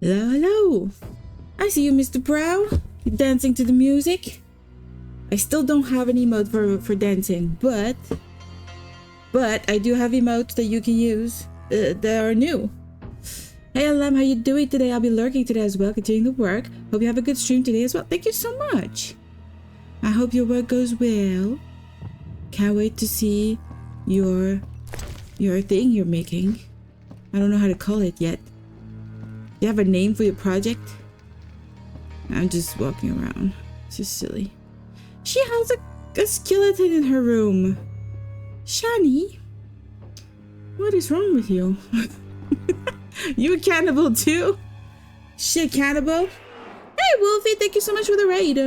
Hello, hello. I see you, Mr. Brow. You're dancing to the music. I still don't have an emote for dancing, but I do have emotes that you can use that are new. Hey, Alam, how you doing today? I'll be lurking today as well, continuing the work. Hope you have a good stream today as well. Thank you so much. I hope your work goes well. Can't wait to see your thing you're making. I don't know how to call it yet. Do you have a name for your project? I'm just walking around. It's just silly. She has a skeleton in her room. Shani, what is wrong with you? You a cannibal too? Shit, cannibal? Hey, Wolfie, thank you so much for the raid.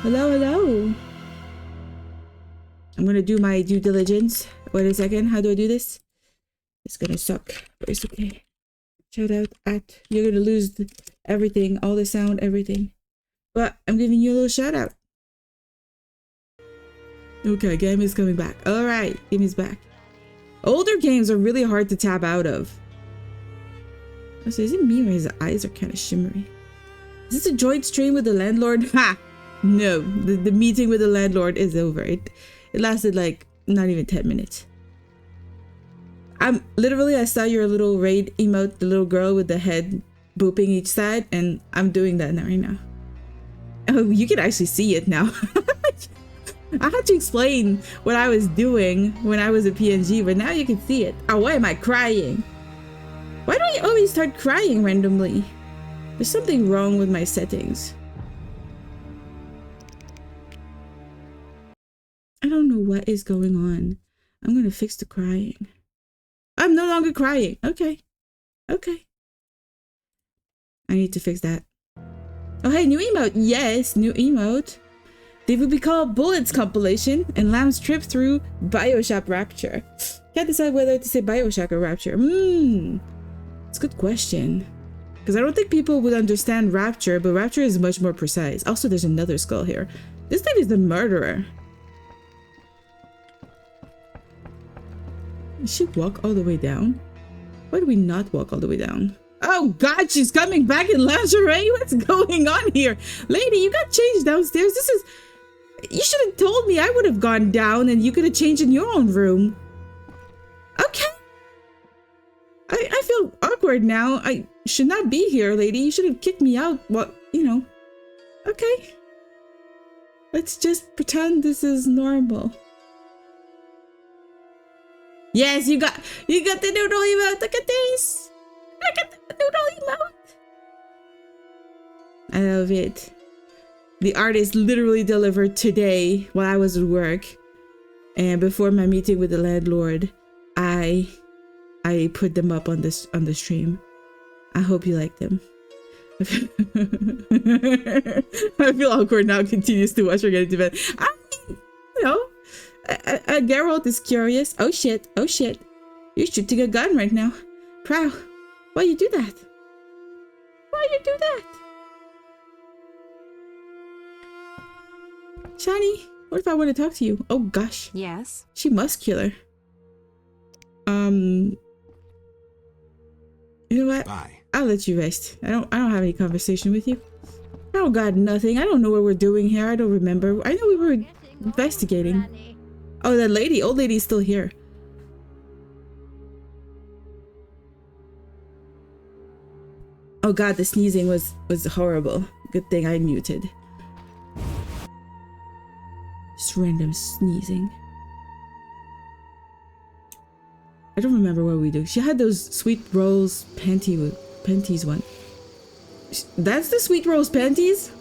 Hello, hello. I'm gonna do my due diligence. Wait a second, how do I do this? It's gonna suck, but it's okay. Shout out at, you're gonna lose everything, all the sound, everything. But I'm giving you a little shout out. Okay, game is coming back. All right, game is back. Older games are really hard to tab out of. So is it me or his eyes are kind of shimmery? Is this a joint stream with the landlord? Ha! No, the meeting with the landlord is over. It lasted like not even 10 minutes. I saw your little raid emote, the little girl with the head booping each side, and I'm doing that right now. Oh, you can actually see it now. I had to explain what I was doing when I was a PNG, but now you can see it. Oh, why am I crying? Why do I always start crying randomly? There's something wrong with my settings. I don't know what is going on. I'm gonna fix the crying. I'm no longer crying. Okay. Okay. I need to fix that. Oh, hey, new emote. Yes, new emote. They will be called Bullets compilation and Lamb's trip through Bioshock Rapture. Can't decide whether to say Bioshock or Rapture. It's a good question. Because I don't think people would understand Rapture, but Rapture is much more precise. Also, there's another skull here. This thing is the murderer. Did she walk all the way down? Why do we not walk all the way down? Oh God, she's coming back in lingerie? What's going on here? Lady, you got changed downstairs. You should have told me. I would have gone down and you could have changed in your own room. Okay. I feel awkward now. I should not be here, lady. You should have kicked me out. Well, you know. Okay. Let's just pretend this is normal. Yes, you got the noodle emote. Look at this. Look at the noodle emote. I love it. The artist literally delivered today while I was at work, and before my meeting with the landlord, I put them up on the stream. I hope you like them. I feel awkward now. Continues to watch her get into bed. I mean, you know, Geralt is curious. Oh shit! Oh shit! You're shooting a gun right now. Prow, why you do that? Why you do that? Shani, what if I want to talk to you? Oh gosh. Yes. She muscular. You know what? Bye. I'll let you rest. I don't have any conversation with you. I don't got nothing. I don't know what we're doing here. I don't remember. I know we were investigating. Oh, that lady, old lady is still here. Oh God, the sneezing was horrible. Good thing I muted. Just random sneezing. I don't remember what we do. She had those Sweet Rolls panties one. That's the Sweet Rolls panties?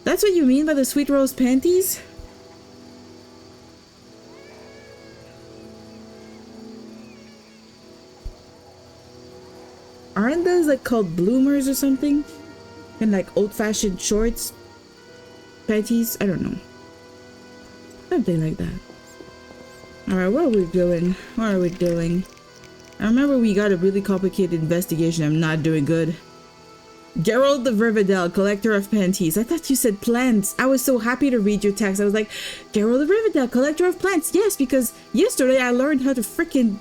That's what you mean by the Sweet Rolls panties? Aren't those like called bloomers or something? And like old-fashioned shorts? Panties? I don't know. Something like that. Alright, what are we doing? What are we doing? I remember we got a really complicated investigation. I'm not doing good. Gerald the Rivendell, collector of panties. I thought you said plants. I was so happy to read your text. I was like, Gerald the Rivendell, collector of plants. Yes, because yesterday I learned how to freaking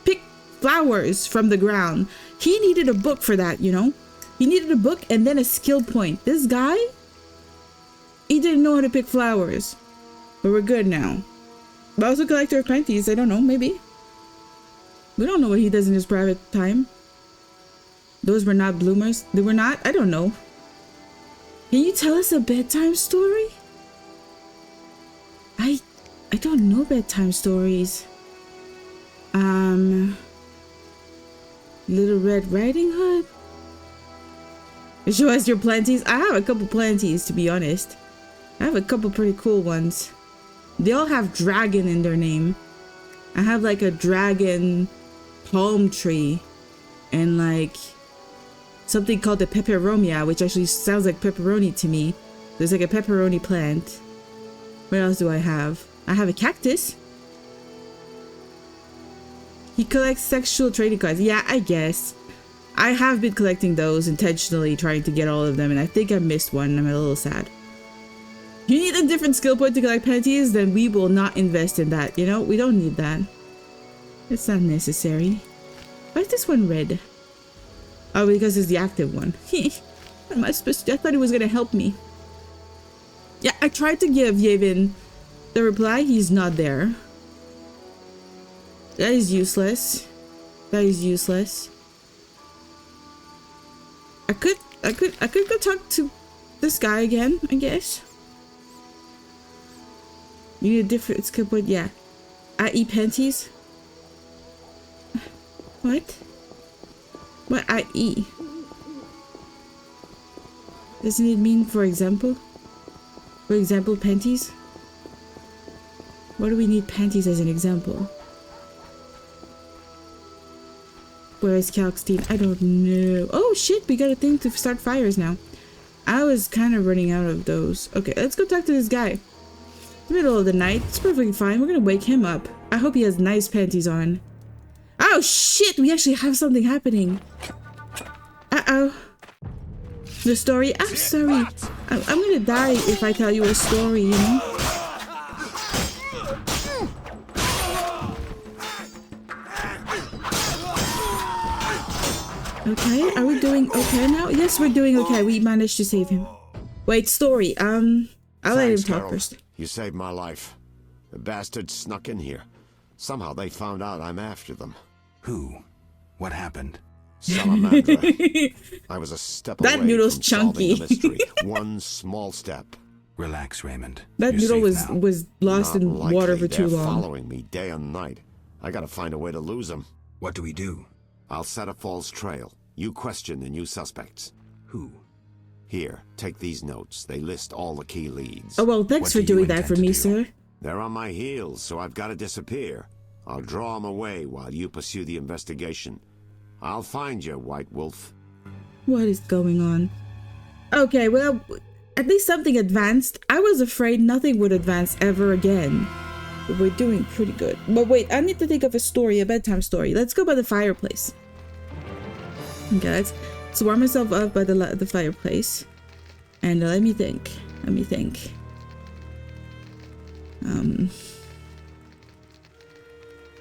pick flowers from the ground. He needed a book for that, you know? He needed a book and then a skill point. This guy, he didn't know how to pick flowers. But we're good now. But also collector of panties. I don't know, maybe. We don't know what he does in his private time. Those were not bloomers. They were not? I don't know. Can you tell us a bedtime story? I don't know bedtime stories. Little Red Riding Hood? Show us your planties. I have a couple planties, to be honest. I have a couple pretty cool ones. They all have dragon in their name. I have like a dragon palm tree and like something called the peperomia, which actually sounds like pepperoni to me. There's like a pepperoni plant. What else do I have? I have a cactus. He collects sexual trading cards. Yeah, I guess. I have been collecting those intentionally, trying to get all of them, and I think I missed one. I'm a little sad. You need a different skill point to collect panties? Then we will not invest in that. You know, we don't need that. It's not necessary. Why is this one red? Oh, because it's the active one. What am I supposed to do? I thought it was gonna help me. Yeah, I tried to give Yevin the reply. He's not there. That is useless. That is useless. I could go talk to this guy again, I guess. You need a different skill point. Yeah. I eat panties. What? What I eat? Doesn't it mean for example? For example, panties? What do we need panties as an example? Where is Calxtine? I don't know. Oh shit, we got a thing to start fires now. I was kind of running out of those. Okay, let's go talk to this guy. It's the middle of the night. It's perfectly fine. We're gonna wake him up. I hope he has nice panties on. Oh shit, we actually have something happening. Uh-oh. The story? I'm sorry. I'm gonna die if I tell you a story, you know? Okay, are we doing okay now? Yes, we're doing okay. We managed to save him. Wait, story. I'll let him talk Squirrel. first. You saved my life. The bastards snuck in here. Somehow they found out I'm after them. Who? What happened? Salamandra. I was a step That away noodle's from chunky. solving the mystery. One small step. Relax, Raymond. That You're noodle safe now. was lost Not in likely. water for too They're long. following me day and night. I gotta find a way to lose them. What do we do? I'll set a false trail. You question the new suspects. Who? Here, take these notes. They list all the key leads. Oh well, thanks What for do you doing that intend for to me, do? sir. They're on my heels, so I've got to disappear. I'll draw them away while you pursue the investigation. I'll find you, White Wolf. What is going on? Okay, well, at least something advanced. I was afraid nothing would advance ever again. But we're doing pretty good. But wait, I need to think of a story, a bedtime story. Let's go by the fireplace. Okay, let's warm myself up by the fireplace. And let me think. Let me think.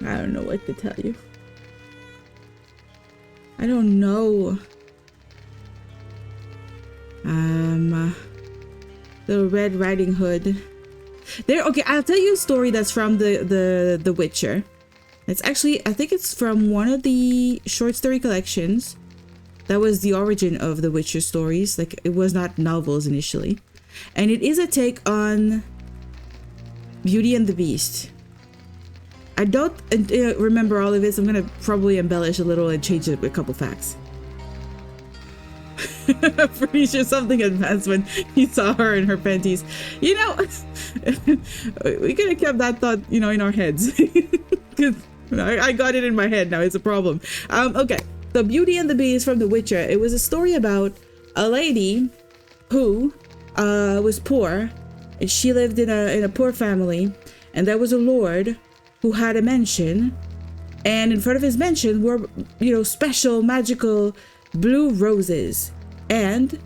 I don't know what to tell you. I don't know. The Red Riding Hood. There. Okay, I'll tell you a story that's from the Witcher. It's actually, I think it's from one of the short story collections. That was the origin of the Witcher stories. Like, it was not novels initially, and it is a take on Beauty and the Beast. I don't remember all of it, so I'm gonna probably embellish a little and change a couple facts. I'm pretty sure something advanced when he saw her in her panties. You know, we could have kept that thought, you know, in our heads. Because I got it in my head now. It's a problem. Okay, so Beauty and the Beast from The Witcher. It was a story about a lady who was poor, and she lived in a poor family, and there was a lord who had a mansion, and in front of his mansion were, you know, special magical blue roses. And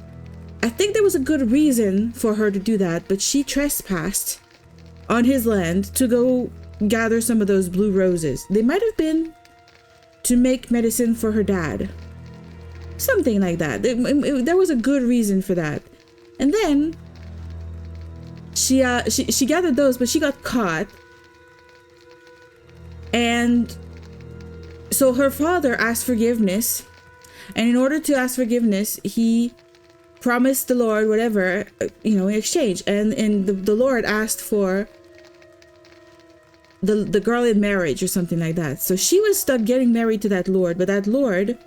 I think there was a good reason for her to do that, but she trespassed on his land to go gather some of those blue roses. They might have been to make medicine for her dad. Something like that. There was a good reason for that. And then she gathered those, but she got caught. And so her father asked forgiveness. And in order to ask forgiveness, he promised the Lord whatever, in exchange. And the Lord asked for the girl in marriage or something like that. So she was stuck getting married to that Lord, but that Lord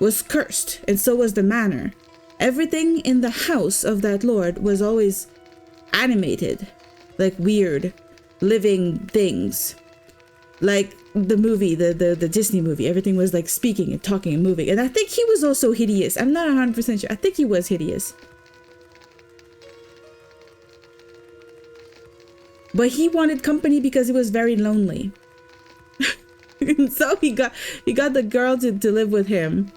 was cursed, and so was the manor. Everything in the house of that Lord was always animated, like weird, living things. Like the movie, the Disney movie, everything was like speaking and talking and moving. And I think he was also hideous. I'm not 100% sure. I think he was hideous. But he wanted company because he was very lonely. And so he got the girl to live with him.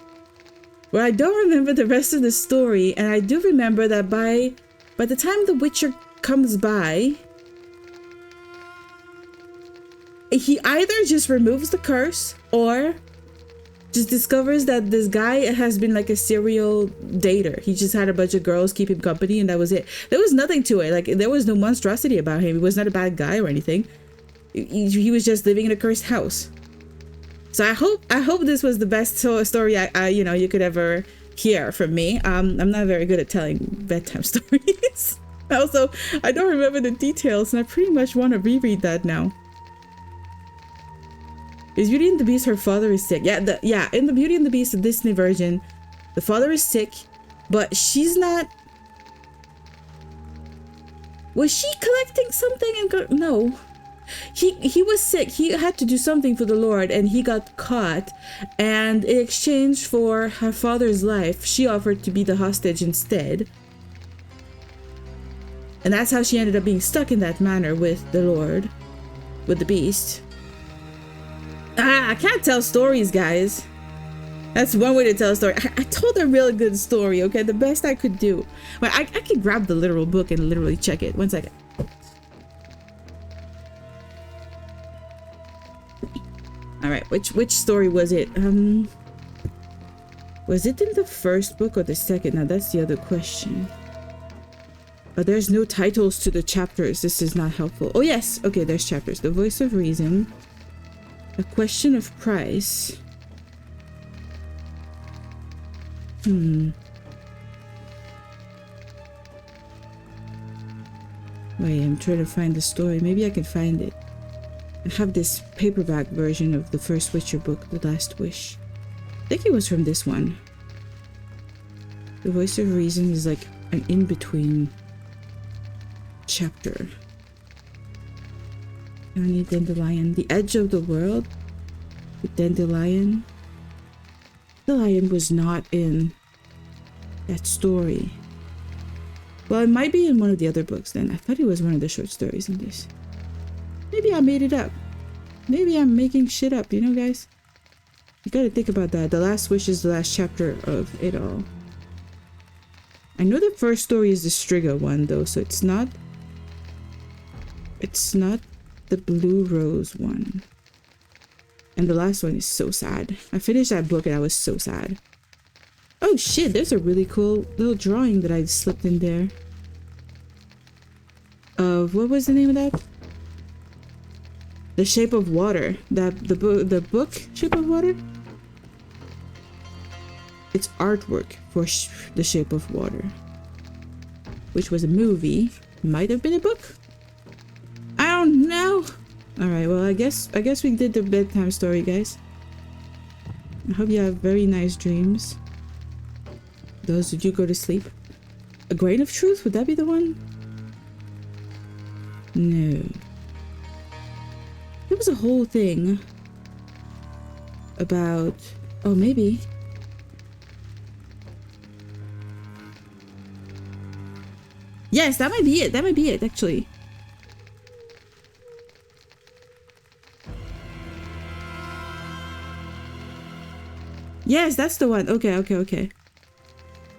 But I don't remember the rest of the story. And I do remember that by the time the Witcher comes by, he either just removes the curse or just discovers that this guy has been like a serial dater. He just had a bunch of girls keep him company, and that was it. There was nothing to it. Like, there was no monstrosity about him. He was not a bad guy or anything. He was just living in a cursed house. So I hope this was the best story you could ever hear from me. I'm not very good at telling bedtime stories. Also, I don't remember the details, and I pretty much want to reread that now. Is Beauty and the Beast, her father is sick? Yeah, in the Beauty and the Beast, the Disney version, the father is sick, but she's not. Was she collecting something? No, he was sick. He had to do something for the Lord, and he got caught. And in exchange for her father's life, she offered to be the hostage instead. And that's how she ended up being stuck in that manor with the Lord, with the Beast. I can't tell stories, guys. That's one way to tell a story. I told a really good story, okay? The best I could do. Well, I can grab the literal book and literally check it. 1 second. Alright, which story was it? Was it in the first book or the second? Now, that's the other question. But there's no titles to the chapters. This is not helpful. Oh, yes. Okay, there's chapters. The Voice of Reason. A Question of Price. Wait, I'm trying to find the story. Maybe I can find it. I have this paperback version of the first Witcher book, The Last Wish. I think it was from this one. The Voice of Reason is like an in-between chapter. Johnny Dandelion. The Edge of the World. The Dandelion. The lion was not in that story. Well, it might be in one of the other books then. I thought it was one of the short stories in this. Maybe I made it up. Maybe I'm making shit up, guys? You gotta think about that. The Last Wish is the last chapter of it all. I know the first story is the Striga one, though, so it's not the Blue Rose one. And the last one is so sad. I finished that book and I was so sad. Oh shit, there's a really cool little drawing that I slipped in there. Of, what was the name of that? The Shape of Water. The book Shape of Water? It's artwork for The Shape of Water. Which was a movie. Might have been a book? I don't know. Alright, well, I guess we did the bedtime story, guys. I hope you have very nice dreams. Those of you go to sleep. A Grain of Truth? Would that be the one? No. There was a whole thing about... Oh, maybe. Yes, that might be it. That might be it, actually. Yes, that's the one. Okay.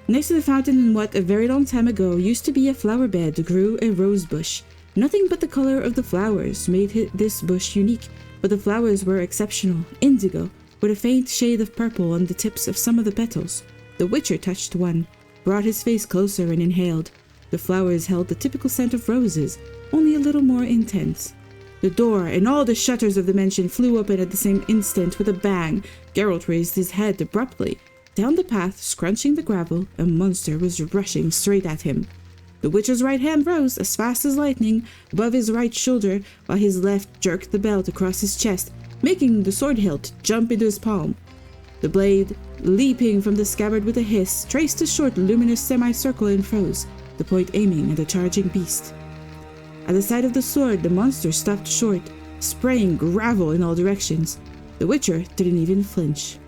Next to the fountain in what a very long time ago used to be a flower bed grew a rose bush. Nothing but the color of the flowers made this bush unique, but the flowers were exceptional, indigo, with a faint shade of purple on the tips of some of the petals. The Witcher touched one, brought his face closer and inhaled. The flowers held the typical scent of roses, only a little more intense. The door and all the shutters of the mansion flew open at the same instant with a bang. Geralt raised his head abruptly. Down the path, scrunching the gravel, a monster was rushing straight at him. The Witcher's right hand rose as fast as lightning above his right shoulder, while his left jerked the belt across his chest, making the sword hilt jump into his palm. The blade, leaping from the scabbard with a hiss, traced a short, luminous semicircle and froze, the point aiming at the charging beast. At the sight of the sword, the monster stopped short, spraying gravel in all directions. The Witcher didn't even flinch.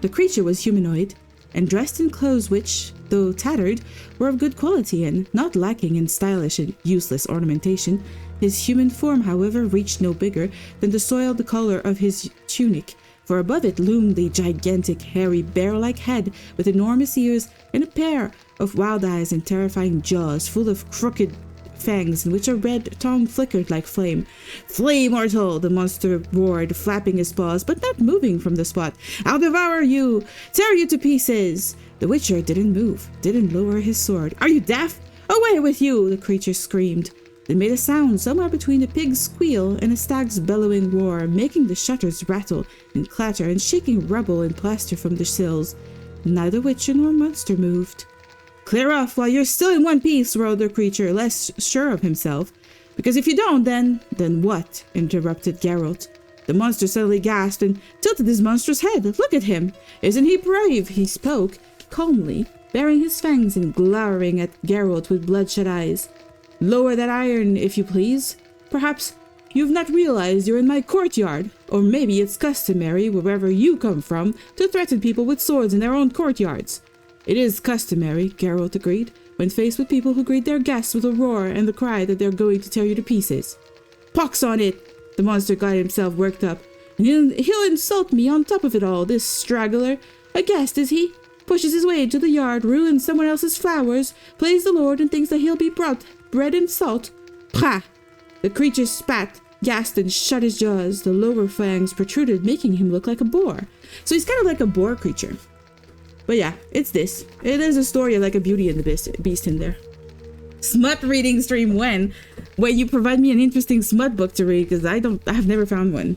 The creature was humanoid, and dressed in clothes which, though tattered, were of good quality and not lacking in stylish and useless ornamentation. His human form, however, reached no bigger than the soiled collar of his tunic, for above it loomed a gigantic, hairy, bear-like head with enormous ears and a pair of wild eyes and terrifying jaws full of crooked fangs in which a red tongue flickered like flame. "Flee, mortal!" the monster roared, flapping his paws, but not moving from the spot. "I'll devour you! Tear you to pieces!" The Witcher didn't move, didn't lower his sword. "Are you deaf? Away with you!" the creature screamed. It made a sound somewhere between a pig's squeal and a stag's bellowing roar, making the shutters rattle and clatter and shaking rubble and plaster from the sills. Neither Witcher nor monster moved. "Clear off while you're still in one piece," roared the creature, less sure of himself. "Because if you don't, then..." "Then what?" interrupted Geralt. The monster suddenly gasped and tilted his monstrous head. "Look at him! Isn't he brave?" He spoke calmly, baring his fangs and glowering at Geralt with bloodshot eyes. "Lower that iron, if you please. Perhaps you've not realized you're in my courtyard. Or maybe it's customary, wherever you come from, to threaten people with swords in their own courtyards." "It is customary," Geralt agreed, when faced with people who greet their guests with a roar and the cry that they're going to tear you to pieces. "Pox on it!" The monster got himself worked up. "And he'll insult me on top of it all, this straggler. A guest, is he? Pushes his way into the yard, ruins someone else's flowers, plays the Lord and thinks that he'll be brought bread and salt. Pah!" The creature spat, gasped, and shut his jaws. The lower fangs protruded, making him look like a boar. So he's kind of like a boar creature. But yeah, it's this. It is a story of like a Beauty and the Beast in there. Smut reading stream when you provide me an interesting smut book to read, because I've never found one.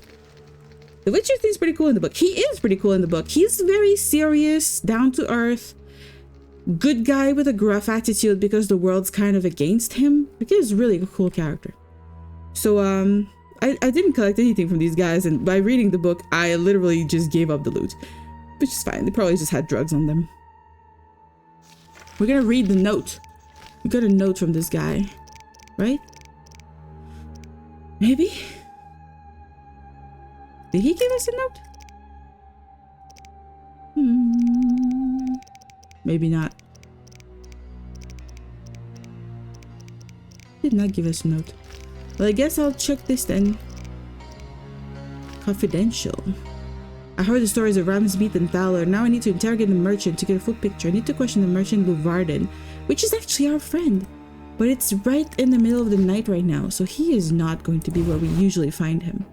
The Witcher thing's pretty cool in the book. He is pretty cool in the book. He's very serious, down to earth, good guy with a gruff attitude because the world's kind of against him. Like, he's really a cool character. So I didn't collect anything from these guys, and by reading the book, I literally just gave up the loot. Which is fine. They probably just had drugs on them. We're gonna read the note. We got a note from this guy, right? Maybe? Did he give us a note? Maybe not. Did not give us a note. Well, I guess I'll check this then. Confidential. "I heard the stories of Ramsmeet and Valor. Now I need to interrogate the merchant to get a full picture. I need to question the merchant Luvarden, which is actually our friend. But it's right in the middle of the night right now, so he is not going to be where we usually find him."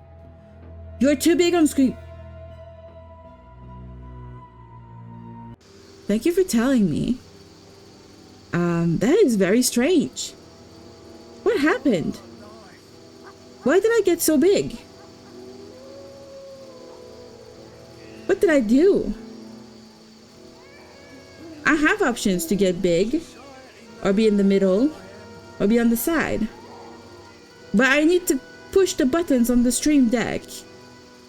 "You're too big on screen." Thank you for telling me. That is very strange. What happened? Why did I get so big? What did I do? I have options to get big, or be in the middle, or be on the side. But I need to push the buttons on the stream deck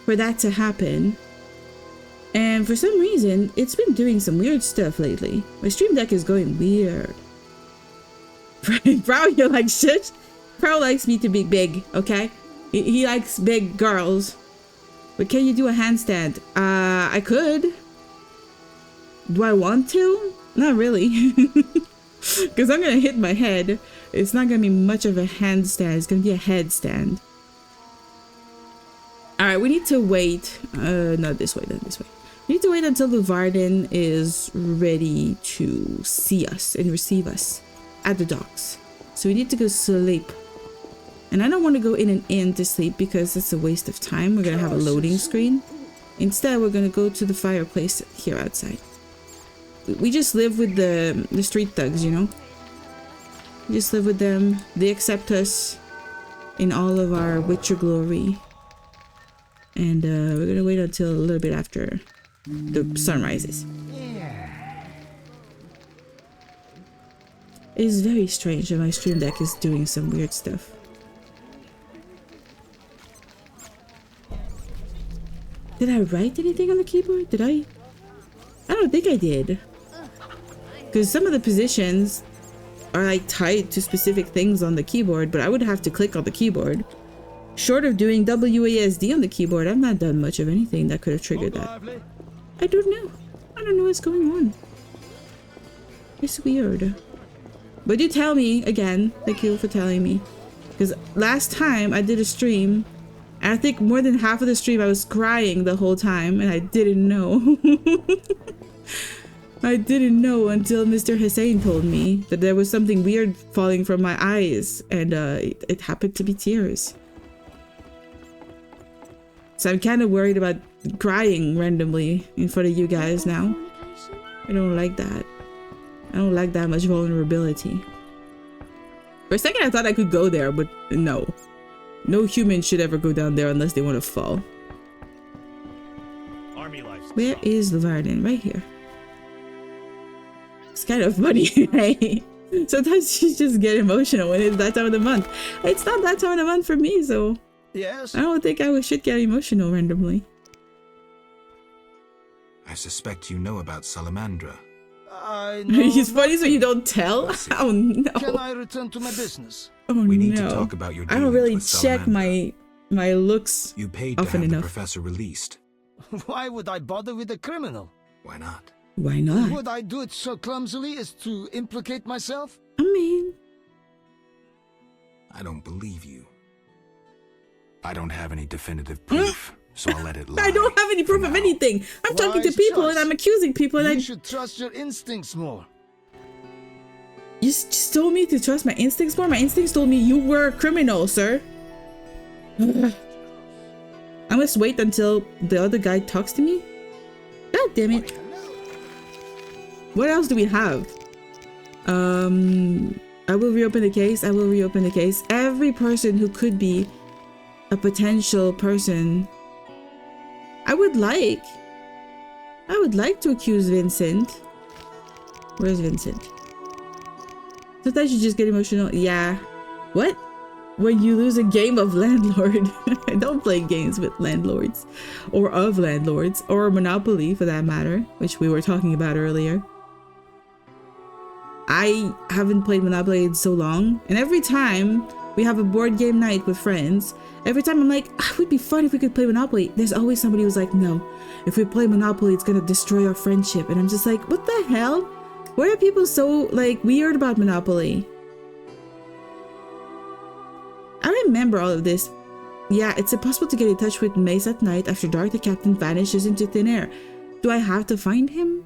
for that to happen. And for some reason, it's been doing some weird stuff lately. My stream deck is going weird. Bro, you're like, shit. Bro likes me to be big, okay? He likes big girls. But can you do a handstand? I could. Do I want to? Not really. Because I'm gonna hit my head. It's not gonna be much of a handstand. It's gonna be a headstand. Alright, we need to wait. Not this way, then this way. We need to wait until Luvarden is ready to see us and receive us at the docks. So we need to go sleep. And I don't want to go in and in to sleep because it's a waste of time. We're going to have a loading screen. Instead, we're going to go to the fireplace here outside. we just live with the street thugs, you know? We just live with them. They accept us in all of our Witcher glory. And we're gonna wait until a little bit after the sun rises. It is very strange that my stream deck is doing some weird stuff. Did I write anything on the keyboard? Did I? I don't think I did. Because some of the positions are like tied to specific things on the keyboard, but I would have to click on the keyboard. Short of doing WASD on the keyboard, I've not done much of anything that could have triggered that. I don't know. I don't know what's going on. It's weird. But you tell me again. Thank you for telling me. Because last time I did a stream, and I think more than half of the stream I was crying the whole time, and I didn't know. I didn't know until Mr. Hussein told me that there was something weird falling from my eyes, and it happened to be tears. So I'm kind of worried about crying randomly in front of you guys now. I don't like that. I don't like that much vulnerability. For a second I thought I could go there, but no. No human should ever go down there unless they want to fall. Where is Varden? Right here. It's kind of funny, right? Sometimes you just get emotional when it's that time of the month. It's not that time of the month for me, so yes. I don't think I should get emotional randomly. I suspect you know about Salamandra. It's funny so you don't tell? Oh no. Can I return to my business? Oh we no. need to talk about your I don't really with check Salamandra. my looks you paid often to have enough. The professor released. Why would I bother with a criminal? Why not? Why not? Would I do it so clumsily as to implicate myself? I mean... I don't believe you. I don't have any definitive proof, so I'll let it lie. I don't have any proof of anything. I'm talking to people and I'm accusing people and you should trust your instincts more. You just told me to trust my instincts more? My instincts told me you were a criminal, sir. I must wait until the other guy talks to me? God damn it. What else do we have? I will reopen the case. I will reopen the case. Every person who could be a potential person. I would like to accuse Vincent. Where's Vincent? Sometimes you just get emotional. Yeah. What? When you lose a game of landlord. I don't play games with landlords. Or of landlords. Or Monopoly for that matter. Which we were talking about earlier. I haven't played Monopoly in so long. And every time we have a board game night with friends, every time I'm like, it would be fun if we could play Monopoly. There's always somebody who's like, no. If we play Monopoly, it's gonna destroy our friendship. And I'm just like, what the hell? Why are people so, like, weird about Monopoly? I remember all of this. Yeah, it's impossible to get in touch with Mace at night. After dark, the captain vanishes into thin air. Do I have to find him?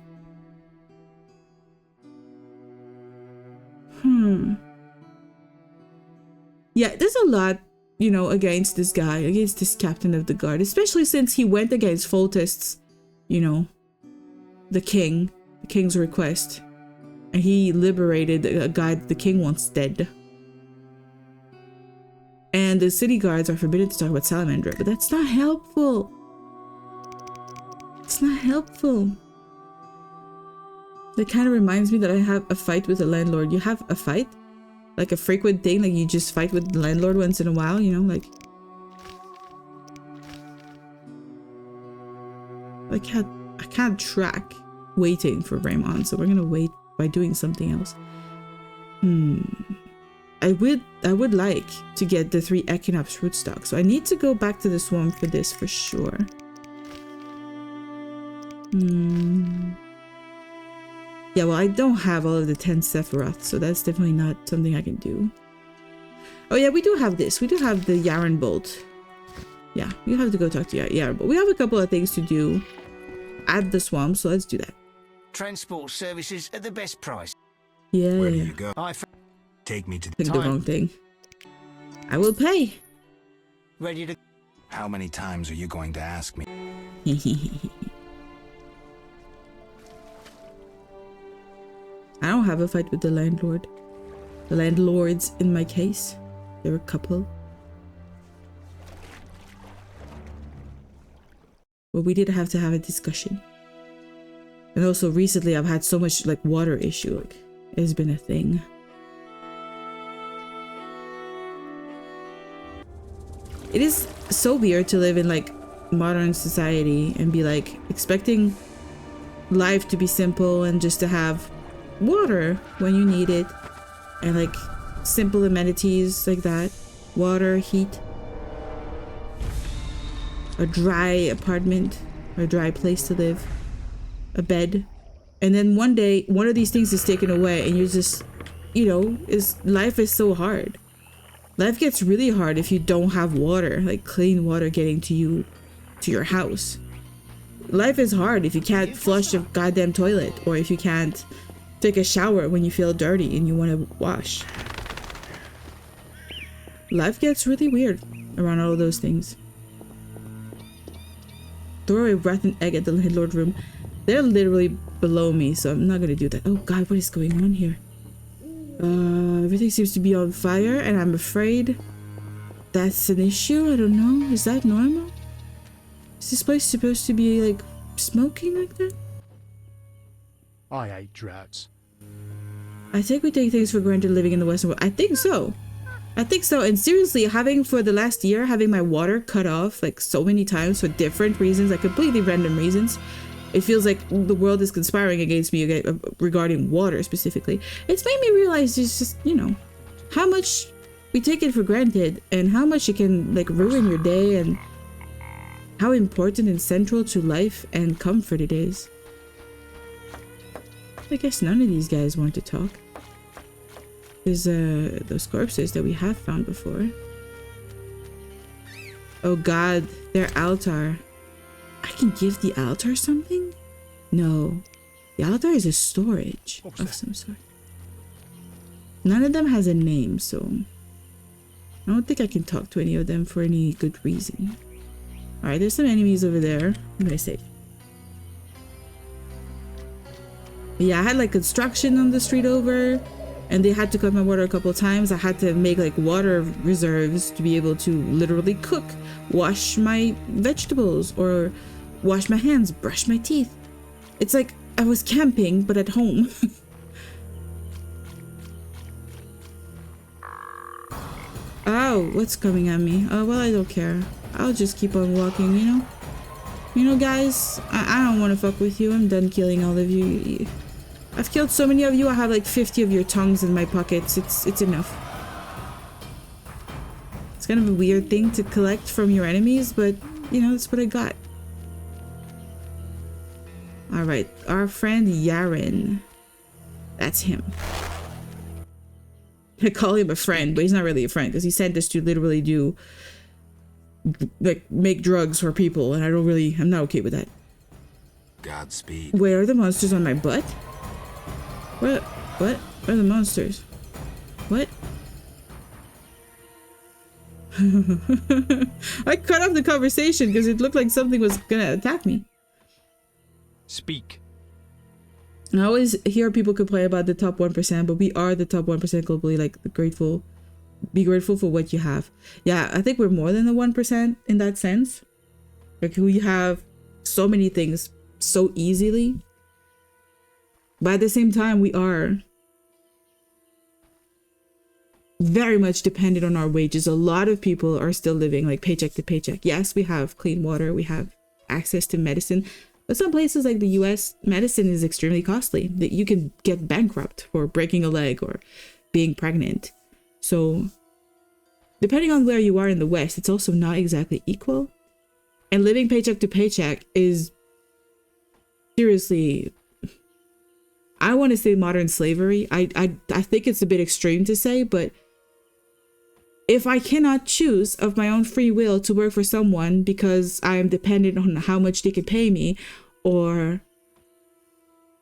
Yeah, there's a lot, you know, against this guy, against this captain of the guard, especially since he went against Foltest's, you know, the king's request. And he liberated a guy the king wants dead. And the city guards are forbidden to talk about Salamandra, but that's not helpful. It's not helpful. That kind of reminds me that I have a fight with a landlord. You have a fight? Like a frequent thing, like you just fight with the landlord once in a while, you know, like... I can't track waiting for Raymond, so we're gonna wait by doing something else. I would like to get the 3 Echinops rootstock, so I need to go back to the swamp for this for sure. Yeah, well, I don't have all of the 10 Sephiroth, so that's definitely not something I can do. Oh yeah, we do have this. We do have the Yaren Bolt. Yeah, we have to go talk to Yaren Bolt. We have a couple of things to do at the swamp, so let's do that. Transport services at the best price. Yeah. Where do you go? Take me to the Pick the wrong thing. I will pay. Ready to... How many times are you going to ask me? I don't have a fight with the landlord. The landlords in my case. They're a couple. But we did have to have a discussion. And also recently I've had so much like water issue. Like, it's been a thing. It is so weird to live in like modern society and be like expecting life to be simple and just to have water when you need it and like simple amenities like that. Water, heat, a dry apartment or a dry place to live, a bed, and then one day one of these things is taken away and you're just, you know, life is so hard. Life gets really hard if you don't have water, like clean water getting to you, to your house. Life is hard if you can't flush a goddamn toilet, or if you can't take a shower when you feel dirty and you want to wash. Life gets really weird around all of those things. Throw a rotten egg at the landlord room. They're literally below me, so I'm not gonna do that. Oh god, what is going on here? Everything seems to be on fire, and I'm afraid that's an issue. I don't know. Is that normal? Is this place supposed to be like smoking like that? I hate droughts. I think we take things for granted living in the Western world. I think so. I think so. And seriously, having for the last year, having my water cut off like so many times for different reasons, like completely random reasons. It feels like the world is conspiring against me regarding water specifically. It's made me realize just, you know, how much we take it for granted and how much it can like ruin your day and how important and central to life and comfort it is. I guess none of these guys want to talk. There's those corpses that we have found before. Oh god, their altar. I can give the altar something? No. The altar is a storage of some sort. None of them has a name, so I don't think I can talk to any of them for any good reason. Alright, there's some enemies over there. I'm gonna save. Yeah, I had like construction on the street over, and they had to cut my water a couple of times. I had to make like water reserves to be able to literally cook, wash my vegetables, or wash my hands, brush my teeth. It's like I was camping, but at home. Oh, what's coming at me? Oh, well, I don't care. I'll just keep on walking, you know? You know, guys, I don't want to fuck with you. I'm done killing all of you. I've killed so many of you. I have like 50 of your tongues in my pockets. It's enough. It's kind of a weird thing to collect from your enemies, but, you know, that's what I got. Alright, our friend Yaren. That's him. I call him a friend, but he's not really a friend because he sent us to literally do like make drugs for people, and I'm not okay with that. Godspeed. Wait, are the monsters on my butt? What? Where are the monsters? What? I cut off the conversation because it looked like something was gonna attack me. Speak. I always hear people complain about the top 1%, but we are the top 1% globally. Like, be grateful for what you have. Yeah, I think we're more than the 1% in that sense. Like, we have so many things so easily. But at the same time, we are very much dependent on our wages. A lot of people are still living like paycheck to paycheck. Yes, we have clean water, we have access to medicine. But some places like the US, medicine is extremely costly. That you can get bankrupt for breaking a leg or being pregnant. So depending on where you are in the West, it's also not exactly equal. And living paycheck to paycheck is seriously, I want to say modern slavery. I think it's a bit extreme to say, but if I cannot choose of my own free will to work for someone because I am dependent on how much they can pay me, or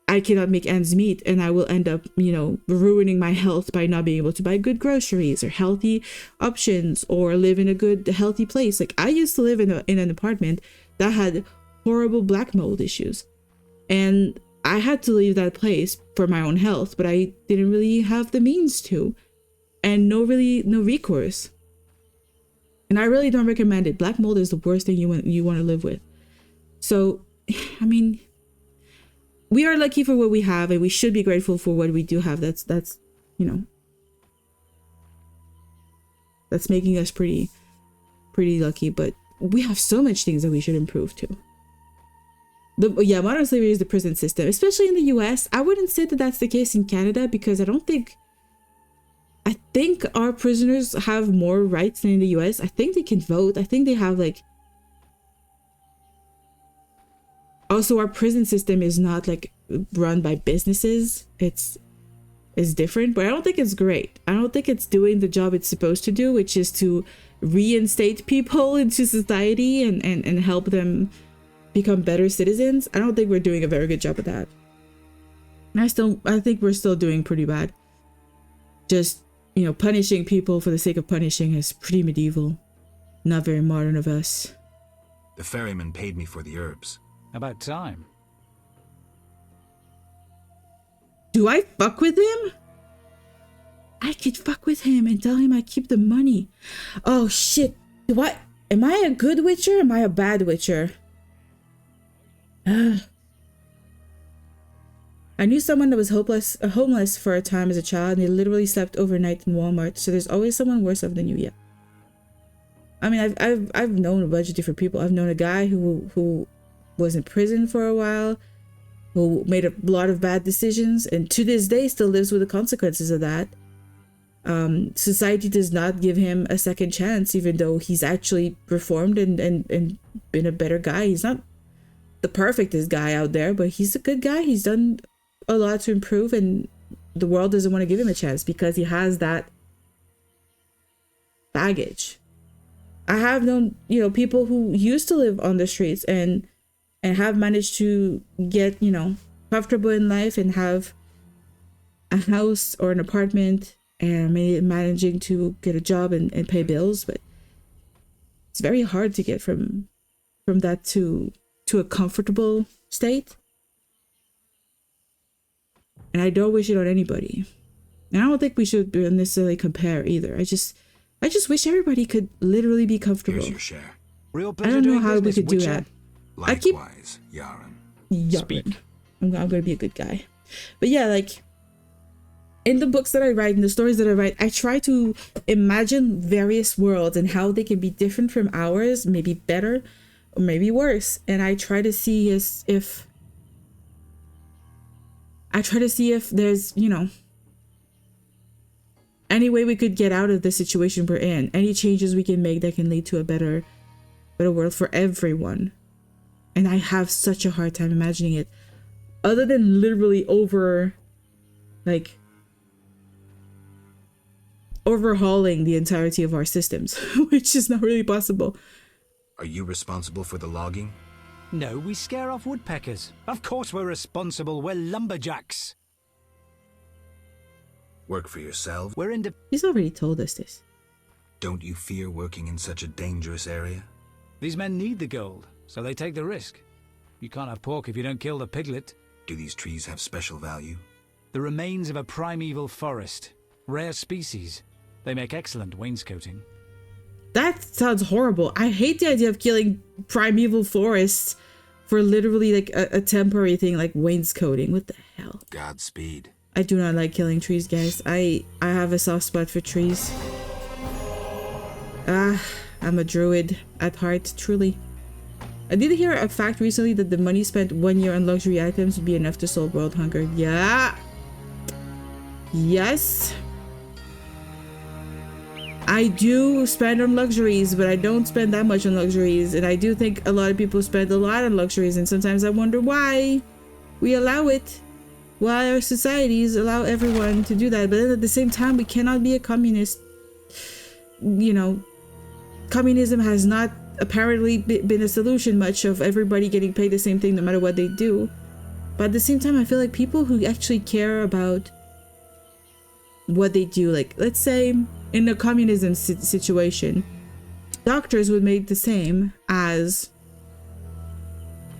I cannot make ends meet and I will end up, you know, ruining my health by not being able to buy good groceries or healthy options or live in a good, healthy place. Like, I used to live in an apartment that had horrible black mold issues. And I had to leave that place for my own health, but I didn't really have the means to, and no recourse. And I really don't recommend it. Black mold is the worst thing you want to live with. So, I mean, we are lucky for what we have, and we should be grateful for what we do have. That's you know, that's making us pretty lucky. But we have so much things that we should improve too. Modern slavery is the prison system, especially in the US. I wouldn't say that that's the case in Canada, because I think our prisoners have more rights than in the US. I think they can vote. I think they have like, also our prison system is not like run by businesses. It's different, but I don't think it's great. I don't think it's doing the job it's supposed to do, which is to reinstate people into society and help them become better citizens. I don't think we're doing a very good job of that. And I think we're still doing pretty bad. Just, you know, punishing people for the sake of punishing is pretty medieval. Not very modern of us. The ferryman paid me for the herbs. About time. Do I fuck with him? I could fuck with him and tell him I keep the money. Oh shit. Am I a good witcher or am I a bad witcher? I knew someone that was homeless for a time as a child, and they literally slept overnight in Walmart. So there's always someone worse off than you. Yeah. I mean, I've known a bunch of different people. I've known a guy who was in prison for a while, who made a lot of bad decisions, and to this day still lives with the consequences of that. Society does not give him a second chance, even though he's actually reformed and been a better guy. He's not the perfectest guy out there, but he's a good guy. He's done a lot to improve, and the world doesn't want to give him a chance because he has that baggage. I have known, you know, people who used to live on the streets and have managed to get, you know, comfortable in life and have a house or an apartment and managing to get a job and pay bills. But it's very hard to get from that to a comfortable state. And I don't wish it on anybody. And I don't think we should necessarily compare either. I just wish everybody could literally be comfortable. Here's your share. Real I pleasure don't know doing how we business, could do Witcher. that. Likewise, Yaren. Speak. I'm gonna be a good guy. But yeah, like in the books that I write, in the stories that I write, I try to imagine various worlds and how they can be different from ours, maybe better or maybe worse. And I try to see if there's, you know, any way we could get out of the situation we're in, any changes we can make that can lead to a better world for everyone. And I have such a hard time imagining it, other than literally overhauling the entirety of our systems, which is not really possible. Are you responsible for the logging? No, we scare off woodpeckers. Of course we're responsible. We're lumberjacks. Work for yourself? We're He's already told us this. Don't you fear working in such a dangerous area? These men need the gold, so they take the risk. You can't have pork if you don't kill the piglet. Do these trees have special value? The remains of a primeval forest. Rare species. They make excellent wainscoting. That sounds horrible. I hate the idea of killing primeval forests for literally like a temporary thing like wainscoting. What the hell? Godspeed. I do not like killing trees, guys. I have a soft spot for trees. I'm a druid at heart, truly. I did hear a fact recently that the money spent 1 year on luxury items would be enough to solve world hunger. Yeah. Yes. I do spend on luxuries, but I don't spend that much on luxuries. And I do think a lot of people spend a lot on luxuries, and sometimes I wonder why we allow it. Why our societies allow everyone to do that. But then at the same time, we cannot be a communist. You know, communism has not apparently been a solution much of everybody getting paid the same thing no matter what they do. But at the same time, I feel like people who actually care about what they do, like let's say in a communism situation, doctors would make the same as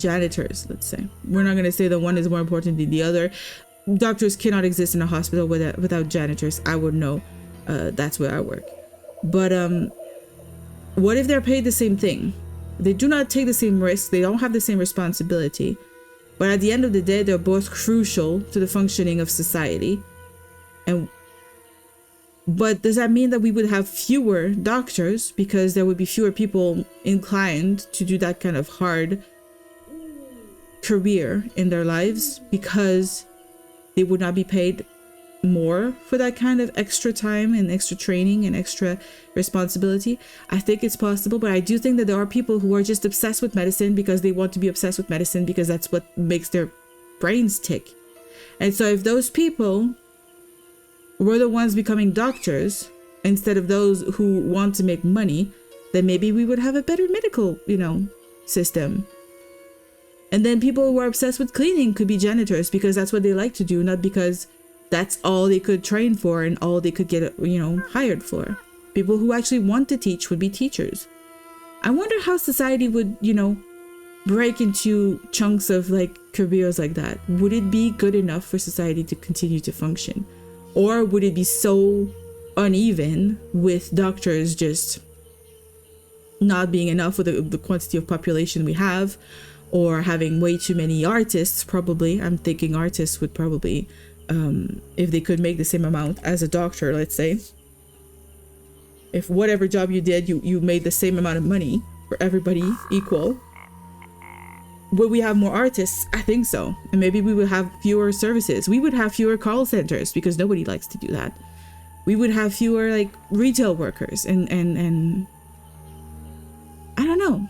janitors, let's say. We're not going to say that one is more important than the other. Doctors cannot exist in a hospital without janitors. I would know. That's where I work. But what if they're paid the same thing? They do not take the same risk. They don't have the same responsibility. But at the end of the day, they're both crucial to the functioning of society. But does that mean that we would have fewer doctors because there would be fewer people inclined to do that kind of hard career in their lives because they would not be paid more for that kind of extra time and extra training and extra responsibility? I think it's possible, but I do think that there are people who are just obsessed with medicine because they want to be obsessed with medicine because that's what makes their brains tick. And so if those people were the ones becoming doctors instead of those who want to make money, then maybe we would have a better medical, system. And then people who are obsessed with cleaning could be janitors because that's what they like to do, not because that's all they could train for and all they could get, hired for. People who actually want to teach would be teachers. I wonder how society would, break into chunks of careers like that. Would it be good enough for society to continue to function? Or would it be so uneven with doctors just not being enough with the quantity of population we have, or having way too many artists? Probably. I'm thinking artists would probably, if they could make the same amount as a doctor, let's say, if whatever job you did, you made the same amount of money for everybody equal, would we have more artists? I think so. And maybe we would have fewer services. We would have fewer call centers because nobody likes to do that. We would have fewer retail workers and I don't know.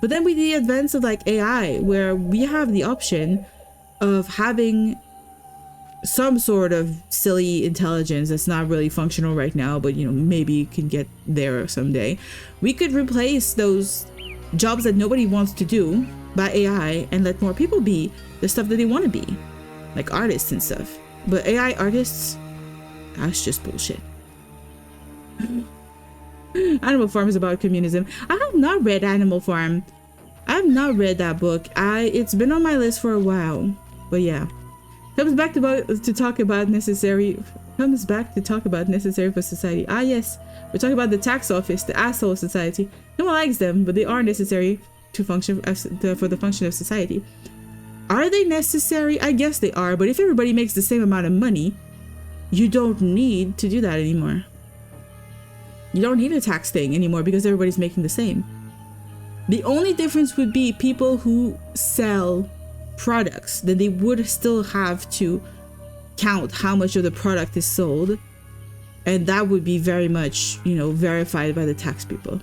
But then with the advance of AI, where we have the option of having some sort of silly intelligence that's not really functional right now, but maybe you can get there someday. We could replace those jobs that nobody wants to do by AI and let more people be the stuff that they want to be, like artists and stuff. But AI artists, that's just bullshit. Animal Farm is about communism. I have not read Animal Farm. I have not read that book. It's been on my list for a while. But yeah. Comes back to talk about necessary for society. Ah yes. We're talking about the tax office, the asshole society. No one likes them, but they are necessary to function for the function of society. Are they necessary? I guess they are, but if everybody makes the same amount of money, you don't need to do that anymore. You don't need a tax thing anymore because everybody's making the same. The only difference would be people who sell products, then they would still have to count how much of the product is sold, and that would be very much, verified by the tax people.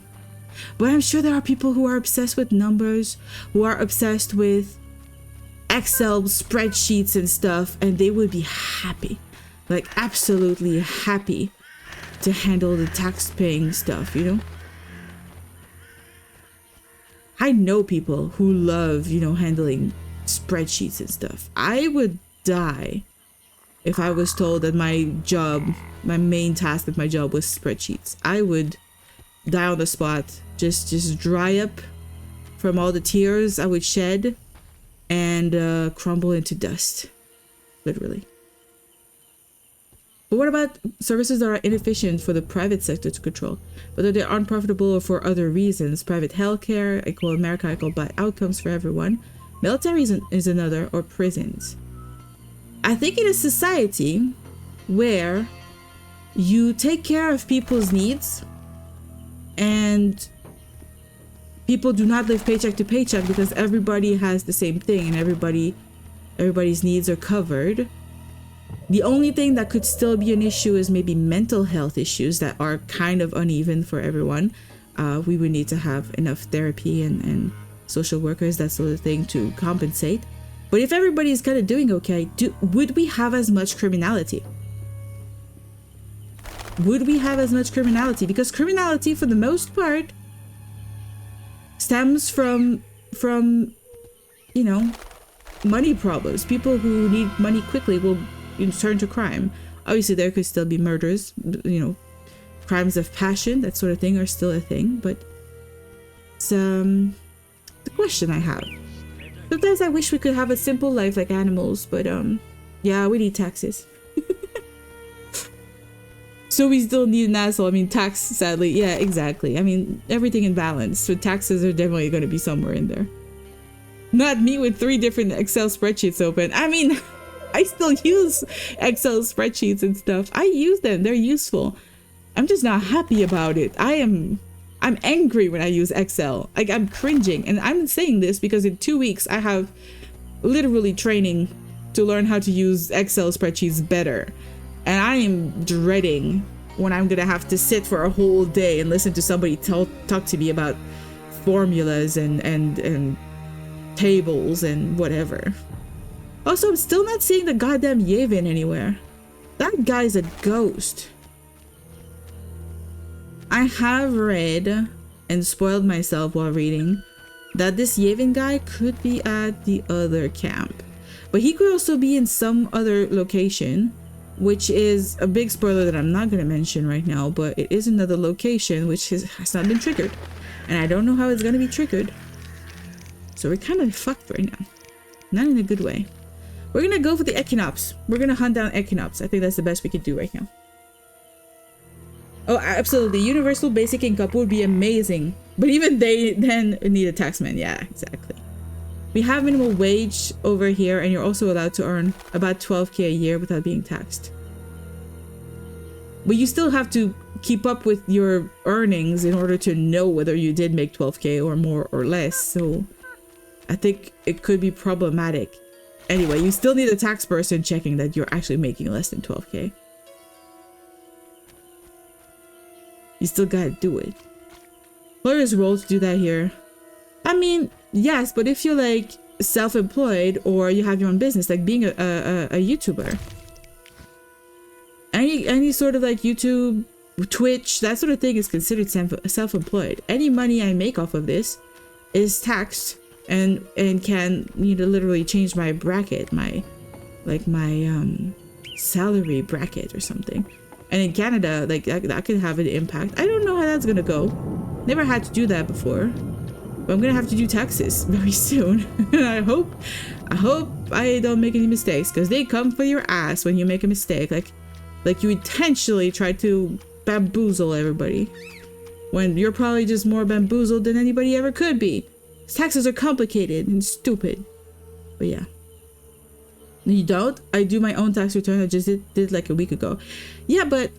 But I'm sure there are people who are obsessed with numbers, who are obsessed with Excel spreadsheets and stuff, and they would be happy, absolutely happy to handle the tax paying stuff, I know people who love, handling spreadsheets and stuff. I would die if I was told that my main task of my job was spreadsheets. I would die on the spot, just dry up from all the tears I would shed and crumble into dust, literally. But what about services that are inefficient for the private sector to control, whether they're unprofitable or for other reasons? Private healthcare, equal America, equal bad outcomes for everyone. Military is another, or prisons. I think in a society where you take care of people's needs and people do not live paycheck to paycheck because everybody has the same thing and everybody's needs are covered. The only thing that could still be an issue is maybe mental health issues that are kind of uneven for everyone. We would need to have enough therapy and social workers, that sort of thing, to compensate. But if everybody is kind of doing okay, would we have as much criminality? Would we have as much criminality? Because criminality, for the most part, stems from money problems. People who need money quickly will turn to crime. Obviously, there could still be murders, crimes of passion, that sort of thing, are still a thing. But it's the question I have. Sometimes I wish we could have a simple life like animals, but yeah, we need taxes. So we still need an asshole. I mean, tax, sadly. Yeah, exactly. I mean, everything in balance. So taxes are definitely going to be somewhere in there. Not me with 3 different Excel spreadsheets open. I mean, I still use Excel spreadsheets and stuff. I use them. They're useful. I'm just not happy about it. I'm angry when I use Excel. Like, I'm cringing. And I'm saying this because in 2 weeks, I have literally training to learn how to use Excel spreadsheets better. And I am dreading when I'm gonna have to sit for a whole day and listen to somebody talk to me about formulas and tables and whatever. Also, I'm still not seeing the goddamn Yevon anywhere. That guy's a ghost. I have read and spoiled myself while reading that this Yevon guy could be at the other camp. But he could also be in some other location, which is a big spoiler that I'm not going to mention right now, but it is another location which has not been triggered. And I don't know how it's going to be triggered. So we're kind of fucked right now. Not in a good way. We're going to go for the Echinops. We're going to hunt down Echinops. I think that's the best we could do right now. Oh, absolutely. Universal basic income would be amazing. But even they then need a taxman. Yeah, exactly. We have minimum wage over here, and you're also allowed to earn about 12k a year without being taxed. But you still have to keep up with your earnings in order to know whether you did make 12k or more or less. So I think it could be problematic. Anyway, you still need a tax person checking that you're actually making less than 12k. You still gotta do it. Lawyer's role to do that here. I mean, yes, but if you're like self-employed or you have your own business, like being a YouTuber, any sort of like YouTube, Twitch, that sort of thing is considered self-employed. Any money I make off of this is taxed and can, you know, literally change my bracket, my salary bracket or something. And in Canada, like that could have an impact. I don't know how that's gonna go. Never had to do that before. But I'm gonna have to do taxes very soon. And I hope I don't make any mistakes, because they come for your ass when you make a mistake. Like you intentionally try to bamboozle everybody, when you're probably just more bamboozled than anybody ever could be. Taxes are complicated and stupid. But yeah. You don't? I do my own tax return. I just did like a week ago. Yeah, but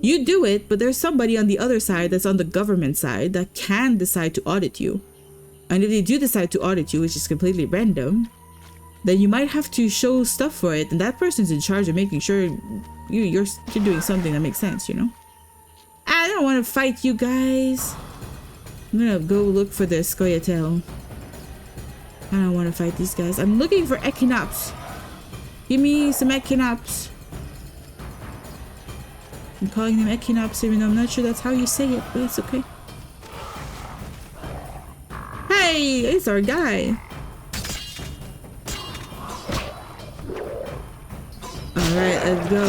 you do it, but there's somebody on the other side that's on the government side that can decide to audit you. And if they do decide to audit you, which is completely random, then you might have to show stuff for it, and that person's in charge of making sure you're doing something that makes sense, you know? I don't want to fight you guys. I'm gonna go look for the Scoia'tael. I don't want to fight these guys. I'm looking for Echinops. Give me some Echinops. I'm calling them Echinops, even though I'm not sure that's how you say it, but it's okay. Hey, it's our guy. Alright, let's go.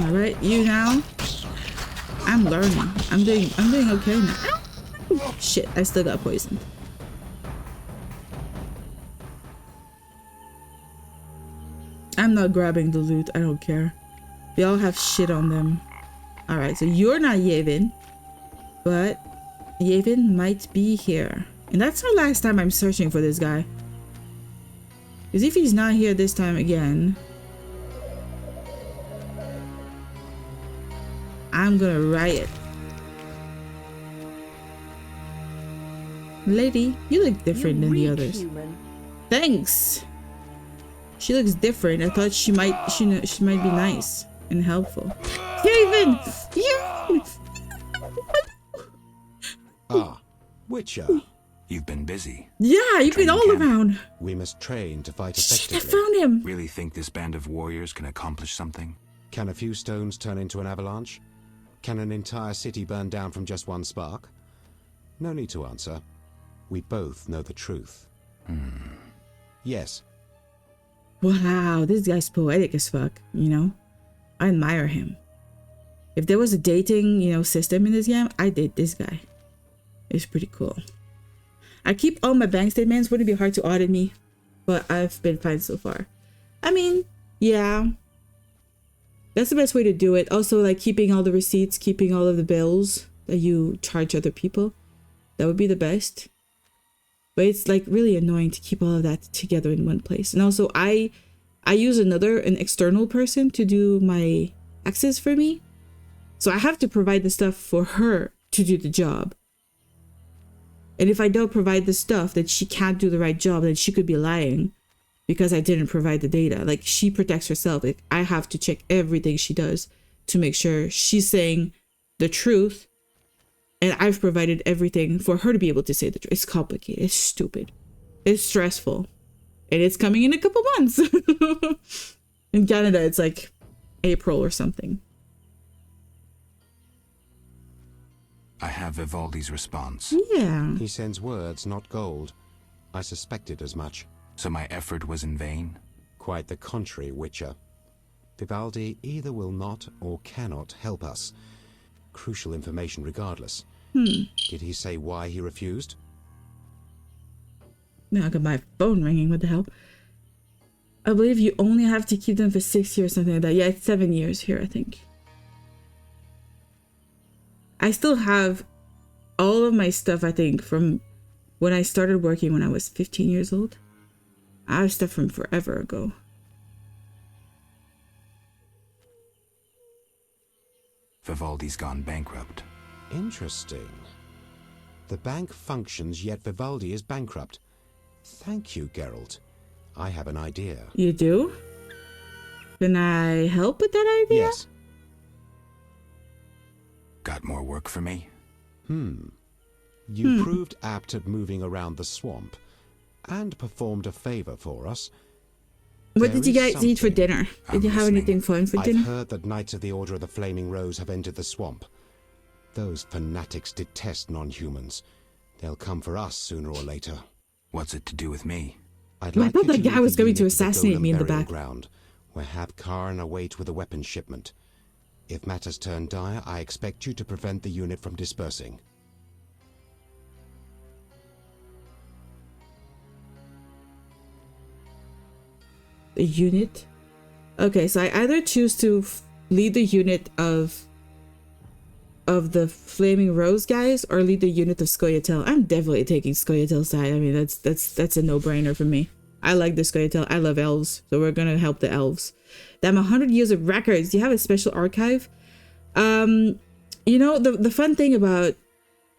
Alright, you now. I'm learning. I'm doing okay now. Shit, I still got poisoned. I'm not grabbing the loot. I don't care. They all have shit on them. Alright, so you're not Yevon, but Yevon might be here. And that's the last time I'm searching for this guy. Because if he's not here this time again, I'm gonna riot. Lady, you look different than the others. Human. Thanks. She looks different. I thought she might be nice and helpful. Yevon! Ah, Witcher. You've been busy. Yeah, you've been all around. We must train to fight Shit, I effectively. found him. Really think this band of warriors can accomplish something? Can a few stones turn into an avalanche? Can an entire city burn down from just one spark? No need to answer. We both know the truth. Yes. Wow, this guy's poetic as fuck, you know? I admire him. If there was a dating, you know, system in this game, I date this guy. It's pretty cool. I keep all my bank statements. Wouldn't be hard to audit me, but I've been fine so far. I mean, yeah. That's the best way to do it. Also, like keeping all the receipts, keeping all of the bills that you charge other people. That would be the best. But it's like really annoying to keep all of that together in one place. And also I use an external person to do my taxes for me. So I have to provide the stuff for her to do the job. And if I don't provide the stuff, then she can't do the right job, then she could be lying because I didn't provide the data. Like, she protects herself. Like, I have to check everything she does to make sure she's saying the truth. And I've provided everything for her to be able to say the truth. It's complicated. It's stupid. It's stressful. And it's coming in a couple months. In Canada, it's like April or something. I have Vivaldi's response. Yeah. He sends words, not gold. I suspected as much. So my effort was in vain? Quite the contrary, Witcher. Vivaldi either will not or cannot help us. Crucial information regardless. Did he say why he refused? Now I got my phone ringing. What the hell? I believe you only have to keep them for 6 years, something like that. Yeah, it's 7 years here, I think. I still have all of my stuff, I think, from when I started working when I was 15 years old. I have stuff from forever ago. Vivaldi's gone bankrupt. Interesting. The bank functions, yet Vivaldi is bankrupt. Thank you, Geralt. I have an idea. You do? Can I help with that idea? Yes. Got more work for me? You proved apt at moving around the swamp and performed a favor for us. What did you There is guys eat for something. dinner? I'm Did you have listening. anything fun for I've dinner? heard that Knights of the Order of the Flaming Rose have entered the swamp. Those fanatics detest non-humans. They'll come for us sooner or later. What's it to do with me? I'd I like thought you that to guy lead was the going to unit the assassinate Golem me in the Burial back. Ground, where Habkaran await with a weapons shipment. If matters turn dire, I expect you to prevent the unit from dispersing. The unit? Okay, so I either choose to lead the unit of the Flaming Rose guys or lead the unit of Scoia'tael. I'm definitely taking Scoia'tael's side. I mean, that's a no-brainer for me. I like the Scoia'tael. I love elves, so we're gonna help the elves. Damn, 100 years of records. Do you have a special archive? You know, the fun thing about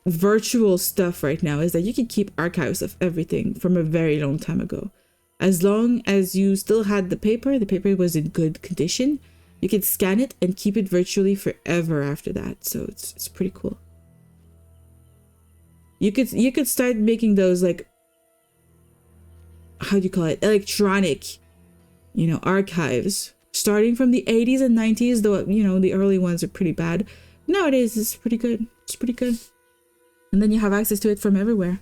virtual stuff right now is that you can keep archives of everything from a very long time ago. As long as you still had the paper was in good condition, you could scan it and keep it virtually forever after that. So it's pretty cool. You could start making those, like, how do you call it, electronic, you know, archives starting from the 80s and 90s, though, you know, the early ones are pretty bad. Nowadays it's pretty good. It's pretty good. And then you have access to it from everywhere.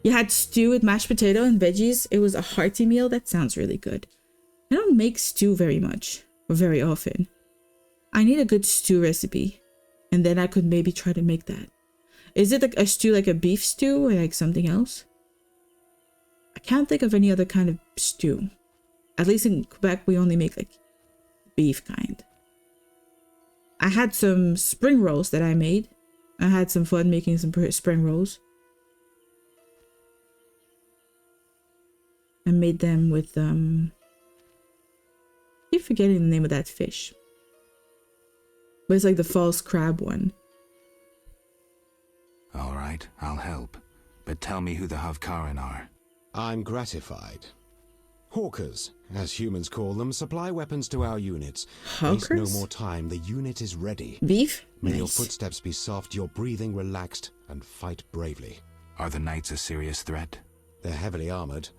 You had stew with mashed potato and veggies. It was a hearty meal. That sounds really good. I don't make stew very much or very often. I need a good stew recipe, and then I could maybe try to make that. Is it like a stew, like a beef stew, or like something else? I can't think of any other kind of stew. At least in Quebec, we only make like beef kind. I had some spring rolls that I made. I had some fun making some spring rolls. I made them with I keep forgetting the name of that fish. But it's like the false crab one. All right, I'll help. But tell me who the Havkaran are. I'm gratified. Hawkers, as humans call them, supply weapons to our units. Waste no Hawkers? more time. The unit is ready. Beef? May your Nice. footsteps be soft, your breathing relaxed, and fight bravely. Are the knights a serious threat? They're heavily armored.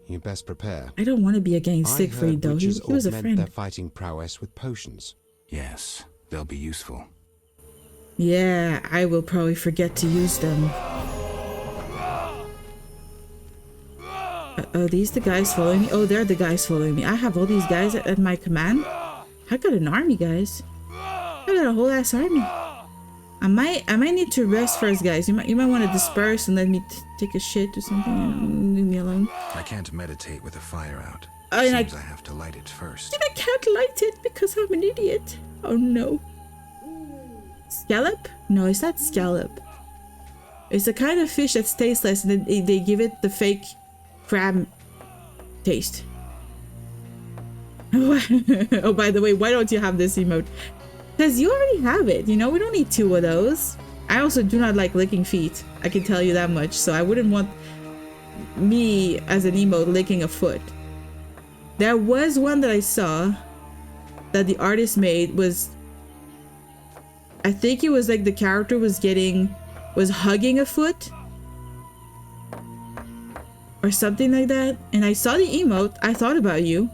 You best prepare. I don't want to be against I Siegfried heard though. He witches was a augment their friend. fighting prowess with potions. Yes, they'll be useful. Yeah, I will probably forget to use them. Are these the guys following me? Oh, they're the guys following me. I have all these guys at my command. I got an army, guys. I got a whole ass army. I might need to rest first, guys. You might want to disperse and let me take a shit or something. Leave me alone. I can't meditate with a fire out. And Seems I have to light it first. I can't light it because I'm an idiot. Oh no. Scallop? No, it's not scallop. It's a kind of fish that's tasteless, and then they give it the fake crab taste. Oh, by the way, why don't you have this emote? Because you already have it, you know? We don't need 2 of those. I also do not like licking feet. I can tell you that much. So I wouldn't want me as an emote licking a foot. There was one that I saw that the artist made was... I think it was like the character was hugging a foot. Or something like that. And I saw the emote. I thought about you.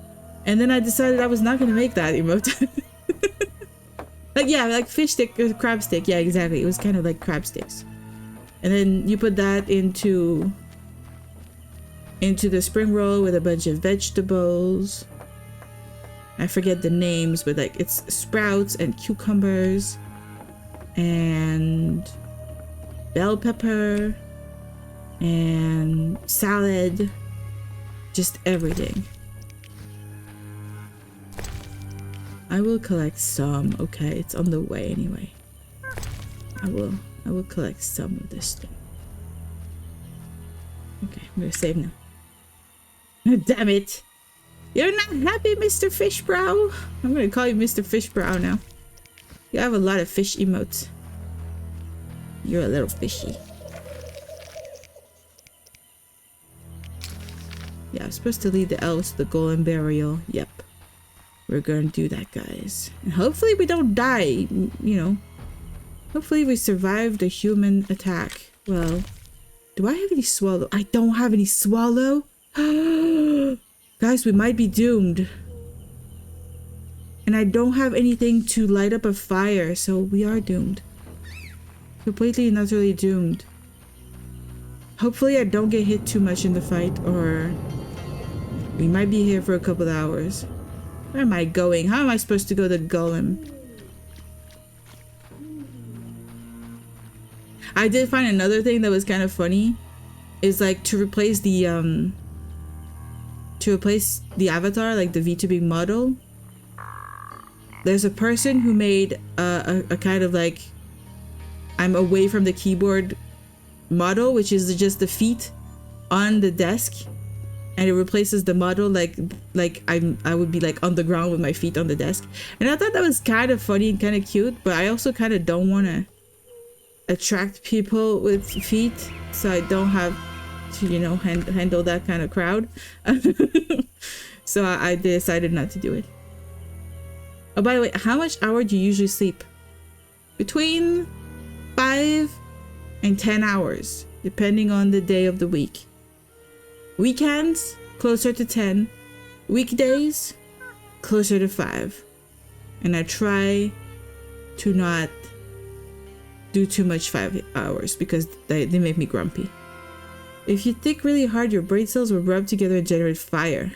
And then I decided I was not going to make that emote. Like, yeah, like fish stick or crab stick. Yeah, exactly. It was kind of like crab sticks. And then you put that into the spring roll with a bunch of vegetables. I forget the names, but like it's sprouts and cucumbers and bell pepper and salad, just everything. I will collect some. Okay, it's on the way anyway. I will collect some of this stuff. Okay, I'm gonna save now. Damn it! You're not happy, Mr. Fishbrow? I'm gonna call you Mr. Fishbrow now. You have a lot of fish emotes. You're a little fishy. Yeah, I'm supposed to lead the elves to the golem burial. Yep. We're gonna do that, guys. And hopefully we don't die, you know. Hopefully we survived a human attack. Well, do I have any swallow? I don't have any swallow? Guys, we might be doomed. And I don't have anything to light up a fire, so we are doomed. Completely and utterly doomed. Hopefully I don't get hit too much in the fight, or we might be here for a couple of hours. Where am I going? How am I supposed to go to Golem? I did find another thing that was kind of funny. Is like to replace the avatar, like the VTubing model. There's a person who made a kind of like I'm away from the keyboard model, which is just the feet on the desk, and it replaces the model like I would be like on the ground with my feet on the desk. And I thought that was kind of funny and kind of cute, but I also kind of don't want to attract people with feet, so I don't have to, you know, handle that kind of crowd. So I decided not to do it. Oh, by the way, how much hour do you usually sleep? Between 5 and 10 hours, depending on the day of the week. Weekends, closer to 10. Weekdays, closer to 5. And I try to not do too much 5 hours because they make me grumpy. If you think really hard, your brain cells will rub together and generate fire.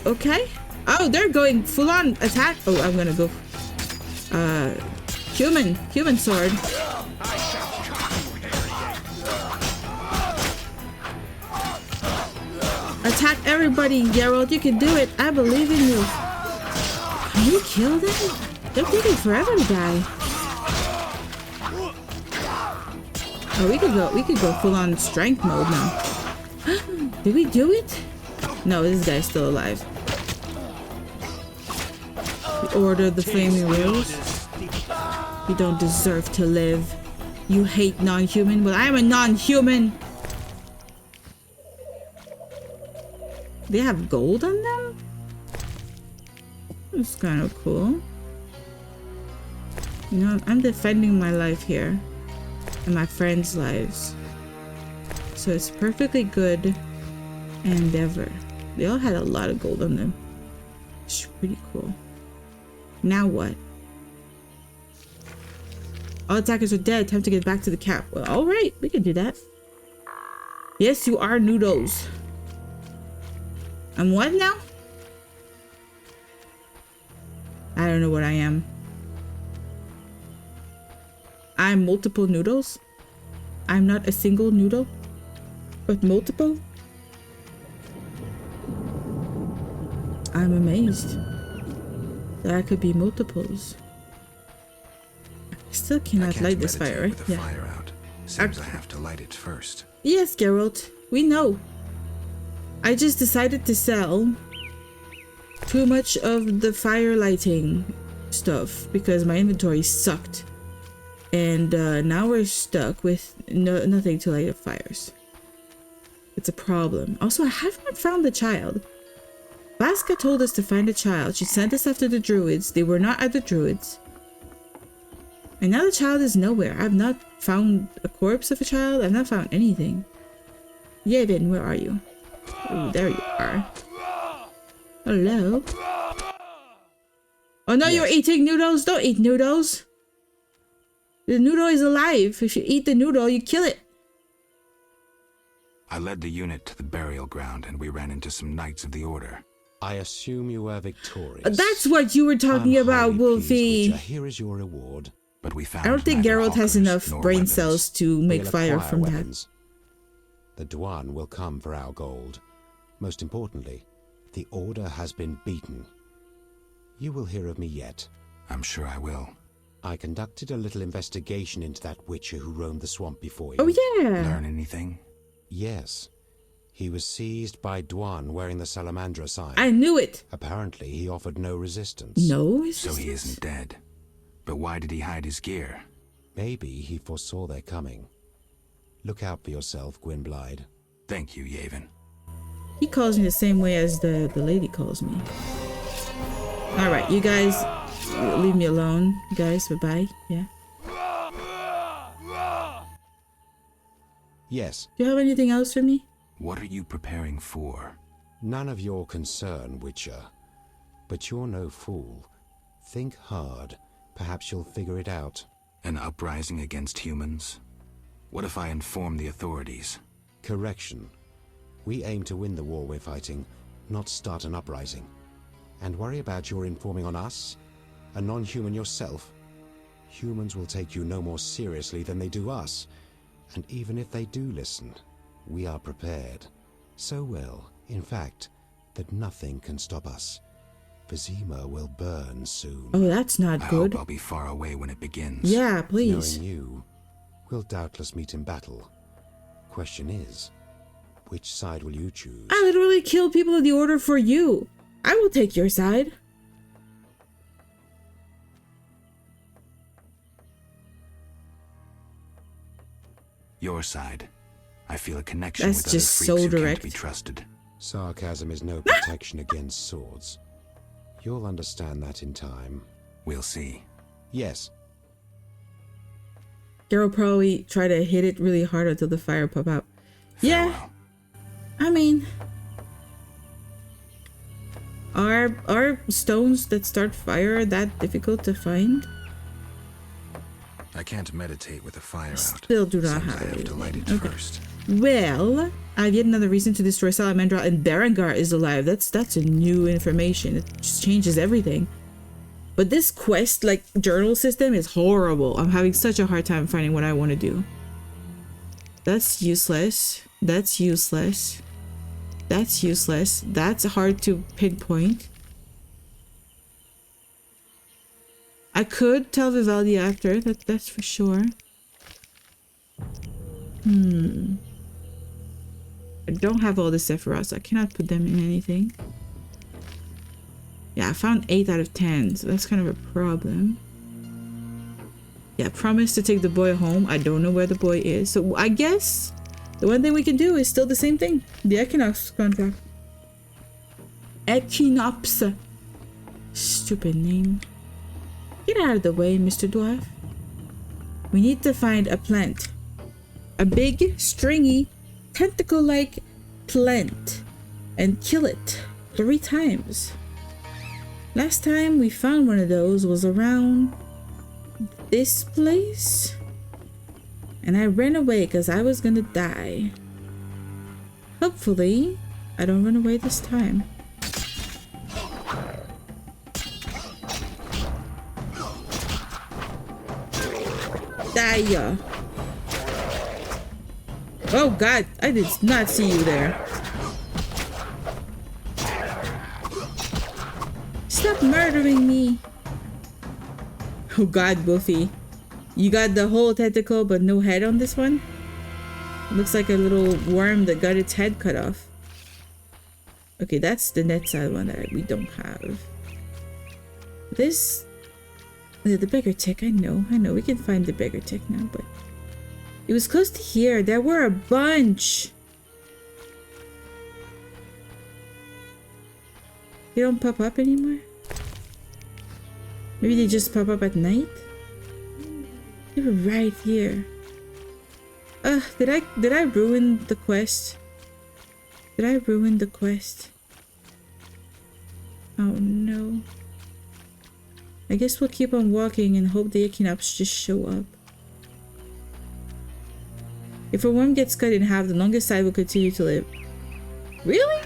Okay. Oh, they're going full on attack. Oh, I'm gonna go. Human sword. Attack everybody, Geralt. You can do it. I believe in you. Can you kill them? They're taking forever to die. Oh, we could go full on strength mode now. Did we do it? No, this guy's still alive. The Order of the Flaming Rose. You don't deserve to live. You hate non-human. Well, I'm a non-human. They have gold on them? That's kind of cool. You know, I'm defending my life here. And my friends' lives. So it's perfectly good endeavor. They all had a lot of gold on them. It's pretty cool. Now what? All attackers are dead. Time to get back to the cap. Well, alright. We can do that. Yes, you are noodles. I'm what now? I don't know what I am. I'm multiple noodles. I'm not a single noodle, but multiple. I'm amazed that I could be multiples. I still cannot light this fire, right? With the fire out. Seems I have to light it first. Yes, Geralt. We know. I just decided to sell too much of the fire lighting stuff because my inventory sucked. And now we're stuck with nothing to light up fires. It's a problem. Also, I have not found the child. Vaska told us to find a child. She sent us after the druids. They were not at the druids. And now the child is nowhere. I've not found a corpse of a child. I've not found anything. Yevin, where are you? Oh, there you are. Hello? Oh no, yes. You're eating noodles? Don't eat noodles. The noodle is alive. If you eat the noodle, you kill it. I led the unit to the burial ground and we ran into some knights of the order. I assume you were victorious. That's what you were talking about, Wolfie. Here is your reward. But we found I don't think Geralt has enough brain cells to make fire from weapons. That. The Dwan will come for our gold. Most importantly, the order has been beaten. You will hear of me yet. I'm sure I will. I conducted a little investigation into that witcher who roamed the swamp before you. Oh yeah. Learn anything? Yes. He was seized by Dwan wearing the Salamandra sign. I knew it. Apparently, he offered no resistance. No resistance? So he isn't dead. But why did he hide his gear? Maybe he foresaw their coming. Look out for yourself, Gwynblyde. Thank you, Yevon. He calls me the same way as the lady calls me. Alright, you guys, leave me alone. You guys, bye-bye. Yeah. Yes. Do you have anything else for me? What are you preparing for? None of your concern, Witcher. But you're no fool. Think hard. Perhaps you'll figure it out. An uprising against humans? What if I inform the authorities? Correction. We aim to win the war we're fighting, not start an uprising. And worry about your informing on us? A non-human yourself? Humans will take you no more seriously than they do us. And even if they do listen, we are prepared. So well, in fact, that nothing can stop us. Vizima will burn soon. Oh, that's not good. I hope I'll be far away when it begins. Yeah, please. Knowing you, we'll doubtless meet in battle. Question is, which side will you choose? I literally killed people of the order for you. I will take your side. Your side. I feel a connection That's with just other freaks so who direct. can't be trusted. Sarcasm is no protection against swords. You'll understand that in time. We'll see. Yes. Geralt probably try to hit it really hard until the fire pop out. Farewell. Yeah. I mean, are stones that start fire that difficult to find? I can't meditate with a fire out. Still do not Seems have I have it. to light it Okay. first. Well, I have yet another reason to destroy Salamandra, and Berengar is alive. That's a new information. It just changes everything. But this quest, like, journal system is horrible. I'm having such a hard time finding what I want to do. That's useless. That's useless. That's useless. That's hard to pinpoint. I could tell Vivaldi after, that's for sure. I don't have all the Sephiroths. I cannot put them in anything. Yeah, I found 8 out of 10, so that's kind of a problem. Yeah, promise to take the boy home. I don't know where the boy is. So I guess the one thing we can do is still the same thing. The Equinox contract. Equinox. Stupid name. Get out of the way, Mr. Dwarf. We need to find a plant. A big, stringy, tentacle-like plant. And kill it 3 times. Last time we found one of those was around this place. And I ran away because I was gonna die. Hopefully, I don't run away this time. Die. Oh god, I did not see you there. Stop murdering me. Oh god, Buffy. You got the whole tentacle but no head on this one? Looks like a little worm that got its head cut off. Okay, that's the net side one that we don't have. This... the beggar tick, I know. We can find the beggar tick now, but... it was close to here. There were a bunch. They don't pop up anymore? Maybe they just pop up at night? They were right here. Did I ruin the quest? Did I ruin the quest? Oh no. I guess we'll keep on walking and hope the Equinox just show up. If a worm gets cut in half, the longest side will continue to live. Really?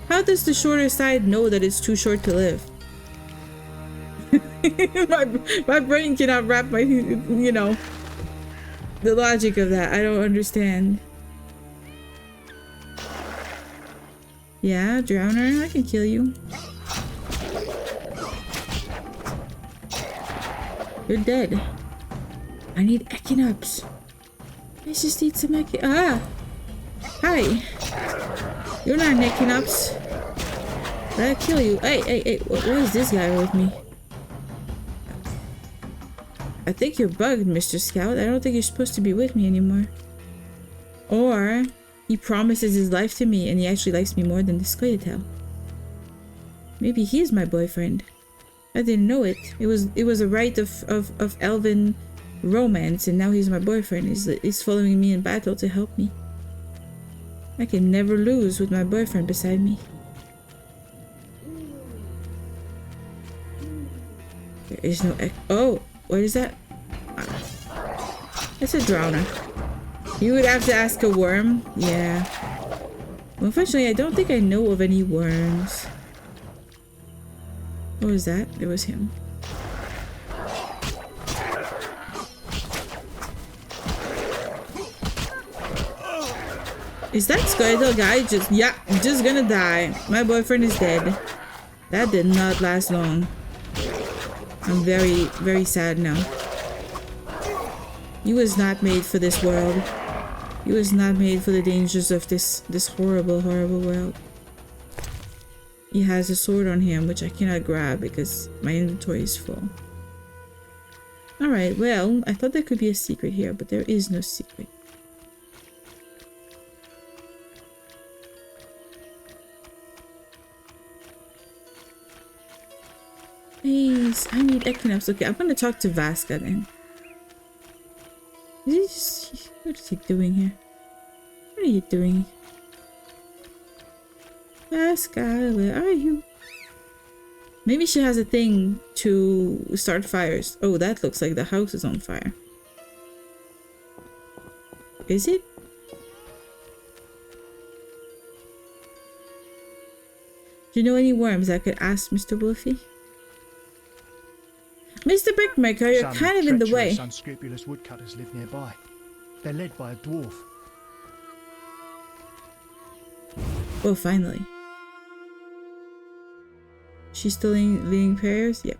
How does the shorter side know that it's too short to live? my brain cannot wrap my, you know, the logic of that. I don't understand. Yeah, Drowner, I can kill you. You're dead. I need Equinox. I just need some Hi. You're not an Equinox. I'll kill you. Hey, what is this guy with me? I think you're bugged, Mr. Scout. I don't think you're supposed to be with me anymore. Or he promises his life to me and he actually likes me more than this Squirrel. Maybe he's my boyfriend. I didn't know it. It was a rite of elven romance, and now he's my boyfriend. He's following me in battle to help me. I can never lose with my boyfriend beside me. There is no oh, what is that? It's a Drowner. You would have to ask a worm? Yeah. Well, unfortunately, I don't think I know of any worms. What was that? It was him. Is that Squirrel guy just gonna die? My boyfriend is dead. That did not last long. I'm very, very sad now. He was not made for this world. He was not made for the dangers of this horrible, horrible world. He has a sword on him, which I cannot grab because my inventory is full. Alright, well, I thought there could be a secret here, but there is no secret. Please, I need Equinox. Okay, I'm gonna talk to Vasca then. What is he doing here? What are you doing? Vasca, where are you? Maybe she has a thing to start fires. Oh, that looks like the house is on fire. Is it? Do you know any worms I could ask Mr. Wolfie? Mr. Brickmaker, you're kind of in the way. Some unscrupulous woodcutters live nearby. They're led by a dwarf. Oh, finally. She's still leading prayers? Yep.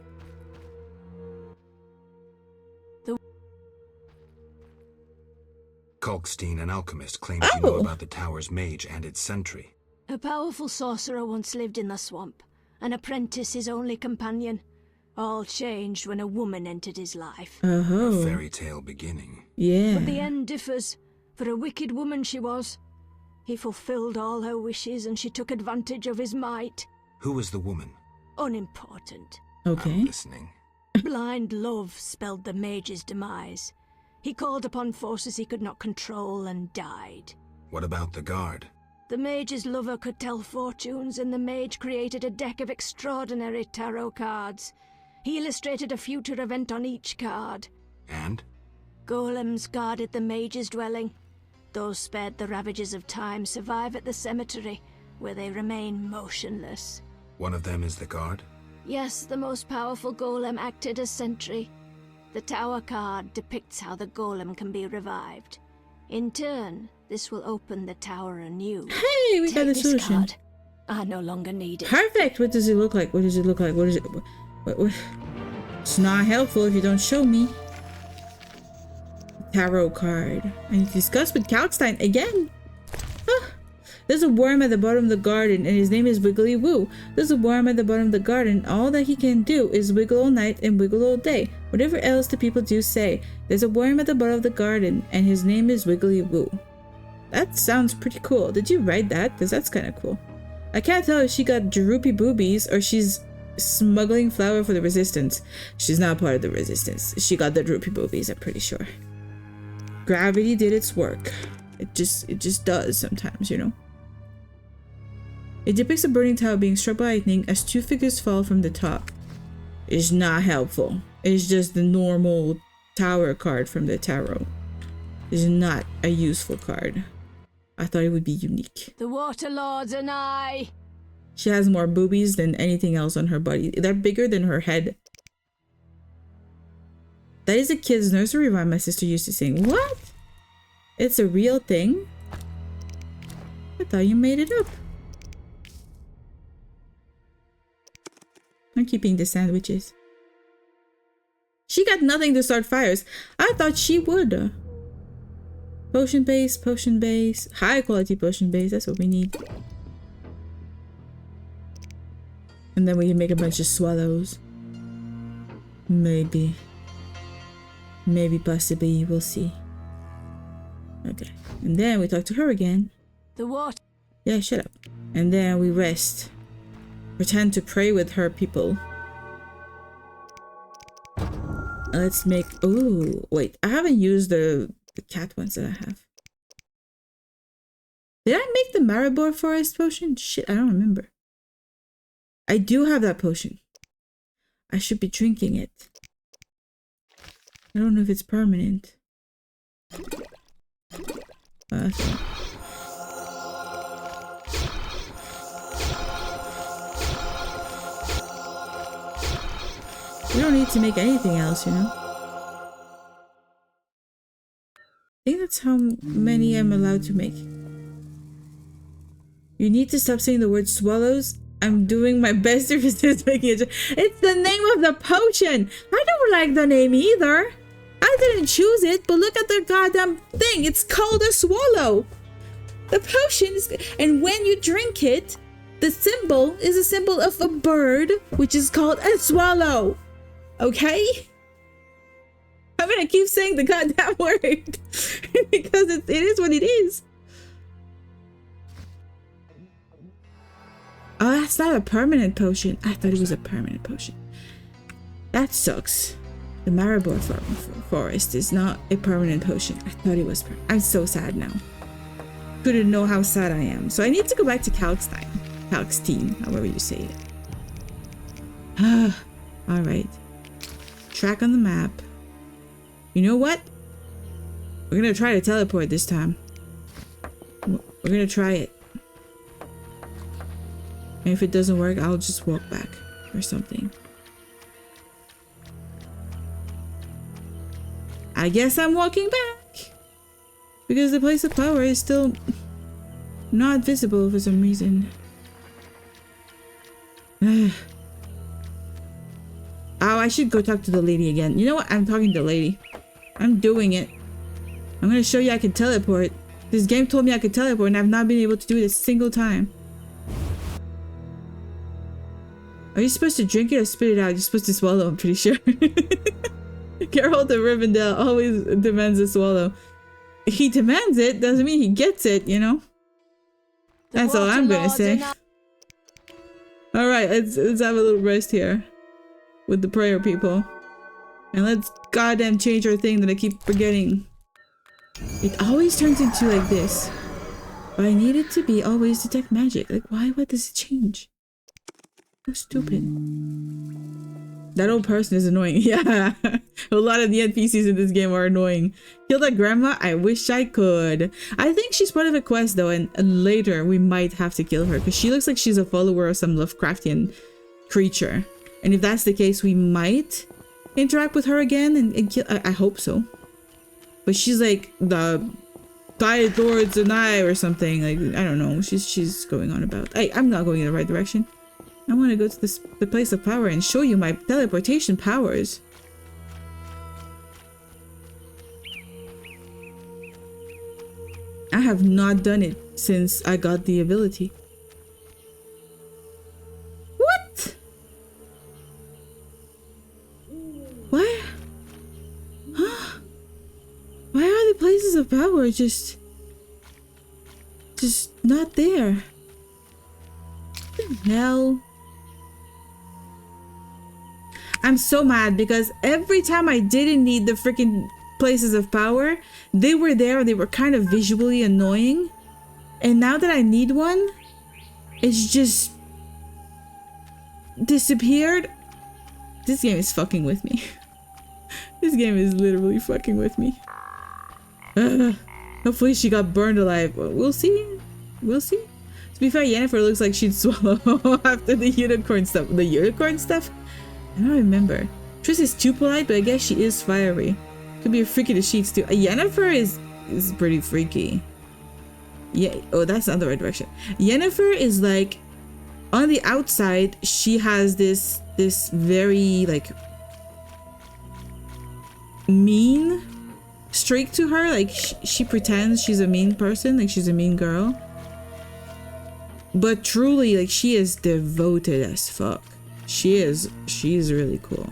Kalkstein, an alchemist, claims you know about the tower's mage and its sentry. A powerful sorcerer once lived in the swamp, an apprentice his only companion. All changed when a woman entered his life. A fairy tale beginning. Yeah. But the end differs, for a wicked woman she was. He fulfilled all her wishes and she took advantage of his might. Who was the woman? Unimportant. Okay. I'm listening. Blind love spelled the mage's demise. He called upon forces he could not control and died. What about the guard? The mage's lover could tell fortunes, and the mage created a deck of extraordinary tarot cards. He illustrated a future event on each card. And? Golems guarded the mage's dwelling. Those spared the ravages of time survive at the cemetery, where they remain motionless. One of them is the guard? Yes, the most powerful golem acted as sentry. The tower card depicts how the golem can be revived. In turn, this will open the tower anew. Hey, we got a Take this solution. card. I no longer need it. Perfect. What does it look like? What does it look like? What is it? What? It's not helpful if you don't show me. Tarot card. I need to discuss with Kalkstein again. Huh. There's a worm at the bottom of the garden, and his name is Wiggly Woo. There's a worm at the bottom of the garden. All that he can do is wiggle all night and wiggle all day. Whatever else the people do say. There's a worm at the bottom of the garden, and his name is Wiggly Woo. That sounds pretty cool. Did you write that? Because that's kind of cool. I can't tell if she got droopy boobies or she's smuggling flour for the resistance. She's not part of the resistance. She got the droopy boobies, I'm pretty sure. Gravity did its work. It just does sometimes, you know. It depicts a burning tower being struck by lightning as two figures fall from the top. It's not helpful. It's just the normal tower card from the tarot. It's not a useful card. I thought it would be unique. The Water Lords and I. She has more boobies than anything else on her body. They're bigger than her head. That is a kid's nursery rhyme my sister used to sing. What? It's a real thing? I thought you made it up. I'm keeping the sandwiches. She got nothing to start fires. I thought she would. Potion base, high quality potion base, that's what we need. And then we can make a bunch of swallows. Maybe, possibly, we'll see. Okay, and then we talk to her again. The water. Yeah, shut up. And then we rest. Pretend to pray with her people. Let's make, oh, wait, I haven't used the cat ones that I have. Did I make the Maribor Forest potion? Shit, I don't remember. I do have that potion. I should be drinking it. I don't know if it's permanent. We don't need to make anything else, you know? I think that's how many I'm allowed to make. You need to stop saying the word swallows. I'm doing my best to resist making it. It's the name of the potion. I don't like the name either. I didn't choose it, but look at the goddamn thing. It's called a swallow. The potion is, and when you drink it, the symbol is a symbol of a bird, which is called a swallow. Okay? I'm gonna keep saying the goddamn word because it is what it is. Oh, that's not a permanent potion. I thought it was a permanent potion. That sucks. The Maribor Forest is not a permanent potion. I thought it was permanent. I'm so sad now. Couldn't know how sad I am. So I need to go back to Kalkstein. Kalkstein, however you say it. Alright. Track on the map. You know what? We're gonna try to teleport this time. We're gonna try it. And if it doesn't work, I'll just walk back or something. I guess I'm walking back because the place of power is still not visible for some reason. Oh, I should go talk to the lady again. You know what? I'm talking to the lady. I'm doing it. I'm gonna show you I can teleport. This game told me I could teleport and I've not been able to do it a single time. Are you supposed to drink it or spit it out? You're supposed to swallow, I'm pretty sure. Geralt of Rivendell always demands a swallow. He demands it, doesn't mean he gets it, you know? That's all I'm gonna say. Alright, let's have a little rest here. With the prayer people. And let's goddamn change our thing that I keep forgetting. It always turns into like this. But I need it to be always detect magic. Like, why? What does it change? So stupid. That old person is annoying. Yeah. A lot of the NPCs in this game are annoying. Kill that grandma? I wish I could. I think she's part of a quest though, and later we might have to kill her because she looks like she's a follower of some Lovecraftian creature. And if that's the case, we might interact with her again and kill. I hope so. But she's like the Diet Lord's an eye or something. Like, I don't know. She's going on about. I'm not going in the right direction. I want to go to the place of power and show you my teleportation powers. I have not done it since I got the ability. What? Why? Huh? Why are the places of power just not there? What the hell? I'm so mad because every time I didn't need the freaking places of power, they were there and they were kind of visually annoying. And now that I need one, it's just disappeared. This game is fucking with me. This game is literally fucking with me. Hopefully she got burned alive. We'll see. We'll see. To be fair, Yennefer looks like she'd swallow after the unicorn stuff. The unicorn stuff? I don't remember. Triss is too polite, but I guess she is fiery. Could be a freaky to sheets too. Yennefer is pretty freaky. Yeah. Oh, that's not the right direction. Yennefer is like, on the outside, she has this very like mean streak to her. Like she pretends she's a mean person, like she's a mean girl. But truly, like, she is devoted as fuck. She's really cool.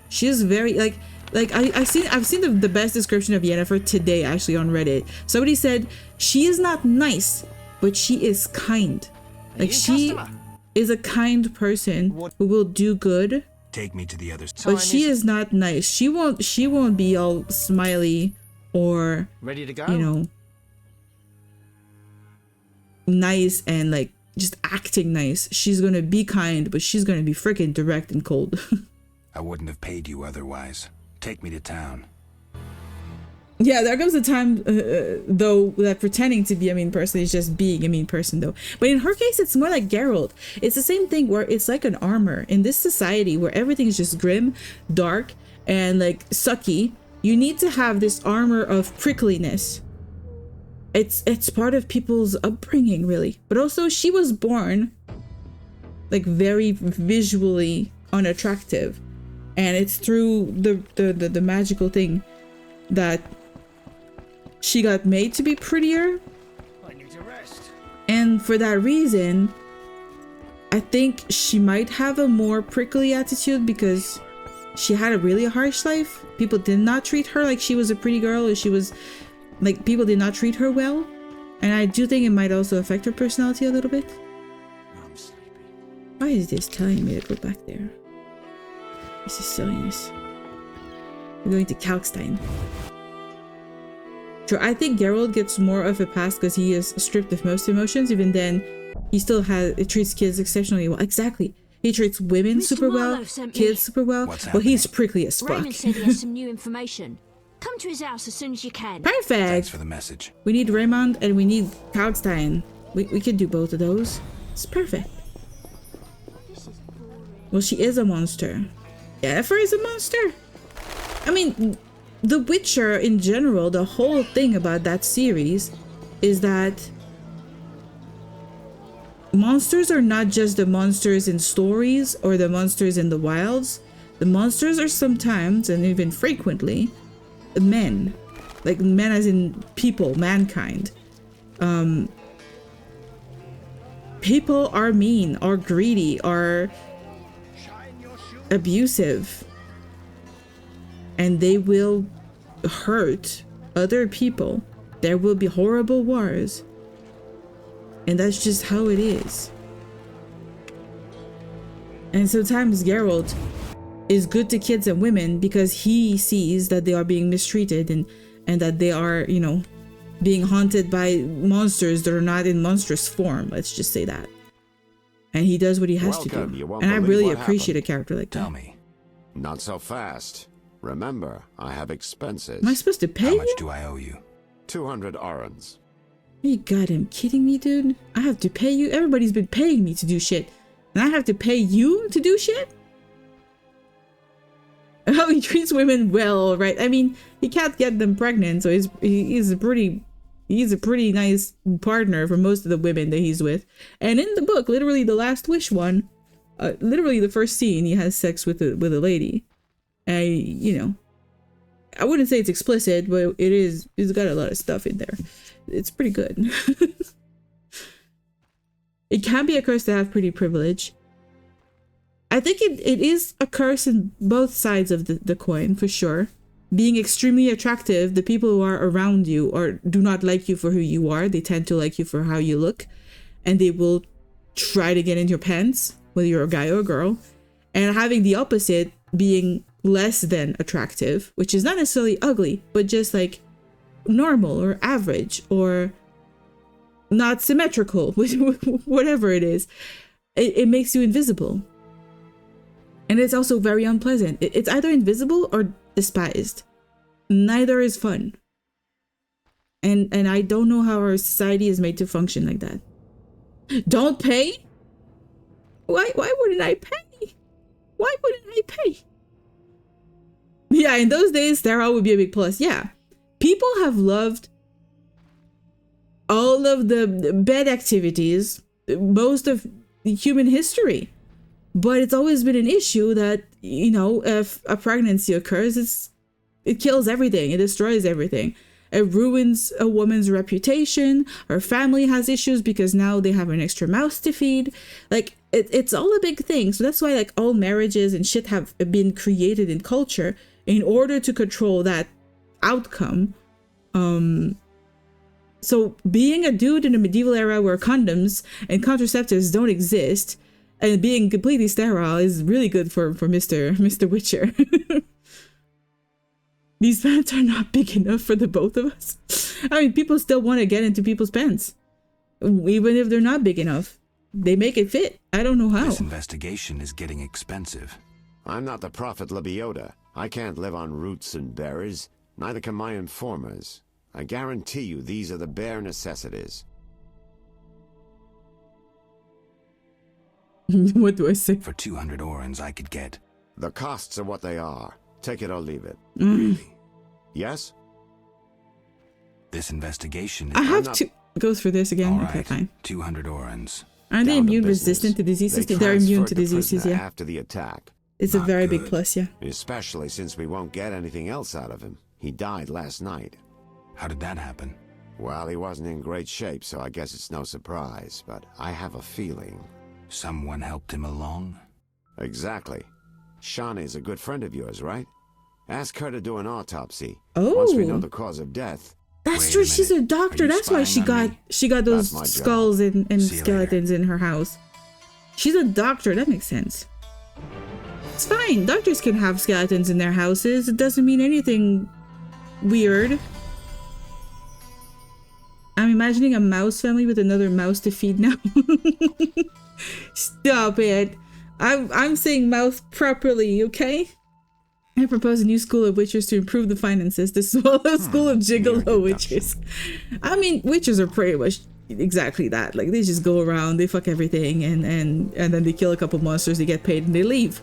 She is very like I've seen the best description of Yennefer today actually on Reddit. Somebody said she is not nice, but she is kind. Like she is a kind person who will do good. Take me to the other side. But she is not nice. She won't be all smiley or Ready to go? You know, nice and like just acting nice. She's gonna be kind, but she's gonna be freaking direct and cold. I wouldn't have paid you otherwise. Take me to town. Yeah, there comes a time though that pretending to be a mean person is just being a mean person though. But in her case, it's more like Geralt. It's the same thing where it's like an armor. In this society where everything is just grim, dark, and like sucky, you need to have this armor of prickliness. It's part of people's upbringing, really. But also, she was born like very visually unattractive, and it's through the magical thing that she got made to be prettier. I need to rest. And for that reason, I think she might have a more prickly attitude because she had a really harsh life. People did not treat her like she was a pretty girl, or she was like, people did not treat her well. And I do think it might also affect her personality a little bit. I'm sleepy. Why is this telling me to go back there? This is silliness. We're going to Kalkstein. Sure, I think Geralt gets more of a pass because he is stripped of most emotions. Even then, he still treats kids exceptionally well. Exactly. He treats women super well, kids super well, but he's prickly as fuck. Raymond said he has some new information. Come to his house as soon as you can. Perfect. Thanks for the message. We need Raymond and we need Kalkstein. We could do both of those. It's perfect. Well, she is a monster. Yennefer is a monster. I mean, The Witcher in general, the whole thing about that series is that monsters are not just the monsters in stories or the monsters in the wilds. The monsters are sometimes, and even frequently, men. Like men as in people, mankind. People are mean, are greedy, are abusive. And they will hurt other people. There will be horrible wars. And that's just how it is. And sometimes Geralt is good to kids and women because he sees that they are being mistreated and that they are, you know, being haunted by monsters that are not in monstrous form. Let's just say that. And he does what he has to do. And I really appreciate a character like that. Tell me. Not so fast. Remember, I have expenses. Am I supposed to pay How much you? do I owe you? 200 orens. Are you goddamn kidding me, dude? I have to pay you? Everybody's been paying me to do shit. And I have to pay you to do shit? how he treats women well, right? I mean, he can't get them pregnant, so he's a pretty nice partner for most of the women that he's with. And in the book, literally the Last Wish one, literally the first scene, he has sex with a lady. You know, I wouldn't say it's explicit, but it is. It's got a lot of stuff in there. It's pretty good. It can be a curse to have pretty privilege. I think it is a curse in both sides of the coin, for sure. Being extremely attractive, the people who are around you or do not like you for who you are. They tend to like you for how you look, and they will try to get in your pants, whether you're a guy or a girl. And having the opposite, being less than attractive, which is not necessarily ugly, but just like normal or average or not symmetrical, whatever it is, it makes you invisible. And it's also very unpleasant. It's either invisible or despised. Neither is fun. And I don't know how our society is made to function like that. Don't pay? Why wouldn't I pay? Why wouldn't I pay? Yeah, in those days, sterile would be a big plus. Yeah. People have loved all of the bed activities, most of human history. But it's always been an issue that, you know, if a pregnancy occurs, it kills everything. It destroys everything. It ruins a woman's reputation. Her family has issues because now they have an extra mouth to feed. Like, it's all a big thing. So that's why, like, all marriages and shit have been created in culture in order to control that outcome. So being a dude in a medieval era where condoms and contraceptives don't exist, and being completely sterile is really good for Mr. Witcher. These pants are not big enough for the both of us. I mean, people still want to get into people's pants. Even if they're not big enough. They make it fit. I don't know how. This investigation is getting expensive. I'm not the prophet Lebioda. I can't live on roots and berries. Neither can my informers. I guarantee you these are the bare necessities. What do I say? For 200 orens I could get. The costs are what they are. Take it or leave it. Really? Yes? This investigation is... I have to go through this again. All Okay, right, fine. 200 orens. Aren't they Down to immune business. resistant to diseases? They They're immune transferred to the diseases, prisoner yeah. after the attack. It's a Not very big good. plus, yeah. Especially since we won't get anything else out of him. He died last night. How did that happen? Well, he wasn't in great shape, so I guess it's no surprise. But I have a feeling. Someone helped him along? Exactly. Shawnee's a good friend of yours, right? Ask her to do an autopsy. Oh. Once we know the cause of death. That's Wait a true. She's a minute. doctor. Are you That's why spying on me? she got those That's my job. skulls and See you skeletons in her house. She's a doctor. That makes sense. It's fine. Doctors can have skeletons in their houses. It doesn't mean anything weird. I'm imagining a mouse family with another mouse to feed now. Stop it. I'm saying mouse properly, okay? I propose a new school of witchers to improve the finances. The swallow school of gigolo witchers. I mean, witches are pretty much exactly that. Like, they just go around, they fuck everything, and then they kill a couple monsters, they get paid, and they leave.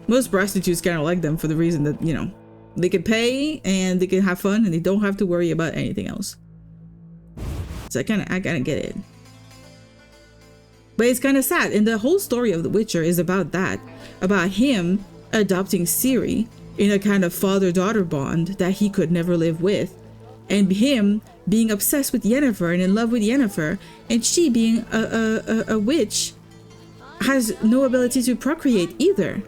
Most prostitutes kind of like them for the reason that, you know, they can pay and they can have fun and they don't have to worry about anything else. So I kind of get it. But it's kind of sad. And the whole story of The Witcher is about that. About him adopting Ciri in a kind of father-daughter bond that he could never live with. And him being obsessed with Yennefer and in love with Yennefer. And she being a witch has no ability to procreate either.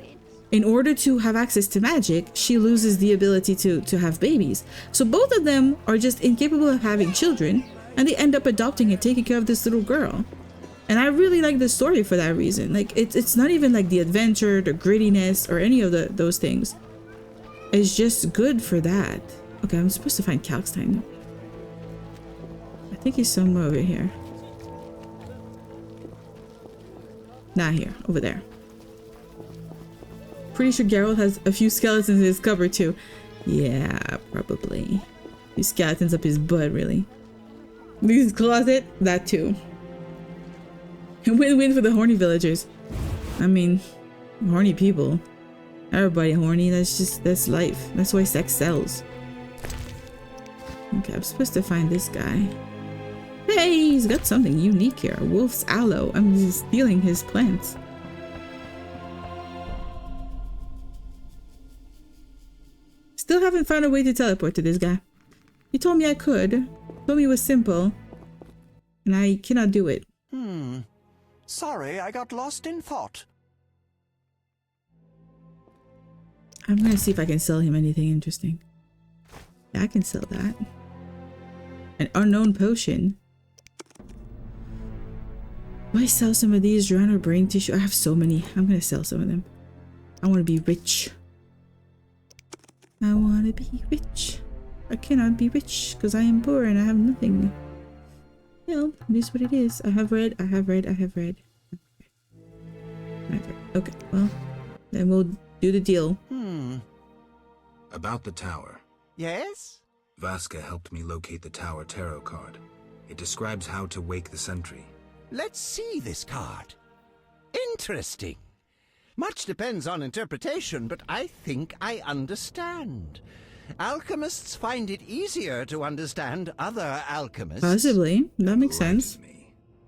In order to have access to magic, she loses the ability to have babies. So both of them are just incapable of having children. And they end up adopting and taking care of this little girl. And I really like the story for that reason. Like, it's not even like the adventure, the grittiness, or any of those things. It's just good for that. Okay, I'm supposed to find Kalkstein. I think he's somewhere over here. Not here, over there. Pretty sure Geralt has a few skeletons in his cupboard too. Yeah, probably. These skeletons up his butt, really. His closet, that too. Win-win for the horny villagers. I mean, horny people. Everybody horny. That's life. That's why sex sells. Okay, I'm supposed to find this guy. Hey, he's got something unique here. Wolf's aloe. I'm just stealing his plants. Still haven't found a way to teleport to this guy. You told me I could. Told me it was simple. And I cannot do it. Sorry, I got lost in thought. I'm gonna see if I can sell him anything interesting. Yeah, I can sell that. An unknown potion. Do I sell some of these drown or brain tissue? I have so many. I'm gonna sell some of them. I want to be rich. I want to be rich. I cannot be rich because I am poor and I have nothing. Well, it is what it is. I have red, I have red, I have red. Okay, well, then we'll do the deal. About the tower. Yes? Vasca helped me locate the tower tarot card. It describes how to wake the sentry. Let's see this card. Interesting. Much depends on interpretation, but I think I understand. Alchemists find it easier to understand other alchemists. Possibly. That makes sense.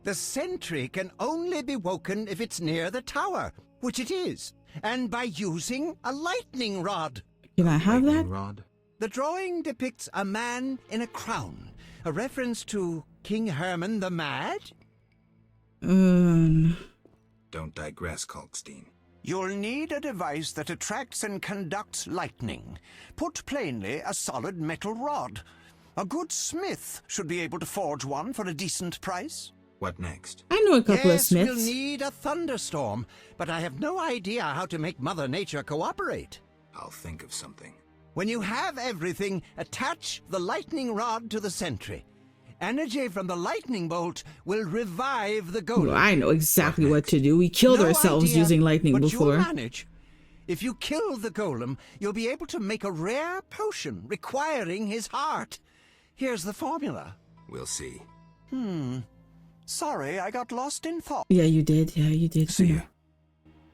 The sentry can only be woken if it's near the tower, which it is, and by using a lightning rod. Can I have that? Rod? The drawing depicts a man in a crown, a reference to King Herman the Mad. Don't digress, Kalkstein. You'll need a device that attracts and conducts lightning. Put plainly, a solid metal rod. A good smith should be able to forge one for a decent price. What next? I know a couple of Yes, smiths. we'll need a thunderstorm, but I have no idea how to make Mother Nature cooperate. I'll think of something. When you have everything, attach the lightning rod to the sentry. Energy from the lightning bolt will revive the golem. Well, I know exactly what to do. We killed ourselves idea, using lightning but before. You'll manage. If you kill the golem, you'll be able to make a rare potion requiring his heart. Here's the formula. We'll see. Sorry, I got lost in thought. Yeah, you did. Yeah, you did. See ya.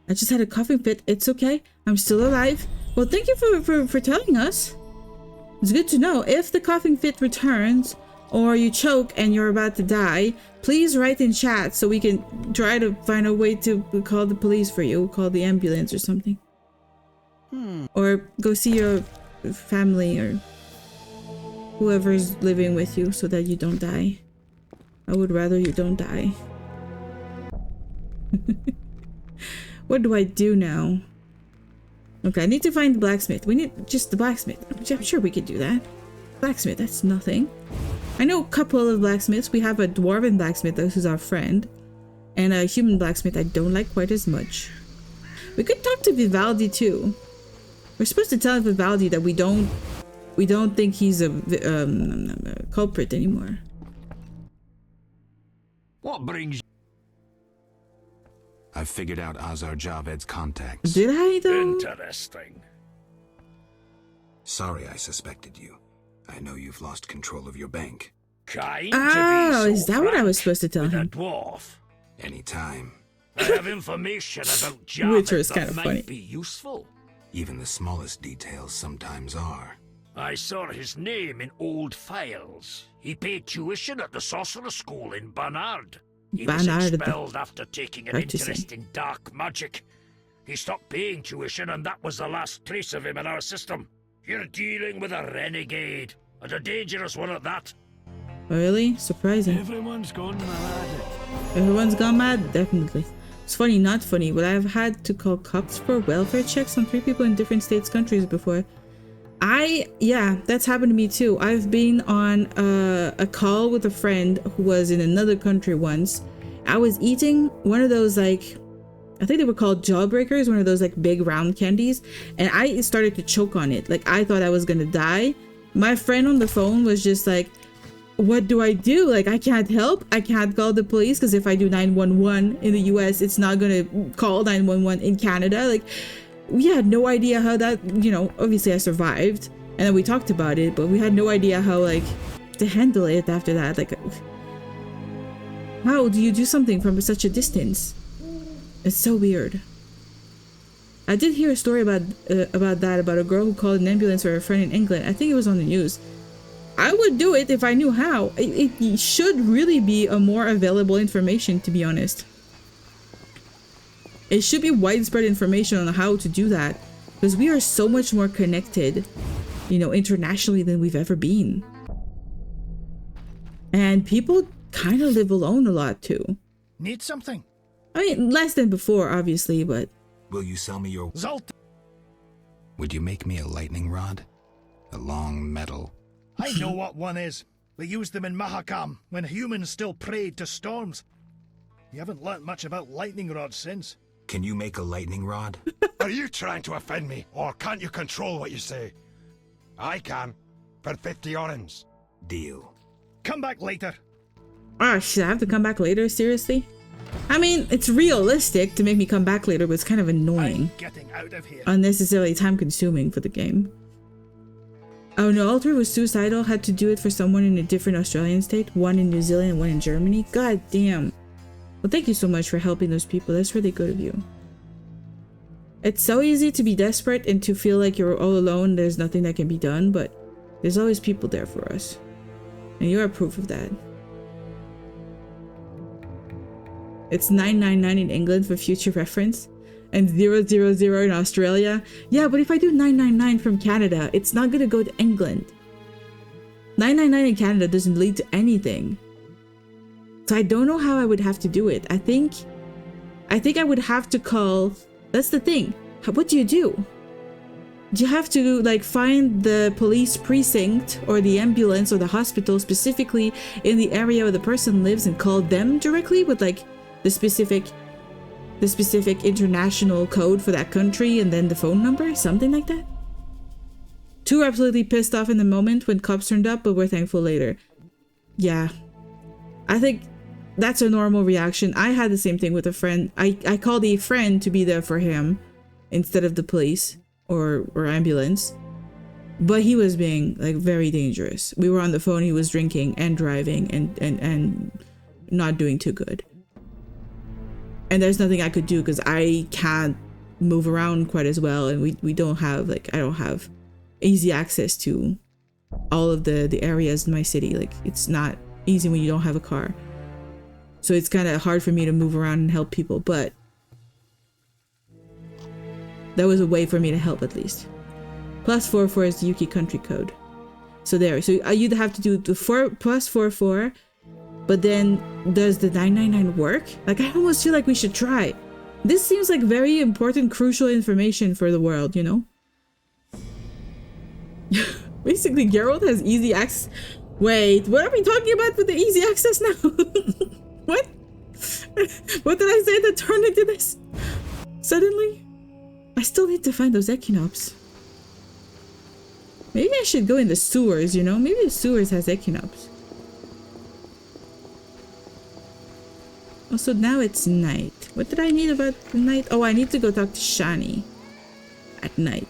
I just had a coughing fit. It's okay. I'm still alive. Well, thank you for telling us. It's good to know. If the coughing fit returns, or you choke and you're about to die, please write in chat so we can try to find a way to call the police for you, call the ambulance or something. Or go see your family or whoever's living with you so that you don't die. I would rather you don't die. What do I do now? Okay, I need to find the blacksmith. We need just the blacksmith. I'm sure we could do that. Blacksmith, that's nothing. I know a couple of blacksmiths. We have a dwarven blacksmith, who's our friend. And a human blacksmith I don't like quite as much. We could talk to Vivaldi too. We're supposed to tell Vivaldi that we don't think he's a culprit anymore. What brings I've figured out Azar Javed's contacts. Did I though? Interesting. Sorry I suspected you. I know you've lost control of your bank. Kind Oh, is that what I was supposed to tell him? Dwarf. Anytime. I have information about Which Javed is kind that of might funny. be useful. Even the smallest details sometimes are. I saw his name in old files. He paid tuition at the sorcerer school in Barnard. He was Barnard. expelled after taking an Hard to say. interest in dark magic. He stopped paying tuition, and that was the last trace of him in our system. You're dealing with a renegade, and a dangerous one at that. Really? Surprising. Everyone's gone mad. Everyone's gone mad, definitely. It's funny, not funny, but I've had to call cops for welfare checks on 3 people in different states, countries before. Yeah, that's happened to me too. I've been on a call with a friend who was in another country once. I was eating one of those, like, I think they were called jawbreakers, one of those like big round candies, and I started to choke on it. Like, I thought I was gonna die. My friend on the phone was just like, what do I do? Like, I can't help. I can't call the police because if I do 911 in the US, it's not gonna call 911 in Canada. Like, we had no idea how that, you know, obviously I survived and then we talked about it, but we had no idea how, like, to handle it after that. Like, how do you do something from such a distance? It's so weird. I did hear a story about a girl who called an ambulance for her friend in England. I think it was on the news. I would do it if I knew how. It should really be a more available information, to be honest. It should be widespread information on how to do that, because we are so much more connected, you know, internationally than we've ever been. And people kind of live alone a lot too. Need something? I mean, less than before, obviously, but... Will you sell me your... Zolt! Would you make me a lightning rod? A long metal... I know what one is. We used them in Mahakam when humans still prayed to storms. You haven't learnt much about lightning rods since. Can you make a lightning rod? Are you trying to offend me, or can't you control what you say? I can, for 50 orens. Deal. Come back later. Ah, should I have to come back later? Seriously? I mean, it's realistic to make me come back later, but it's kind of annoying. I'm getting out of here. Unnecessarily time-consuming for the game. Oh no, Alter was suicidal, had to do it for someone in a different Australian state, one in New Zealand and one in Germany. God damn. Well, thank you so much for helping those people. That's really good of you. It's so easy to be desperate and to feel like you're all alone. There's nothing that can be done, but there's always people there for us. And you are proof of that. It's 999 in England for future reference. And 000 in Australia. Yeah, but if I do 999 from Canada, it's not gonna go to England. 999 in Canada doesn't lead to anything. So I don't know how I would have to do it. I think I would have to call... That's the thing. What do? Do you have to like find the police precinct or the ambulance or the hospital specifically in the area where the person lives and call them directly with like the specific international code for that country and then the phone number? Something like that? Two were absolutely pissed off in the moment when cops turned up, but we're thankful later. Yeah. I think that's a normal reaction. I had the same thing with a friend. I called a friend to be there for him instead of the police or ambulance. But he was being like very dangerous. We were on the phone, he was drinking and driving and not doing too good. And there's nothing I could do because I can't move around quite as well, and we don't have like, I don't have easy access to all of the areas in my city. Like, it's not easy when you don't have a car. So it's kind of hard for me to move around and help people, but that was a way for me to help at least. +44 is the UK country code. So there, so you'd have to do the +44, but then does the 999 work? Like, I almost feel like we should try. This seems like very important, crucial information for the world, you know? Basically, Geralt has easy access. Wait, what are we talking about with the easy access now? What? What did I say that turned into this? Suddenly? I still need to find those Echinops. Maybe I should go in the sewers, you know? Maybe the sewers has Echinops. Also, now it's night. What did I need about the night? Oh, I need to go talk to Shani. At night.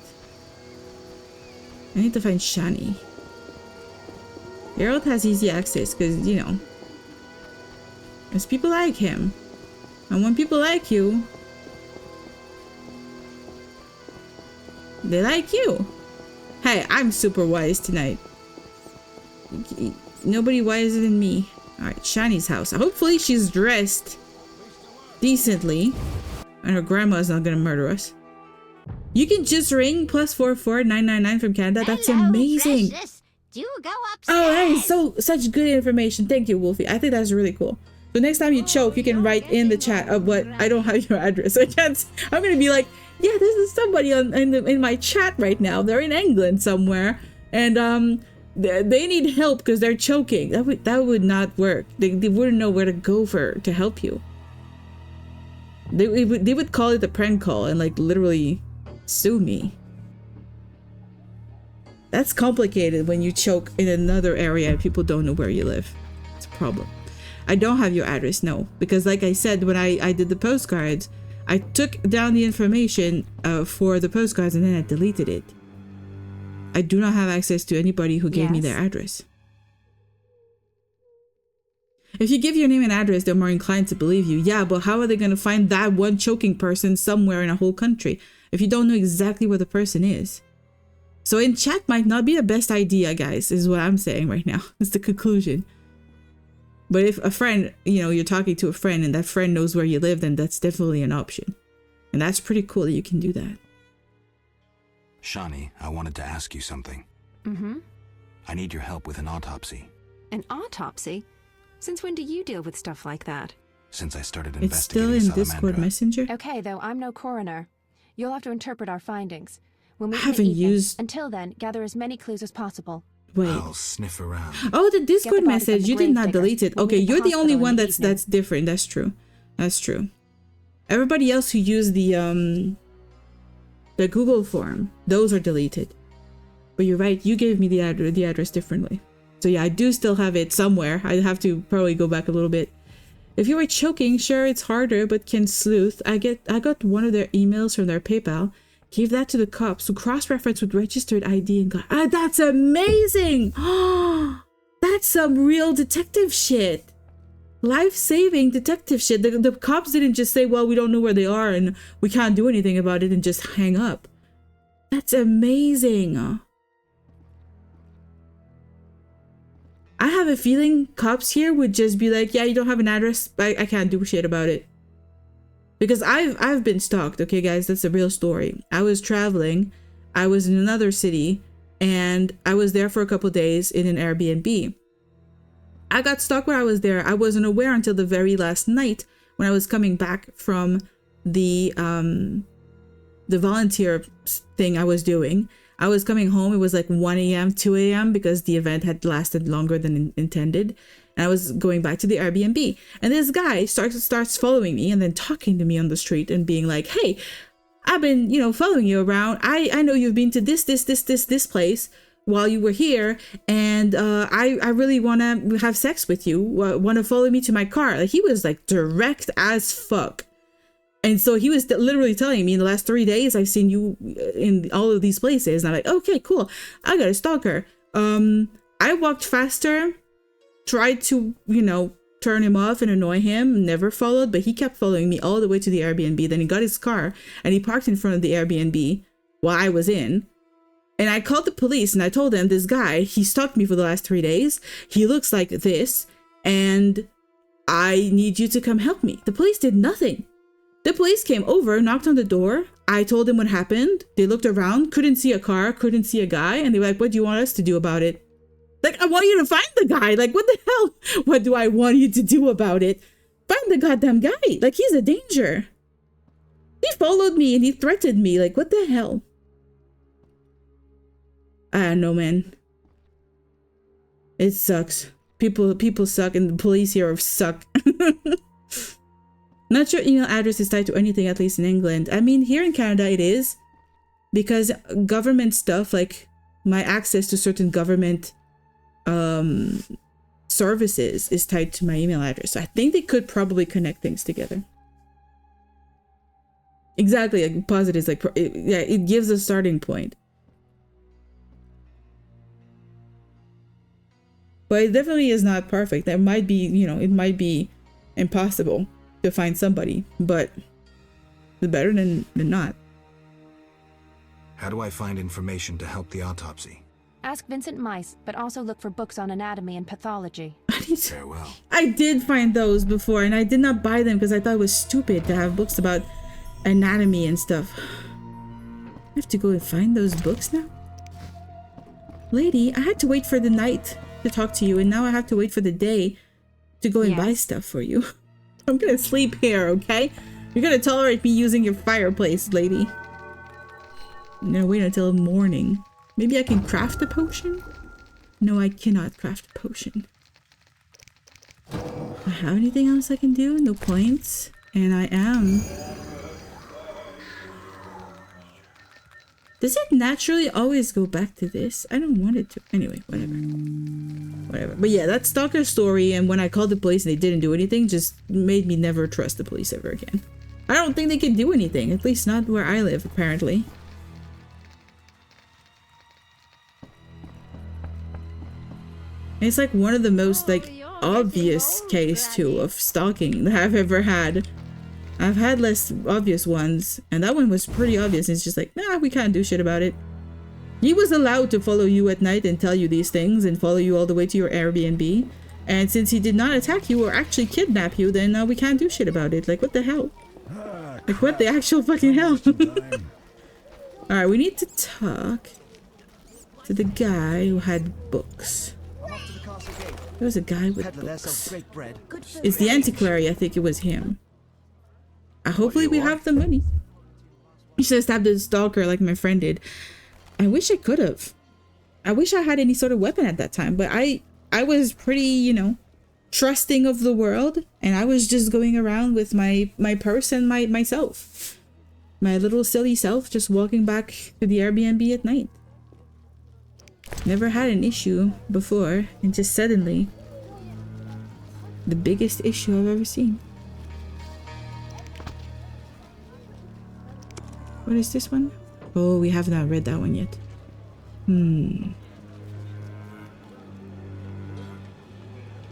I need to find Shani. Geralt has easy access because, you know, there's people like him. And when people like you, they like you. Hey, I'm super wise tonight. Nobody wiser than me. Alright, Shani's house. Hopefully she's dressed decently. And her grandma's not gonna murder us. You can just ring +44 999 from Canada. That's amazing. Precious. Do go upstairs. Oh, that is such good information. Thank you, Wolfie. I think that's really cool. So next time you choke, you can write in the chat of what I don't have your address. I can't. I'm gonna be like, yeah, this is somebody in my chat right now. They're in England somewhere, and they need help because they're choking. That would not work. They wouldn't know where to go to help you. They would call it a prank call and like literally sue me. That's complicated when you choke in another area and people don't know where you live. It's a problem. I don't have your address, no, because like I said, when I did the postcards, I took down the information for the postcards and then I deleted it. I do not have access to anybody who gave me their address. If you give your name and address, they're more inclined to believe you. Yeah, but how are they going to find that one choking person somewhere in a whole country? if you don't know exactly where the person is. So in chat might not be the best idea, guys, is what I'm saying right now. It's the conclusion. But if a friend, you know, you're talking to a friend and that friend knows where you live, then that's definitely an option. And that's pretty cool that you can do that. Shani, I wanted to ask you something. Mm-hmm. I need your help with an autopsy. An autopsy? Since when do you deal with stuff like that? Since I started It's still investigating in Discord Salamandra. Messenger. Okay, though, I'm no coroner. You'll have to interpret our findings. We'll meet I in the haven't evening. used- Until then, gather as many clues as possible. Wait. I'll sniff around. Oh, the Get Discord the body from message. the You did not gravedigger. delete it. We'll Okay, meet at the you're the only hospital in one the that's evening. different. That's true. That's true. Everybody else who used the Google form, those are deleted. But you're right, you gave me the address differently. So yeah, I do still have it somewhere. I'd have to probably go back a little bit. If you were choking, sure, it's harder, but can sleuth. I got one of their emails from their PayPal, gave that to the cops who cross-referenced with registered ID and got, that's amazing! That's some real detective shit. Life-saving detective shit. The cops didn't just say, well, we don't know where they are and we can't do anything about it and just hang up. That's amazing. I have a feeling cops here would just be like, yeah, you don't have an address. I can't do shit about it. Because I've been stalked, okay, guys? That's a real story. I was traveling. I was in another city. And I was there for a couple days in an Airbnb. I got stalked while I was there. I wasn't aware until the very last night when I was coming back from the volunteer thing I was doing. I was coming home. It was like 1 a.m., 2 a.m. because the event had lasted longer than intended. And I was going back to the Airbnb. And this guy starts following me and then talking to me on the street and being like, hey, I've been, you know, following you around. I know you've been to this place while you were here. And I really want to have sex with you. Want to follow me to my car. Like, he was like direct as fuck. And so he was literally telling me in the last 3 days, I've seen you in all of these places. And I'm like, okay, cool. I got a stalker. I walked faster, tried to, you know, turn him off and annoy him, never followed, but he kept following me all the way to the Airbnb. Then he got his car and he parked in front of the Airbnb while I was in. And I called the police and I told them, this guy, he stalked me for the last 3 days. He looks like this and I need you to come help me. The police did nothing. The police came over, knocked on the door. I told them what happened. They looked around, couldn't see a car, couldn't see a guy. And they were like, what do you want us to do about it? Like, I want you to find the guy. Like, what the hell? What do I want you to do about it? Find the goddamn guy. Like, he's a danger. He followed me and he threatened me. Like, what the hell? I don't know, man. It sucks. People suck and the police here suck. Not your email address is tied to anything, at least in England. I mean, here in Canada it is. Because government stuff, like my access to certain government services is tied to my email address. So I think they could probably connect things together. Exactly, like positives, like it gives a starting point. But it definitely is not perfect. That might be, you know, it might be impossible to find somebody, but it's better than not. How do I find information to help the autopsy? Ask Vincent Mice, but also look for books on anatomy and pathology. Farewell. I did find those before, and I did not buy them because I thought it was stupid to have books about anatomy and stuff. I have to go and find those books now? Lady, I had to wait for the night to talk to you, and now I have to wait for the day to go and buy stuff for you. I'm gonna sleep here, okay? You're gonna tolerate me using your fireplace, lady. I'm gonna wait until morning. Maybe I can craft a potion? No, I cannot craft a potion. Do I have anything else I can do? No points. And I am. Does it naturally always go back to this? I don't want it to. Anyway, whatever. But yeah, that stalker story and when I called the police and they didn't do anything just made me never trust the police ever again. I don't think they can do anything. At least not where I live, apparently. It's like one of the most like obvious case too of stalking that I've ever had. I I've had less obvious ones, and that one was pretty obvious. It's just like, nah, we can't do shit about it. He was allowed to follow you at night and tell you these things and follow you all the way to your Airbnb. And since he did not attack you or actually kidnap you, then we can't do shit about it. Like, what the hell? Like, what the actual fucking hell? Alright, we need to talk to the guy who had books. There was a guy with books. It's the antiquary, I think it was him. Hopefully we have the money. You should have stabbed the stalker like my friend did. I wish I could have. I wish I had any sort of weapon at that time, but I was pretty, you know, trusting of the world, and I was just going around with my purse and myself. My little silly self, just walking back to the Airbnb at night. Never had an issue before, and just suddenly, the biggest issue I've ever seen. What is this one? Oh, we have not read that one yet.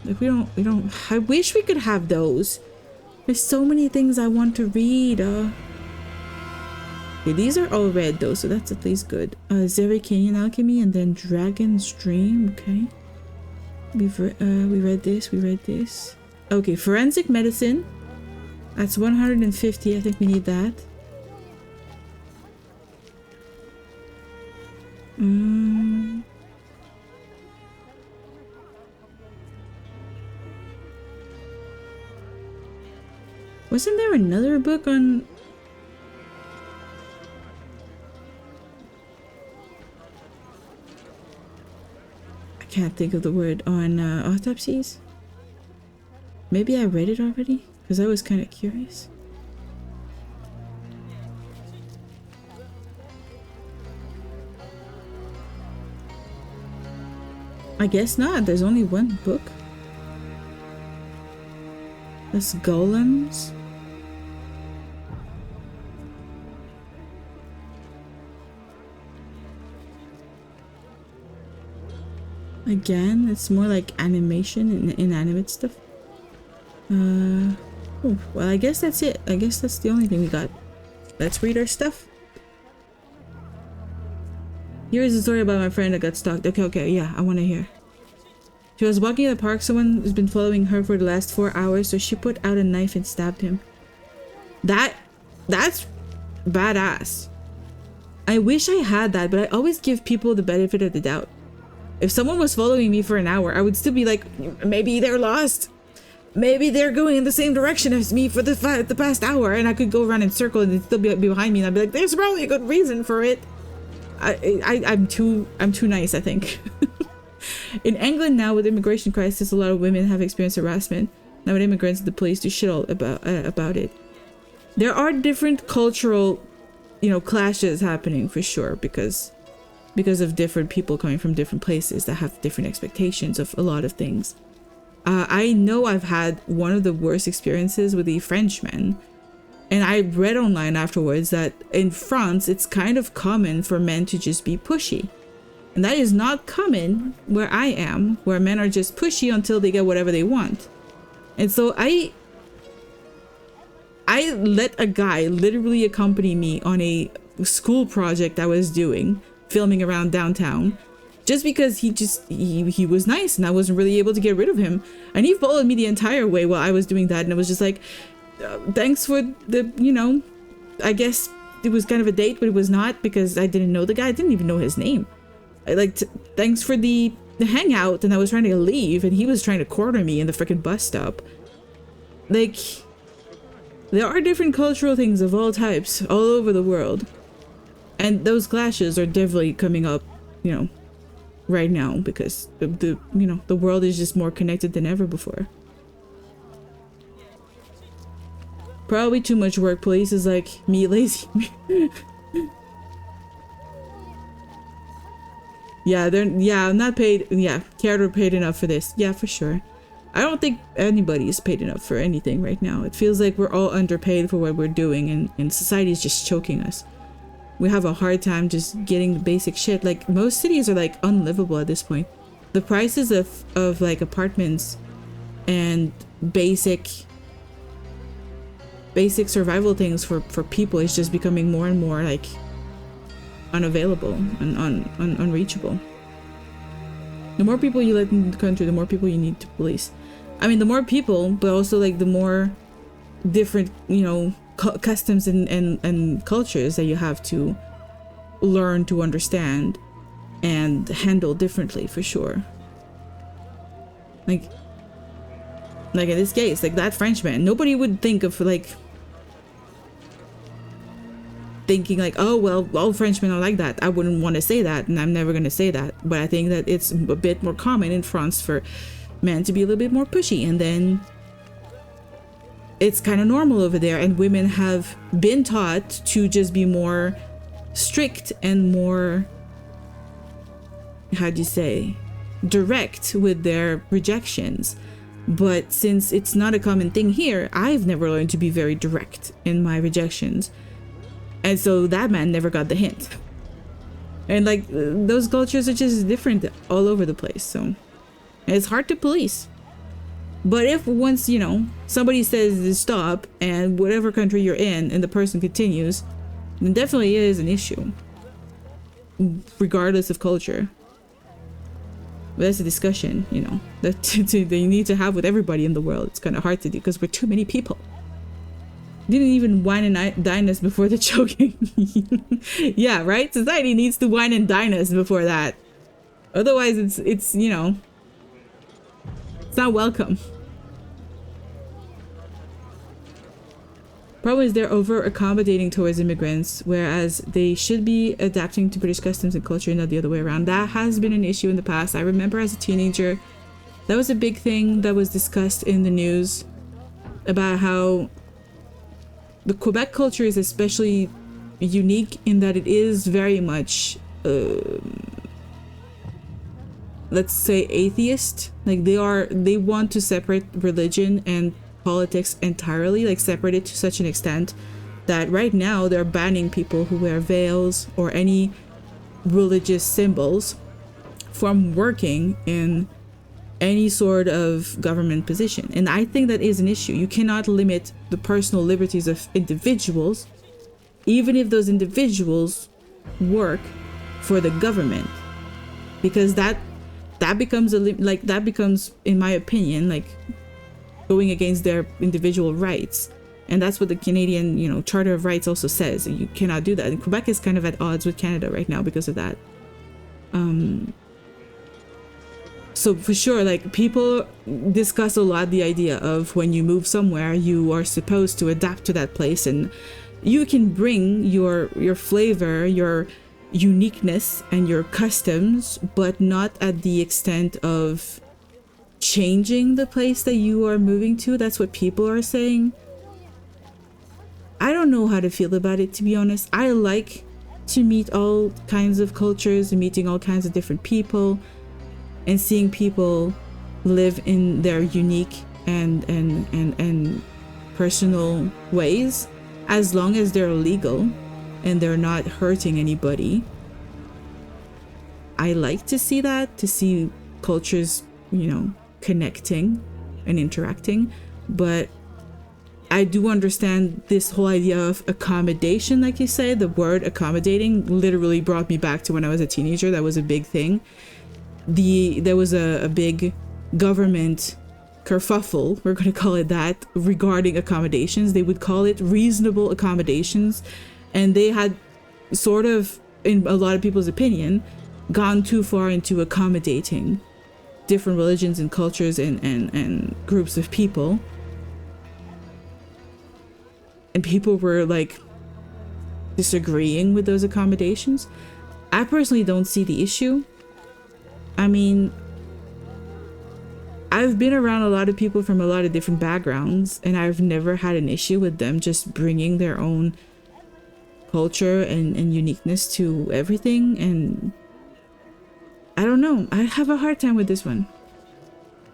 Like we don't. I wish we could have those. There's so many things I want to read. Okay, these are all read though, so that's at least good. Zerrikanian Alchemy and then Dragon's Dream. Okay, we read this. We read this. Okay, Forensic Medicine. That's 150. I think we need that. Wasn't there another book on... I can't think of the word. On autopsies? Maybe I read it already? Because I was kind of curious. I guess not. There's only one book. That's Golems. Again, it's more like animation and inanimate stuff. Oh, well, I guess that's it. I guess that's the only thing we got. Let's read our stuff. Here is a story about my friend that got stalked. Okay, yeah, I want to hear. She was walking in the park. Someone has been following her for the last 4 hours, so she put out a knife and stabbed him. That's badass. I wish I had that, but I always give people the benefit of the doubt. If someone was following me for an hour, I would still be like, maybe they're lost. Maybe they're going in the same direction as me for the past hour, and I could go around in circle and they'd still be behind me, and I'd be like, there's probably a good reason for it. I'm too nice, I think. In England now, with immigration crisis, a lot of women have experienced harassment. Now with immigrants, the police do shit all about it. There are different cultural, you know, clashes happening for sure, because of different people coming from different places that have different expectations of a lot of things. I know I've had one of the worst experiences with the Frenchmen, and I read online afterwards that in France, it's kind of common for men to just be pushy. And that is not common where I am, where men are just pushy until they get whatever they want. And so I let a guy literally accompany me on a school project I was doing, filming around downtown, just because he was nice and I wasn't really able to get rid of him. And he followed me the entire way while I was doing that, and it was just like, thanks for the, you know, I guess it was kind of a date, but it was not, because I didn't know the guy. I didn't even know his name. Thanks for the hangout, and I was trying to leave and he was trying to corner me in the freaking bus stop. Like, there are different cultural things of all types all over the world, and those clashes are definitely coming up, you know, right now, because the world is just more connected than ever before. Probably too much work. Police is like me lazy. Yeah, I'm not paid. Yeah, Kiara paid enough for this. Yeah, for sure. I don't think anybody is paid enough for anything right now. It feels like we're all underpaid for what we're doing, and society is just choking us. We have a hard time just getting the basic shit. Like, most cities are like unlivable at this point. The prices of like apartments and basic basic survival things for people is just becoming more and more like unavailable and unreachable. The more people you let in the country, the more people you need to police. I mean, the more people, but also like the more different, you know, customs and cultures that you have to learn to understand and handle differently, for sure. Like in this case, like that Frenchman, nobody would think of like thinking like, oh well, all Frenchmen are like that. I wouldn't want to say that, and I'm never going to say that, but I think that it's a bit more common in France for men to be a little bit more pushy, and then it's kind of normal over there, and women have been taught to just be more strict and more, how do you say, direct with their rejections. But since it's not a common thing here, I've never learned to be very direct in my rejections, and so that man never got the hint. And like those cultures are just different all over the place, so it's hard to police. But if once, you know, somebody says to stop, and whatever country you're in and the person continues, then definitely is an issue, regardless of culture. But that's a discussion, you know, that you need to have with everybody in the world. It's kind of hard to do because we're too many people. Didn't even wine and dine us before the choking. Yeah, right? Society needs to wine and dine us before that. Otherwise, it's you know, it's not welcome. Problem is they're over accommodating towards immigrants, whereas they should be adapting to British customs and culture, not the other way around. That has been an issue in the past. I remember as a teenager, that was a big thing that was discussed in the news about how the Quebec culture is especially unique in that it is very much, let's say, atheist. Like they want to separate religion and politics entirely, like separate it to such an extent that right now they're banning people who wear veils or any religious symbols from working in any sort of government position. And I think that is an issue. You cannot limit the personal liberties of individuals, even if those individuals work for the government, because that becomes that becomes, in my opinion, like going against their individual rights. And that's what the Canadian, you know, Charter of Rights also says. You cannot do that. And Quebec is kind of at odds with Canada right now because of that. So for sure, like, people discuss a lot the idea of when you move somewhere, you are supposed to adapt to that place, and you can bring your flavor, your uniqueness and your customs, but not at the extent of changing the place that you are moving to. That's what people are saying. I don't know how to feel about it, to be honest. I like to meet all kinds of cultures and meeting all kinds of different people and seeing people live in their unique and personal ways, as long as they're legal and they're not hurting anybody. I like to see that, to see cultures, you know, connecting and interacting. But I do understand this whole idea of accommodation. Like you say, the word accommodating literally brought me back to when I was a teenager. That was a big thing. There was a big government kerfuffle, we're going to call it that, regarding accommodations. They would call it reasonable accommodations, and they had sort of, in a lot of people's opinion, gone too far into accommodating different religions and cultures and groups of people. And people were like disagreeing with those accommodations. I personally don't see the issue. I mean, I've been around a lot of people from a lot of different backgrounds, and I've never had an issue with them just bringing their own culture and uniqueness to everything. And I don't know, I have a hard time with this one.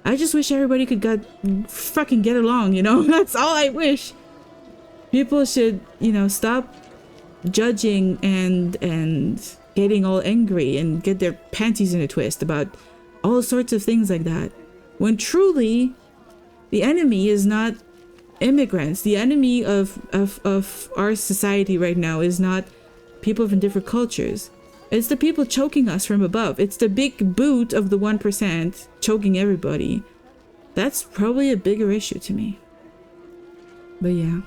I just wish everybody could fucking get along, you know? That's all I wish. People should, you know, stop judging and getting all angry and get their panties in a twist about all sorts of things like that, when truly the enemy is not immigrants. The enemy of our society right now is not people from different cultures. It's the people choking us from above. It's the big boot of the 1% choking everybody. That's probably a bigger issue to me. But yeah.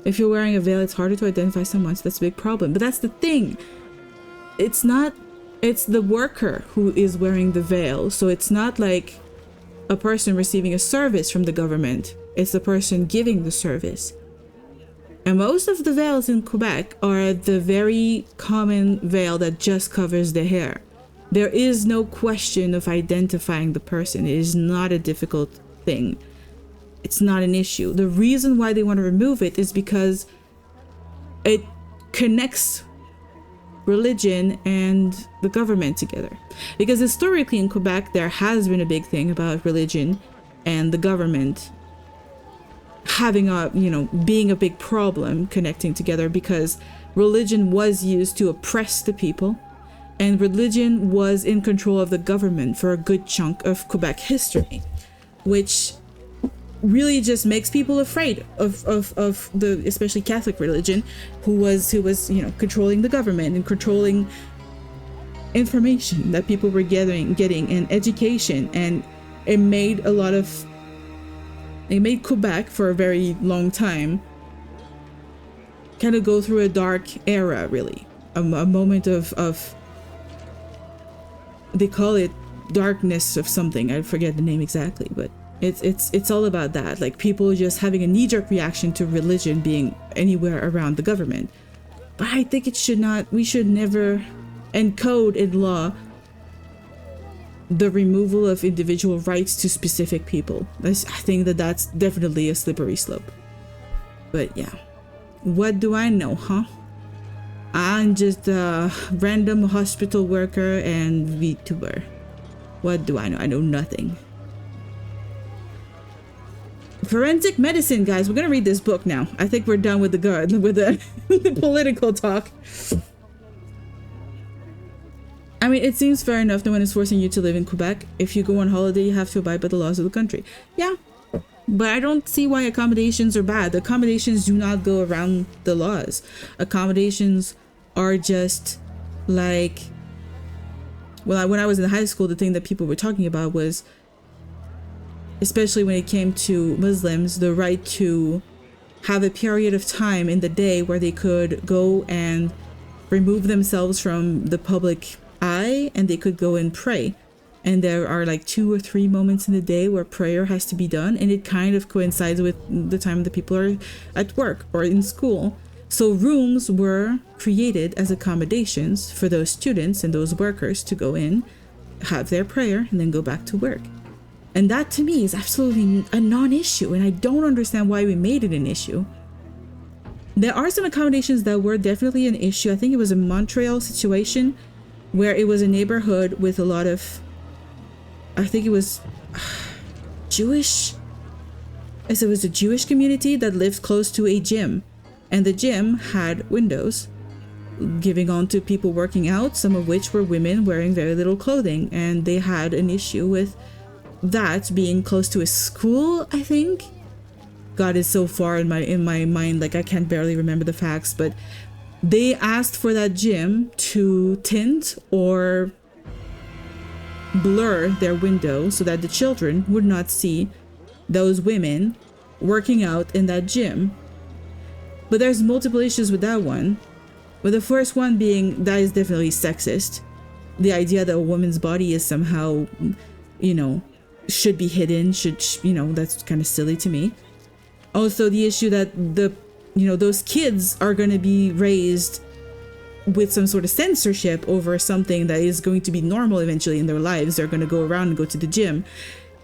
If you're wearing a veil, it's harder to identify someone, so that's a big problem. But that's the thing. It's the worker who is wearing the veil. So it's not like a person receiving a service from the government. It's the person giving the service. And most of the veils in Quebec are the very common veil that just covers the hair. There is no question of identifying the person. It is not a difficult thing. It's not an issue. The reason why they want to remove it is because it connects religion and the government together. Because historically in Quebec, there has been a big thing about religion and the government having being a big problem connecting together, because religion was used to oppress the people and religion was in control of the government for a good chunk of Quebec history, which really just makes people afraid of the especially Catholic religion, who was controlling the government and controlling information that people were getting and education, and it made Quebec for a very long time kind of go through a dark era, really. A moment of they call it darkness of something. I forget the name exactly, but it's all about that. Like people just having a knee-jerk reaction to religion being anywhere around the government. But I think we should never encode in law the removal of individual rights to specific people. I think that's definitely a slippery slope. But yeah, what do I know, huh? I'm just a random hospital worker and VTuber. What do I know? I know nothing. Forensic medicine, guys. We're gonna read this book now. I think we're done with the political talk. I mean, it seems fair enough. No one is forcing you to live in Quebec. If you go on holiday, you have to abide by the laws of the country. Yeah, but I don't see why accommodations are bad. The accommodations do not go around the laws. Accommodations are just like, well, when I was in high school, the thing that people were talking about was, especially when it came to Muslims, the right to have a period of time in the day where they could go and remove themselves from the public eye and they could go and pray. And there are like 2 or 3 moments in the day where prayer has to be done, and it kind of coincides with the time that people are at work or in school. So rooms were created as accommodations for those students and those workers to go in, have their prayer, and then go back to work. And that to me is absolutely a non-issue, and I don't understand why we made it an issue. There are some accommodations that were definitely an issue. I think it was a Montreal situation where it was a neighborhood with a lot of, I think it was Jewish. As it was a Jewish community that lived close to a gym, and the gym had windows giving on to people working out, some of which were women wearing very little clothing, and they had an issue with that being close to a school, I think. God is so far in my mind, like I can't barely remember the facts, but they asked for that gym to tint or blur their window so that the children would not see those women working out in that gym. But there's multiple issues with that one. But the first one being that is definitely sexist. The idea that a woman's body is somehow, should be hidden, that's kind of silly to me. Also, the issue that those kids are going to be raised with some sort of censorship over something that is going to be normal eventually in their lives. They're going to go around and go to the gym,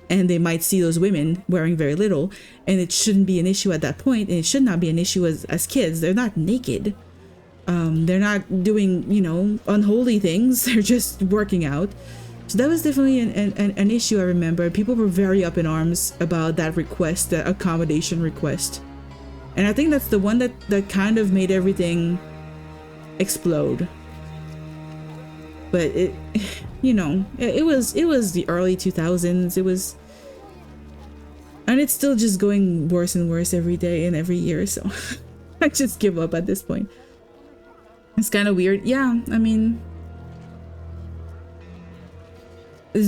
and they might see those women wearing very little, and it shouldn't be an issue at that point, and it should not be an issue as kids. They're not naked. They're not doing, unholy things. They're just working out. So that was definitely an issue, I remember. People were very up in arms about that request, that accommodation request. And I think that's the one that kind of made everything explode. But it was the early 2000s. It was, and And it's still just going worse and worse every day and every year, so I just give up at this point. It's kind of weird. Yeah, I mean,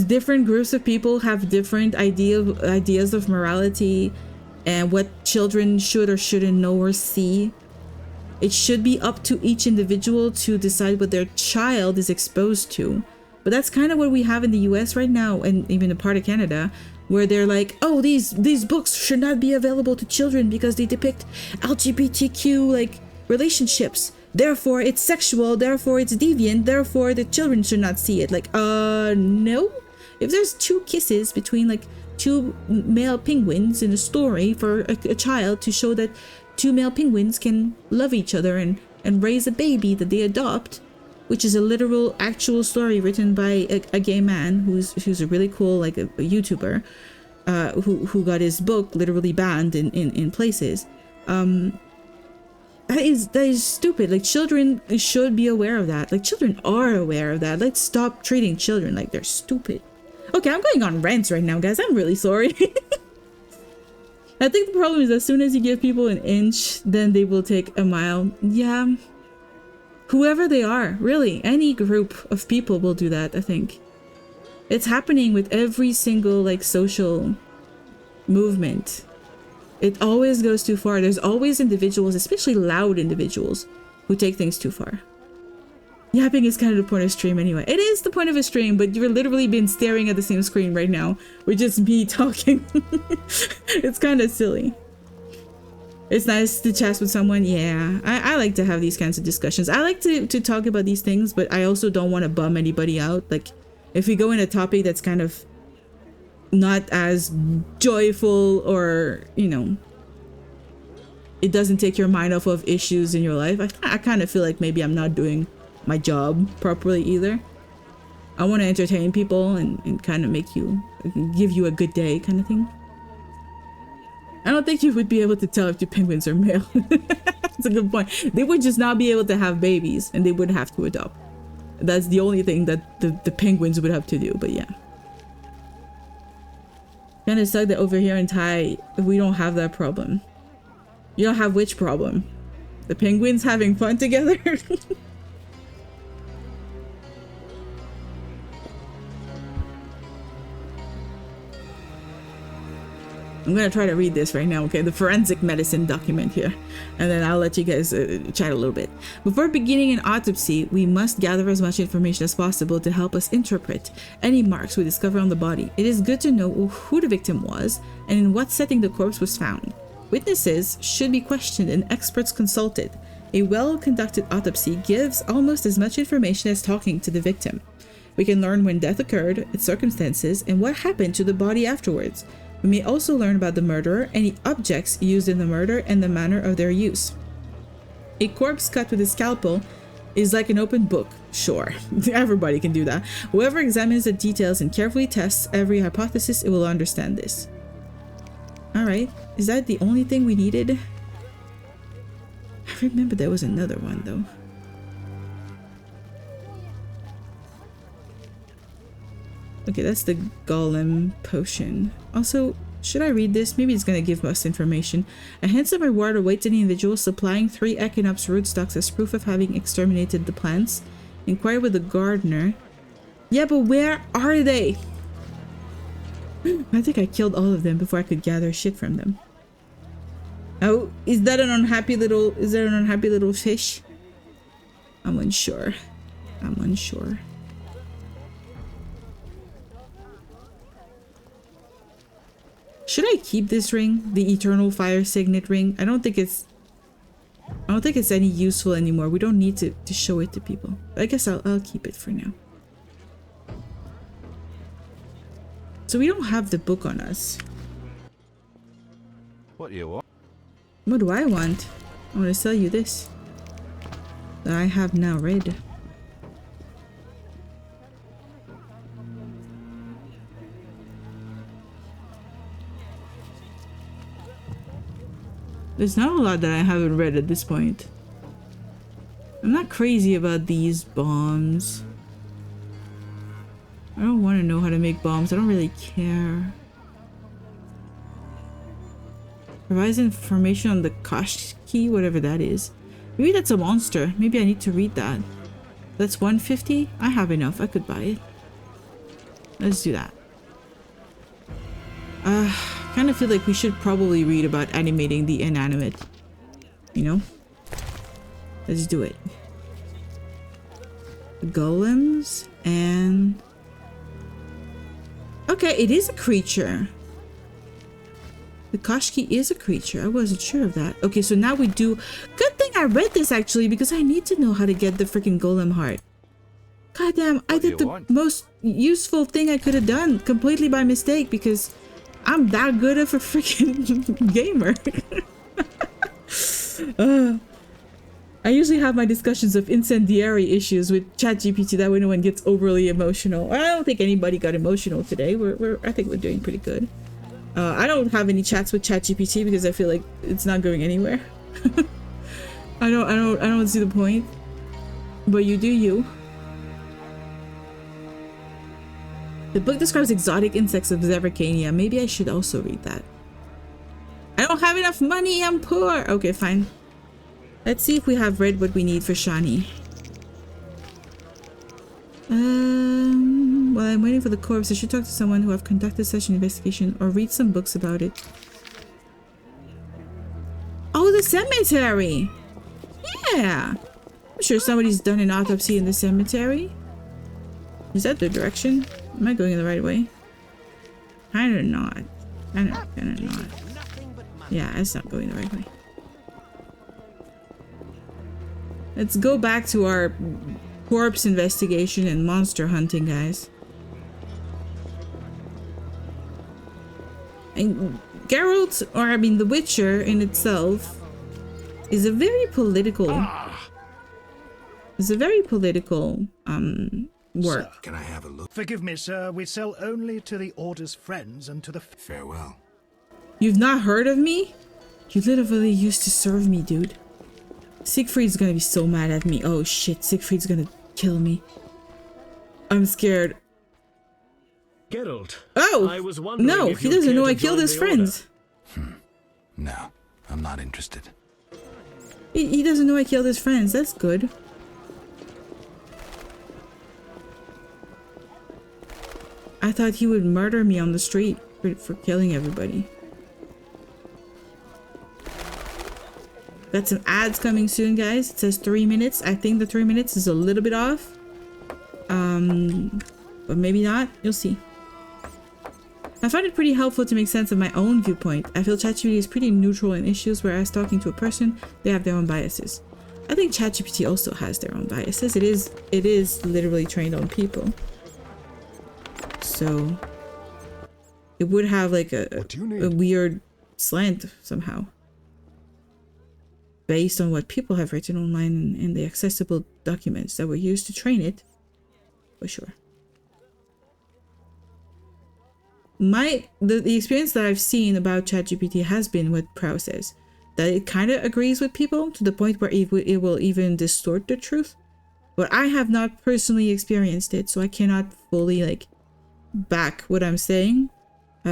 different groups of people have different ideas of morality and what children should or shouldn't know or see. It should be up to each individual to decide what their child is exposed to. But that's kind of what we have in the US right now, and even a part of Canada, where they're like, oh, these books should not be available to children because they depict LGBTQ like relationships. Therefore it's sexual, therefore it's deviant, therefore the children should not see it. Like, no. If there's 2 kisses between like 2 male penguins in a story for a child to show that 2 male penguins can love each other and raise a baby that they adopt, which is a literal actual story written by a gay man who's a really cool like a YouTuber who got his book literally banned in places. That is stupid. Like, children should be aware of that. Like, children are aware of that. Let's stop treating children like they're stupid. Okay, I'm going on rants right now, guys. I'm really sorry. I think the problem is as soon as you give people an inch, then they will take a mile. Yeah. Whoever they are, really. Any group of people will do that, I think. It's happening with every single, like, social movement. It always goes too far. There's always individuals, especially loud individuals, who take things too far. Yapping is kind of the point of stream anyway. It is the point of a stream, but you're literally been staring at the same screen right now with just me talking. It's kind of silly. It's nice to chat with someone. Yeah, I like to have these kinds of discussions. I like to talk about these things, but I also don't want to bum anybody out. Like, if we go in a topic that's kind of not as joyful, or, you know, it doesn't take your mind off of issues in your life, I kind of feel like maybe I'm not doing my job properly either. I want to entertain people and kind of give you a good day kind of thing. I don't think you would be able to tell if your penguins are male. That's a good point. They would just not be able to have babies and they would have to adopt. That's the only thing that the penguins would have to do, but yeah. Kind of suck that over here in Thai, we don't have that problem. You don't have which problem? The penguins having fun together? I'm gonna try to read this right now, okay? The forensic medicine document here. And then I'll let you guys chat a little bit. Before beginning an autopsy, we must gather as much information as possible to help us interpret any marks we discover on the body. It is good to know who the victim was and in what setting the corpse was found. Witnesses should be questioned and experts consulted. A well-conducted autopsy gives almost as much information as talking to the victim. We can learn when death occurred, its circumstances, and what happened to the body afterwards. We may also learn about the murderer, any objects used in the murder, and the manner of their use. A corpse cut with a scalpel is like an open book. Sure, everybody can do that. Whoever examines the details and carefully tests every hypothesis, it will understand this. Alright, is that the only thing we needed? I remember there was another one though. Okay, that's the golem potion. Also, should I read this? Maybe it's gonna give us information. A handsome reward awaits any individual supplying 3 Echinops rootstocks as proof of having exterminated the plants. Inquire with the gardener. Yeah, but where are they? I think I killed all of them before I could gather shit from them. Oh, is that an unhappy little fish? I'm unsure. Should I keep this ring? The Eternal Fire Signet ring? I don't think it's any useful anymore. We don't need to show it to people. I guess I'll keep it for now. So we don't have the book on us. What do you want? What do I want? I want to sell you this that I have now read. There's not a lot that I haven't read at this point. I'm not crazy about these bombs. I don't want to know how to make bombs. I don't really care. Provides information on the Koshki, whatever that is. Maybe that's a monster. Maybe I need to read that. That's 150. I have enough. I could buy it. Let's do that. Kind of feel like we should probably read about animating the inanimate. You know? Let's do it. Golems and... Okay, it is a creature. The Koshki is a creature. I wasn't sure of that. Okay, so now we do... Good thing I read this actually, because I need to know how to get the freaking golem heart. Goddamn, I did the most useful thing I could have done completely by mistake because I'm that good of a freaking gamer. I usually have my discussions of incendiary issues with ChatGPT that way no one gets overly emotional. I don't think anybody got emotional today. I think we're doing pretty good. I don't have any chats with ChatGPT because I feel like it's not going anywhere. I don't see the point. But you do you. The book describes exotic insects of Zervicania. Maybe I should also read that. I don't have enough money. I'm poor. Okay, fine. Let's see if we have read what we need for Shani. While I'm waiting for the corpse, I should talk to someone who have conducted such an investigation or read some books about it. Oh, the cemetery! Yeah! I'm sure somebody's done an autopsy in the cemetery. Is that the direction? Am I going in the right way? Kinda not. Kinda not. Yeah, it's not going the right way. Let's go back to our corpse investigation and monster hunting, guys. And Geralt, or I mean The Witcher in itself, is a very political... It's a very political, work. Sir, can I have a look? Forgive me, sir. We sell only to the Order's friends and to the... Farewell. You've not heard of me? You literally used to serve me, dude. Siegfried's gonna be so mad at me. Oh shit, Siegfried's gonna kill me. I'm scared. Geralt. Oh! I was wondering no, if he you'd doesn't care know to I killed join his the friends. No, I'm not interested. He doesn't know I killed his friends. That's good. I thought he would murder me on the street for killing everybody. Got some ads coming soon, guys. It says 3 minutes. I think the 3 minutes is a little bit off. But maybe not. You'll see. I find it pretty helpful to make sense of my own viewpoint. I feel ChatGPT is pretty neutral in issues, whereas talking to a person, they have their own biases. I think ChatGPT also has their own biases. It is literally trained on people. So it would have like a weird slant somehow. Based on what people have written online and the accessible documents that were used to train it, for sure. The experience that I've seen about ChatGPT has been what Prow says, that it kind of agrees with people to the point where it will even distort the truth. But I have not personally experienced it, so I cannot fully like back what I'm saying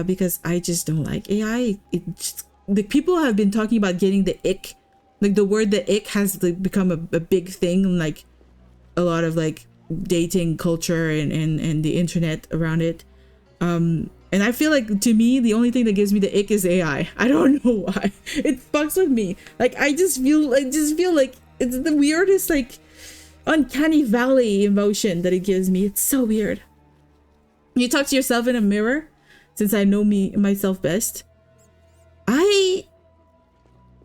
because I just don't like AI. The people have been talking about getting the ick. Like the word the ick has like become a big thing in like a lot of like dating culture and the internet around it. And I feel like to me the only thing that gives me the ick is AI. I don't know why. It fucks with me. Like I just feel like it's the weirdest like uncanny valley emotion that it gives me. It's so weird. You talk to yourself in a mirror, since I know myself best. I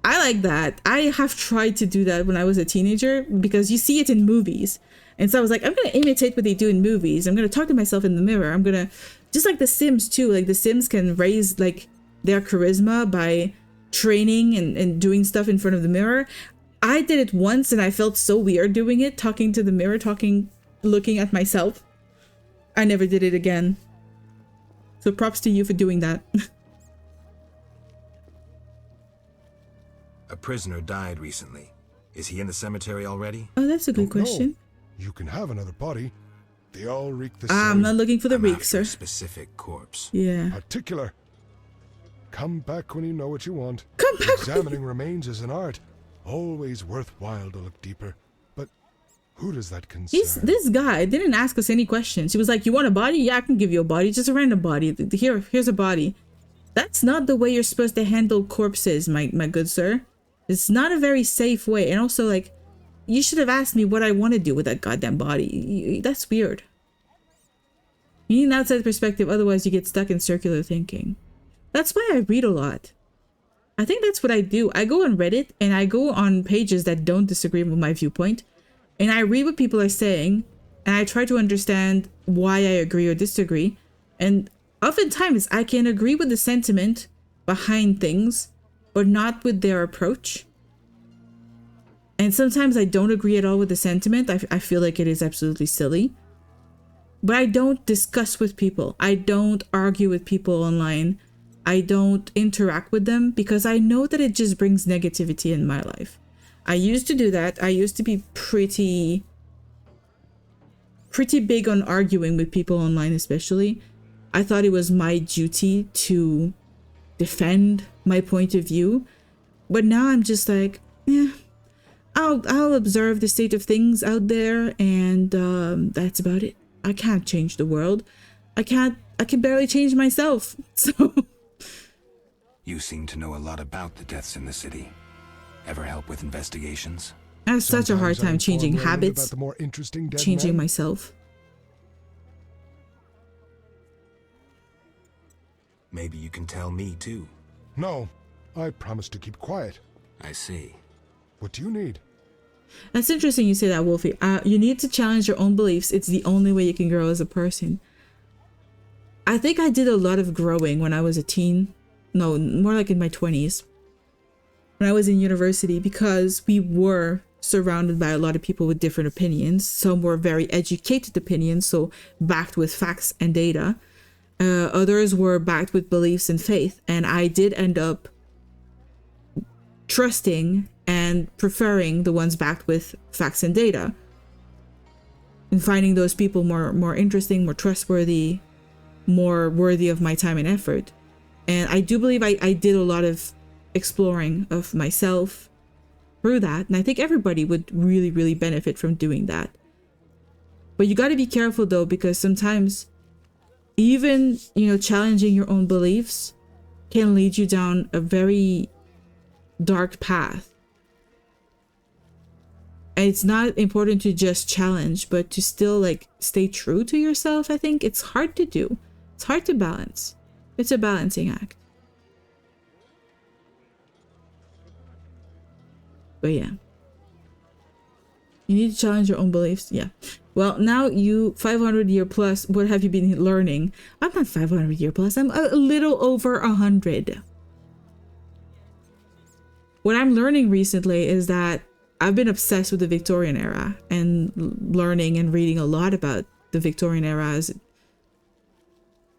like that. I have tried to do that when I was a teenager because you see it in movies. And so I was like, I'm going to imitate what they do in movies. I'm going to talk to myself in the mirror. I'm going to, just like The Sims too, like The Sims can raise like their charisma by training and doing stuff in front of the mirror. I did it once and I felt so weird doing it, talking to the mirror, looking at myself. I never did it again. So props to you for doing that. A prisoner died recently. Is he in the cemetery already? Oh, that's a good question. You can have another body. They all reek the I'm same. not looking for the reek, sir. A specific corpse. Yeah. Particular. Come back when you know what you want. Come back. Examining remains is an art. Always worthwhile to look deeper. But who does that concern? This guy didn't ask us any questions. He was like, you want a body? Yeah, I can give you a body. Just a random body. Here's a body. That's not the way you're supposed to handle corpses, my good sir. It's not a very safe way. And also, like, you should have asked me what I want to do with that goddamn body. That's weird. You need an outside perspective, otherwise you get stuck in circular thinking. That's why I read a lot. I think that's what I do. I go on Reddit and I go on pages that don't disagree with my viewpoint. And I read what people are saying and I try to understand why I agree or disagree. And oftentimes I can agree with the sentiment behind things, but not with their approach. And sometimes I don't agree at all with the sentiment. I feel like it is absolutely silly. But I don't discuss with people. I don't argue with people online. I don't interact with them because I know that it just brings negativity in my life. I used to do that. I used to be pretty big on arguing with people online, especially. I thought it was my duty to defend my point of view. But now I'm just like, yeah, I'll observe the state of things out there, and that's about it. I can't change the world. I can barely change myself. So you seem to know a lot about the deaths in the city. Ever help with investigations? I have such a hard time changing habits, about the more interesting dead changing men. myself. Maybe you can tell me too. No, I promise to keep quiet. I see. What do you need? That's interesting you say that, Wolfie. You need to challenge your own beliefs. It's the only way you can grow as a person. I think I did a lot of growing when I was a teen. No, more like in my 20s. When I was in university, because we were surrounded by a lot of people with different opinions. Some were very educated opinions, so backed with facts and data. Others were backed with beliefs and faith. And I did end up trusting and preferring the ones backed with facts and data, and finding those people more interesting, more trustworthy, more worthy of my time and effort. And I do believe I did a lot of exploring of myself through that, and I think everybody would really benefit from doing that. But you got to be careful though, because sometimes even, challenging your own beliefs can lead you down a very dark path. And it's not important to just challenge, but to still like stay true to yourself. I think it's hard to do. It's hard to balance. It's a balancing act. But yeah. You need to challenge your own beliefs. Yeah. Well, now you 500 year plus, what have you been learning? I'm not 500 year plus. I'm a little over 100. What I'm learning recently is that I've been obsessed with the Victorian era and learning and reading a lot about the Victorian era as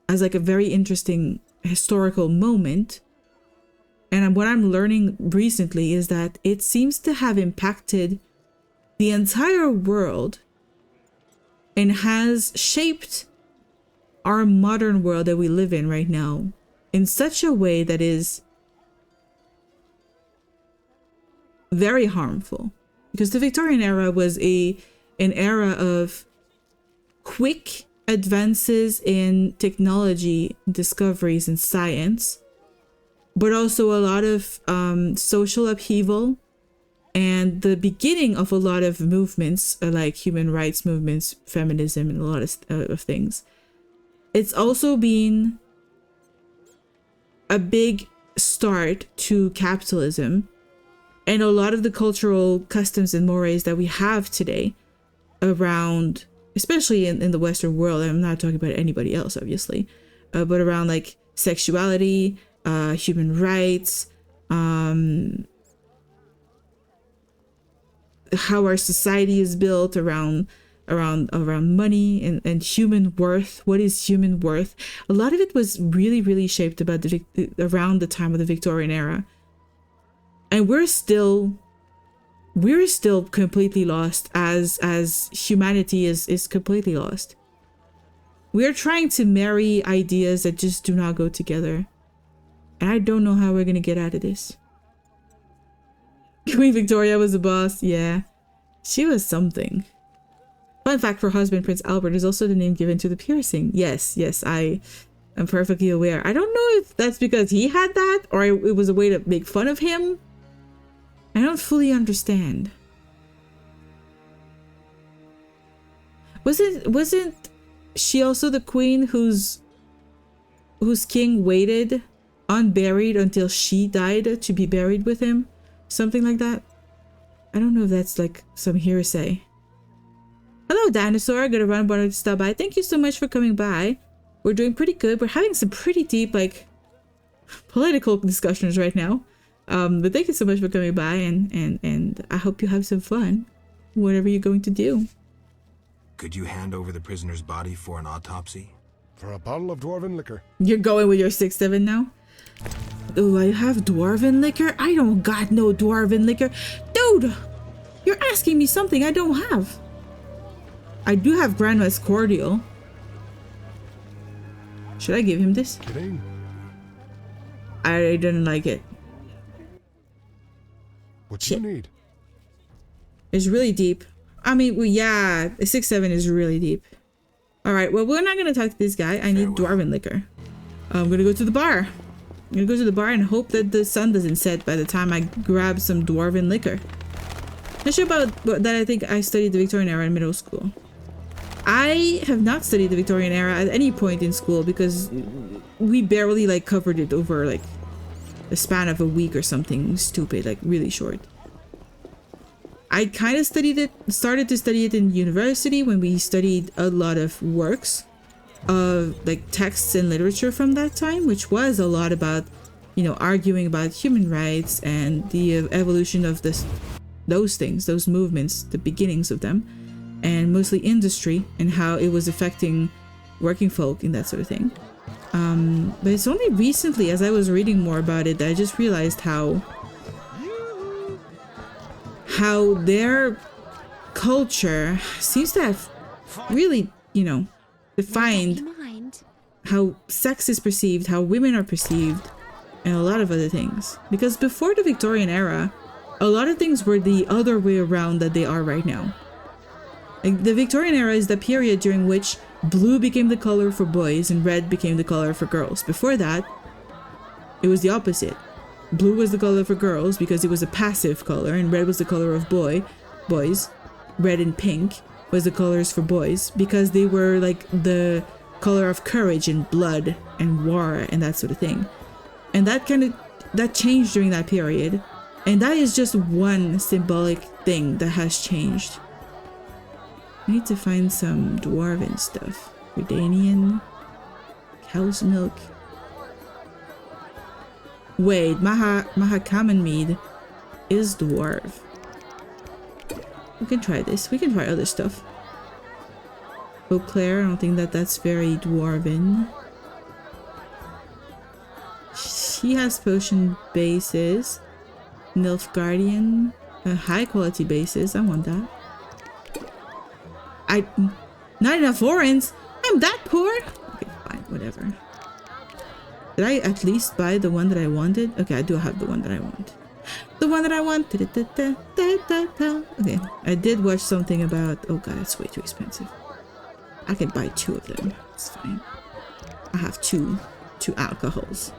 like a very interesting historical moment. And what I'm learning recently is that it seems to have impacted the entire world and has shaped our modern world that we live in right now in such a way that is very harmful, because the Victorian era was an era of quick advances in technology, discoveries, and science, but also a lot of social upheaval and the beginning of a lot of movements like human rights movements, feminism, and a lot of things. It's also been a big start to capitalism and a lot of the cultural customs and mores that we have today around, especially in the Western world. I'm not talking about anybody else, obviously, but around like sexuality, human rights, how our society is built around money and human worth. What is human worth? A lot of it was really shaped about around the time of the Victorian era. And we're still completely lost as humanity is completely lost. We're trying to marry ideas that just do not go together. And I don't know how we're gonna get out of this. Queen Victoria was the boss. Yeah. She was something. Fun fact for husband, Prince Albert is also the name given to the piercing. Yes, I am perfectly aware. I don't know if that's because he had that or it was a way to make fun of him. I don't fully understand. Wasn't she also the queen whose king waited unburied until she died to be buried with him? Something like that. I don't know if that's like some hearsay. Hello, Dinosaur. Gonna run wanted to stop by. Thank you so much for coming by. We're doing pretty good. We're having some pretty deep, like, political discussions right now. But thank you so much for coming by, and I hope you have some fun. Whatever you're going to do. Could you hand over the prisoner's body for an autopsy? For a bottle of dwarven liquor. You're going with your 6-7 now? Oh, I have dwarven liquor? I don't got no dwarven liquor. Dude, you're asking me something I don't have. I do have Grandma's cordial. Should I give him this? I didn't like it. What you need? It's really deep. I mean, well, yeah, 6-7 is really deep. All right, well, we're not gonna talk to this guy. I need dwarven liquor. I'm gonna go to the bar. I'm gonna go to the bar and hope that the sun doesn't set by the time I grab some dwarven liquor. Not sure about that. I think I studied the Victorian era in middle school. I have not studied the Victorian era at any point in school because we barely like covered it over like a span of a week or something stupid, like really short. I kind of started to study it in university when we studied a lot of works of like texts and literature from that time, which was a lot about, you know, arguing about human rights and the evolution of those things, those movements, the beginnings of them, and mostly industry and how it was affecting working folk and that sort of thing. But it's only recently, as I was reading more about it, that I just realized how their culture seems to have really, you know, defined how sex is perceived, how women are perceived, and a lot of other things. Because before the Victorian era, a lot of things were the other way around that they are right now. Like, the Victorian era is the period during which blue became the color for boys and red became the color for girls. Before that, it was the opposite. Blue was the color for girls because it was a passive color, and red was the color of boys. Red and pink was the colors for boys because they were like the color of courage and blood and war and that sort of thing. And that changed during that period. And that is just one symbolic thing that has changed. I need to find some dwarven stuff. Redanian, cow's milk. Wait, Mahakaman mead is dwarf. We can try this. We can try other stuff. Eau Claire, I don't think that's very dwarven. She has potion bases. Nilfgaardian, high quality bases. I want that. Not enough foreigns. I'm that poor. Okay, fine, whatever. Did I at least buy the one that I wanted? Okay, I do have the one that I want. The one that I want. Okay, I did watch something about... Oh god, it's way too expensive. I could buy 2 of them. It's fine. I have two alcohols.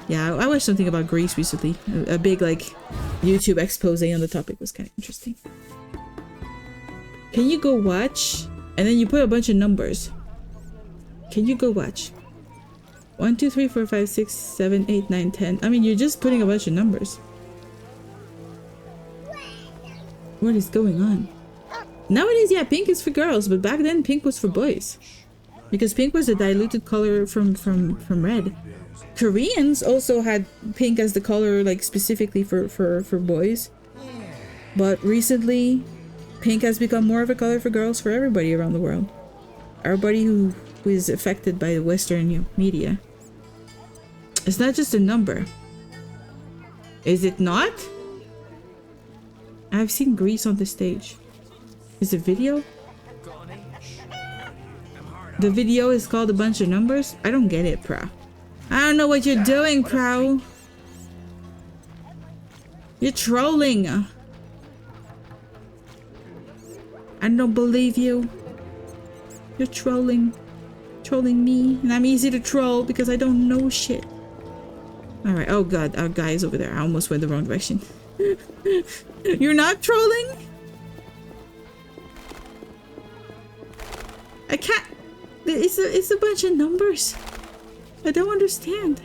Yeah, I watched something about Greece recently. A big, like, YouTube expose on the topic was kind of interesting. Can you go watch? And then you put a bunch of numbers. Can you go watch? 1, 2, 3, 4, 5, 6, 7, 8, 9, 10. I mean, you're just putting a bunch of numbers. What is going on? Nowadays, yeah, pink is for girls, but back then pink was for boys. Because pink was a diluted color from red. Koreans also had pink as the color, like, specifically for boys. But recently, pink has become more of a color for girls for everybody around the world. Everybody who is affected by the Western media. It's not just a number. Is it not? I've seen Greece on the stage. Is it video? The video is called a bunch of numbers? I don't get it, bro. I don't know what you're doing, Prow. You're trolling. I don't believe you. You're trolling. Trolling me. And I'm easy to troll because I don't know shit. Alright, oh god, our guy is over there. I almost went the wrong direction. You're not trolling? I can't. It's a bunch of numbers. I don't understand.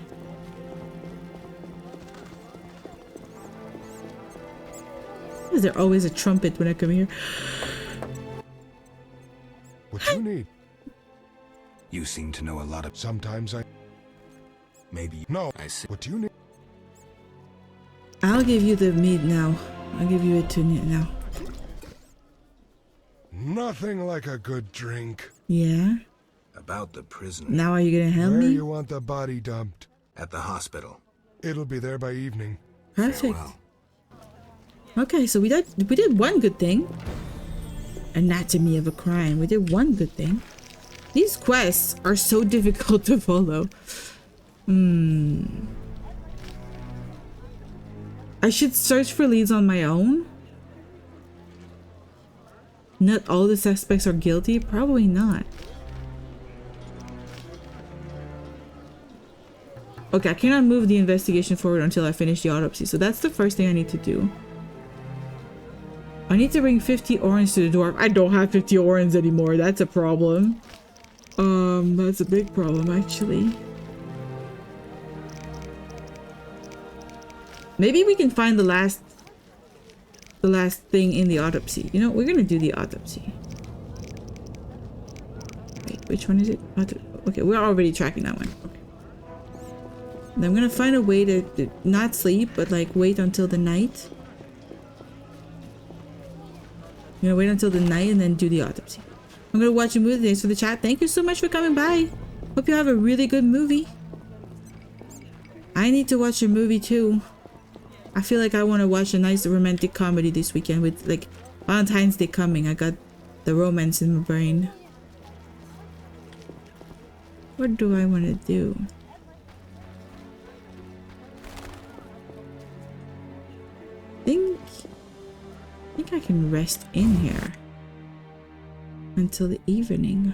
Is there always a trumpet when I come here? What do you need? You seem to know a lot of... Sometimes I... Maybe... No, I see. What do you need? I'll give you the meat now. I'll give you it to now. Nothing like a good drink. Yeah? About the prisoner. Now are you gonna help me? Where you want the body dumped? At the hospital. It'll be there by evening. Perfect. Farewell. Okay, so we did one good thing. Anatomy of a crime. We did one good thing. These quests are so difficult to follow. I should search for leads on my own. Not all the suspects are guilty? Probably not. Okay, I cannot move the investigation forward until I finish the autopsy, so that's the first thing I need to do. I need to bring 50 orange to the dwarf. I don't have 50 orange anymore. That's a problem. That's a big problem, actually. Maybe we can find the last thing in the autopsy. You know, we're gonna do the autopsy. Wait, which one is it? Okay, we're already tracking that one. Okay. And I'm gonna find a way to not sleep, but like wait until the night. I'm gonna wait until the night and then do the autopsy. I'm gonna watch a movie. Thanks for the chat. Thank you so much for coming by. Hope you have a really good movie. I need to watch a movie too. I feel like I want to watch a nice romantic comedy this weekend with like Valentine's Day coming. I got the romance in my brain. What do I want to do? I think I can rest in here until the evening.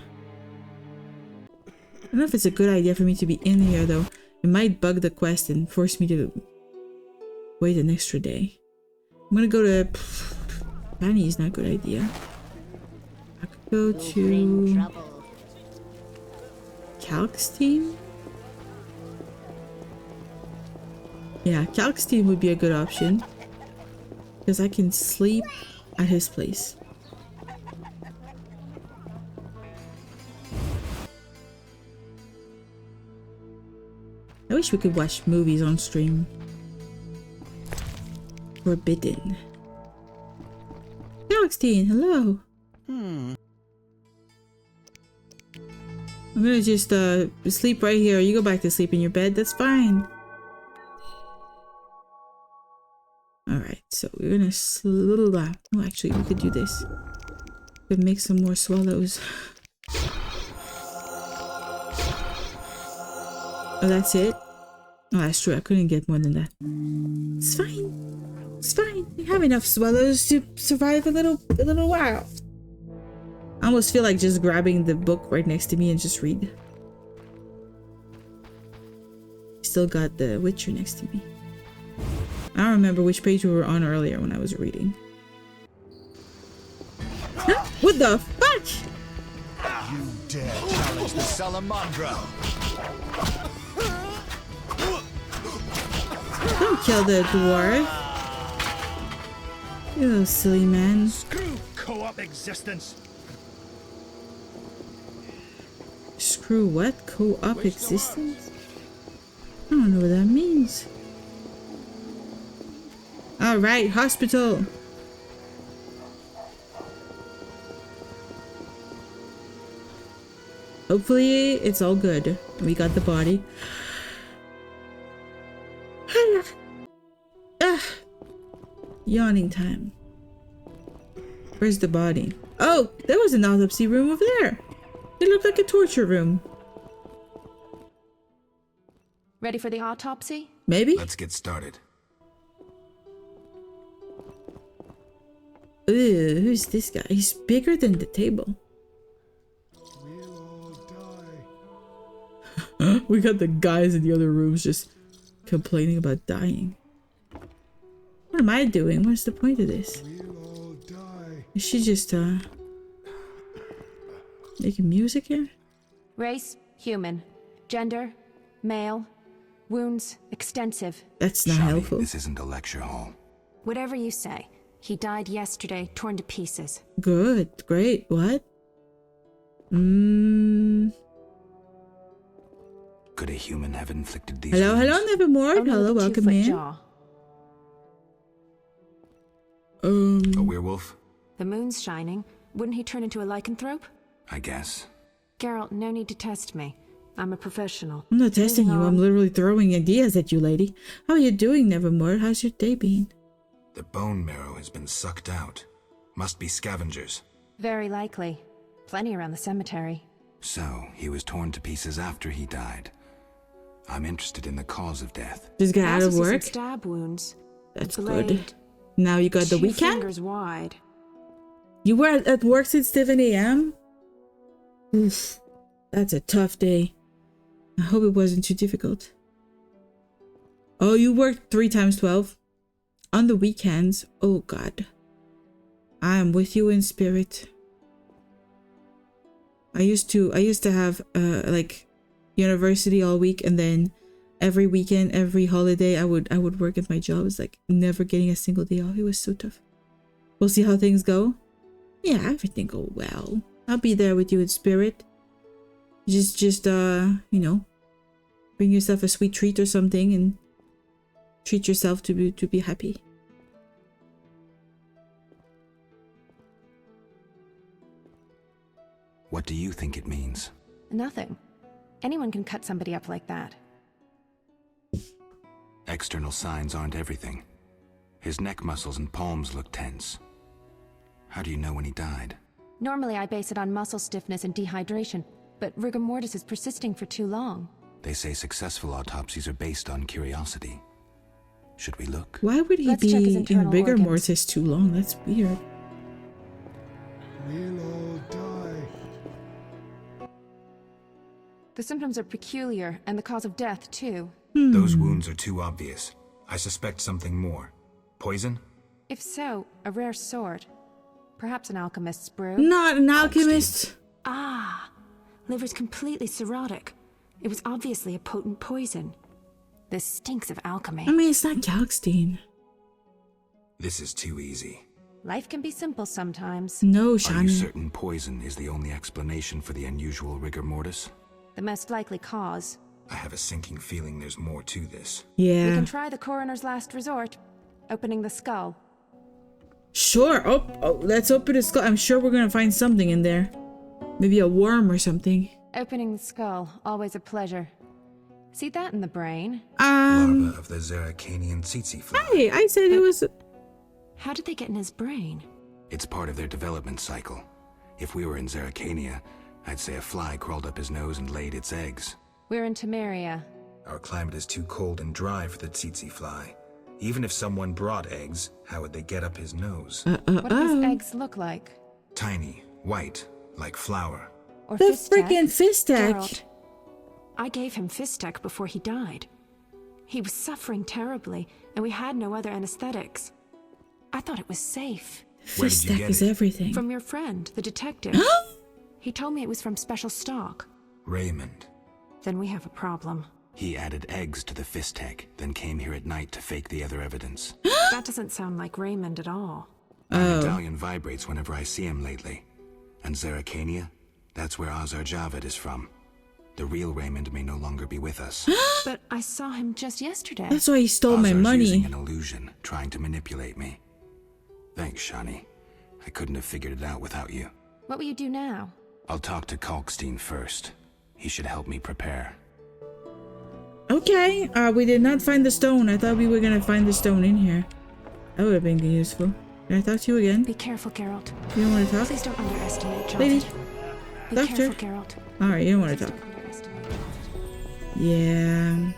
I don't know if it's a good idea for me to be in here though. It might bug the quest and force me to wait an extra day. I'm gonna go to... Danny is not a good idea. I could go to... Kalkstein? Yeah, Kalkstein would be a good option. Because I can sleep at his place. I wish we could watch movies on stream. Forbidden. Kalkstein, hello. I'm gonna just sleep right here. You go back to sleep in your bed. That's fine. Alright, so we're gonna oh, actually, we could do this. We could make some more swallows. Oh, that's it? Oh, that's true. I couldn't get more than that. It's fine. It's fine. We have enough swallows to survive a little while. I almost feel like just grabbing the book right next to me and just read. Still got The Witcher next to me. I don't remember which page we were on earlier when I was reading. Huh? What the fuck? You dare challenge the Salamandra? Don't kill the dwarf. You little silly man. Screw co-op existence. Screw what? Co-op existence? I don't know what that means. Alright, hospital. Hopefully it's all good. We got the body. Yawning time. Where's the body? Oh, there was an autopsy room over there. It looked like a torture room. Ready for the autopsy? Maybe? Let's get started. Ew, who's this guy? He's bigger than the table. We got the guys in the other rooms just complaining about dying. What am I doing? What's the point of this? Is she just making music here? Race, human. Gender, male. Wounds, extensive. That's not Shani, helpful. This isn't a lecture hall. Whatever you say. He died yesterday, torn to pieces. Good, great. What? Could a human have inflicted these Hello, wounds? hello, Nevermore. Only Hello, with a welcome 2-foot in. jaw. A werewolf? The moon's shining. Wouldn't he turn into a lycanthrope? I guess. Geralt, no need to test me. I'm a professional. I'm not testing you. Moving I'm on. literally throwing ideas at you, lady. How are you doing, Nevermore? How's your day been? The bone marrow has been sucked out. Must be scavengers. Very likely. Plenty around the cemetery. So, he was torn to pieces after he died. I'm interested in the cause of death. Just got out Also of see some work? stab wounds. That's Blade. good. Now you got the 2 weekend? fingers wide. You were at work since 7 a.m.? Oof. That's a tough day. I hope it wasn't too difficult. Oh, you worked 3 times 12? On the weekends? Oh god. I am with you in spirit. I used to have like university all week, and then every weekend, every holiday I would work at my job. It's like never getting a single day off. It was so tough. We'll see how things go. Yeah, everything go well. I'll be there with you in spirit. Just you know, bring yourself a sweet treat or something and treat yourself to be happy. What do you think it means? Nothing. Anyone can cut somebody up like that. External signs aren't everything. His neck muscles and palms look tense. How do you know when he died? Normally I base it on muscle stiffness and dehydration, but rigor mortis is persisting for too long. They say successful autopsies are based on curiosity. Should we look? Why would he Let's check his be in internal rigor organs. mortis too long? That's weird. We'll all die. The symptoms are peculiar, and the cause of death, too. Those wounds are too obvious. I suspect something more. Poison? If so, a rare sword. Perhaps an alchemist's brew. Not an alchemist. Ah! Liver's completely cirrhotic. It was obviously a potent poison. This stinks of alchemy. I mean, it's not Kalkstein. This is too easy. Life can be simple sometimes. No, Are you Shani. certain poison is the only explanation for the unusual rigor mortis? The most likely cause. I have a sinking feeling there's more to this. We Yeah. can try the coroner's last resort. Opening the skull. Sure. Oh, let's open the skull. I'm sure we're gonna find something in there. Maybe a worm or something. Opening the skull, always a pleasure. See that in the brain? Larva of the Zeracanian tsetse fly. Hey, I said it was. How did they get in his brain? It's part of their development cycle. If we were in Zeracania, I'd say a fly crawled up his nose and laid its eggs. We're in Temeria. Our climate is too cold and dry for the tsetse fly. Even if someone brought eggs, how would they get up his nose? What do his eggs look like? Tiny, white, like flour. Or The Fistek? freaking Fistek. Geralt, I gave him Fistek before he died. He was suffering terribly, and we had no other anesthetics. I thought it was safe. Where did you Fistek get is it? everything. From your friend, the detective. He told me it was from special stock. Raymond. Then we have a problem. He added eggs to the Fistek, then came here at night to fake the other evidence. That doesn't sound like Raymond at all. My medallion vibrates whenever I see him lately. And Zeracania? That's where Azar Javed is from. The real Raymond may no longer be with us. But I saw him just yesterday. That's why he stole my Azar's money. using an illusion, trying to manipulate me. Thanks, Shani. I couldn't have figured it out without you. What will you do now? I'll talk to Kalkstein first. He should help me prepare. Okay. We did not find the stone. I thought we were gonna find the stone in here. That would have been useful. Can I talk to you again? Be careful, Geralt. You don't want to talk? Please don't underestimate Javed. Lady. Be Doctor. careful, Geralt. Alright, you don't want to Please talk. don't underestimate Javed. Yeah.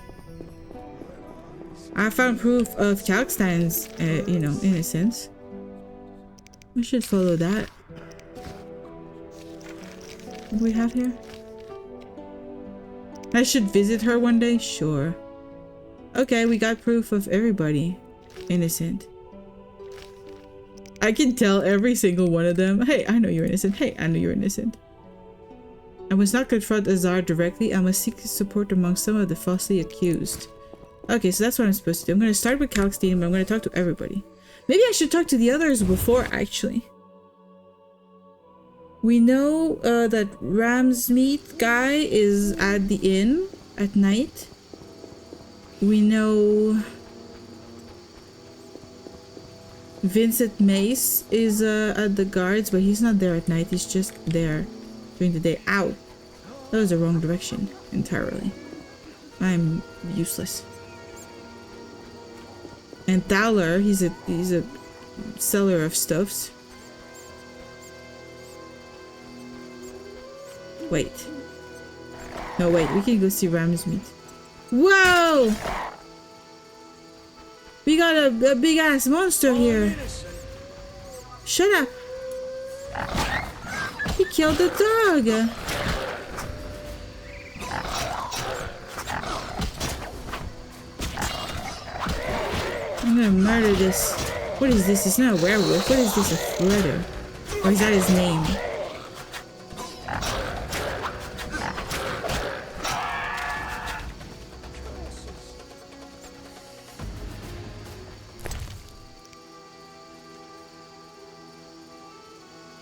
I found proof of Kalkstein's, you know, innocence. We should follow that. What do we have here? I should visit her one day? Sure. Okay, we got proof of everybody innocent. I can tell every single one of them, hey, I know you're innocent. Hey, I know you're innocent. I must not confront Azar directly. I must seek support among some of the falsely accused. Okay, so that's what I'm supposed to do. I'm going to start with Kalkstein, but I'm going to talk to everybody. Maybe I should talk to the others before, actually. We know that Ramsmeat guy is at the inn at night. We know Vincent Mace is at the guards, but he's not there at night. He's just there during the day. Ow! That was the wrong direction entirely. I'm useless. And Thaler, he's a seller of stuffs. Wait. No, wait. We can go see Ramsmeat. Whoa! We got a big ass monster here. Shut up. He killed the dog. I'm gonna murder this. What is this? It's not a werewolf. What is this? A flutter? Or is that his name?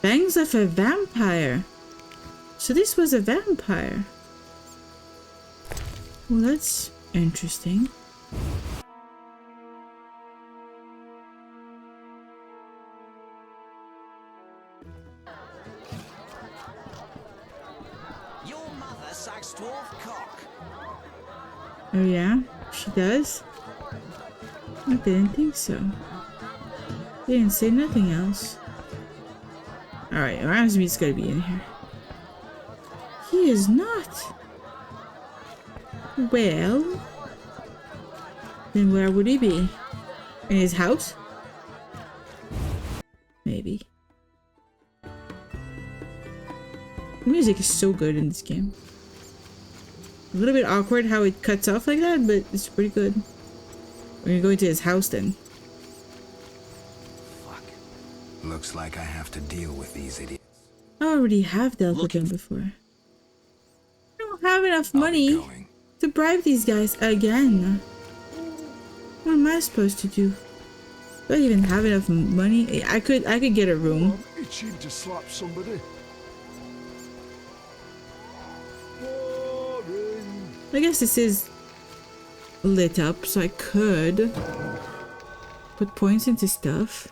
Fangs of a vampire. So this was a vampire. Well, that's interesting. Your mother sucks dwarf cock. Oh yeah? She does? I didn't think so. They didn't say nothing else. Alright, Ramsmeat's gotta be in here. He is not. Well, then where would he be? In his house? Maybe. The music is so good in this game. A little bit awkward how it cuts off like that, but it's pretty good. We're gonna go into his house then. Looks like I have to deal with these idiots. I already have dealt with them before. I don't have enough money to bribe these guys again. What am I supposed to do? Do I even have enough money? I could get a room. Itching to slap somebody. I guess this is lit up, so I could put points into stuff.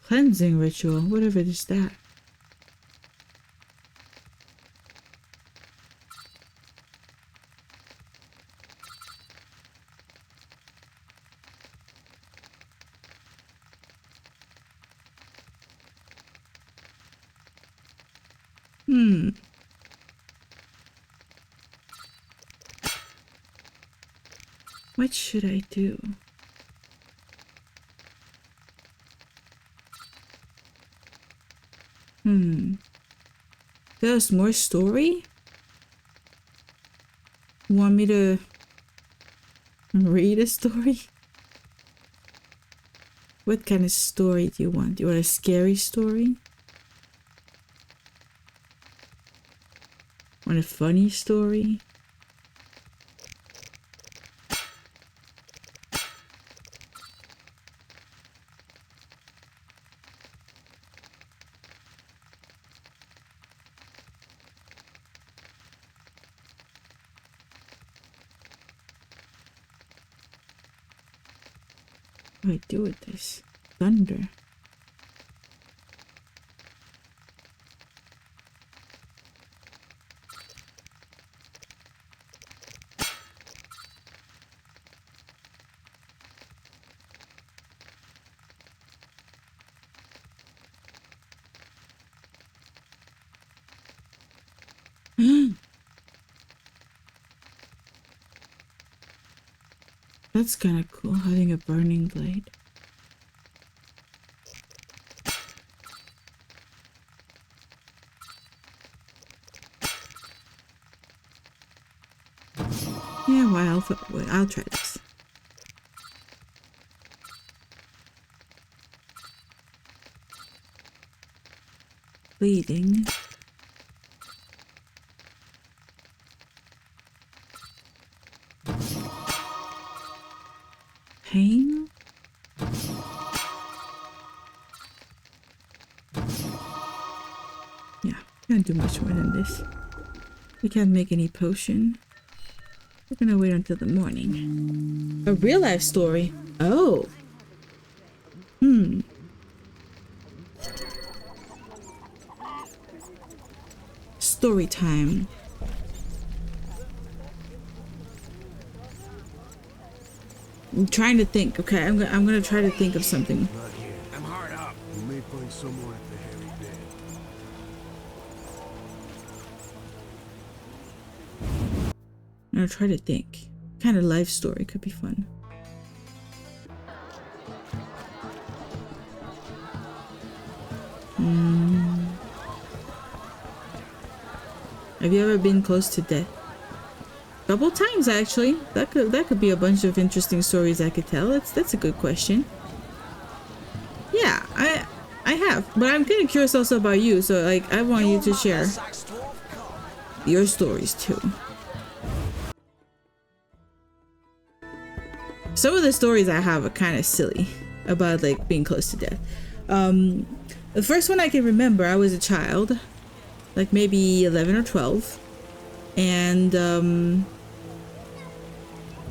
Cleansing ritual, whatever is that. What should I do? There's more story? You want me to read a story? What kind of story do you want? Do you want a scary story? Want a funny story? What do I do with this? Thunder. That's kind of cool, having a burning blade. Yeah, well, I'll try this. Bleeding. Pain? Yeah, can't do much more than this. We can't make any potion. We're gonna wait until the morning. A real life story. Oh. Story time. I'm trying to think. Okay, I'm gonna try to think of something. I'm hard up. You may find someone at the hairy bed. I'm gonna try to think. What kind of life story could be fun? Have you ever been close to death? Couple times actually. That could be a bunch of interesting stories I could tell. That's a good question. Yeah, I have, but I'm kind of curious also about you. So like, I want you to share your stories too. Some of the stories I have are kind of silly about like being close to death. The first one I can remember, I was a child, like maybe 11 or 12, and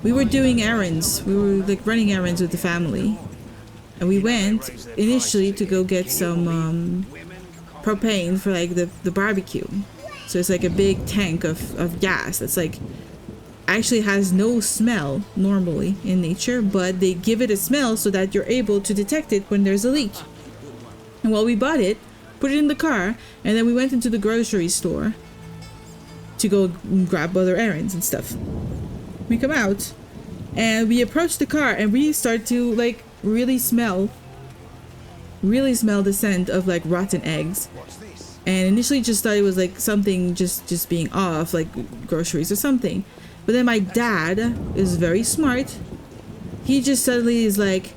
we were doing errands. We were like running errands with the family, and we went initially to go get some propane for like the barbecue. So it's like a big tank of gas that's like actually has no smell normally in nature, but they give it a smell so that you're able to detect it when there's a leak. And while we bought it, put it in the car, and then we went into the grocery store to go grab other errands and stuff. We come out and we approach the car and we start to like really smell the scent of like rotten eggs. And initially just thought it was like something just being off, like groceries or something. But then my dad is very smart. He just suddenly is like,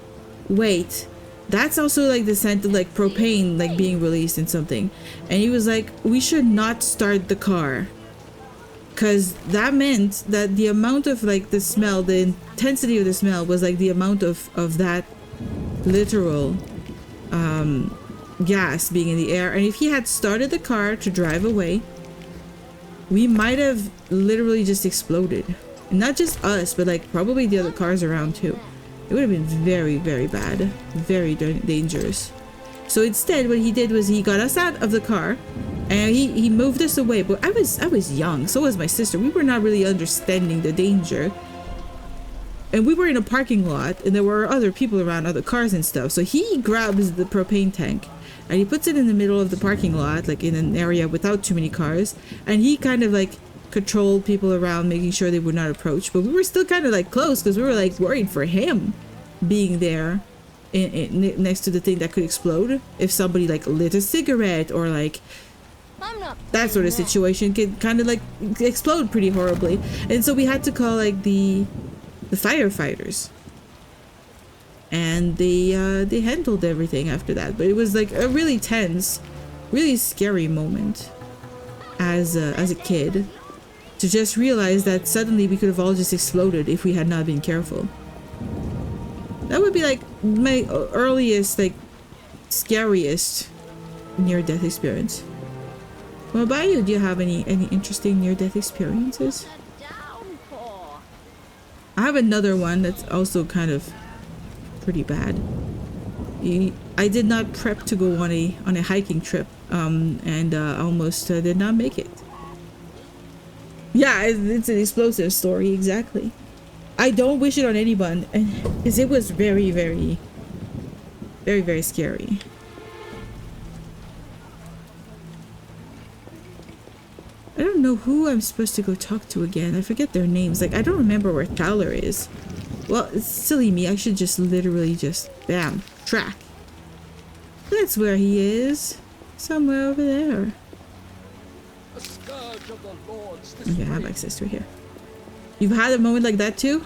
wait, that's also like the scent of like propane like being released in something. And he was like, we should not start the car, because that meant that the amount of like the smell, the intensity of the smell was like the amount of that literal gas being in the air. And if he had started the car to drive away, we might have literally just exploded. And not just us, but like probably the other cars around too. It would have been very, very bad, very dangerous. So instead, what he did was he got us out of the car and he moved us away. But I was young, so was my sister. We were not really understanding the danger. And we were in a parking lot and there were other people around, other cars and stuff. So he grabs the propane tank and he puts it in the middle of the parking lot, like in an area without too many cars. And he kind of like controlled people around, making sure they would not approach. But we were still kind of like close because we were like worried for him being there next to the thing that could explode if somebody like lit a cigarette or like that sort of situation could kind of like explode pretty horribly. And so we had to call like the firefighters, and they handled everything after that. But it was like a really tense, really scary moment as a kid, to just realize that suddenly we could have all just exploded if we had not been careful. That would be like my earliest, like scariest near-death experience. What about you? Do you have any interesting near-death experiences? I have another one that's also kind of pretty bad. I did not prep to go on a hiking trip, and almost did not make it. Yeah, it's an explosive story, exactly. I don't wish it on anyone, because it was very, very, very, very scary. I don't know who I'm supposed to go talk to again. I forget their names. Like, I don't remember where Thaler is. Well, it's silly me. I should just literally just, bam, track. That's where he is. Somewhere over there. Okay, I have access to here. You've had a moment like that too?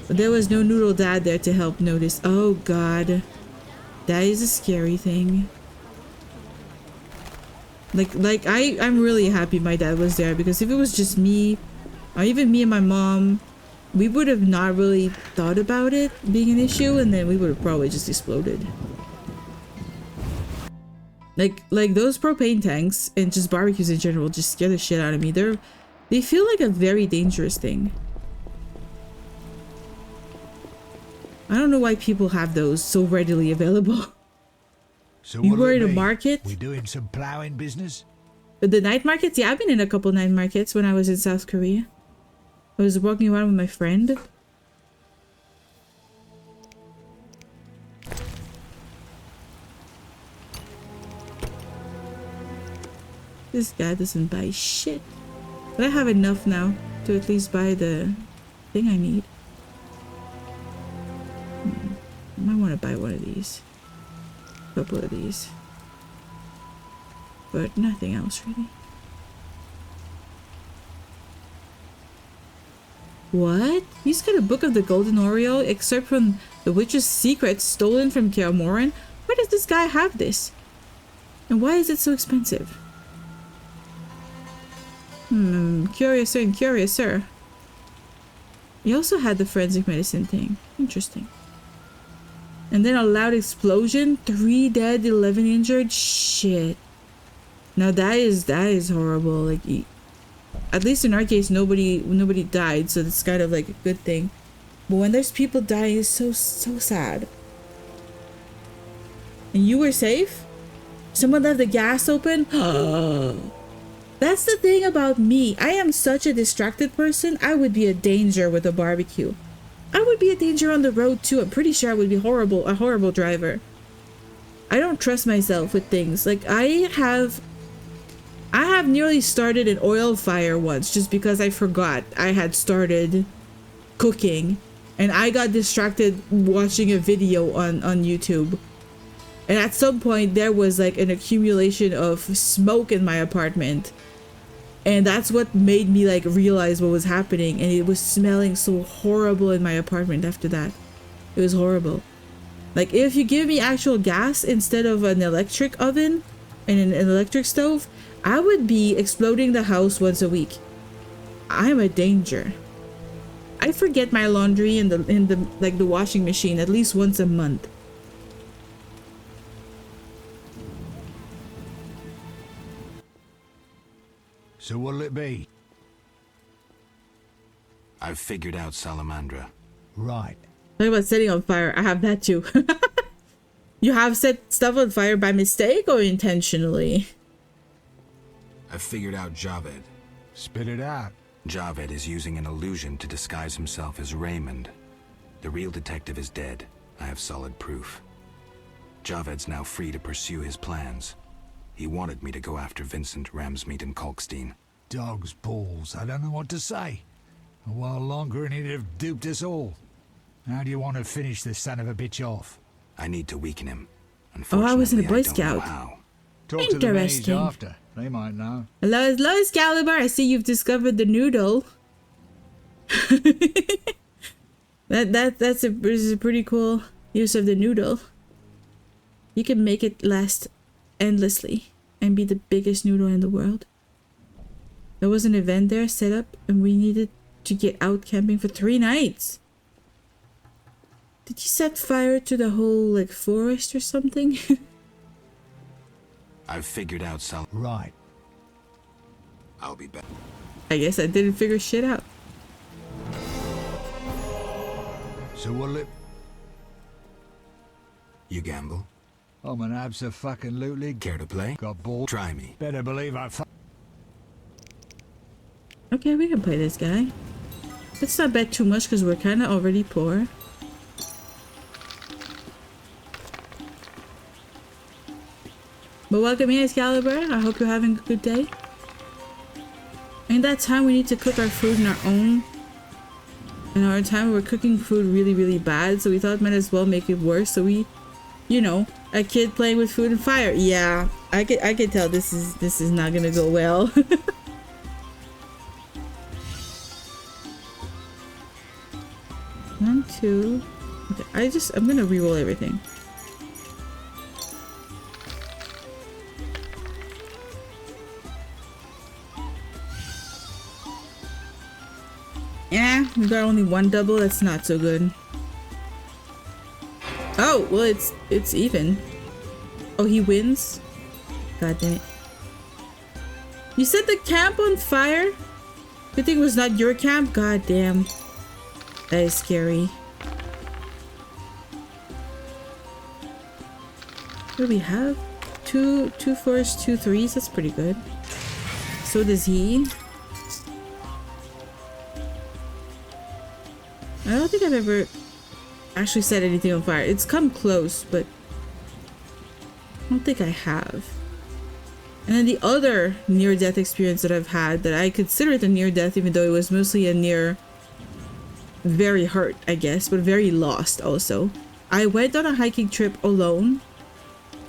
But there was no Noodle Dad there to help notice. Oh god. That is a scary thing. I'm really happy my dad was there, because if it was just me, or even me and my mom, we would have not really thought about it being an issue, and then we would have probably just exploded. Like those propane tanks and just barbecues in general just scare the shit out of me. They feel like a very dangerous thing. I don't know why people have those so readily available. So you were in a market? We doing some plowing business? The night markets? Yeah, I've been in a couple night markets when I was in South Korea. I was walking around with my friend. This guy doesn't buy shit. But I have enough now to at least buy the thing I need. I might want to buy one of these. A couple of these. But nothing else really. What? He's got a book of the Golden Oreo, excerpt from the Witch's Secrets stolen from Kaer Morhen. Why does this guy have this? And why is it so expensive? Curiouser and curiouser. He also had the forensic medicine thing. Interesting. And then a loud explosion. 3 dead, 11 injured. Shit. Now that is horrible. Like, at least in our case, nobody died, so that's kind of like a good thing. But when there's people dying, it's so sad. And you were safe? Someone left the gas open? That's the thing about me. I am such a distracted person. I would be a danger with a barbecue. I would be a danger on the road too. I'm pretty sure I would be a horrible driver. I don't trust myself with things. Like, I have nearly started an oil fire once just because I forgot I had started cooking, and I got distracted watching a video on YouTube. And at some point there was like an accumulation of smoke in my apartment. And that's what made me like realize what was happening. And it was smelling so horrible in my apartment after that. It was horrible. Like, if you give me actual gas instead of an electric oven and an electric stove, I would be exploding the house once a week. I'm a danger. I forget my laundry in the washing machine at least once a month. So what'll it be? I've figured out Salamandra. Right. Talk about setting on fire. I have that too. You have set stuff on fire by mistake or intentionally? I've figured out Javed. Spit it out. Javed is using an illusion to disguise himself as Raymond. The real detective is dead. I have solid proof. Javed's now free to pursue his plans. He wanted me to go after Vincent, Ramsmeet, and Kalkstein. Dog's balls. I don't know what to say. A while longer and he'd have duped us all. How do you want to finish this son of a bitch off? I need to weaken him. Oh, I was in a Boy I don't know Scout. how. Talk to the mage after. They might know. Hello, Excalibur. I see you've discovered the noodle. That's a pretty cool use of the noodle. You can make it last endlessly and be the biggest noodle in the world. There was an event there set up and we needed to get out camping for 3 nights. Did you set fire to the whole like forest or something? I've figured out Right. I'll be back. I guess I didn't figure shit out. So what'll it... You gamble? I'm an abso-fucking-lutely... Care to play? Got balls? Try me. Better believe I Okay, we can play this guy. Let's not bet too much because we're kind of already poor. Well, welcome in, Excalibur. I hope you're having a good day. In that time, we need to cook our food in our own. In our time, we're cooking food really, really bad, so we thought might as well make it worse. So we, you know, a kid playing with food and fire. Yeah, I could tell this is not gonna go well. 1, 2. Okay, I'm gonna re-roll everything. Yeah, we got only 1 double. That's not so good. Oh, well, it's even. Oh, he wins? God damn it. You set the camp on fire? Good thing it was not your camp? God damn. That is scary. What do we have? Two 4s, 2 3s. That's pretty good. So does he. I don't think I've ever actually set anything on fire. It's come close, but I don't think I have. And then the other near-death experience that I've had that I consider it a near-death, even though it was mostly a near very hurt, I guess, but very lost also. I went on a hiking trip alone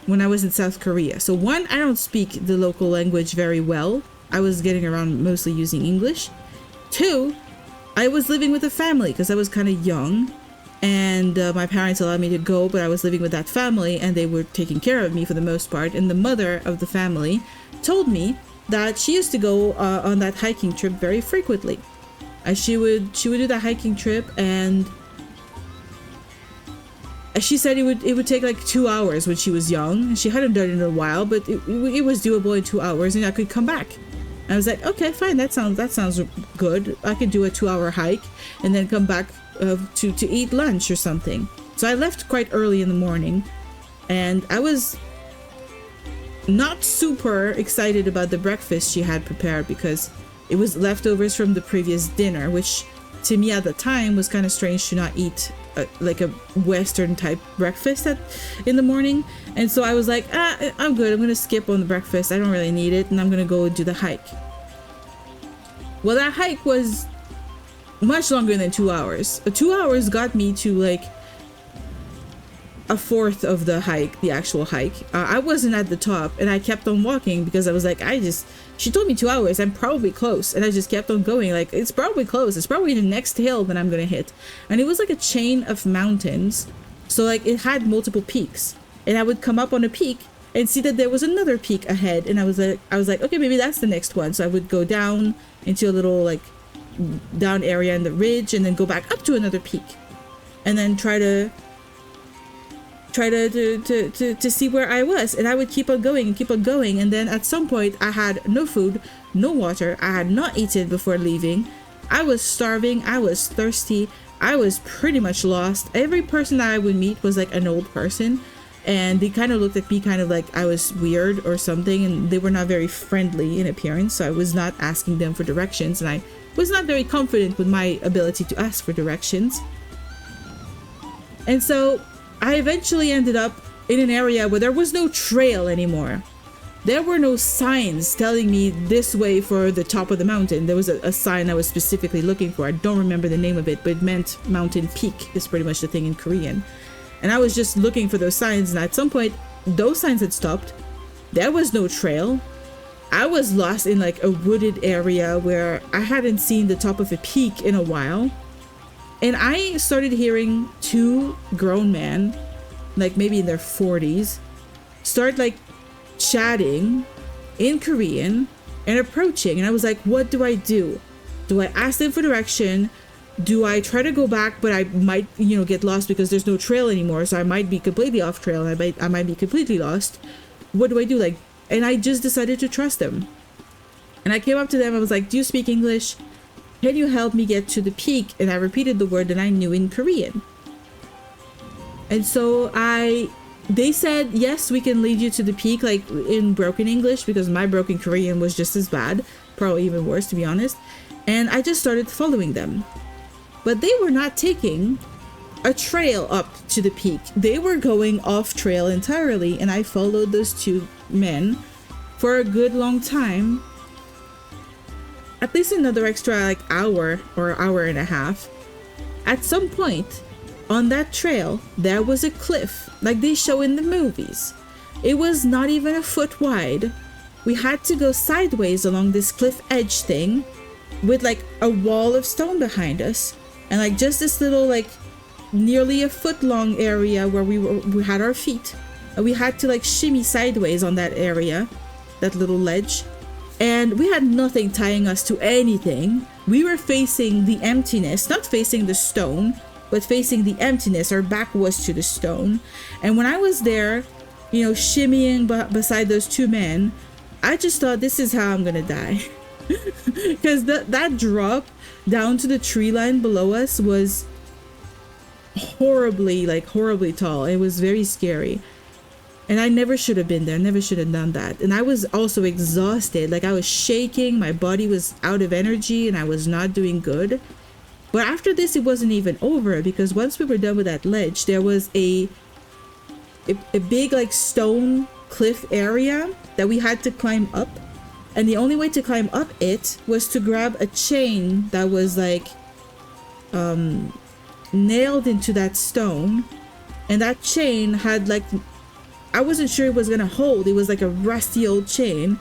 when I was in South Korea. So one, I don't speak the local language very well. I was getting around mostly using English. 2, I was living with a family because I was kind of young, and my parents allowed me to go, but I was living with that family and they were taking care of me for the most part. And the mother of the family told me that she used to go on that hiking trip very frequently. She would do the hiking trip, and she said it would take like 2 hours when she was young. She hadn't done it in a while, but it was doable in 2 hours, and I could come back. I was like, okay, fine, that sounds good. I could do a 2-hour hike and then come back to eat lunch or something. So I left quite early in the morning, and I was not super excited about the breakfast she had prepared because it was leftovers from the previous dinner, which to me at the time was kind of strange to not eat like a Western type breakfast in the morning. And so I was like, I'm good. I'm gonna skip on the breakfast. I don't really need it, and I'm gonna go do the hike. Well, that hike was much longer than 2 hours. 2 hours got me to like a fourth of the hike, the actual hike. I wasn't at the top, and I kept on walking because I was like, she told me 2 hours, I'm probably close, and I just kept on going like, it's probably close, it's probably the next hill that I'm gonna hit. And it was like a chain of mountains, so like it had multiple peaks, and I would come up on a peak and see that there was another peak ahead, and I was like, okay, maybe that's the next one. So I would go down into a little like down area in the ridge, and then go back up to another peak, and then try to see where I was. And I would keep on going and keep on going, and then at some point I had no food, no water. I had not eaten before leaving. I was starving, I was thirsty, I was pretty much lost. Every person that I would meet was like an old person, and they kind of looked at me kind of like I was weird or something, and they were not very friendly in appearance, so I was not asking them for directions, and I was not very confident with my ability to ask for directions. And so I eventually ended up in an area where there was no trail anymore. There were no signs telling me this way for the top of the mountain. There was a sign I was specifically looking for. I don't remember the name of it, but it meant mountain peak is pretty much the thing in Korean. And I was just looking for those signs, and at some point those signs had stopped. There was no trail. I was lost in like a wooded area where I hadn't seen the top of a peak in a while. And I started hearing 2 grown men, like maybe in their 40s, start like chatting in Korean and approaching. And I was like, what do I do? Do I ask them for direction? Do I try to go back, but I might, get lost because there's no trail anymore, so I might be completely off trail, and I might be completely lost. What do I do? And I just decided to trust them. And I came up to them. I was like, do you speak English? Can you help me get to the peak? And I repeated the word that I knew in Korean. And so they said, yes, we can lead you to the peak, like in broken English, because my broken Korean was just as bad, probably even worse, to be honest. And I just started following them. But they were not taking a trail up to the peak. They were going off trail entirely, and I followed those two men for a good long time. At least another extra like hour or hour and a half. At some point on that trail, there was a cliff like they show in the movies. It was not even a foot wide. We had to go sideways along this cliff edge thing with like a wall of stone behind us, and like just this little like nearly a foot long area where we had our feet, and we had to like shimmy sideways on that area, that little ledge, and we had nothing tying us to anything. We were facing the emptiness, not facing the stone, but facing the emptiness. Our back was to the stone. And when I was there, you know, shimmying beside those two men, I just thought, this is how I'm gonna die. Because that drop down to the tree line below us was horribly tall. It was very scary, and I never should have been there. Never should have done that. And I was also exhausted. Like I was shaking, my body was out of energy, and I was not doing good. But after this, it wasn't even over, because once we were done with that ledge, there was a big like stone cliff area that we had to climb up. And the only way to climb up it was to grab a chain that was like nailed into that stone. And that chain had like, I wasn't sure it was gonna hold. It was like a rusty old chain.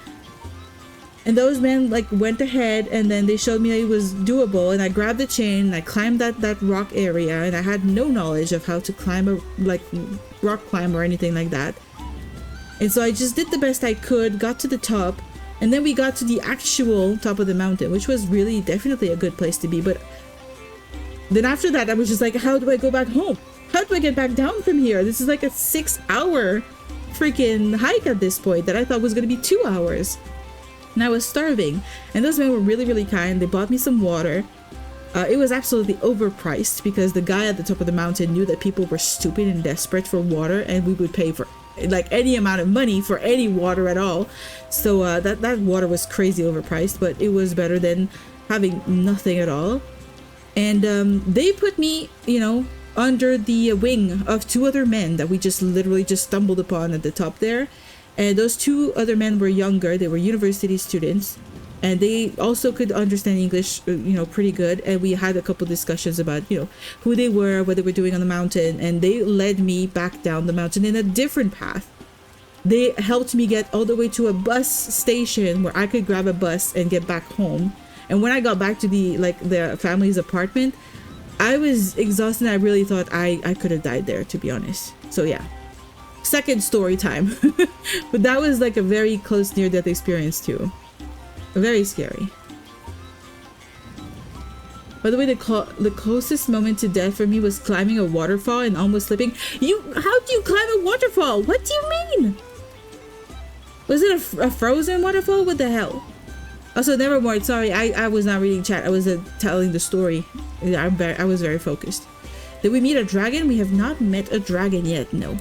And those men like went ahead, and then they showed me it was doable, and I grabbed the chain and I climbed that rock area, and I had no knowledge of how to climb a like rock climb or anything like that. And so I just did the best I could, got to the top, and then we got to the actual top of the mountain, which was really definitely a good place to be. But then after that, I was just like, how do I go back home? How do I get back down from here? This is like a 6-hour freaking hike at this point that I thought was going to be 2 hours. And I was starving. And those men were really, really kind. They bought me some water. It was absolutely overpriced because the guy at the top of the mountain knew that people were stupid and desperate for water, and we would pay for like any amount of money for any water at all. So that water was crazy overpriced, but it was better than having nothing at all. And they put me, you know, under the wing of two other men that we just literally just stumbled upon at the top there. And those two other men were younger. They were university students, and they also could understand English, you know, pretty good. And we had a couple discussions about, you know, who they were, what they were doing on the mountain, and they led me back down the mountain in a different path. They helped me get all the way to a bus station where I could grab a bus and get back home. And when I got back to the family's apartment, I was exhausted. I really thought I could have died there, to be honest. So yeah. Second story time. But that was like a very close near-death experience too. Very scary. By the way, the closest moment to death for me was climbing a waterfall and almost slipping. How do you climb a waterfall? What do you mean? Was it a frozen waterfall? What the hell? Also, never mind. Sorry, I was not reading chat. I was telling the story. I was very focused. Did we meet a dragon? We have not met a dragon yet. No.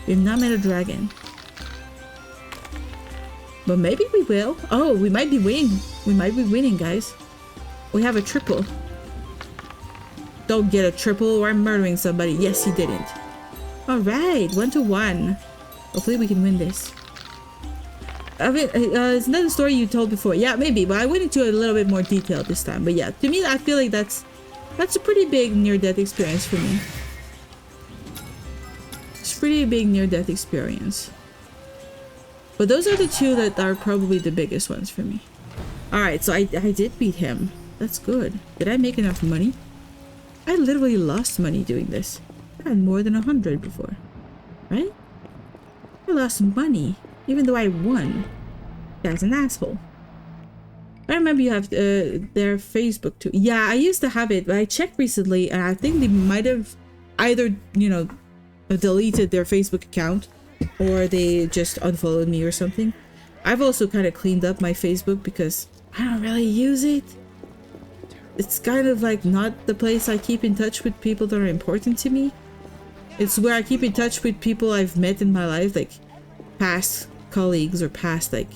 We have not met a dragon. But maybe we will. Oh, we might be winning. We might be winning, guys. We have a triple. Don't get a triple or I'm murdering somebody. Yes, he didn't. Alright, 1-1. Hopefully we can win this. I mean, it's another story you told before. Yeah, maybe, but I went into a little bit more detail this time. But yeah, to me, I feel like that's a pretty big near-death experience for me. It's a pretty big near-death experience. But those are the two that are probably the biggest ones for me. Alright, so I did beat him. That's good. Did I make enough money? I literally lost money doing this. I had more than 100 before. Right? I lost money. Even though I won. That's an asshole. I remember you have their Facebook too. Yeah, I used to have it, but I checked recently and I think they might have either, you know, deleted their Facebook account or they just unfollowed me or something. I've also kind of cleaned up my Facebook because I don't really use it. It's kind of like not the place I keep in touch with people that are important to me. It's where I keep in touch with people I've met in my life, like past colleagues or past like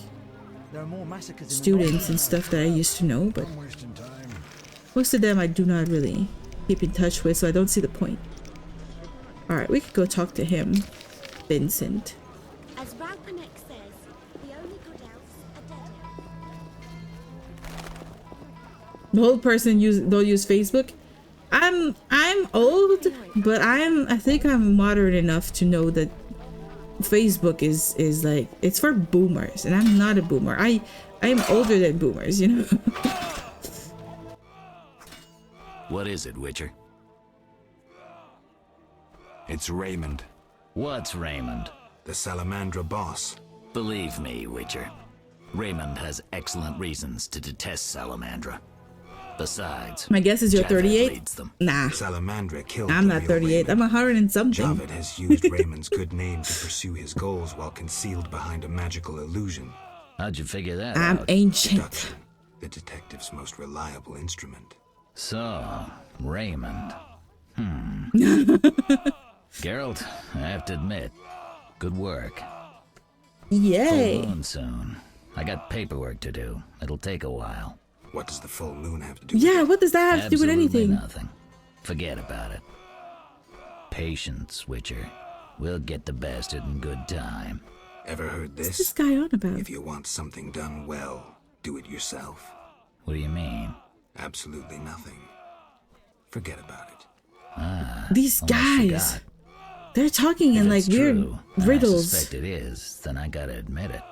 students and stuff that I used to know, but most of them I do not really keep in touch with, so I don't see the point. Alright, we could go talk to him. Vincent. As Ralpanek says, the only good elves are dead. The old person don't use Facebook. I'm old, but I think I'm modern enough to know that Facebook is like, it's for boomers, and I'm not a boomer. I'm older than boomers, you know. What is it, Witcher? It's Raymond. What's Raymond? The Salamandra boss. Believe me, Witcher. Raymond has excellent reasons to detest Salamandra. Besides, my guess is you're Javed 38. leads them. Nah. Salamandra killed I'm the not real 38. Raymond. I'm 100 and something. Javed has used Raymond's good name to pursue his goals while concealed behind a magical illusion. How'd you figure that I'm out? ancient. Deduction, the detective's most reliable instrument. So, Raymond. Geralt, I have to admit, good work. Yay. Full moon soon. I got paperwork to do. It'll take a while. What does the full moon have to do Yeah, what does that have to do with Absolutely anything? Nothing. Forget about it. Patience, Witcher. We'll get the bastard in good time. Ever heard this? What's this guy on about? If you want something done well, do it yourself. What do you mean? Absolutely nothing. Forget about it. Ah, These almost guys, forgot. they're talking If in like it's weird true, and riddles. I suspect it is, then I gotta admit it.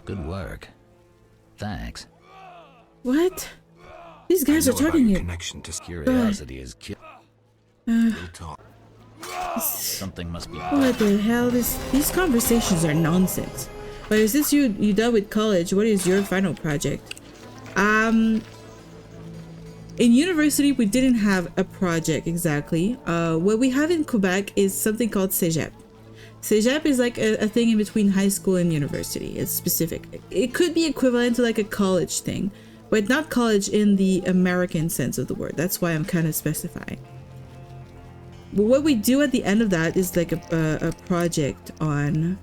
Good work. Thanks. What? These guys I are know about talking your it. connection to Curiosity is killed. Uh, We'll talk. Something must be. what the hell? These conversations are nonsense. But since you done with college, what is your final project? In university, we didn't have a project exactly. What we have in Quebec is something called Cégep. Cégep is like a thing in between high school and university. It's specific. It could be equivalent to like a college thing, but not college in the American sense of the word. That's why I'm kind of specifying. But what we do at the end of that is like a project on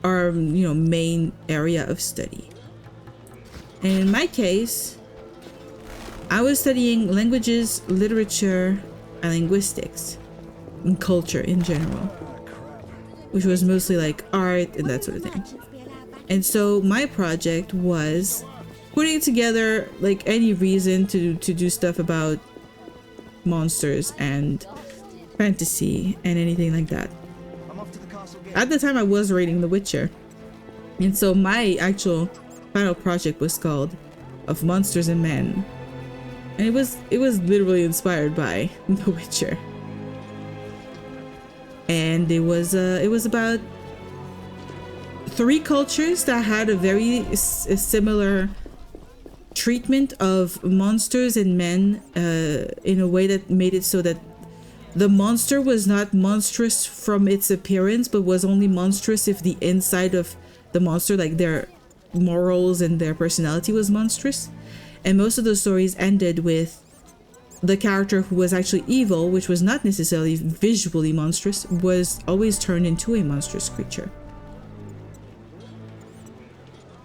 our main area of study. And in my case, I was studying languages, literature, and linguistics, and culture in general, which was mostly like art and that sort of thing. And so my project was putting together like any reason to do stuff about monsters and fantasy and anything like that. At the time I was reading The Witcher, and so my actual final project was called Of Monsters and Men, and it was literally inspired by The Witcher. And it was about 3 cultures that had a very similar treatment of monsters and men in a way that made it so that the monster was not monstrous from its appearance, but was only monstrous if the inside of the monster, like their morals and their personality, was monstrous. And most of those stories ended with the character who was actually evil, which was not necessarily visually monstrous, was always turned into a monstrous creature.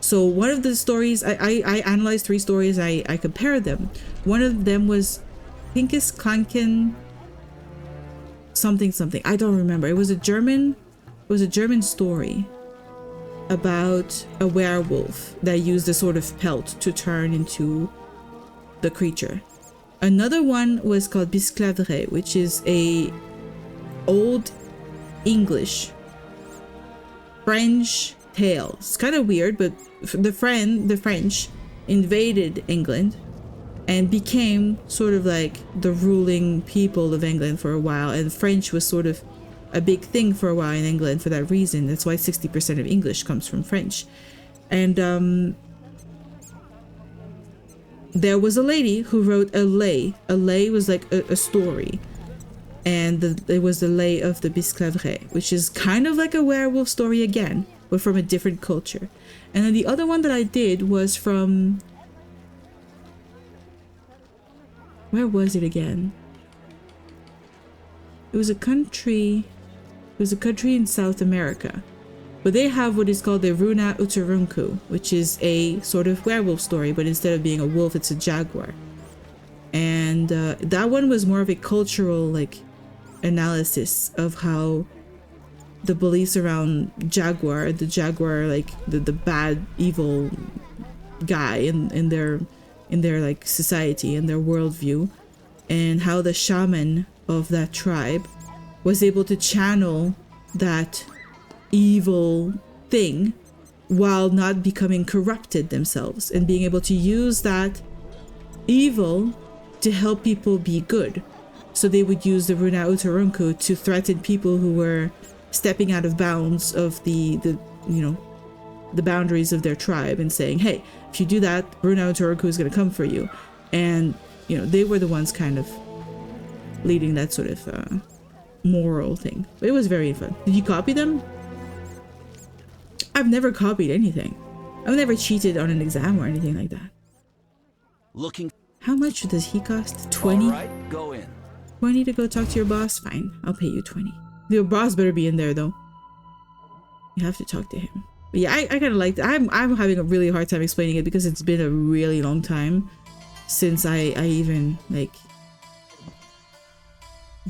So one of the stories, I analyzed 3 stories, I compared them. One of them was Pincus Clanken something. I don't remember. It was a German story about a werewolf that used a sort of pelt to turn into the creature. Another one was called Bisclaveret, which is a old English French tale. It's kind of weird, but the French invaded England and became sort of like the ruling people of England for a while, and French was sort of a big thing for a while in England for that reason. That's why 60% of English comes from French. And there was a lady who wrote a lay. A lay was like a story, and it was the lay of the Bisclaveret, which is kind of like a werewolf story again, but from a different culture. And then the other one that I did was from, where was it again? It was a country in South America. But they have what is called the Runa Uturunku, which is a sort of werewolf story, but instead of being a wolf, it's a jaguar. And that one was more of a cultural like analysis of how the beliefs around the jaguar like the bad evil guy in their like society and their worldview, and how the shaman of that tribe was able to channel that evil thing while not becoming corrupted themselves, and being able to use that evil to help people be good. So they would use the Runa Uturunku to threaten people who were stepping out of bounds of the boundaries of their tribe, and saying, hey, if you do that, Runa Uturunku is going to come for you. And they were the ones kind of leading that sort of moral thing. But it was very fun. Did you copy them? I've never copied anything. I've never cheated on an exam or anything like that. Looking. How much does he cost? 20? All right, go in. 20 to go talk to your boss? Fine, I'll pay you 20. Your boss better be in there though. You have to talk to him. But yeah, I kind of like that. I'm having a really hard time explaining it because it's been a really long time since I even like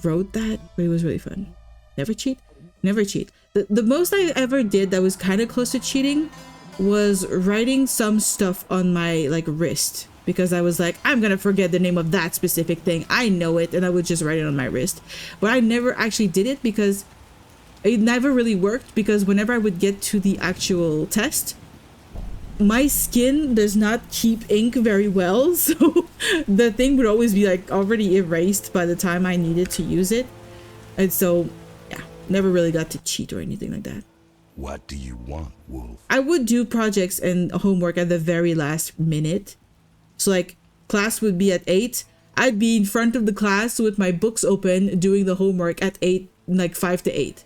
wrote that, but it was really fun. Never cheat? Never cheat. The most I ever did that was kind of close to cheating was writing some stuff on my like wrist, because I was like, I'm gonna forget the name of that specific thing. I know it, and I would just write it on my wrist. But I never actually did it because it never really worked, because whenever I would get to the actual test, my skin does not keep ink very well, so the thing would always be like already erased by the time I needed to use it. And so yeah, never really got to cheat or anything like that. What do you want, Wolf? I would do projects and homework at the very last minute. So like class would be at 8. I'd be in front of the class with my books open doing the homework at 8, like 5 to 8.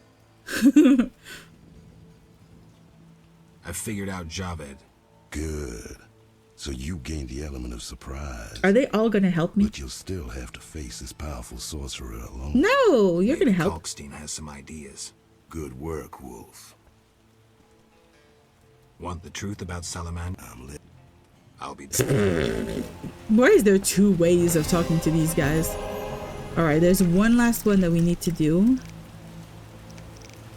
I figured out Javed. Good. So you gained the element of surprise. Are they all gonna help me? But you'll still have to face this powerful sorcerer alone. No, you're gonna help. Kalkstein has some ideas. Good work, Wolf. Want the truth about Salamander? I'll be Why is there 2 ways of talking to these guys? Alright, there's one last one that we need to do.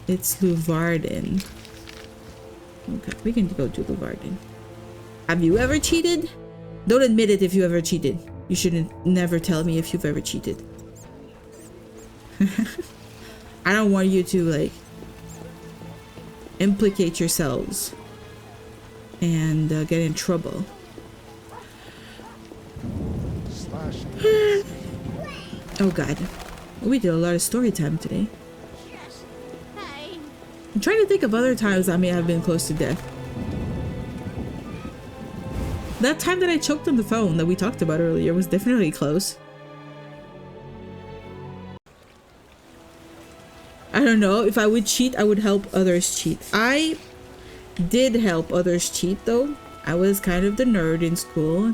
It's Luvarden. Okay, we can go to Luvarden. Have you ever cheated? Don't admit it if you ever cheated. You shouldn't never tell me if you've ever cheated. I don't want you to like implicate yourselves and get in trouble. Oh god, we did a lot of story time today. I'm trying to think of other times I may have been close to death. That time that I choked on the phone that we talked about earlier was definitely close. I don't know, if I would cheat, I would help others cheat. I did help others cheat though. I was kind of the nerd in school,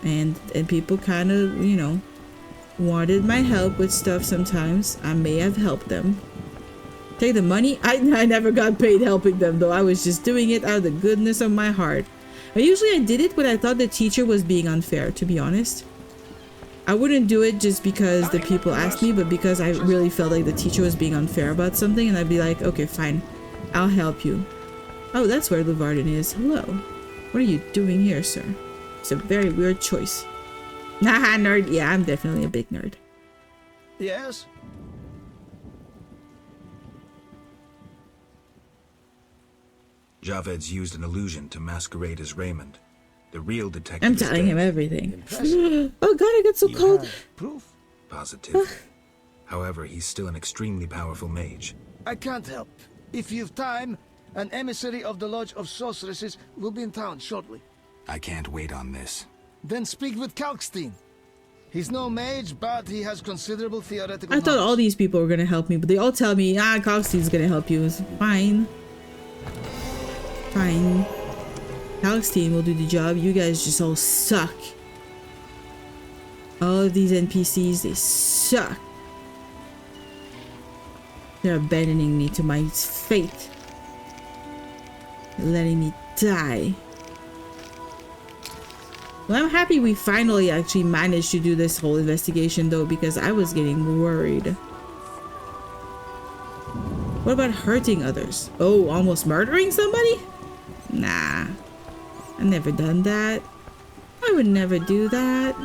and people kind of, you know, wanted my help with stuff sometimes. I may have helped them. Take the money? I never got paid helping them though. I was just doing it out of the goodness of my heart. And usually I did it when I thought the teacher was being unfair, to be honest. I wouldn't do it just because the people asked me, but because I really felt like the teacher was being unfair about something, and I'd be like, okay, fine, I'll help you. Oh, that's where Luvarden is. Hello. What are you doing here, sir? It's a very weird choice. Nah, nerd. Yeah, I'm definitely a big nerd. Yes? Javed's used an illusion to masquerade as Raymond. The real detective I'm is telling dead. him everything. Oh god, I got so cold. Proof? Positive. However, he's still an extremely powerful mage. I can't help. If you've time, an emissary of the Lodge of Sorceresses will be in town shortly. I can't wait on this. Then speak with Kalkstein. He's no mage, but he has considerable theoretical I thought knowledge. all these people were gonna help me, but they all tell me, Kalkstein's gonna help you. It's fine. Fine. Kalkstein will do the job. You guys just all suck. All of these NPCs, they suck. They're abandoning me to my fate. letting me die. Well, I'm happy we finally actually managed to do this whole investigation though, because I was getting worried. What about hurting others? Oh, almost murdering somebody? Nah, I've never done that. I would never do that.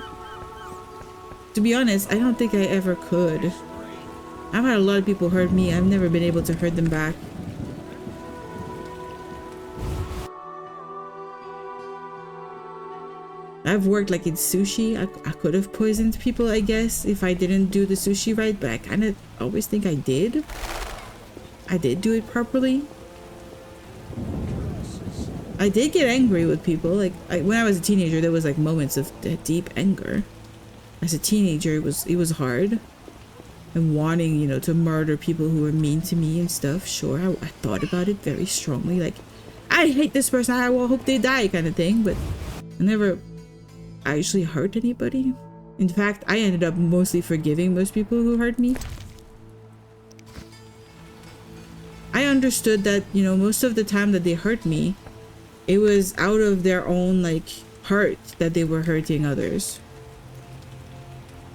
To be honest, I don't think I ever could. I've had a lot of people hurt me. I've never been able to hurt them back. I've worked like in sushi. I could have poisoned people, I guess, if I didn't do the sushi right, but I kind of always think I did. I did do it properly. I did get angry with people. Like when I was a teenager, there was like moments of deep anger. As a teenager, it was hard. And wanting, you know, to murder people who were mean to me and stuff. Sure, I thought about it very strongly. Like, I hate this person. I will hope they die kind of thing. But I never actually hurt anybody. In fact, I ended up mostly forgiving most people who hurt me. I understood that, you know, most of the time that they hurt me, it was out of their own, like, hurt that they were hurting others.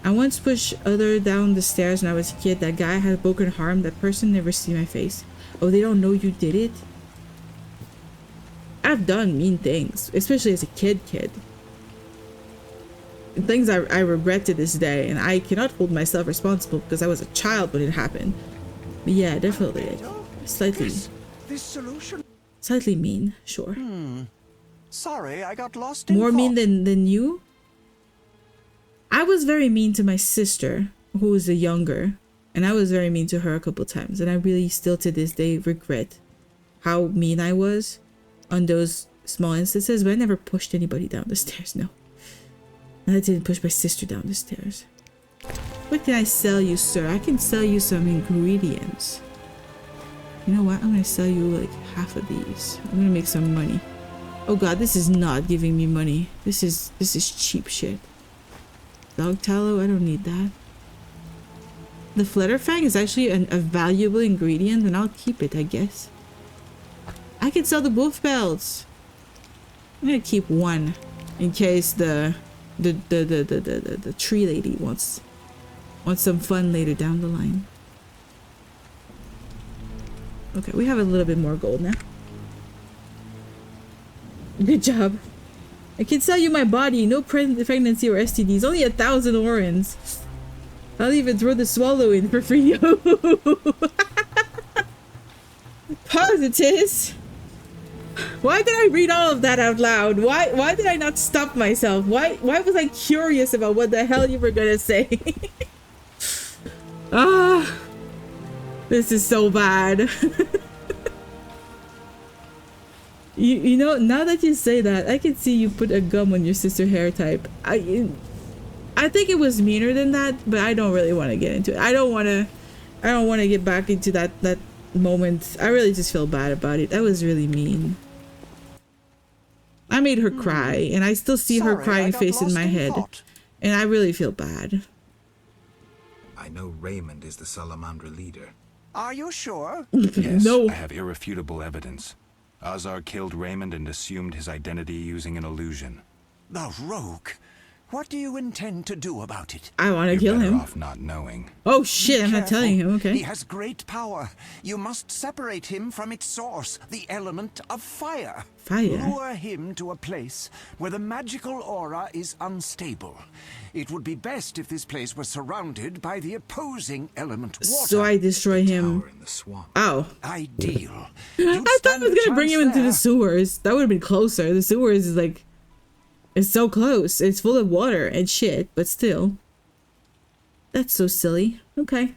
I once pushed other down the stairs when I was a kid. That guy had a broken arm. That person never see my face. Oh, they don't know you did it? I've done mean things, especially as a kid. And things I regret to this day, and I cannot hold myself responsible because I was a child when it happened. But yeah, definitely. Slightly. This solution. Slightly mean, sure. Sorry, I got lost More mean than you? I was very mean to my sister, who was the younger, and I was very mean to her a couple times, and I really still to this day regret how mean I was on those small instances, but I never pushed anybody down the stairs, no. And I didn't push my sister down the stairs. What can I sell you, sir? I can sell you some ingredients. You know what? I'm gonna sell you like half of these. I'm gonna make some money. Oh god, this is not giving me money. This is cheap shit. Dog tallow, I don't need that. The flutterfang is actually a valuable ingredient, and I'll keep it, I guess. I can sell the wolf belts. I'm gonna keep one in case the tree lady wants some fun later down the line. Okay, we have a little bit more gold now. Good job. I can sell you my body. No pregnancy or STDs. Only 1,000 orans. I'll even throw the swallow in for free. Positives. Why did I read all of that out loud? Why did I not stop myself? Why was I curious about what the hell you were gonna say? This is so bad. You know, now that you say that, I can see you put a gum on your sister hair type. I think it was meaner than that, but I don't really want to get into it. I don't want to get back into that moment. I really just feel bad about it. That was really mean. I made her cry, and I still see her crying face in my head, and I really feel bad. I know Raymond is the Salamandra leader. Are you sure? Yes, No. I have irrefutable evidence. Azar killed Raymond and assumed his identity using an illusion. The rogue. What do you intend to do about it? I want to kill him. Off not knowing. Oh shit, I'm not Careful. telling him, okay. He has great power. You must separate him from its source, the element of fire. Fire? Lure him to a place where the magical aura is unstable. It would be best if this place was surrounded by the opposing element water. So I destroy him. Oh. Ideal. I thought I was gonna bring him into the sewers. That would have been closer. The sewers is like, it's so close. It's full of water and shit, but still. That's so silly. Okay.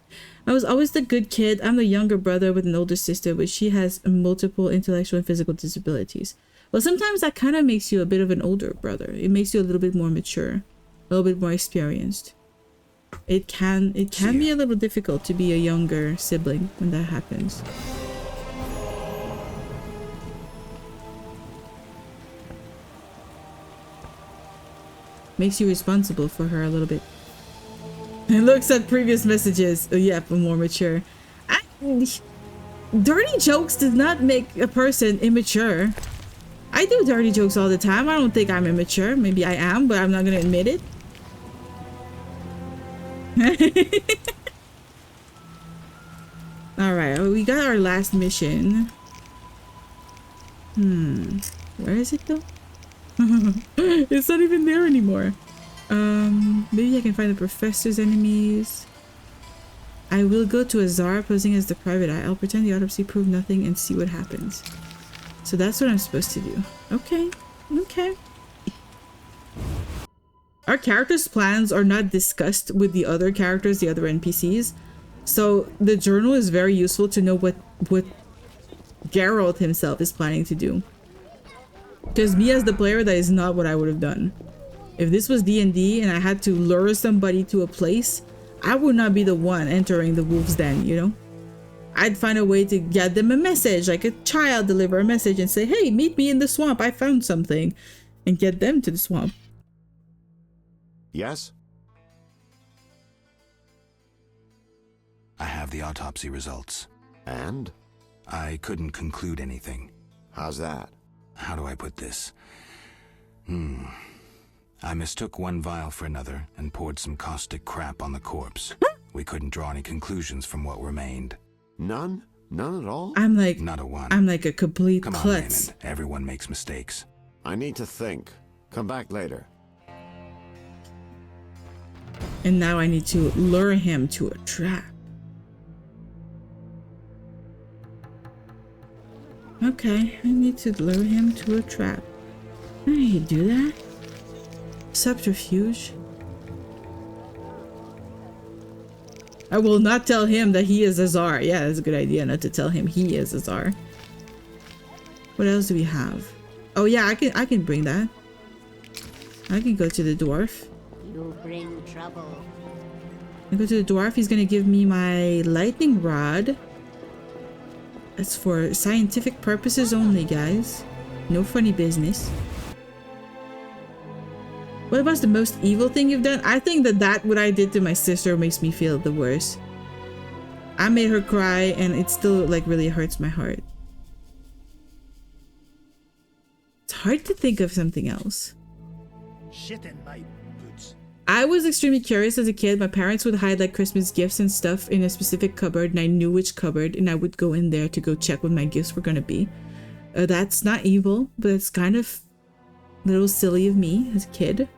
I was always the good kid. I'm the younger brother with an older sister, but she has multiple intellectual and physical disabilities. Well, sometimes that kind of makes you a bit of an older brother. It makes you a little bit more mature, a little bit more experienced. It can be a little difficult to be a younger sibling when that happens. Makes you responsible for her a little bit. It looks at previous messages. Oh yeah, but more mature. dirty jokes does not make a person immature. I do dirty jokes all the time. I don't think I'm immature. Maybe I am, but I'm not gonna admit it. Alright, we got our last mission. Where is it though? It's not even there anymore. Maybe I can find the professor's enemies. I will go to Azar posing as the private eye. I'll pretend the autopsy proved nothing and see what happens. So that's what I'm supposed to do. Okay. Okay. Our characters' plans are not discussed with the other characters, the other NPCs. So the journal is very useful to know what Geralt himself is planning to do. Because me as the player, that is not what I would have done. If this was D&D and I had to lure somebody to a place, I would not be the one entering the wolf's den, you know? I'd find a way to get them a message, like a child deliver a message and say, hey, meet me in the swamp, I found something, and get them to the swamp. Yes? I have the autopsy results. And? I couldn't conclude anything. How's that? How do I put this? I mistook one vial for another and poured some caustic crap on the corpse. We couldn't draw any conclusions from what remained. None? None at all? I'm like, not a one. I'm like a complete Come on, klutz. Raymond. Everyone makes mistakes. I need to think. Come back later. And now I need to lure him to a trap. Okay, I need to lure him to a trap. How do you do that? Subterfuge. I will not tell him that he is Azar. Yeah, that's a good idea not to tell him he is Azar. What else do we have? Oh yeah, I can bring that. I can go to the dwarf. You bring trouble. I go to the dwarf. He's gonna give me my lightning rod. That's for scientific purposes only, guys. No funny business. What about the most evil thing you've done? I think that what I did to my sister makes me feel the worst. I made her cry and it still like really hurts my heart. It's hard to think of something else. Shit in my boots. I was extremely curious as a kid. My parents would hide like Christmas gifts and stuff in a specific cupboard and I knew which cupboard and I would go in there to go check what my gifts were gonna be. That's not evil, but it's kind of a little silly of me as a kid.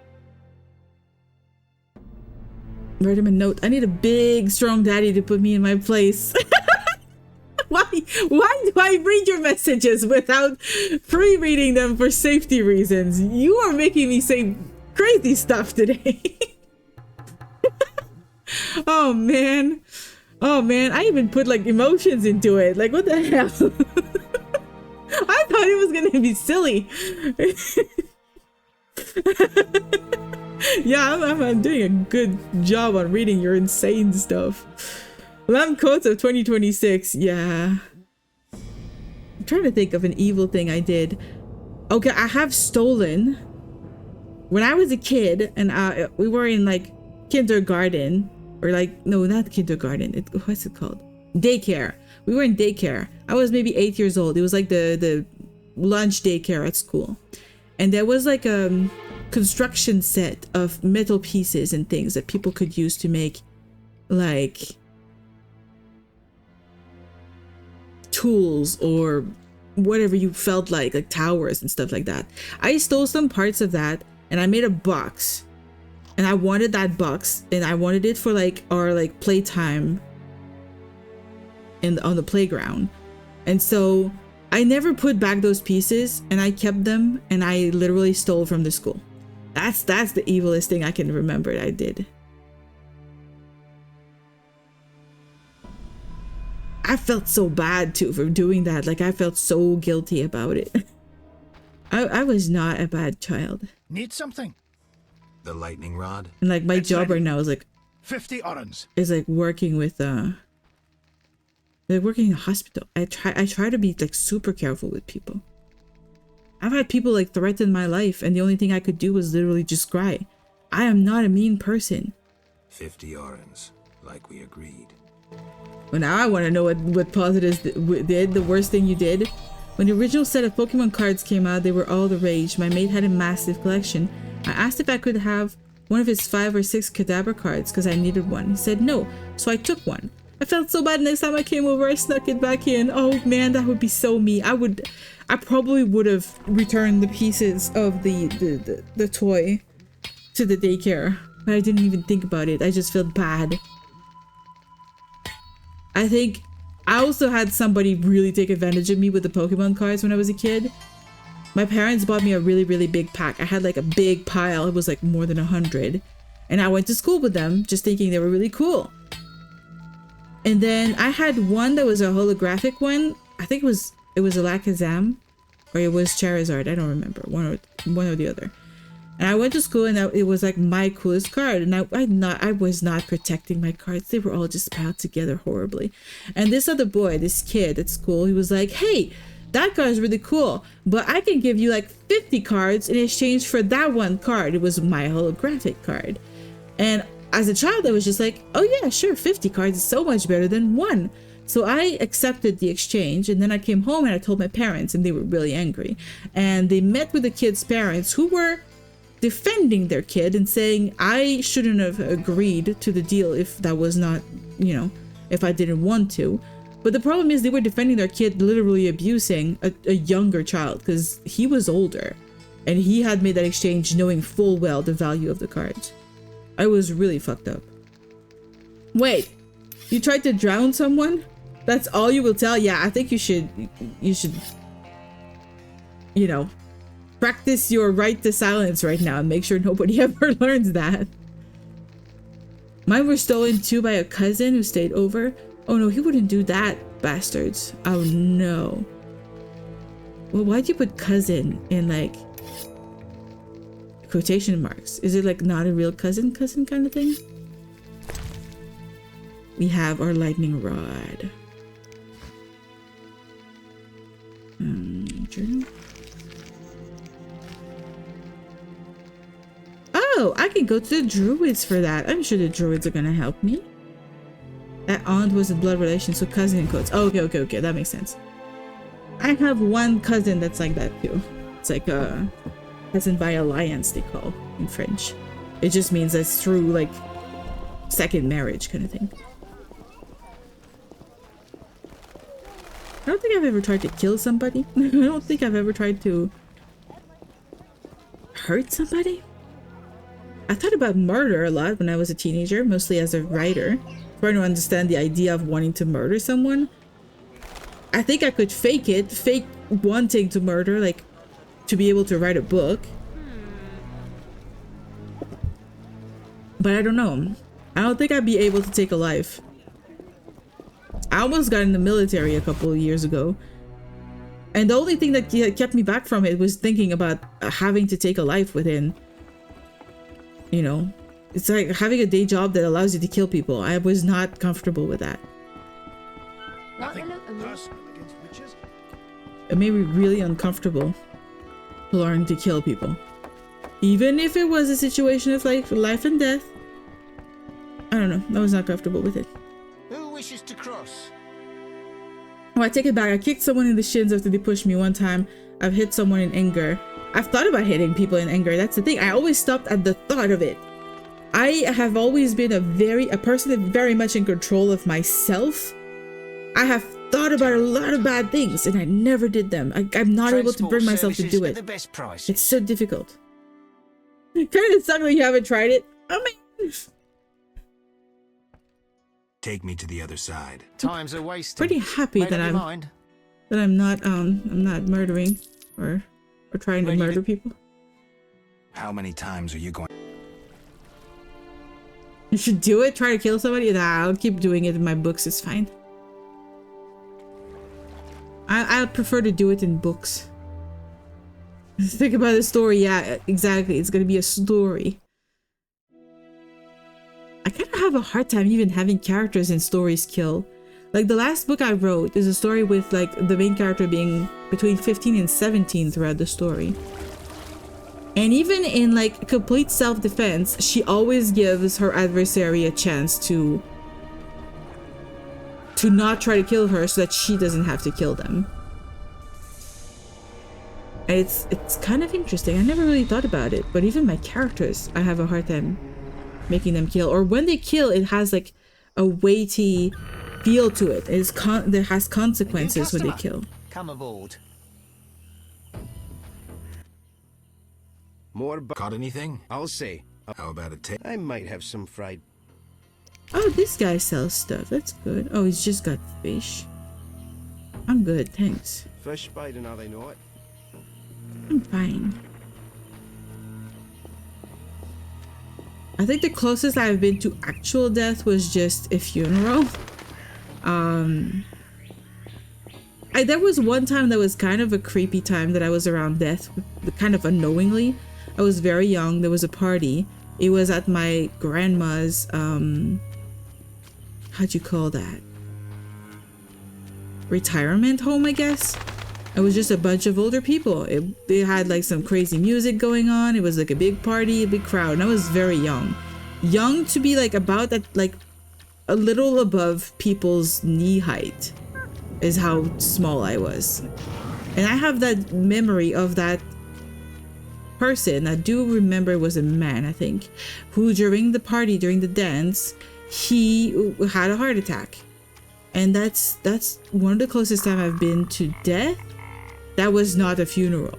Write him a note. I need a big, strong daddy to put me in my place. Why do I read your messages without pre-reading them for safety reasons? You are making me say crazy stuff today. Oh man. Oh man, I even put like emotions into it. Like what the hell? I thought it was gonna be silly. Yeah, I'm doing a good job on reading your insane stuff. Lamb Coats of 2026. Yeah. I'm trying to think of an evil thing I did. Okay, I have stolen. When I was a kid and we were in like kindergarten or like, no, not kindergarten. What's it called? Daycare. We were in daycare. I was maybe 8 years old. It was like the lunch daycare at school. And there was like a construction set of metal pieces and things that people could use to make like tools or whatever you felt like towers and stuff like that. I stole some parts of that and I made a box and I wanted that box and I wanted it for like our like playtime on the playground. And so I never put back those pieces and I kept them and I literally stole from the school. That's the evilest thing I can remember I did. I felt so bad too for doing that. Like I felt so guilty about it. I was not a bad child. Need something? The lightning rod? And like my job right now is like 50 orens. Is like working with like working in a hospital. I try to be like super careful with people. I've had people like threaten my life and the only thing I could do was literally just cry. I am not a mean person. 50 orens, like we agreed. Well, now I want to know what positives did. The worst thing you did. When the original set of Pokemon cards came out, they were all the rage. My mate had a massive collection. I asked if I could have one of his 5 or 6 Kadabra cards because I needed one. He said no, so I took one. I felt so bad next time I came over, I snuck it back in. Oh man, that would be so me. I probably would have returned the pieces of the toy to the daycare, but I didn't even think about it. I just felt bad. I think I also had somebody really take advantage of me with the Pokemon cards when I was a kid. My parents bought me a really, really big pack. I had like a big pile. It was like more than 100. And I went to school with them just thinking they were really cool. And then I had one that was a holographic one. I think it was Alakazam or it was Charizard. I don't remember. One or the other. And I went to school and it was like my coolest card. And I was not protecting my cards. They were all just piled together horribly. And this other boy, this kid at school, he was like, hey, that card is really cool, but I can give you like 50 cards in exchange for that one card. It was my holographic card. And as a child, I was just like, oh yeah, sure, 50 cards is so much better than one. So I accepted the exchange, and then I came home and I told my parents, and they were really angry. And they met with the kid's parents, who were defending their kid and saying I shouldn't have agreed to the deal if that was not, you know, if I didn't want to. But the problem is they were defending their kid literally abusing a younger child because he was older and he had made that exchange knowing full well the value of the cards. I was really fucked up. Wait, you tried to drown someone? That's all you will tell? Yeah, I think you should, you know, practice your right to silence right now and make sure nobody ever learns that. Mine were stolen too by a cousin who stayed over. Oh no, he wouldn't do that, bastards. Oh no. Well, why'd you put cousin in like quotation marks? Is it like not a real cousin kind of thing? We have our lightning rod. Journal. Oh, I can go to the druids for that. I'm sure the druids are gonna help me. That aunt was a blood relation, so cousin in quotes. Oh, okay, that makes sense. I have one cousin that's like that too. It's like a cousin by alliance, they call in French. It just means that's through like second marriage kind of thing. I don't think I've ever tried to kill somebody. I don't think I've ever tried to hurt somebody. I thought about murder a lot when I was a teenager, mostly as a writer, trying to understand the idea of wanting to murder someone. I think I could fake wanting to murder, like to be able to write a book. But I don't know. I don't think I'd be able to take a life. I almost got in the military a couple of years ago. And the only thing that kept me back from it was thinking about having to take a life within, you know, it's like having a day job that allows you to kill people. I was not comfortable with that. It made me really uncomfortable learning to kill people. Even if it was a situation of like life and death. I don't know. I was not comfortable with it. Who wishes to cross? Oh, I take it back. I kicked someone in the shins after they pushed me one time. I've hit someone in anger. I've thought about hitting people in anger. That's the thing. I always stopped at the thought of it. I have always been a person that's very much in control of myself. I have thought about a lot of bad things and I never did them. I'm not able to bring myself to do it. It's so difficult. It kind of sucks when you haven't tried it. Oh man. Take me to the other side. Times are wasted. Pretty happy that I'm not murdering or trying to murder people. How many times are you going? You should do it. Try to kill somebody. Nah, I'll keep doing it in my books. It's fine. I prefer to do it in books. Think about the story. Yeah, exactly. It's gonna be a story. I kind of have a hard time even having characters in stories kill. Like the last book I wrote is a story with like the main character being between 15 and 17 throughout the story. And even in like complete self-defense, she always gives her adversary a chance to to not try to kill her so that she doesn't have to kill them. And it's kind of interesting. I never really thought about it, but even my characters, I have a hard time making them kill. Or when they kill, it has like a weighty feel to it. There has consequences when they kill. Come aboard. More caught anything? I'll say. How about a tape? I might have some fried. Oh, this guy sells stuff. That's good. Oh, he's just got fish. I'm good, thanks. Fish biting, how they know it. I'm fine. I think the closest I've been to actual death was just a funeral. There was one time that was kind of a creepy time that I was around death, kind of unknowingly. I was very young. There was a party. It was at my grandma's, how'd you call that? Retirement home, I guess. It was just a bunch of older people. They had like some crazy music going on. It was like a big party, a big crowd. And I was very young. Young to be like about that, like a little above people's knee height is how small I was. And I have that memory of that person. I do remember it was a man, I think, who during the party, during the dance, he had a heart attack. And that's one of the closest time I've been to death. That was not a funeral.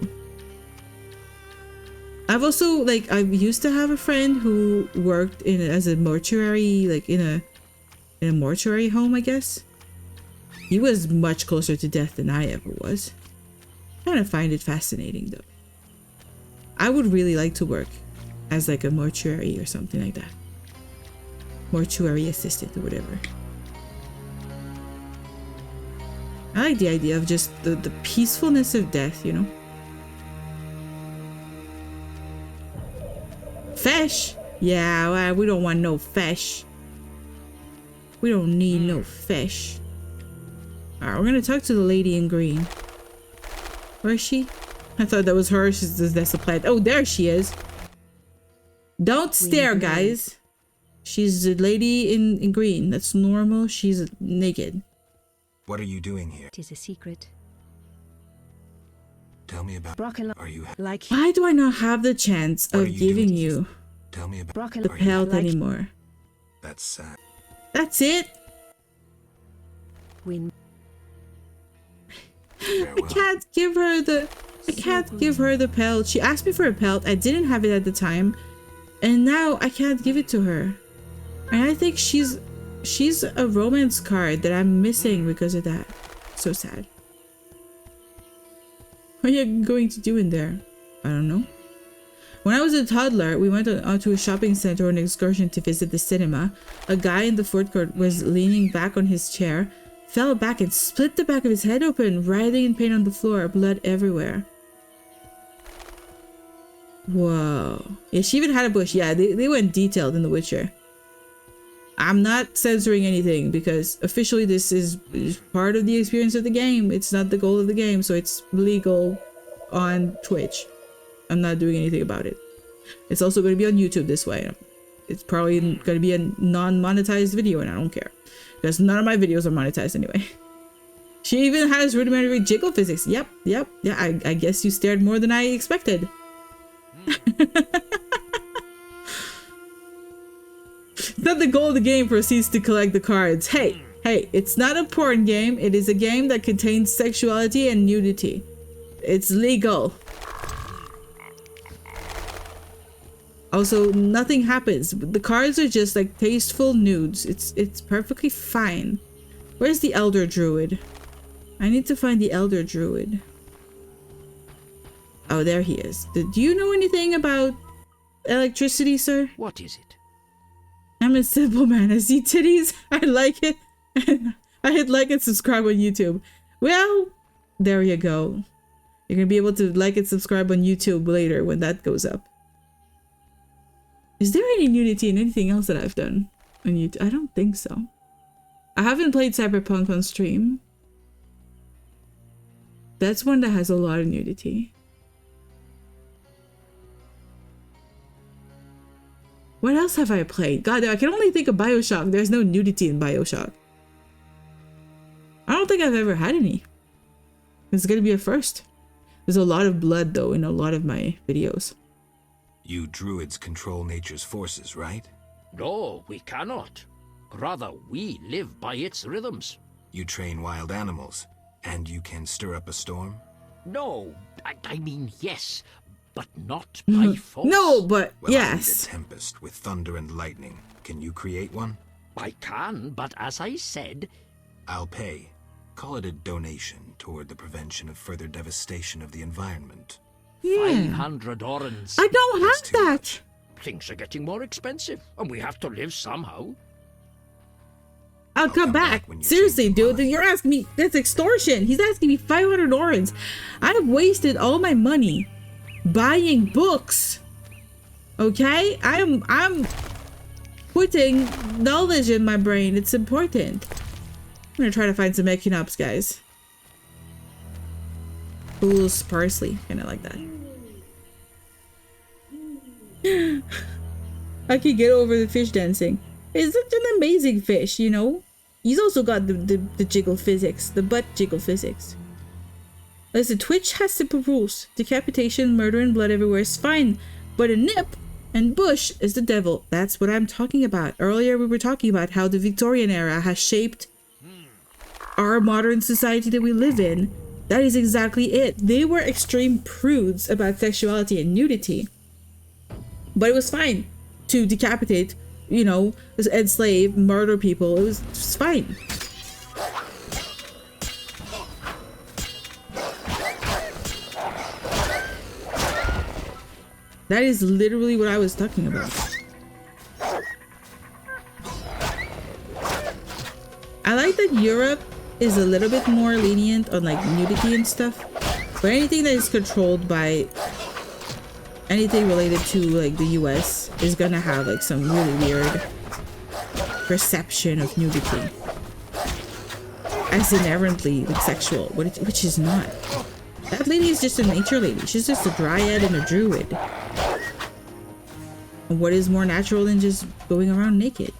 I've also, like, I used to have a friend who worked as a mortuary, like in a mortuary home, I guess. He was much closer to death than I ever was. I kind of find it fascinating though. I would really like to work as like a mortuary or something like that. Mortuary assistant or whatever. I like the idea of just the peacefulness of death, you know? Fish? Yeah, well, we don't want no fish. We don't need no fish. Alright, we're gonna talk to the lady in green. Where is she? I thought that was her. That's a plant. Oh, there she is. Don't stare, guys. She's the lady in green. That's normal. She's naked. What are you doing here? It is a secret. Tell me about. Broccoli. Are you like? Why do I not have the chance of giving you Tell me about broccoli. the pelt anymore? That's sad. That's it. Win. I can't give her the. I can't give her the pelt. She asked me for a pelt. I didn't have it at the time, and now I can't give it to her. And I think she's a romance card that I'm missing because of that. So sad. What are you going to do in there? I don't know. When I was a toddler, we went to a shopping center on an excursion to visit the cinema. A guy in the food court was leaning back on his chair, fell back and split the back of his head open, writhing in pain on the floor, blood everywhere. Whoa. Yeah, she even had a bush. Yeah, they went detailed in The Witcher. I'm not censoring anything because officially this is part of the experience of the game. It's not the goal of the game, so it's legal on Twitch. I'm not doing anything about it. It's also going to be on YouTube this way. It's probably going to be a non-monetized video, and I don't care because none of my videos are monetized anyway. She even has rudimentary jiggle physics. Yep. Yeah, I guess you stared more than I expected. Not the goal of the game proceeds to collect the cards. Hey, it's not a porn game. It is a game that contains sexuality and nudity. It's legal. Also, nothing happens. The cards are just like tasteful nudes. It's perfectly fine. Where's the Elder Druid? I need to find the Elder Druid. Oh, there he is. Do you know anything about electricity, sir? What is it? I'm a simple man. I see titties. I like it. I hit like and subscribe on YouTube. Well, there you go. You're gonna be able to like and subscribe on YouTube later when that goes up. Is there any nudity in anything else that I've done on YouTube? I don't think so. I haven't played Cyberpunk on stream. That's one that has a lot of nudity. What else have I played? God, I can only think of BioShock. There's no nudity in BioShock. I don't think I've ever had any. It's gonna be a first. There's a lot of blood though in a lot of my videos. You druids control nature's forces, right? No, we cannot. Rather, we live by its rhythms. You train wild animals, and you can stir up a storm? No, I mean yes, but not by force. No, but well, yes. I need a tempest with thunder and lightning. Can you create one? I can, but as I said... I'll pay. Call it a donation toward the prevention of further devastation of the environment. Yeah. 500 orens. I don't have that. Things are getting more expensive, and we have to live somehow. I'll come back. Seriously, dude, you're asking me. That's extortion. He's asking me 500 orens. I've wasted all my money buying books. Okay, I'm putting knowledge in my brain. It's important. I'm gonna try to find some echinops, guys. Fool's parsley, kind of like that. I can get over the fish dancing. It's such an amazing fish, you know. He's also got the jiggle physics, the butt jiggle physics. Listen, Twitch has simple rules. Decapitation, murder, and blood everywhere is fine, but a nip and bush is the devil. That's what I'm talking about. Earlier we were talking about how the Victorian era has shaped our modern society that we live in. That is exactly it. They were extreme prudes about sexuality and nudity. But it was fine to decapitate, you know, enslave, murder people. It was just fine. That is literally what I was talking about. I like that Europe is a little bit more lenient on like nudity and stuff, but anything that is controlled by anything related to like the US is gonna have like some really weird perception of nudity as inherently like sexual, which is not. That lady is just a nature lady. She's just a dryad and a druid. And what is more natural than just going around naked?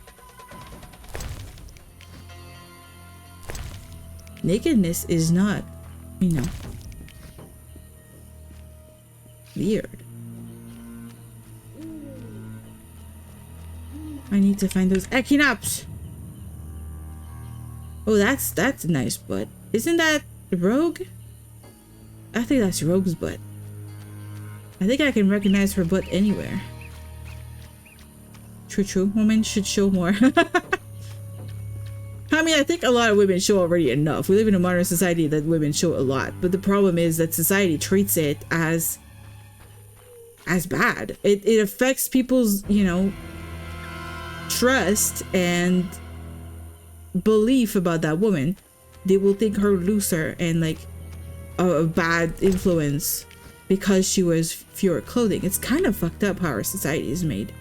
Nakedness is not, you know, weird. I need to find those echinops. Oh, that's a nice butt. Isn't that Rogue? I think that's Rogue's butt. I think I can recognize her butt anywhere. True. Women should show more. I mean, I think a lot of women show already enough. We live in a modern society that women show a lot, but the problem is that society treats it as bad. It affects people's, you know, trust and belief about that woman. They will think her looser and like a bad influence because she wears fewer clothing. It's kind of fucked up how our society is made.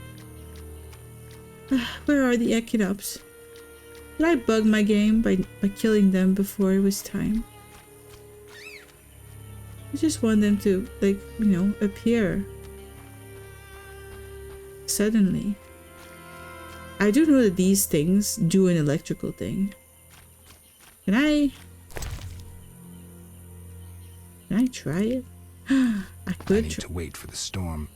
Where are the echinops? Did I bug my game by killing them before it was time? I just want them to, like, you know, appear suddenly. I do know that these things do an electrical thing. Can I try it? I could need to wait for the storm.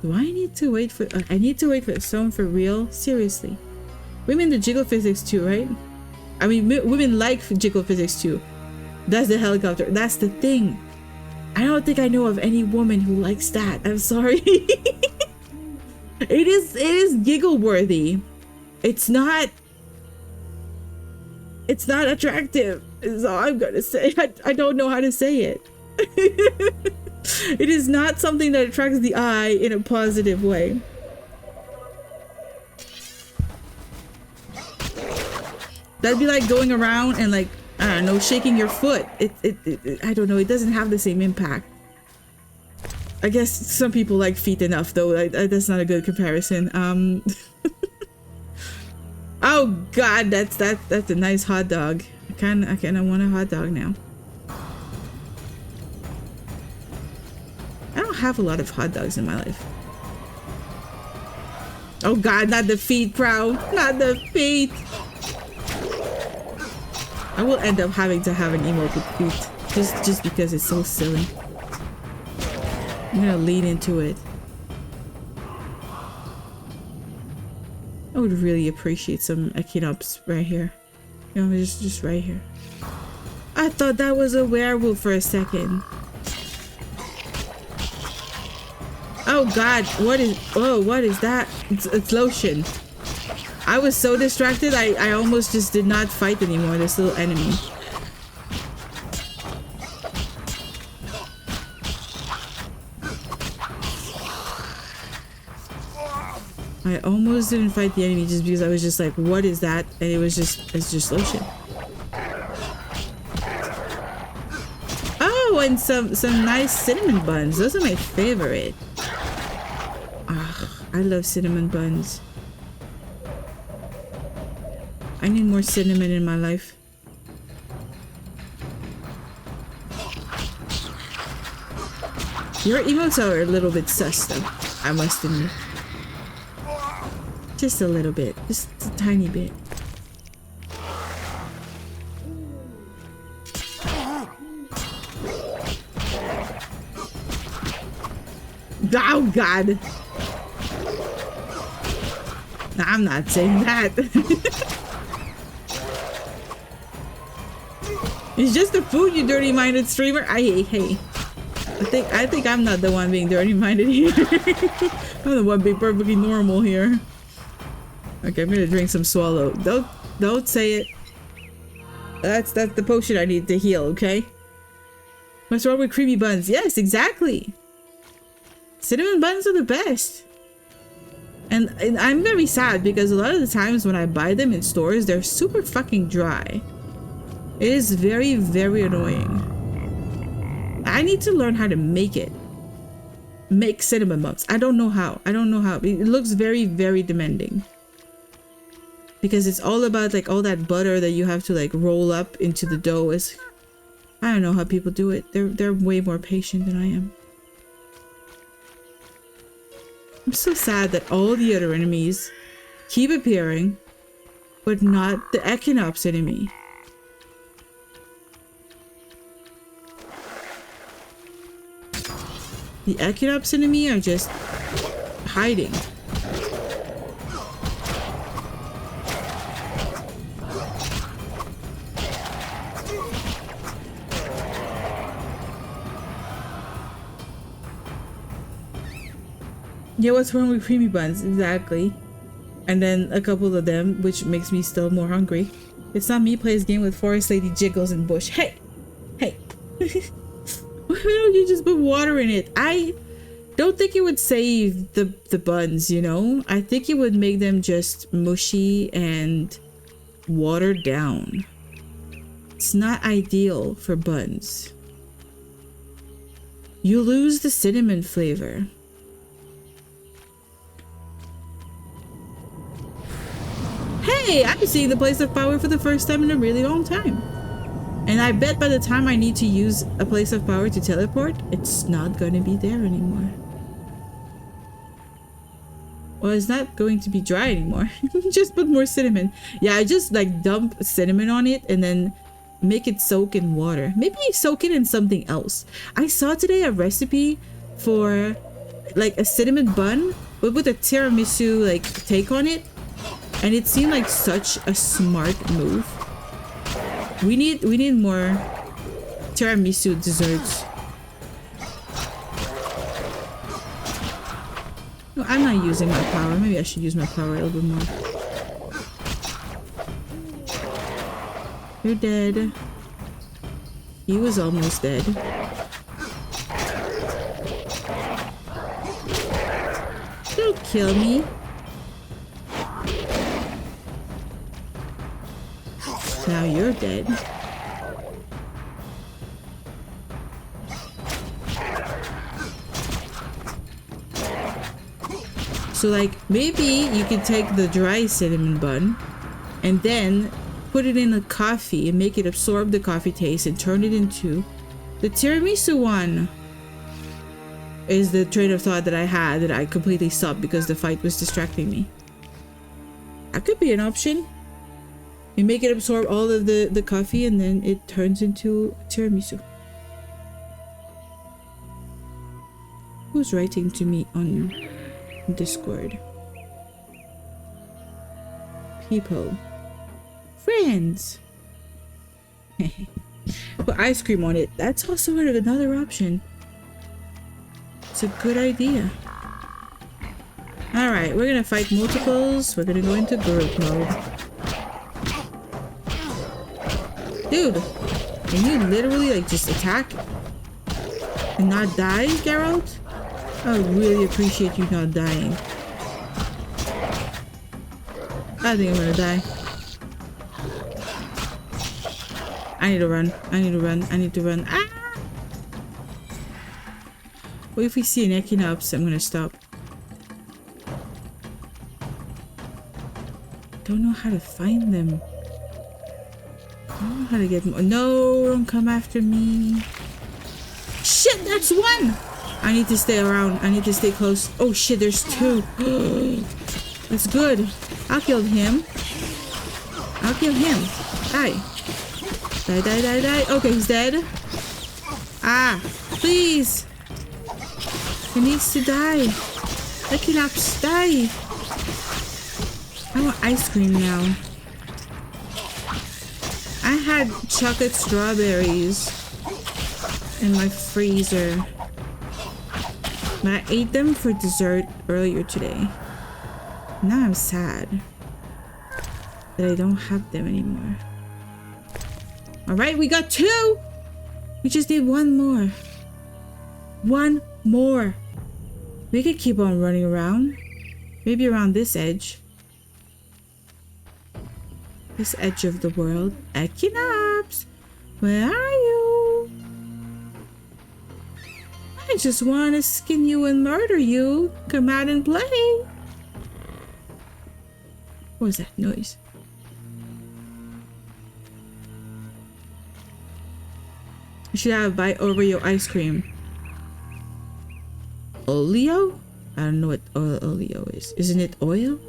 Do I need to wait for... I need to wait for the storm for real? Seriously. Women do jiggle physics too, right? I mean, women like jiggle physics too. That's the helicopter. That's the thing. I don't think I know of any woman who likes that. I'm sorry. It is giggle worthy. It's not attractive, is all I'm gonna say. I don't know how to say it. It is not something that attracts the eye in a positive way. That'd be like going around and like, I don't know, shaking your foot. I don't know, it doesn't have the same impact. I guess some people like feet enough though. That's not a good comparison. Oh god, that's a nice hot dog. I kinda want a hot dog now. I don't have a lot of hot dogs in my life. Oh god, not the feet, bro. Not the feet. I will end up having to have an emote with feet. Just because it's so silly. I'm gonna lean into it. I would really appreciate some Echinops right here. You know, just right here. I thought that was a werewolf for a second. Oh god, what is that? It's lotion. I was so distracted, I almost just did not fight anymore, this little enemy. I almost didn't fight the enemy just because I was just like, what is that? And it's just lotion. Oh, and some nice cinnamon buns. Those are my favorite. Ah, I love cinnamon buns. I need more cinnamon in my life. Your emotes are a little bit sus though, I must admit. Just a little bit. Just a tiny bit. Oh god! No, I'm not saying that. It's just the food, you dirty-minded streamer. Hey. I think I'm not the one being dirty-minded here. I'm the one being perfectly normal here. Okay, I'm gonna drink some swallow. Don't say it. That's the potion I need to heal, okay? What's wrong with creamy buns? Yes, exactly. Cinnamon buns are the best. And I'm very sad because a lot of the times when I buy them in stores, they're super fucking dry. It is very, very annoying. I need to learn how to make it. Make cinnamon buns. I don't know how. It looks very, very demanding. Because it's all about like all that butter that you have to like roll up into the dough. I don't know how people do it. They're way more patient than I am. I'm so sad that all the other enemies keep appearing, but not the Echinops enemy. The Echinops enemy are just hiding. Yeah, what's wrong with creamy buns? Exactly. And then a couple of them, which makes me still more hungry. It's not me plays game with Forest Lady Jiggles and Bush. Hey! Why don't you just put water in it? I don't think it would save the buns, you know? I think it would make them just mushy and watered down. It's not ideal for buns. You lose the cinnamon flavor. Hey, I'm seeing the place of power for the first time in a really long time. And I bet by the time I need to use a place of power to teleport, it's not going to be there anymore. Well, it's not going to be dry anymore. Just put more cinnamon. Yeah, I just like dump cinnamon on it and then make it soak in water. Maybe soak it in something else. I saw today a recipe for like a cinnamon bun, but with a tiramisu like take on it. And it seemed like such a smart move. We need more tiramisu desserts. No, I'm not using my power. Maybe I should use my power a little bit more. You're dead. He was almost dead. Don't kill me. Now you're dead. So like maybe you could take the dry cinnamon bun and then put it in a coffee and make it absorb the coffee taste and turn it into the tiramisu one. Is the train of thought that I had that I completely stopped because the fight was distracting me. That could be an option. You make it absorb all of the coffee and then it turns into tiramisu. Who's writing to me on Discord? People. Friends. Put ice cream on it. That's also another option. It's a good idea. Alright, we're gonna fight multiples. We're gonna go into group mode. Dude, can you literally like just attack and not die, Geralt? I would really appreciate you not dying. I think I'm gonna die. I need to run. I need to run. I need to run. Ah! What if we see an Echinops? I'm gonna stop. Don't know how to find them. I don't know how to get them. No, don't come after me. Shit, that's one! I need to stay around. I need to stay close. Oh shit, there's two. That's good. I'll kill him. I'll kill him. Die. Die, die, die, die. Okay, he's dead. Ah, please. He needs to die. Echinops, die. I want ice cream now. I had chocolate strawberries in my freezer. But I ate them for dessert earlier today. Now I'm sad that I don't have them anymore. Alright, we got two! We just need one more. One more. We could keep on running around. Maybe around this edge. This edge of the world. Echinops! Where are you? I just want to skin you and murder you. Come out and play. What was that noise? I should have a bite Oreo ice cream. Oleo? I don't know what Oleo is. Isn't it oil?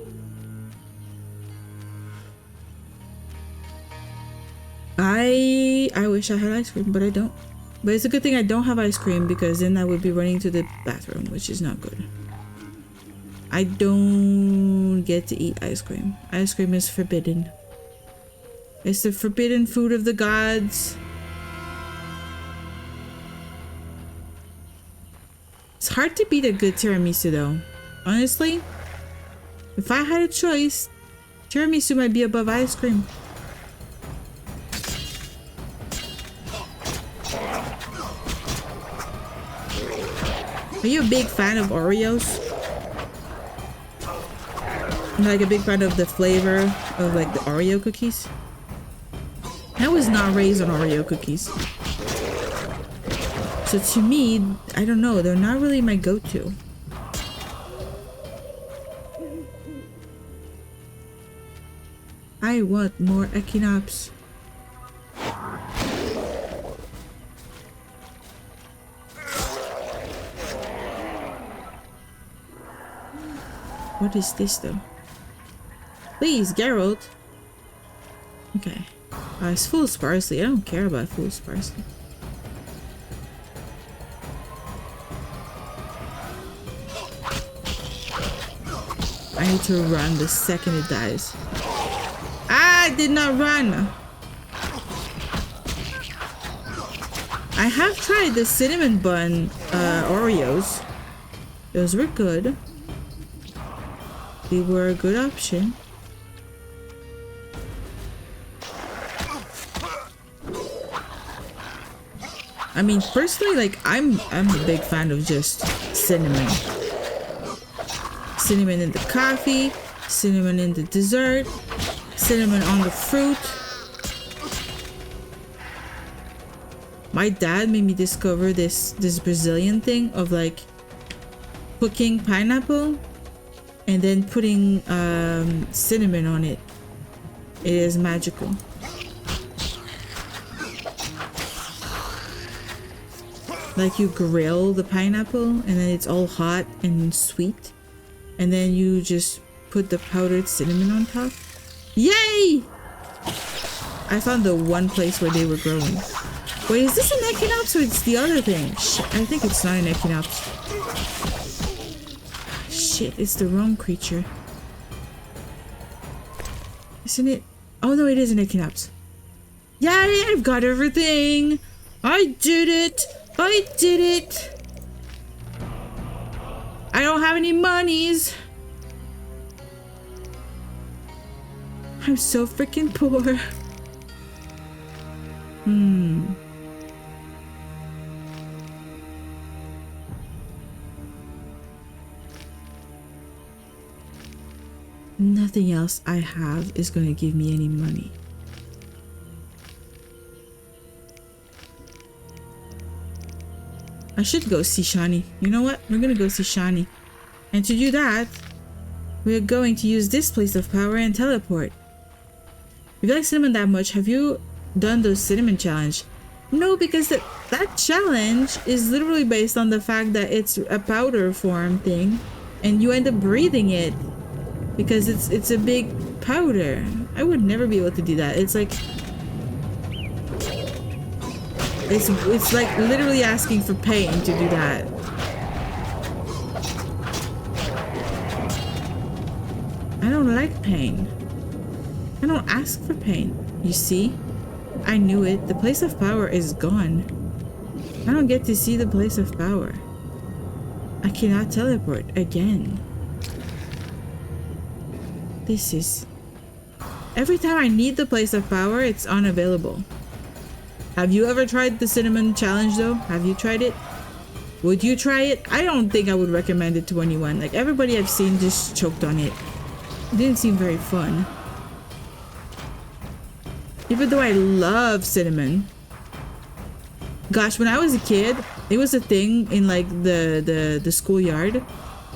I wish I had ice cream, but I don't. But it's a good thing I don't have ice cream because then I would be running to the bathroom, which is not good. I don't get to eat ice cream. Ice cream is forbidden. It's the forbidden food of the gods. It's hard to beat a good tiramisu though. Honestly, if I had a choice, tiramisu might be above ice cream. Are you a big fan of Oreos? Like a big fan of the flavor of like the Oreo cookies? I was not raised on Oreo cookies. So to me, I don't know, they're not really my go-to. I want more Echinops. What is this though? Please, Geralt. Okay. It's full of parsley. I don't care about full of parsley. I need to run the second it dies. I did not run. I have tried the cinnamon bun Oreos. Those were good. They were a good option. I mean, personally, like I'm a big fan of just cinnamon. Cinnamon in the coffee, cinnamon in the dessert, cinnamon on the fruit. My dad made me discover this Brazilian thing of like cooking pineapple and then putting cinnamon on it. It is magical. Like you grill the pineapple and then it's all hot and sweet. And then you just put the powdered cinnamon on top. Yay! I found the one place where they were growing. Wait, is this an Equinox or it's the other thing? Shit, I think it's not an Equinox. Shit, it's the wrong creature. Isn't it? Oh no, it is an Equinox. Yay, I've got everything! I did it! I did it! I don't have any monies! I'm so freaking poor. Nothing else I have is going to give me any money. I should go see Shani. You know what? We're going to go see Shani. And to do that, we're going to use this place of power and teleport. If you like cinnamon that much, have you done those cinnamon challenge? No, because that challenge is literally based on the fact that it's a powder form thing and you end up breathing it because it's a big powder. I would never be able to do that. It's like it's like literally asking for pain to do that. I don't like pain. I don't ask for pain. You see? I knew it. The place of power is gone. I don't get to see the place of power. I cannot teleport again. This is... Every time I need the place of power, it's unavailable. Have you ever tried the cinnamon challenge though? Have you tried it? Would you try it? I don't think I would recommend it to anyone. Like everybody I've seen just choked on it. It didn't seem very fun. Even though I love cinnamon. Gosh, when I was a kid, it was a thing in like the schoolyard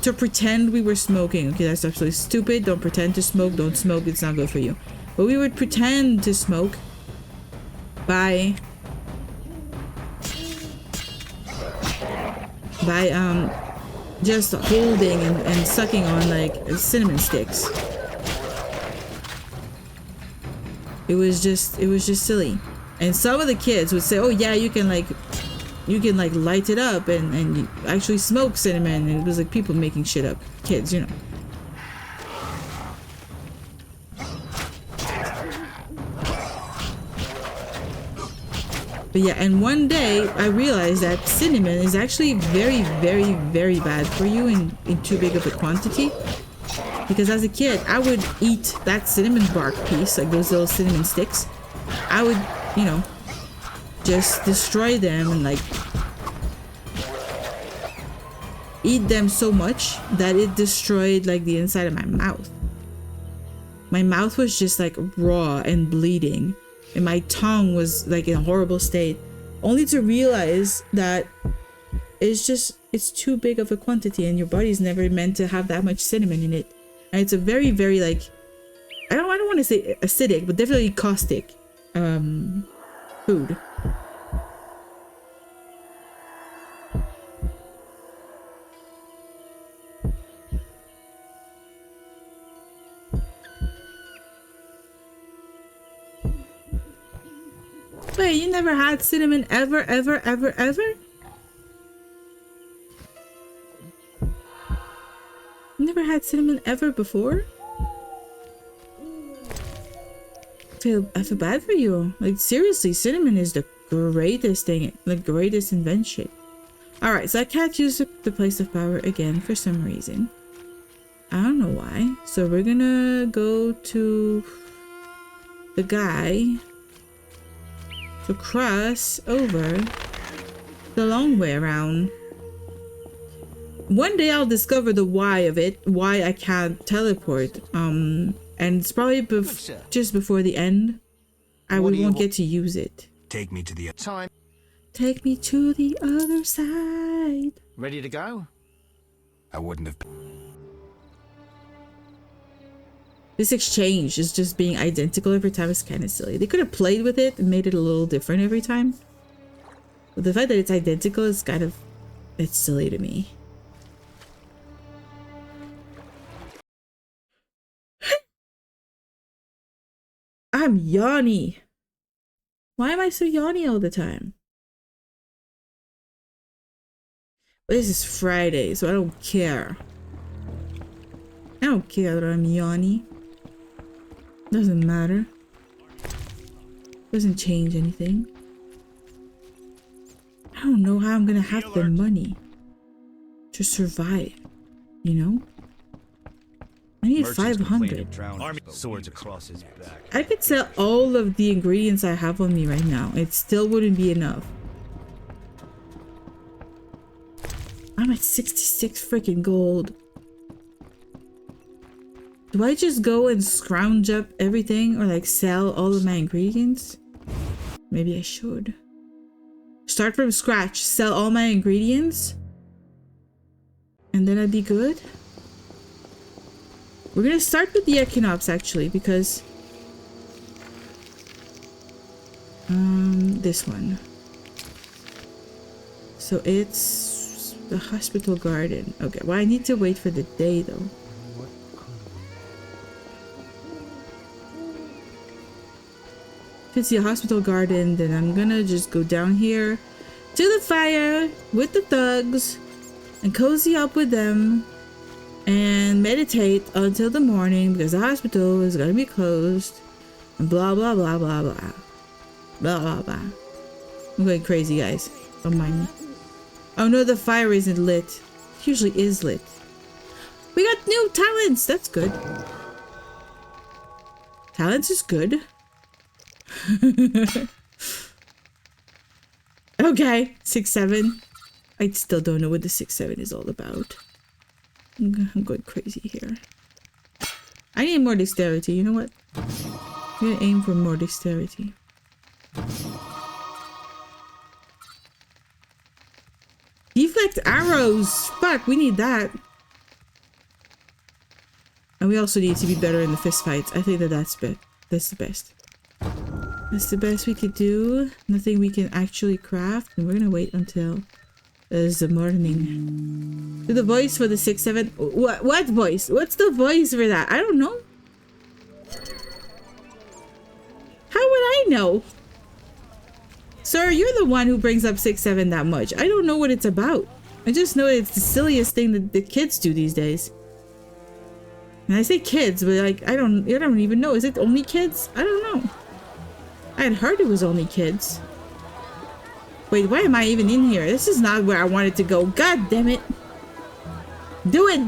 to pretend we were smoking. Okay, that's absolutely stupid. Don't pretend to smoke. Don't smoke. It's not good for you. But we would pretend to smoke by just holding and sucking on like cinnamon sticks. It was just silly. And some of the kids would say, oh yeah, you can like light it up and actually smoke cinnamon. And it was like people making shit up. Kids, you know. But yeah, and one day I realized that cinnamon is actually very, very, very bad for you in too big of a quantity. Because as a kid, I would eat that cinnamon bark piece, like those little cinnamon sticks. I would, you know, just destroy them and like eat them so much that it destroyed like the inside of my mouth. My mouth was just like raw and bleeding. And my tongue was like in a horrible state, only to realize that it's too big of a quantity and your body's never meant to have that much cinnamon in it. And it's a very, very like, I don't want to say acidic, but definitely caustic food. Wait, you never had cinnamon ever, ever, ever, ever? You never had cinnamon ever before? I feel bad for you. Like seriously, cinnamon is the greatest thing, the greatest invention. Alright, so I can't use the place of power again for some reason. I don't know why. So we're gonna go to the guy to cross over the long way around. One day I'll discover the why of it, why I can't teleport. And it's probably just before the end. We won't get to use it. Take me to the time. Take me to the other side. Ready to go? I wouldn't have. This exchange is just being identical every time is kind of silly. They could have played with it and made it a little different every time. But the fact that it's identical is kind of... it's silly to me. I'm Yanni. Why am I so yawny all the time? This is Friday, so I don't care. I don't care that I'm yawny. Doesn't matter. Doesn't change anything. I don't know how I'm gonna have the money to survive, you know? I need 500. Swords across his back. I could sell all of the ingredients I have on me right now. It still wouldn't be enough. I'm at 66 freaking gold. Do I just go and scrounge up everything or like sell all of my ingredients? Maybe I should. Start from scratch, sell all my ingredients, and then I'd be good. We're gonna start with the Equinox actually, because this one. So it's the hospital garden. Okay, well I need to wait for the day though. If it's the hospital garden, then I'm gonna just go down here to the fire with the thugs and cozy up with them and meditate until the morning because the hospital is gonna be closed and blah blah blah blah blah blah blah blah. I'm going crazy, guys. Don't mind me. Oh no, the fire isn't lit. It usually is lit. We got new talents. That's good. Talents is good. Okay, 6-7. I still don't know what the 6-7 is all about. I'm going crazy here. I need more dexterity. You know what? I'm gonna aim for more dexterity. Deflect arrows! Fuck, we need that. And we also need to be better in the fist fights. I think that's the best. That's the best we could do. Nothing we can actually craft. And we're gonna wait until the morning. Do the voice for the 6-7. What voice? What's the voice for that? I don't know. How would I know? Sir, you're the one who brings up 6-7 that much. I don't know what it's about. I just know it's the silliest thing that the kids do these days. And I say kids, but like I don't even know. Is it only kids? I don't know. I had heard it was only kids. Wait, why am I even in here? This is not where I wanted to go. God damn it. Do it.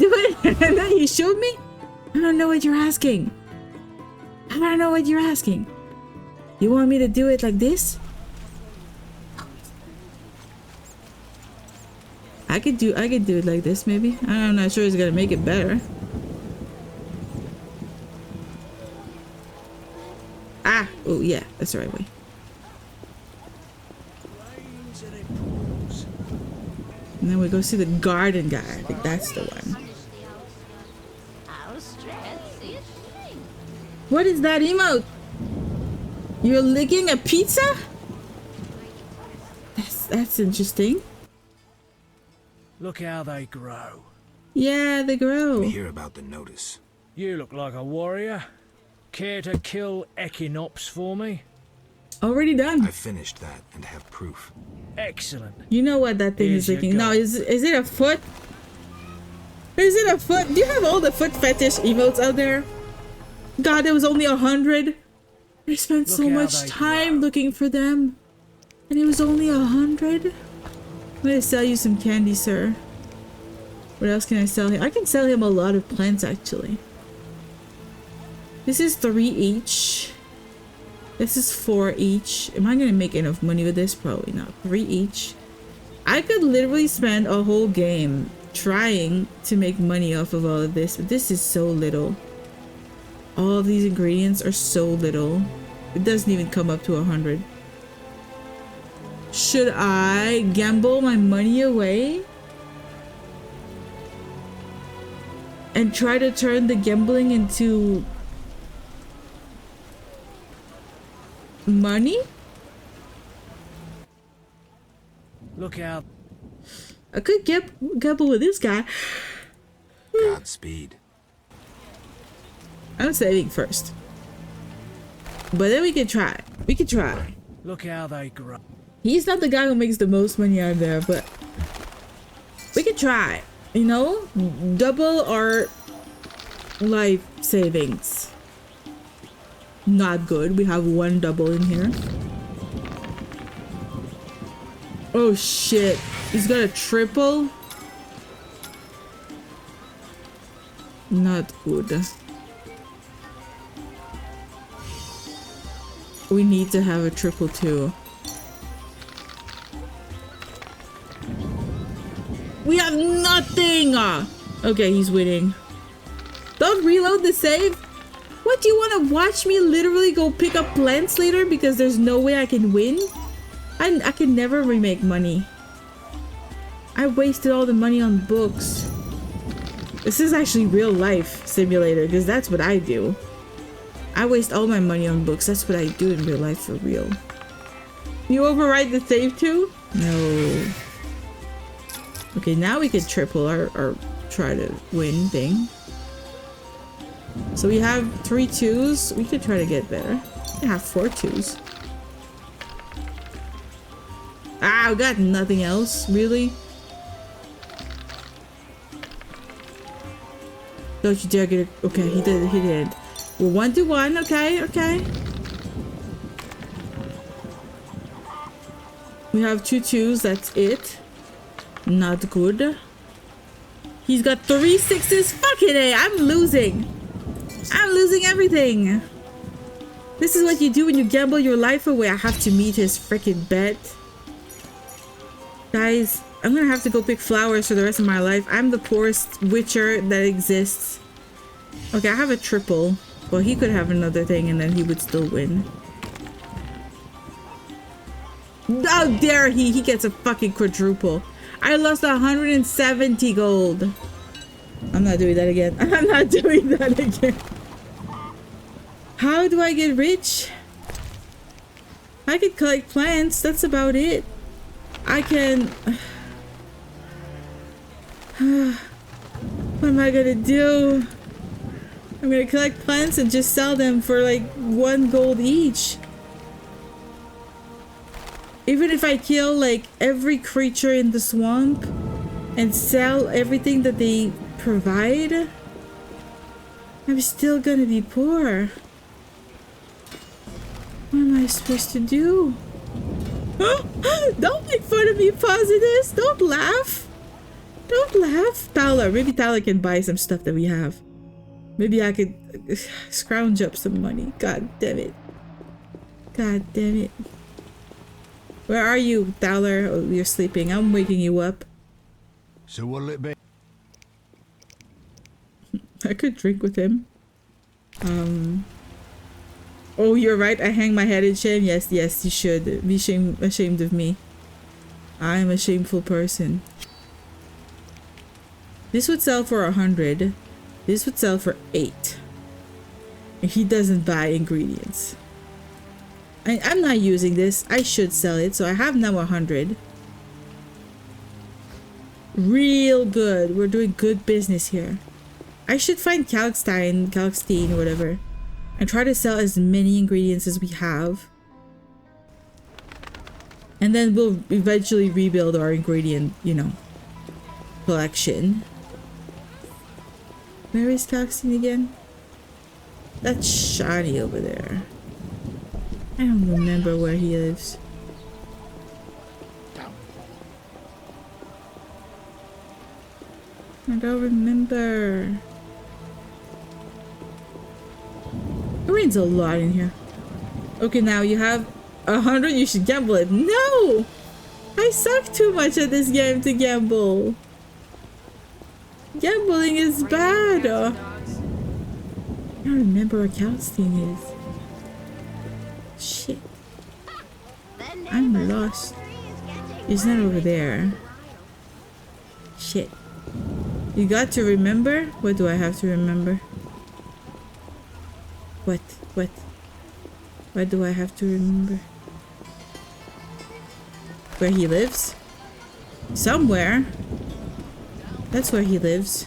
And then you showed me? I don't know what you're asking. I don't know what you're asking. You want me to do it like this? I could do it like this maybe. I'm not sure it's gonna make it better. Ah! Oh yeah, that's the right way. And then we go see the garden guy. I think that's the one. What is that emote? You're licking a pizza? That's interesting. Look how they grow. Yeah, they grow. We hear about the notice. You look like a warrior. Care to kill Equinox for me? Already done. I finished that and have proof. Excellent. You know what that thing is licking. No, is it a foot? Is it a foot? Do you have all the foot fetish emotes out there? God, there was only 100. I spent so much time looking for them. And it was only 100. I'm gonna sell you some candy, sir. What else can I sell him? I can sell him a lot of plants, actually. This is 3 each. This is 4 each. Am I gonna make enough money with this? Probably not. 3 each. I could literally spend a whole game trying to make money off of all of this, but this is so little. All of these ingredients are so little. It doesn't even come up to 100. Should I gamble my money away? And try to turn the gambling into money? Look out. I could gamble with this guy. Godspeed. I'm saving first. But then we can try. We can try. Look how they grow. He's not the guy who makes the most money out there, but we could try, you know? Double our life savings. Not good. We have one double in here. Oh shit. He's got a triple. Not good. We need to have a triple too. We have nothing! Okay, he's winning. Don't reload the save. What, do you want to watch me literally go pick up plants later because there's no way I can win? I can never remake money. I wasted all the money on books. This is actually real life simulator because that's what I do. I waste all my money on books. That's what I do in real life for real. You override the save too? No. Okay, now we could triple our try to win thing. So we have 3 2s. We could try to get better. We have 4 2s. Ah, we got nothing else, really. Don't you dare get it. Okay, he did. We're 1 to 1. Okay, okay. We have 2 2s. That's it. Not good. He's got 3 6s. Fucking A. I'm losing. I'm losing everything. This is what you do when you gamble your life away. I have to meet his freaking bet. Guys, I'm gonna have to go pick flowers for the rest of my life. I'm the poorest witcher that exists. Okay, I have a triple. Well, he could have another thing and then he would still win. How dare he? He gets a fucking quadruple. I lost 170 gold. I'm not doing that again. I'm not doing that again. How do I get rich? I could collect plants. That's about it. I can... What am I gonna do? I'm gonna collect plants and just sell them for like 1 gold each. Even if I kill like every creature in the swamp and sell everything that they provide, I'm still gonna be poor. What am I supposed to do? Don't make fun of me, Positives! Don't laugh! Don't laugh! Thaler, maybe Thaler can buy some stuff that we have. Maybe I could scrounge up some money. God damn it. God damn it. Where are you, Thaler? Oh, you're sleeping. I'm waking you up. So what'll it be? I could drink with him. Oh, you're right. I hang my head in shame. Yes, yes, you should. Be ashamed of me. I'm a shameful person. This would sell for 100. This would sell for 8. And he doesn't buy ingredients. I'm not using this. I should sell it. So I have now 100. Real good. We're doing good business here. I should find Calixtine, whatever. And try to sell as many ingredients as we have. And then we'll eventually rebuild our ingredient, you know, collection. Where is Calixtine again? That's Shani over there. I don't remember where he lives. I don't remember. It rains a lot in here. Okay, now you have 100. You should gamble it. No! I suck too much at this game to gamble. Gambling is bad. I don't remember where Calixtine is. Shit. I'm lost. It's not over there. Shit. You got to remember? What do I have to remember? What? What do I have to remember? Where he lives? Somewhere. That's where he lives.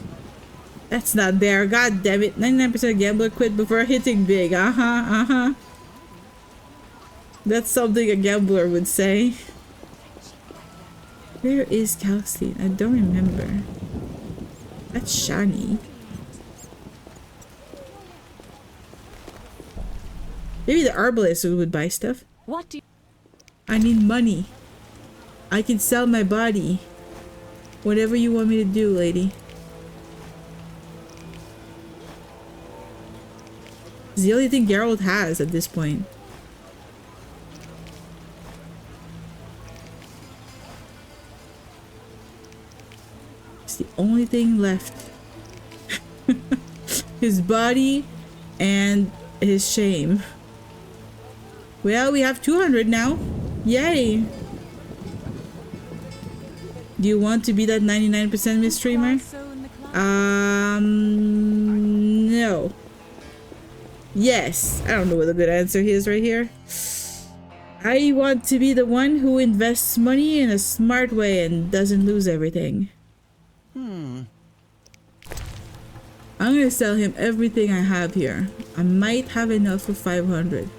That's not there. God damn it. 99% gambler quit before hitting big. That's something a gambler would say. Where is calcine? I don't remember. That's shiny. Maybe the herbalist would buy stuff. What do you... I need money. I can sell my body. Whatever you want me to do, lady. It's the only thing Geralt has at this point. It's the only thing left. His body and his shame. Well, we have 200 now. Yay! Do you want to be that 99% Miss Streamer? No. Yes. I don't know what the good answer is right here. I want to be the one who invests money in a smart way and doesn't lose everything. I'm gonna sell him everything I have here. I might have enough for 500.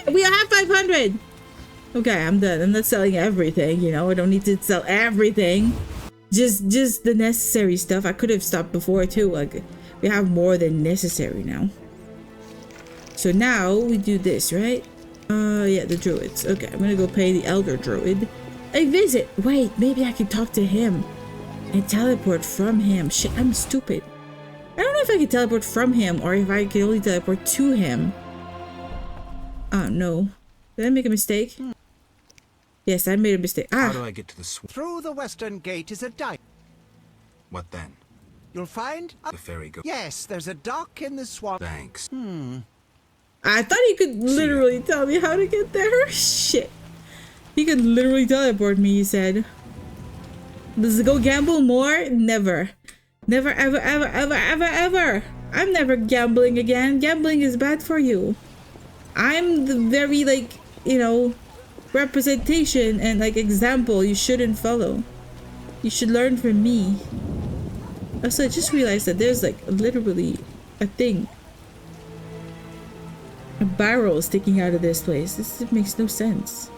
We have 500. Okay, I'm done. I'm not selling everything, you know. I don't need to sell everything. Just the necessary stuff. I could have stopped before too. Like, we have more than necessary now. So now we do this, right? Yeah, the druids. Okay, I'm gonna go pay the elder druid a visit. Wait, maybe I can talk to him and teleport from him. Shit, I'm stupid. I don't know if I can teleport from him or if I can only teleport to him. Oh no. Did I make a mistake? Yes, I made a mistake. Ah. How do I get to the Through the western gate is a dike. What then? You'll find the ferry go. Yes, there's a dock in the swamp. Thanks. I thought he could literally tell me how to get there. Shit. He could literally teleport me, he said. Does it go gamble more? Never. Never, ever, ever, ever, ever, ever. I'm never gambling again. Gambling is bad for you. I'm the very, like, you know, representation and, like, example you shouldn't follow. You should learn from me. Also, I just realized that there's, like, literally a thing. A barrel sticking out of this place. This makes no sense.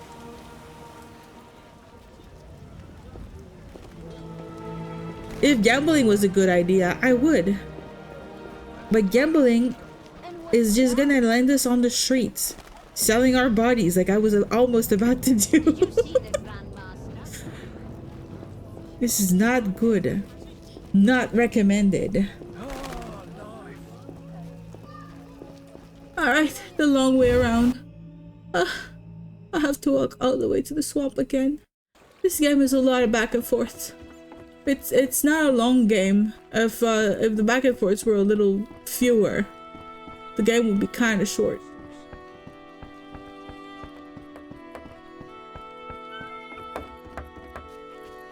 If gambling was a good idea, I would. But gambling is just gonna land us on the streets, selling our bodies like I was almost about to do. This is not good. Not recommended. Alright, the long way around. I have to walk all the way to the swamp again. This game is a lot of back and forth. It's not a long game. If the back and forths were a little fewer, the game would be kind of short.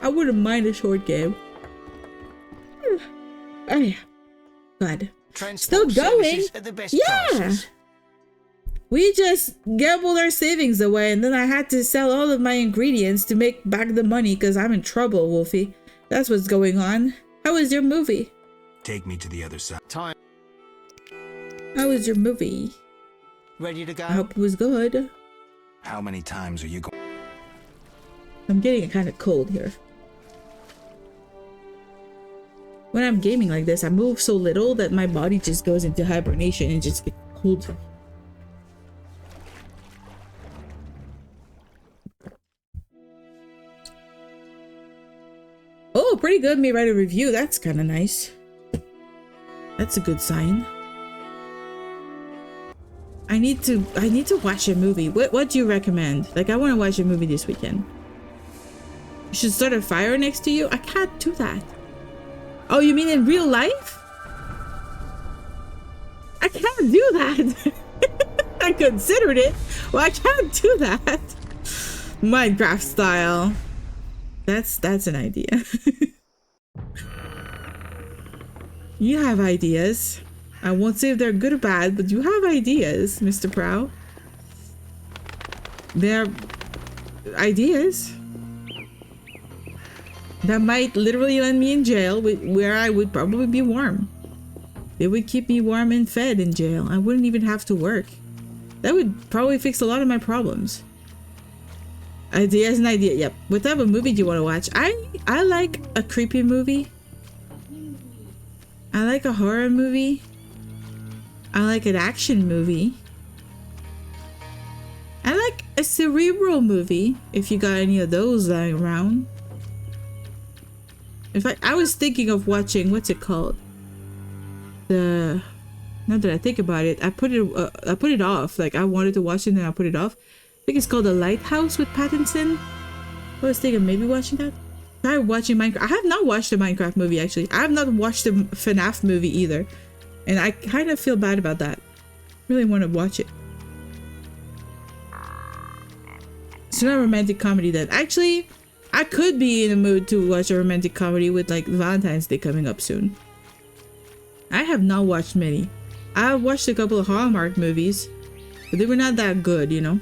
I wouldn't mind a short game. Oh yeah. God. Still going? Yeah! We just gambled our savings away and then I had to sell all of my ingredients to make back the money because I'm in trouble, Wolfie. That's what's going on. How was your movie? Take me to the other side. Time. How was your movie? Ready to go? I hope it was good. How many times are you going? I'm getting kind of cold here. When I'm gaming like this, I move so little that my body just goes into hibernation and just gets cold. Oh, pretty good. May write a review. That's kind of nice. That's a good sign. I need to watch a movie. What do you recommend? Like, I want to watch a movie this weekend. You should start a fire next to you. I can't do that. Oh, you mean in real life? I can't do that. I considered it. Well, I can't do that. Minecraft style. That's an idea. You have ideas. I won't say if they're good or bad, but you have ideas, Mr. Prow. They're ideas. That might literally land me in jail, where I would probably be warm. They would keep me warm and fed in jail. I wouldn't even have to work. That would probably fix a lot of my problems. Ideas an idea. Yep. What type of movie do you want to watch? I like a creepy movie. I like a horror movie. I like an action movie. I like a cerebral movie, if you got any of those lying around. In fact, I was thinking of watching, what's it called? Now that I think about it, I put it off. Like, I wanted to watch it and then I put it off. I think it's called The Lighthouse with Pattinson. I was thinking maybe watching that. Try watching Minecraft. I have not watched the Minecraft movie, actually. I have not watched the FNAF movie either. And I kind of feel bad about that. Really want to watch it. It's not a romantic comedy then. Actually, I could be in the mood to watch a romantic comedy with like Valentine's Day coming up soon. I have not watched many. I watched a couple of Hallmark movies, but they were not that good, you know?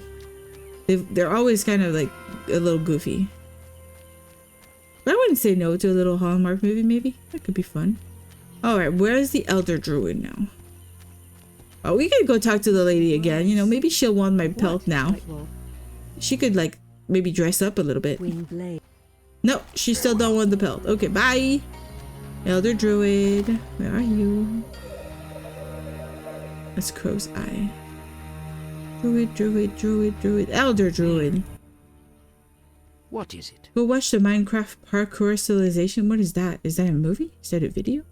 They're always kind of like a little goofy. But I wouldn't say no to a little Hallmark movie, maybe. That could be fun. Alright, where's the Elder Druid now? Oh, we could go talk to the lady again. You know, maybe she'll want my pelt now. She could, like, maybe dress up a little bit. No, she still don't want the pelt. Okay, bye. Elder Druid, where are you? That's Crow's Eye. Druid. Elder Druid. What is it? Go watch the Minecraft Parkour Civilization. What is that? Is that a movie? Is that a video?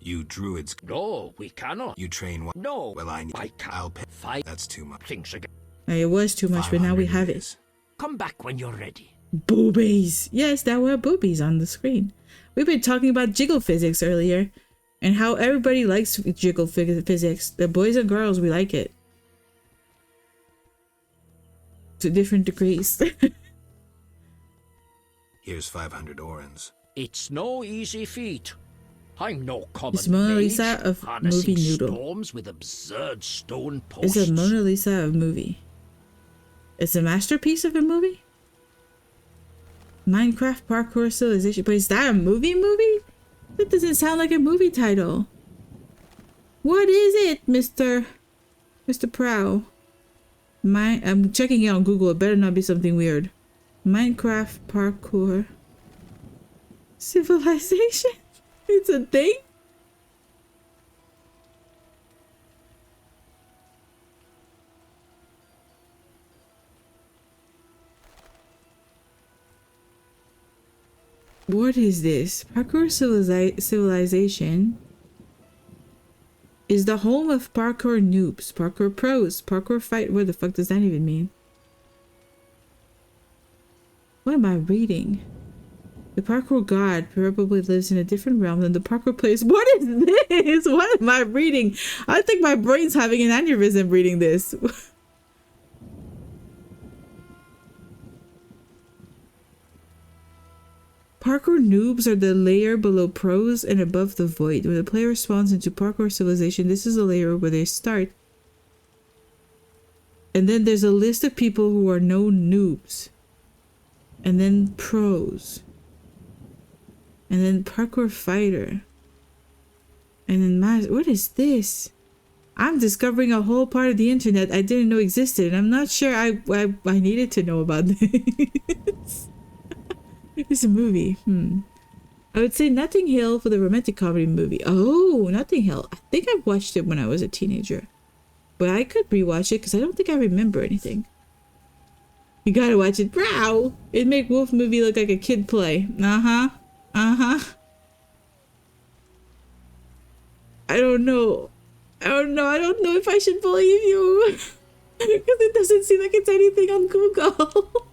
You druids. No, we cannot. You train what? No. Well, I can't. I'll pay. 5. That's too much. Things again. It was too much, but now we have it. Come back when you're ready. Boobies. Yes, there were boobies on the screen. We've been talking about jiggle physics earlier and how everybody likes jiggle physics. The boys and girls, we like it. To different degrees. Here's 500 orens. It's no easy feat. I'm no common It's Mona Lisa of movie noodle. Storms with absurd stone posts. It's a Mona Lisa of movie. It's a masterpiece of a movie? Minecraft Parkour Civilization. But is that a movie? That doesn't sound like a movie title. What is it, Mr. Prow? I'm checking it on Google. It better not be something weird. Minecraft Parkour Civilization? It's a thing? What is this? Parkour Civilization is the home of parkour noobs, parkour pros, parkour fight. What the fuck does that even mean? What am I reading? The parkour god probably lives in a different realm than the parkour players. What is this? What am I reading? I think my brain's having an aneurysm reading this. Parkour noobs are the layer below pros and above the void. When the player spawns into Parkour Civilization, this is the layer where they start. And then there's a list of people who are known noobs. And then pros. And then Parkour Fighter. And then Master. What is this? I'm discovering a whole part of the internet I didn't know existed. And I'm not sure I needed to know about this. It's a movie. I would say Notting Hill for the romantic comedy movie. Oh, Notting Hill. I think I watched it when I was a teenager. But I could rewatch it because I don't think I remember anything. You gotta watch it. Brow! It'd make Wolf movie look like a kid play. I don't know. I don't know if I should believe you. Because it doesn't seem like it's anything on Google.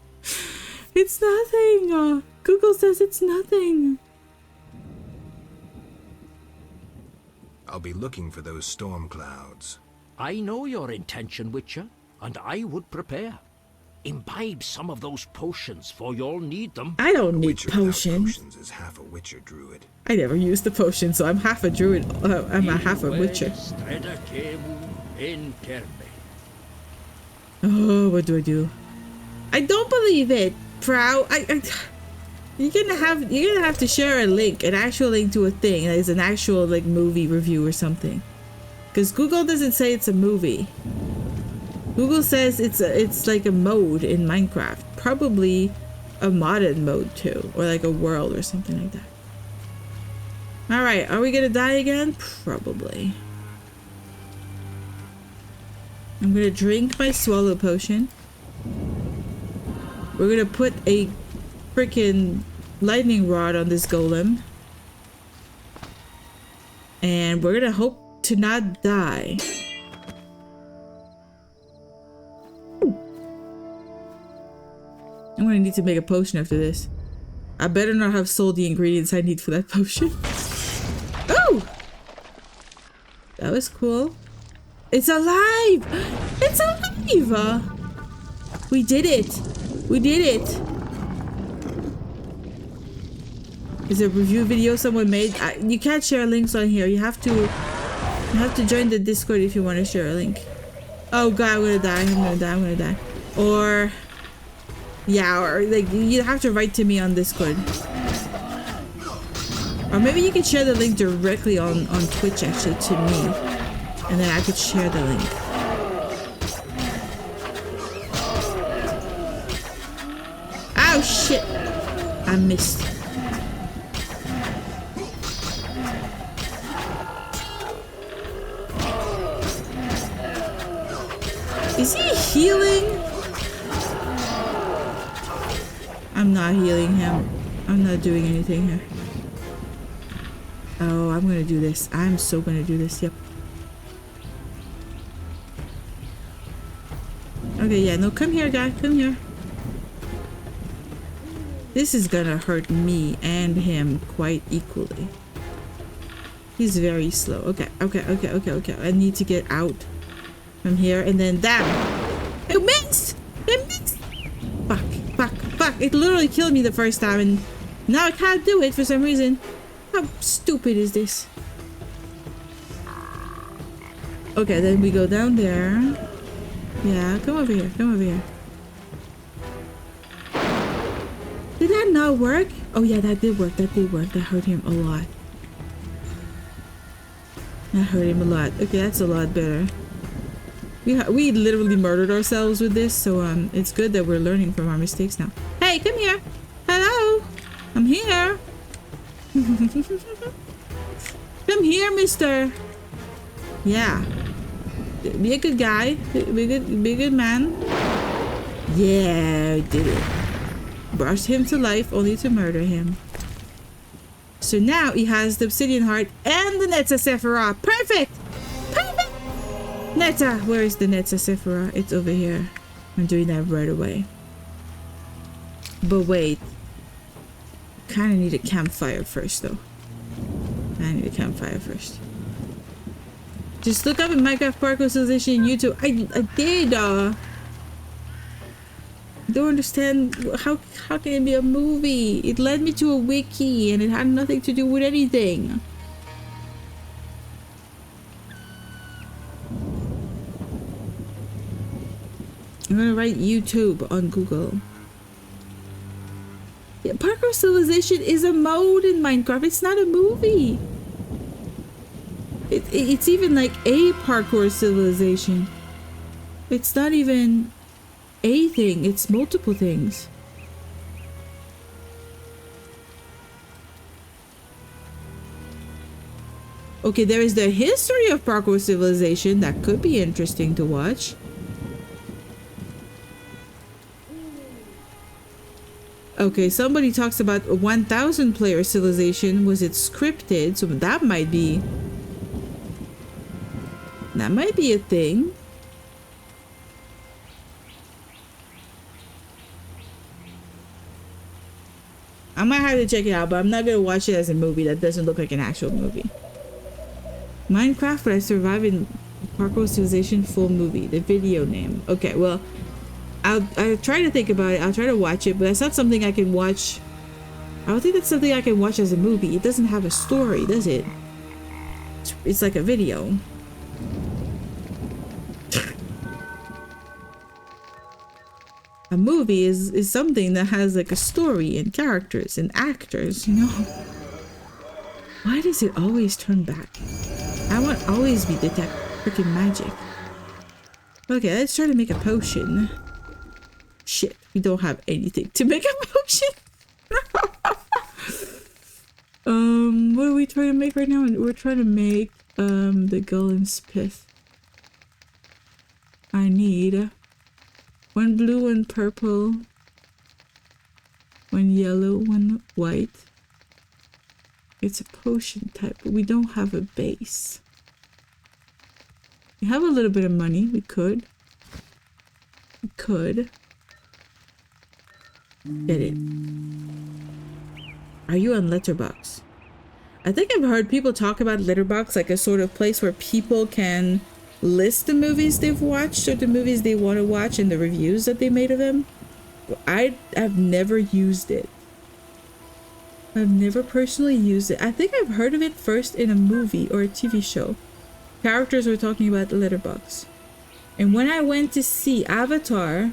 It's nothing. Google says it's nothing. I'll be looking for those storm clouds. I know your intention, Witcher, and I would prepare. Imbibe some of those potions, for you'll need them. I don't need potions. Potions is half a Witcher druid. I never used the potion, so I'm half a druid. I'm a half a Witcher. Oh, what do? I don't believe it, Prow. You're gonna have to share a link, an actual link to a thing that is an actual like movie review or something. Because Google doesn't say it's a movie. Google says it's like a mode in Minecraft. Probably a modded mode too. Or like a world or something like that. Alright, are we gonna die again? Probably. I'm gonna drink my swallow potion. We're gonna put a freaking lightning rod on this golem. And we're gonna hope to not die. I'm gonna need to make a potion after this. I better not have sold the ingredients I need for that potion. Oh! That was cool. It's alive! It's alive! We did it! We did it! Is a review video someone made? You can't share links on here. You have to join the Discord if you want to share a link. Oh god, I'm gonna die. I'm gonna die. I'm gonna die. Or yeah, or like you have to write to me on Discord. Or maybe you can share the link directly on Twitch actually to me. And then I could share the link. Oh shit! I missed. Is he healing? I'm not healing him. I'm not doing anything here. Oh, I'm gonna do this. I'm so gonna do this. Yep. Okay, yeah, no, come here, guy. Come here. This is gonna hurt me and him quite equally. He's very slow. Okay. I need to get out from here and then that. It missed! It missed! Fuck. It literally killed me the first time and now I can't do it for some reason. How stupid is this? Okay, then we go down there. Yeah, come over here. Come over here. Did that not work? Oh yeah, that did work. That did work. That hurt him a lot. That hurt him a lot. Okay, that's a lot better. We literally murdered ourselves with this, so it's good that we're learning from our mistakes now. Hey, come here. Hello. I'm here. Come here, mister. Yeah. Be a good guy. Be a good man. Yeah, did it. Brought him to life only to murder him. So now he has the obsidian heart and the Netza Sephira. Perfect! Perfect! Netza! Where is the Netza Sephira? It's over here. I'm doing that right away. But wait. Kinda need a campfire first though. I need a campfire first. Just look up in Minecraft Parkour Civilization YouTube. I did. I don't understand how can it be a movie? It led me to a wiki and it had nothing to do with anything. I'm gonna write YouTube on Google. Yeah, Parkour Civilization is a mode in Minecraft. It's not a movie. It's even like a parkour civilization. It's not even a thing, it's multiple things. Okay, there is the history of parkour civilization that could be interesting to watch. Okay, somebody talks about a 1,000 player civilization. Was it scripted? So that might be a thing. I might have to check it out, but I'm not gonna watch it as a movie. That doesn't look like an actual movie. Minecraft, but I survive in Parkour Civilization full movie. The video name. Okay, well, I'll try to think about it. I'll try to watch it, but that's not something I can watch. I don't think that's something I can watch as a movie. It doesn't have a story, does it? It's like a video. a movie is something that has like a story and characters and actors, you know? Why does it always turn back? I want to always be detect freaking magic. Okay, let's try to make a potion. Shit, we don't have anything to make a potion. What are we trying to make right now? We're trying to make the Golem's Pith. I need one blue, one purple, one yellow, one white. It's a potion type, but we don't have a base. We have a little bit of money. We could. We could. Get it. Are you on Letterboxd? I think I've heard people talk about Letterboxd like a sort of place where people can list the movies they've watched or the movies they want to watch and the reviews that they made of them. I've never used it. I've never personally used it. I think I've heard of it first in a movie or a TV show. Characters were talking about the Letterboxd. And when I went to see Avatar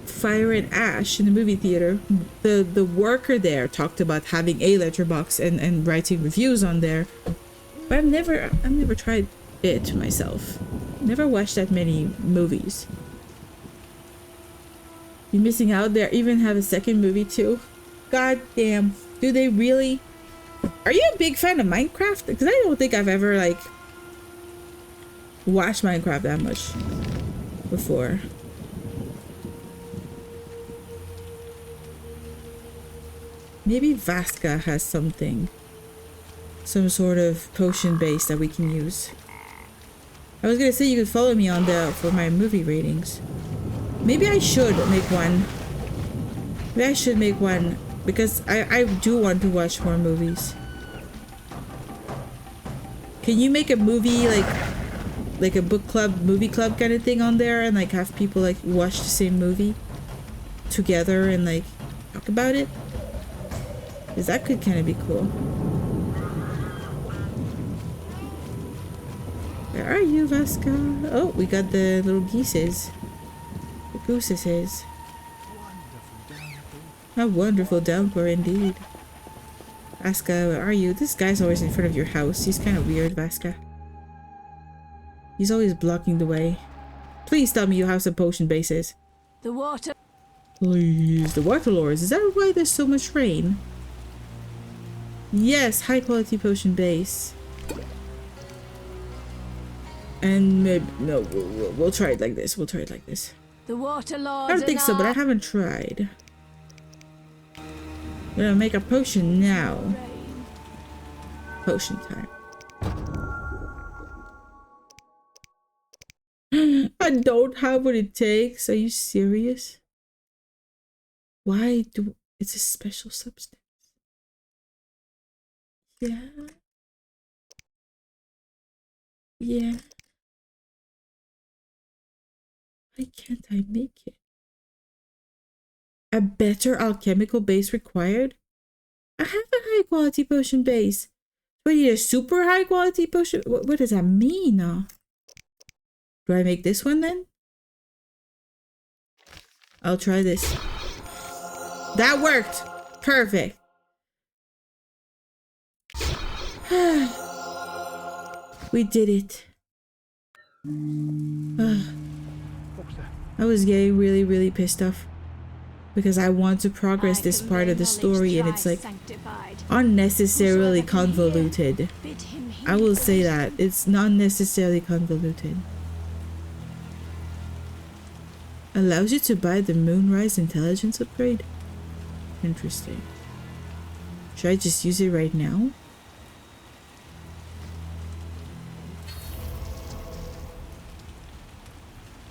Fire and Ash in the movie theater, the worker there talked about having a letterbox and writing reviews on there, but I've never tried it myself. Never watched that many movies. You're missing out. There even have a second movie too. God damn, do they really? Are you a big fan of Minecraft? Because I don't think I've ever like watched Minecraft that much before. Maybe Vasca has something. Some sort of potion base that we can use. I was gonna say you could follow me on there for my movie ratings. Maybe I should make one. Maybe I should make one because I do want to watch more movies. Can you make a movie like a book club, movie club kind of thing on there and like have people like watch the same movie together and like talk about it? Because that could kind of be cool. Where are you, Vasca? Oh, we got the little geeses. The gooses. A wonderful downpour indeed. Vasca, where are you? This guy's always in front of your house. He's kind of weird, Vasca. He's always blocking the way. Please tell me you have some potion bases. The water. Please, the water lords. Is that why there's so much rain? Yes, high quality potion base. And maybe no, we'll try it like this. We'll try it like this. The water lords. I don't think so, but I haven't tried. I'm gonna make a potion now. Potion time. I don't have what it takes. Are you serious? Why do it's a special substance? Yeah. Yeah. Why can't I make it? A better alchemical base required? I have a high quality potion base. Do I need a super high quality potion? What does that mean? Do I make this one then? I'll try this. That worked! Perfect. We did it. I was getting really pissed off because I want to progress this part of the story and it's like unnecessarily convoluted. I will say that it's not necessarily convoluted. Allows you to buy the Moonrise Intelligence upgrade. Interesting. Should I just use it right now?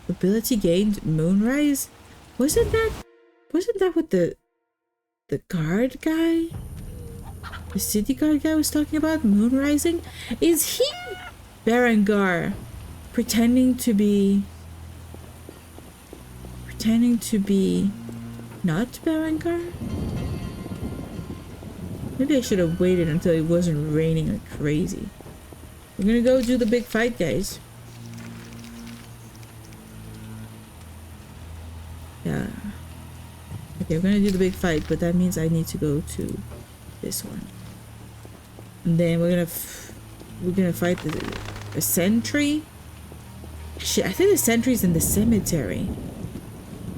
Ability gained Moonrise? Wasn't that what the guard guy? The city guard guy was talking about? Moonrising? Is he Berengar pretending to be not Berengar? Maybe I should have waited until it wasn't raining like crazy. We're gonna go do the big fight, guys. Okay, we're gonna do the big fight, but that means I need to go to this one. And then we're gonna fight the sentry. Shit, I think the sentry's in the cemetery.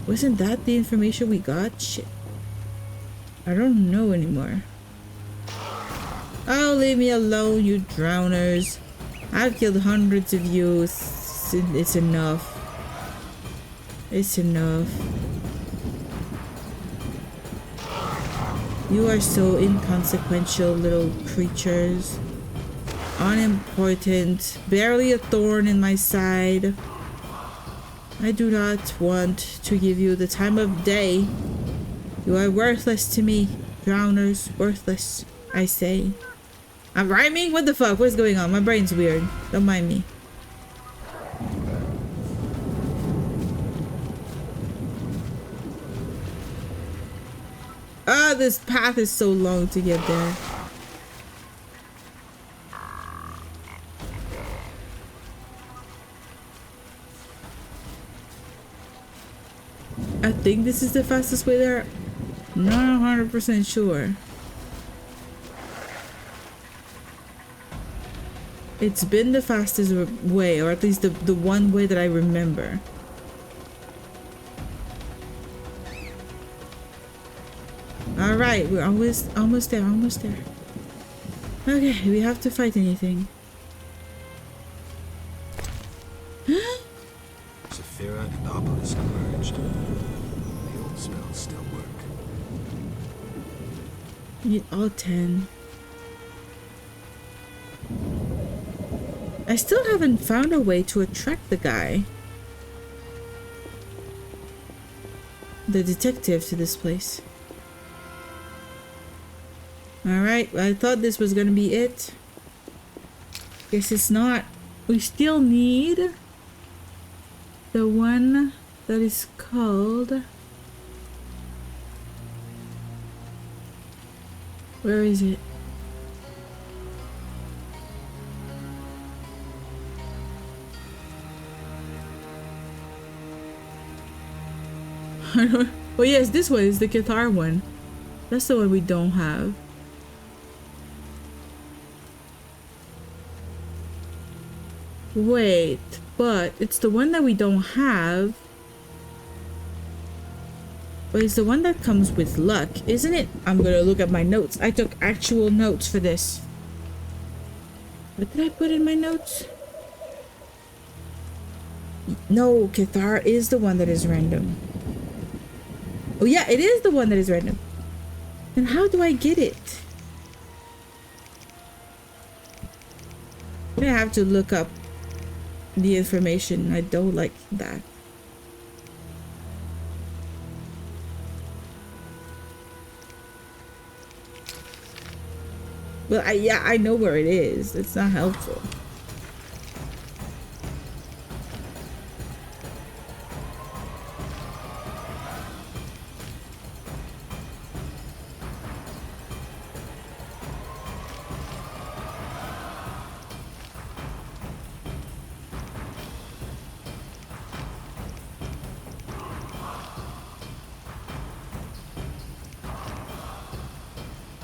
Wasn't that the information we got? Shit. I don't know anymore. Oh, leave me alone, you drowners. I've killed hundreds of you. It's enough. It's enough. You are so inconsequential little creatures. Unimportant. Barely a thorn in my side. I do not want to give you the time of day. You are worthless to me. Drowners. Worthless, I say. I'm rhyming? What the fuck? What's going on? My brain's weird. Don't mind me. Ah, this path is so long to get there. I think this is the fastest way there. Not 100% sure. It's been the fastest way, or at least the one way that I remember. All right, we're almost there, almost there. Okay, we have to fight anything. Saphira and Obelisk merged. The old spells still work. We need all 10. I still haven't found a way to attract the guy. The detective to this place. Alright, I thought this was gonna be it. Guess it's not. We still need the one that is called... Where is it? Oh yes, this one is the Cathar one. That's the one we don't have. Wait, but it's the one that we don't have. But it's the one that comes with luck, isn't it? I'm gonna look at my notes. I took actual notes for this. What did I put in my notes? No, Cathar is the one that is random. Oh yeah, it is the one that is random. Then how do I get it? I have to look up the information. I don't like that. Well, I know where it is. It's not helpful.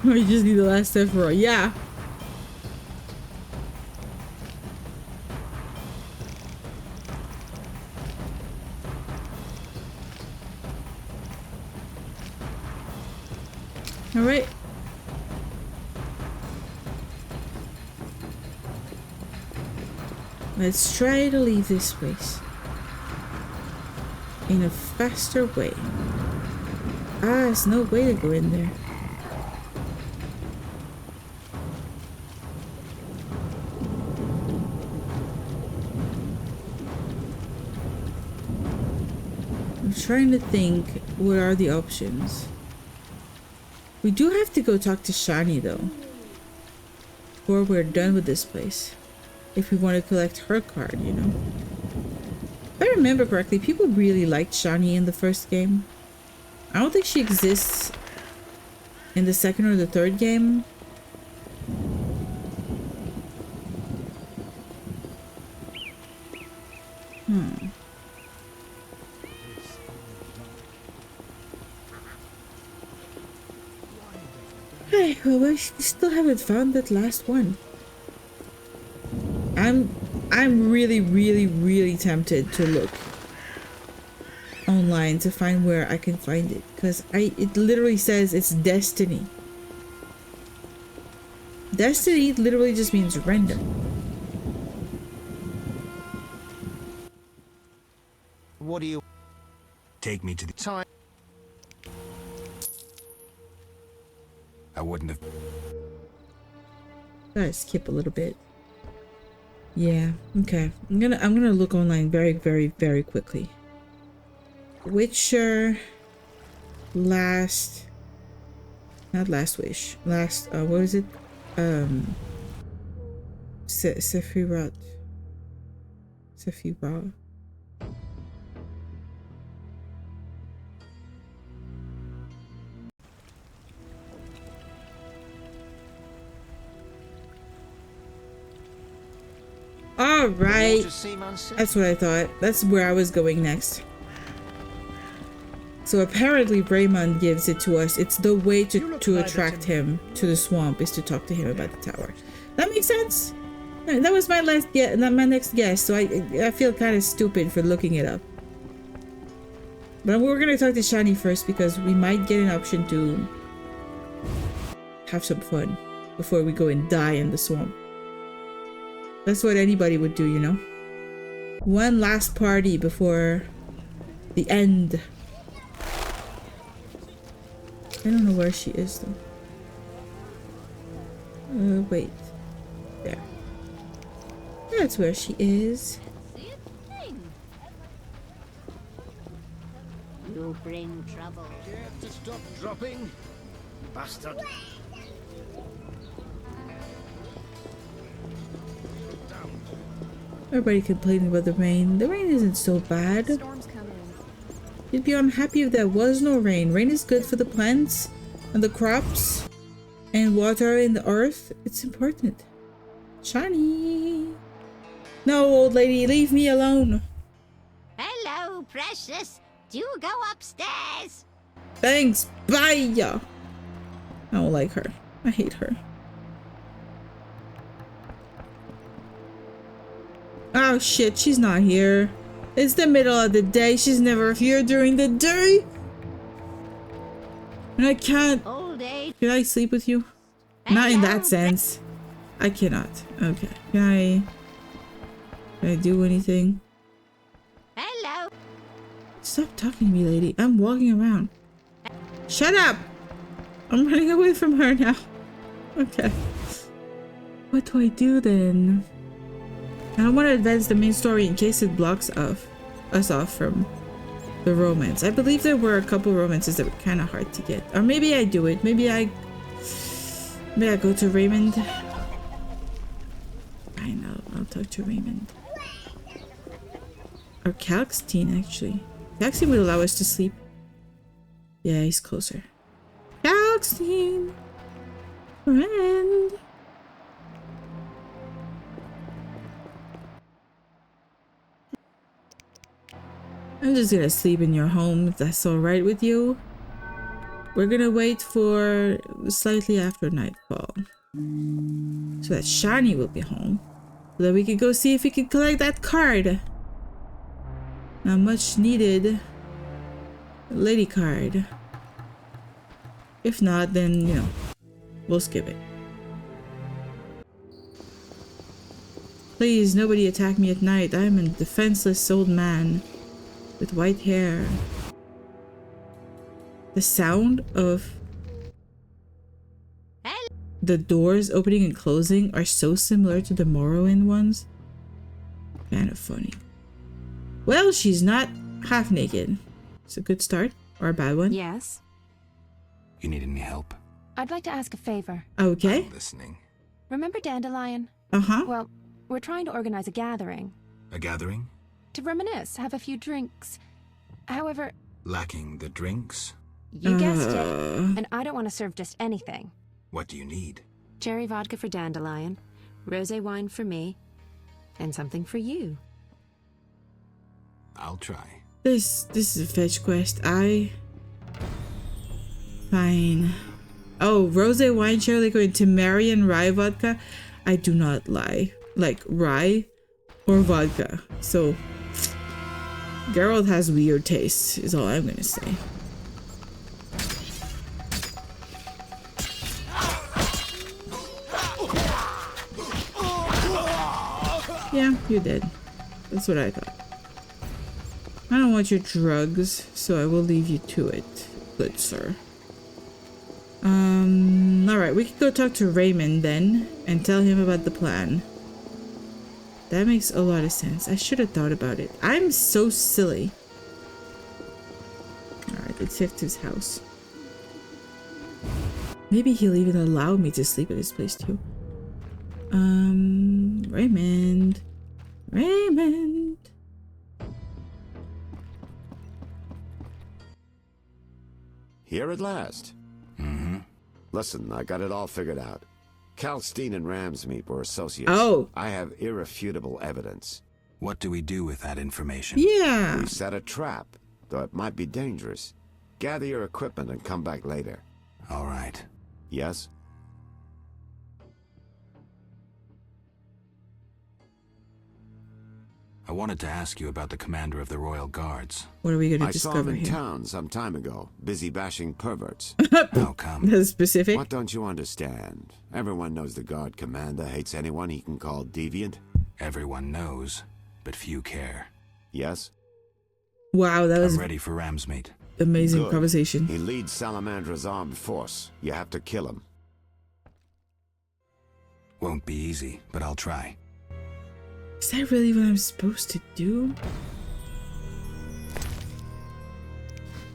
You just need the last Sephiroth. Yeah. All right. Let's try to leave this place in a faster way. Ah, there's no way to go in there. I'm trying to think, what are the options? We do have to go talk to Shani though, before we're done with this place. If we want to collect her card, you know. If I remember correctly, people really liked Shani in the first game. I don't think she exists in the second or the third game. Okay, well, we still haven't found that last one. I'm really tempted to look online to find where I can find it, because it literally says it's destiny. Destiny literally just means random. What do you... Take me to the time? I wouldn't have... Gotta skip a little bit. Yeah, okay. I'm gonna look online very quickly. Witcher not last wish. What is it? Sephiroth. Alright. That's what I thought. That's where I was going next. So apparently Raymond gives it to us. It's the way to attract him to the swamp is to talk to him about the tower. That makes sense. That was my my next guess, so I feel kind of stupid for looking it up. But we're gonna talk to Shani first because we might get an option to have some fun before we go and die in the swamp. That's what anybody would do, you know? One last party before the end. I don't know where she is though. Wait. There. That's where she is. You bring trouble. Care to stop dropping? Bastard. Everybody complaining about the rain. The rain isn't so bad. You'd be unhappy if there was no rain. Rain is good for the plants and the crops and water in the earth. It's important. Shiny. No, old lady, leave me alone. Hello, precious. Do go upstairs. Thanks. Bye. I don't like her. I hate her. Oh shit, she's not here. It's the middle of the day. She's never here during the day. And I can't. Can I sleep with you? Not in that sense. I cannot. Okay. Can I do anything? Hello. Stop talking to me, lady. I'm walking around. Shut up! I'm running away from her now. Okay. What do I do then? I don't want to advance the main story in case it blocks us off from the romance. I believe there were a couple romances that were kind of hard to get. Or maybe I do it. Maybe I go to Raymond. I know. I'll talk to Raymond. Or Calxtine, actually. Calxtine would allow us to sleep. Yeah, he's closer. Calxtine! Friend! I'm just gonna sleep in your home if that's alright with you. We're gonna wait for slightly after nightfall. So that Shani will be home. So that we can go see if we can collect that card. A much needed lady card. If not, then, you know, we'll skip it. Please, nobody attack me at night. I'm a defenseless old man with white hair. The sound of the doors opening and closing are so similar to the Morrowind ones. Kind of funny. Well, she's not half naked. It's a good start, or a bad one. Yes. You need any help? I'd like to ask a favor. Okay. I'm listening. Remember Dandelion? Uh-huh. Well, we're trying to organize a gathering. A gathering? To reminisce, have a few drinks. However... Lacking the drinks? You guessed it. And I don't want to serve just anything. What do you need? Cherry vodka for Dandelion, rosé wine for me, and something for you. I'll try. This is a fetch quest. Fine. Oh, rosé wine, cherry liquor, and Temerian rye vodka. I do not lie. Like rye or vodka. So Geralt has weird tastes, is all I'm gonna say. Yeah, you're dead. That's what I thought. I don't want your drugs, so I will leave you to it, good sir. Alright, we can go talk to Raymond then and tell him about the plan. That makes a lot of sense. I should have thought about it. I'm so silly. Alright, let's head to his house. Maybe he'll even allow me to sleep at his place too. Raymond. Raymond. Here at last. Mm-hmm. Listen, I got it all figured out. Kalstein and Ramsmeet were associates. Oh. I have irrefutable evidence. What do we do with that information? Yeah. We set a trap, though it might be dangerous. Gather your equipment and come back later. All right. Yes? I wanted to ask you about the commander of the Royal Guards. What are we going to I saw him discover in here? town some time ago, busy bashing perverts. How come? That's specific. What don't you understand? Everyone knows the guard commander hates anyone he can call deviant. Everyone knows, but few care. Yes? Wow, that was I'm ready for Ramsmeet. amazing Good. conversation. He leads Salamandra's armed force. You have to kill him. Won't be easy, but I'll try. Is that really what I'm supposed to do?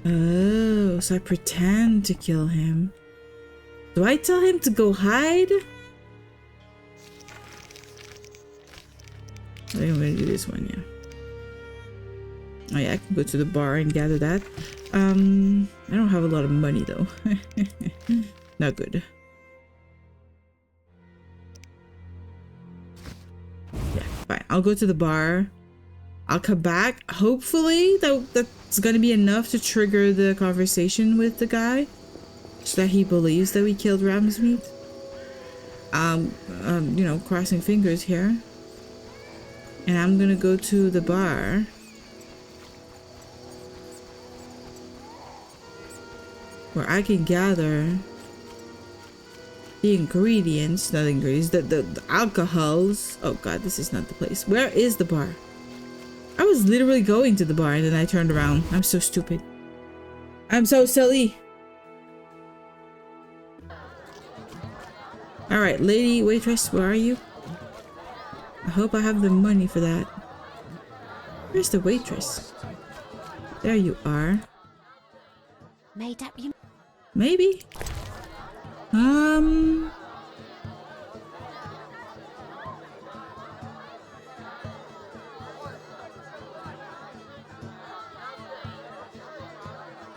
Oh, so I pretend to kill him. Do I tell him to go hide? I think I'm gonna do this one, yeah. Oh yeah, I can go to the bar and gather that. I don't have a lot of money though. Not good. Yeah, fine. I'll go to the bar. I'll come back. Hopefully that's gonna be enough to trigger the conversation with the guy, so that he believes that we killed Ramsmeet. You know, crossing fingers here. And I'm gonna go to the bar. Where I can gather the ingredients, not the ingredients, the alcohols. Oh god, this is not the place. Where is the bar? I was literally going to the bar and then I turned around. I'm so stupid. I'm so silly. Alright, lady waitress, where are you? I hope I have the money for that. Where's the waitress? There you are. Made up you. Maybe.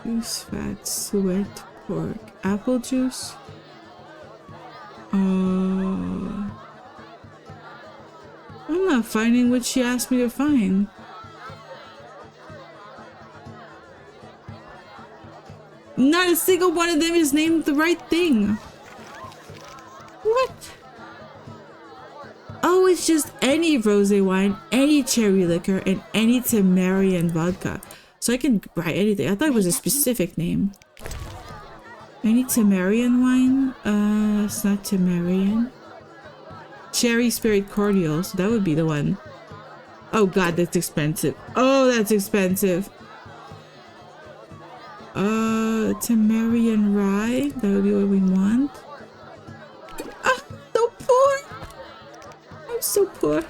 Juice, fat, sweat, pork, apple juice. I'm not finding what she asked me to find. Not a single one of them is named the right thing. What? Oh, it's just any rosé wine, any cherry liquor, and any Temerian vodka. So I can write anything. I thought it was a specific name. Any Temerian wine? It's not Temerian. Cherry Spirit Cordial, so that would be the one. Oh god, that's expensive. Oh, that's expensive. Temerian rye, that would be what we want. Ah, so poor. I'm so poor.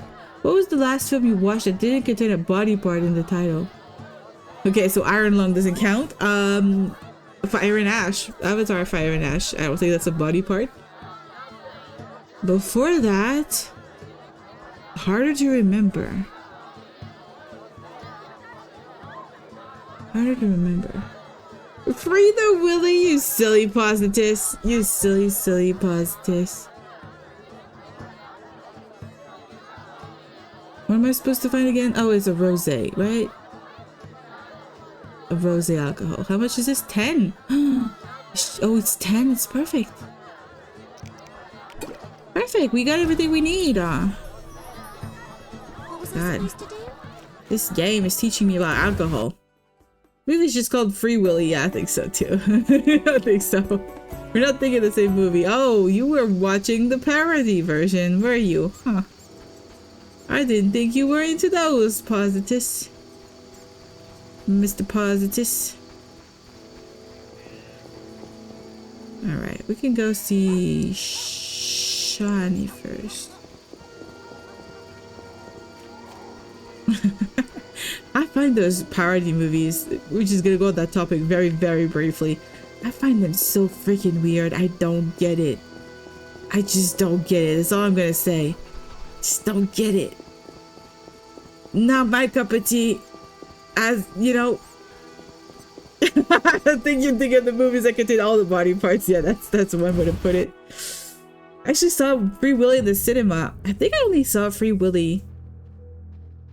What was the last film you watched that didn't contain a body part in the title? Okay, so Iron Lung doesn't count. Fire and Ash. Avatar Fire and Ash. I don't think that's a body part. Before that, harder to remember. Harder to remember. Free the Willy, you silly positives. You silly, silly positives. What am I supposed to find again? Oh, it's a rosé, right? A rosé alcohol. How much is this? 10. Oh, it's 10. It's perfect. Perfect. We got everything we need. God. This game is teaching me about alcohol. Maybe it's just called Free Willy. Yeah, I think so too. I think so. We're not thinking the same movie. Oh, you were watching the parody version, were you? Huh. I didn't think you were into those, Positus. Mr. Positus. Alright, we can go see Shani first. I find those parody movies, we're just gonna go on that topic very, very briefly. I find them so freaking weird. I don't get it. I just don't get it. That's all I'm gonna say. Just don't get it. Not my cup of tea. As you know, I think you think of the movies that contain all the body parts. Yeah, that's one way to put it. I actually saw Free Willy in the cinema. I think I only saw Free Willy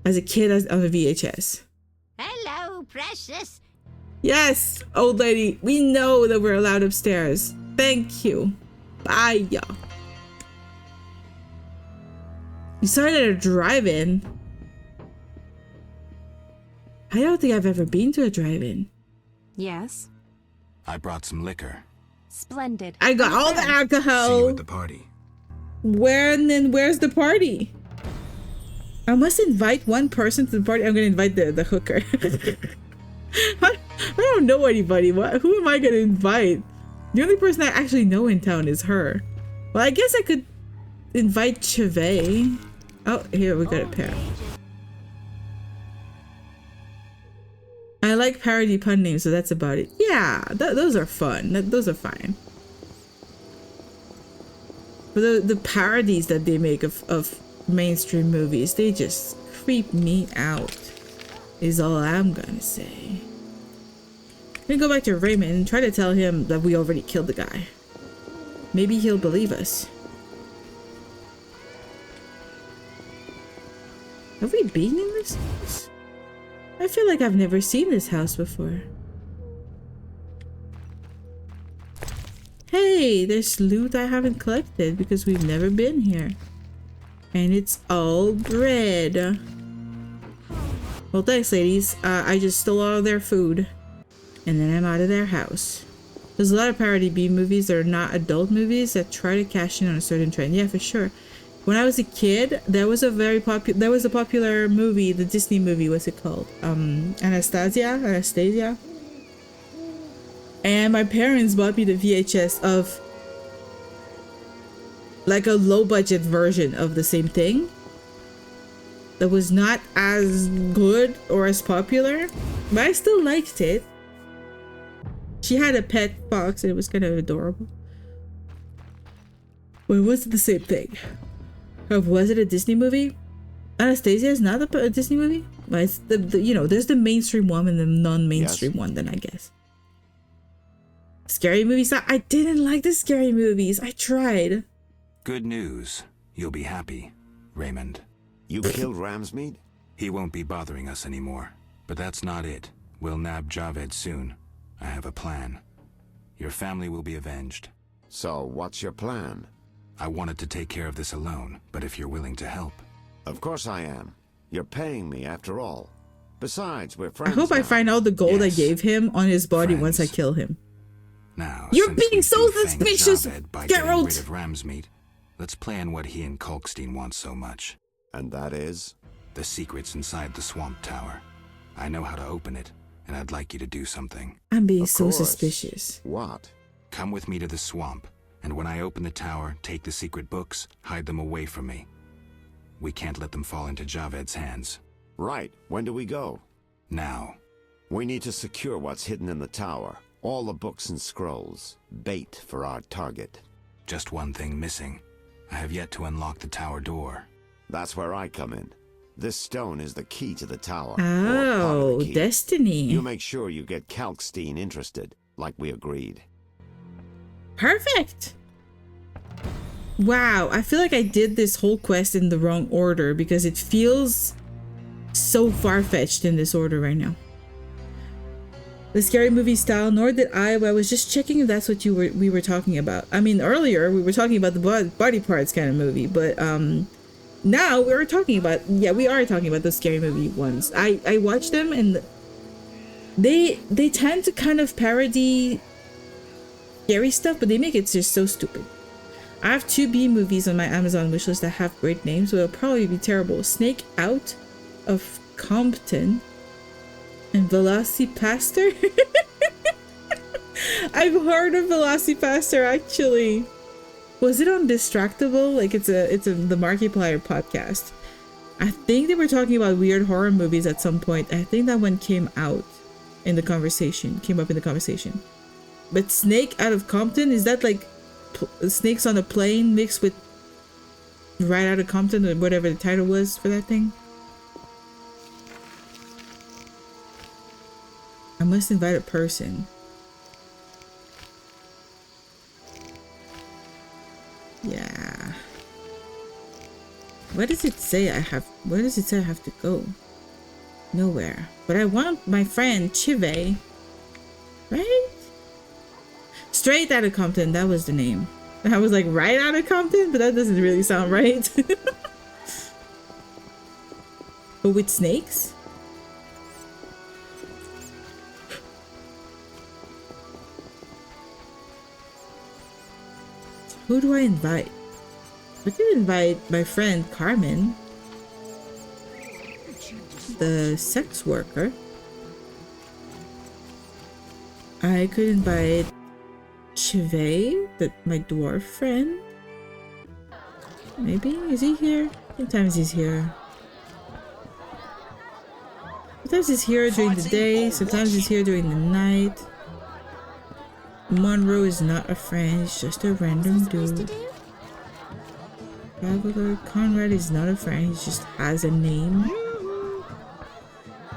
as a kid on a VHS. Hello, precious. Yes, old lady. We know that we're allowed upstairs. Thank you. Bye, y'all. You started at a drive-in. I don't think I've ever been to a drive-in. Yes. I brought some liquor. Splendid. I got all the alcohol. See you at the party. Where's the party? I must invite one person to the party. I'm gonna invite the hooker. I don't know anybody. Who am I gonna invite? The only person I actually know in town is her. Well, I guess I could invite Cheve. Oh, here we got a pair. I like parody pun names, so that's about it. Yeah, those are fun. Those are fine. But the parodies that they make of mainstream movies, they just creep me out, is all I'm gonna say. I'm gonna go back to Raymond and try to tell him that we already killed the guy. Maybe he'll believe us. Have we been in this house? I feel like I've never seen this house before. Hey, there's loot I haven't collected because we've never been here. And it's all bread. Well, thanks, ladies. I just stole all of their food. And then I'm out of their house. There's a lot of parody B movies that are not adult movies that try to cash in on a certain trend. Yeah, for sure. When I was a kid, there was a popular movie, the Disney movie, what's it called? Anastasia. And my parents bought me the VHS of like a low budget version of the same thing that was not as good or as popular, but I still liked it. She had a pet fox and it was kind of adorable. But it wasn't the same thing. Was it a Disney movie? Anastasia is not a Disney movie? But it's the you know, there's the mainstream one and the non-mainstream one, then I guess. Scary movies? I didn't like the scary movies. I tried. Good news. You'll be happy, Raymond. You killed Ramsmead? He won't be bothering us anymore. But that's not it. We'll nab Javed soon. I have a plan. Your family will be avenged. So, what's your plan? I wanted to take care of this alone, but if you're willing to help... Of course I am. You're paying me after all. Besides, we're friends I hope now. I find out the gold I gave him on his body once I kill him. Now, you're being so suspicious, Geralt! Rid of Ramsmead, let's plan what he and Kalkstein want so much. And that is? The secret's inside the swamp tower. I know how to open it, and I'd like you to do something. I'm being so suspicious. What? Come with me to the swamp, and when I open the tower, take the secret books, hide them away from me. We can't let them fall into Javed's hands. Right. When do we go? Now. We need to secure what's hidden in the tower. All the books and scrolls. Bait for our target. Just one thing missing. I have yet to unlock the tower door. That's where I come in. This stone is the key to the tower. Oh, destiny. You make sure you get Kalkstein interested, like we agreed. Perfect. Wow, I feel like I did this whole quest in the wrong order because it feels so far-fetched in this order right now. the scary movie style, nor did I, but I was just checking if that's what we were talking about. I mean, earlier we were talking about the body parts kind of movie, but now we are talking about, yeah, we are talking about the scary movie ones. I watched them, and they tend to kind of parody scary stuff, but they make it just so stupid. I have 2 B movies on my Amazon wishlist that have great names, so it'll probably be terrible. Snake Out of Compton and Velocipastor. I've heard of Velocipastor actually. Was it on Distractable? Like it's the Markiplier podcast. I think they were talking about weird horror movies at some point. I think that one came out in the conversation, came up in the conversation. But Snake Out of Compton, is that like snakes on a plane mixed with Right Out of Compton, or whatever the title was for that thing? I must invite a person. Yeah. What does it say I have? Where does it say I have to go? Nowhere. But I want my friend Chive. Right? Straight Out of Compton, that was the name. I was like, Right Out of Compton? But that doesn't really sound right. But with snakes? Who do I invite? I could invite my friend Carmen, the sex worker. I could invite Chive, my dwarf friend. Maybe? Is he here? Sometimes he's here. Sometimes he's here during the day, sometimes he's here during the night. Monroe is not a friend, he's just a random dude. Traveler Conrad is not a friend, he just has a name.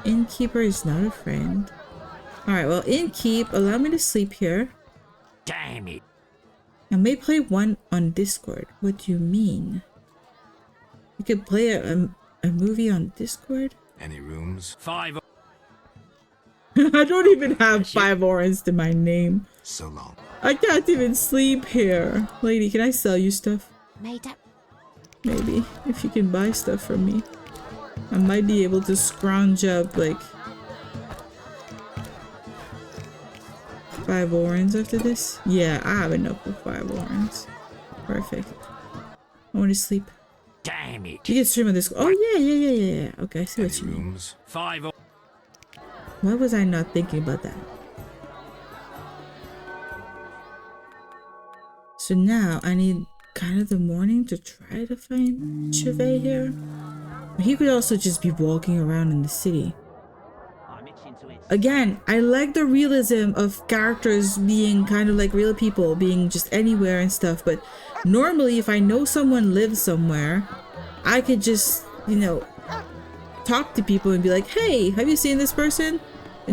Innkeeper is not a friend. Alright, well, Innkeep, allow me to sleep here. Damn it. I may play one on Discord. What do you mean? You could play a movie on Discord? Any rooms? 5. I don't even have 5 orange to my name. So long. I can't even sleep here. Lady, can I sell you stuff? Made up. Maybe. If you can buy stuff from me. I might be able to scrounge up like 5 orange after this. Yeah, I have enough for 5 orange. Perfect. I want to sleep. Damn it. You can stream on this. Oh yeah. Okay, I see what you mean. 5. Why was I not thinking about that? So now I need kind of the morning to try to find Chauvet here. He could also just be walking around in the city. Again, I like the realism of characters being kind of like real people, being just anywhere and stuff, but normally if I know someone lives somewhere, I could just, you know, talk to people and be like, hey, have you seen this person?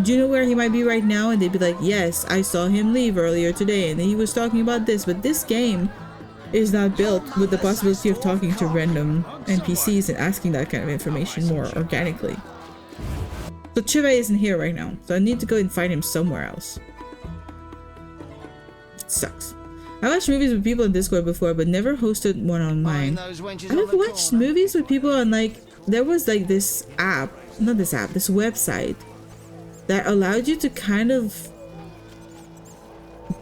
Do you know where he might be right now? And they'd be like, yes, I saw him leave earlier today and he was talking about this. But this game is not built with the possibility of talking to random NPCs and asking that kind of information more organically. So Chive isn't here right now, so I need to go and find him somewhere else. It sucks. I watched movies with people on Discord before, but never hosted one online. I've watched movies with people on, like, there was like this app, not this app, this website that allowed you to kind of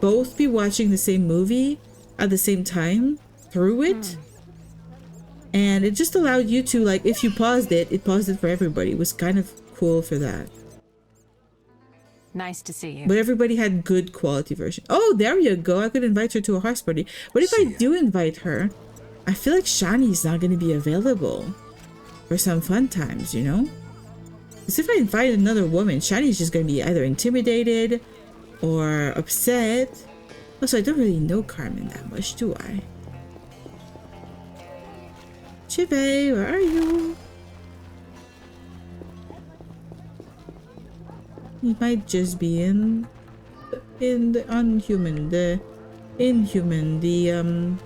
both be watching the same movie at the same time through it. And it just allowed you to, like, if you paused it, it paused it for everybody. It was kind of cool for that. Nice to see you. But everybody had good quality version. Oh, there you go. I could invite her to a house party. But if I do invite her, I feel like Shani's not going to be available for some fun times, you know? Because if I invite another woman, Shani's just going to be either intimidated or upset. Also, I don't really know Carmen that much, do I? Chive, where are you? He might just be in the unhuman, the inhuman, the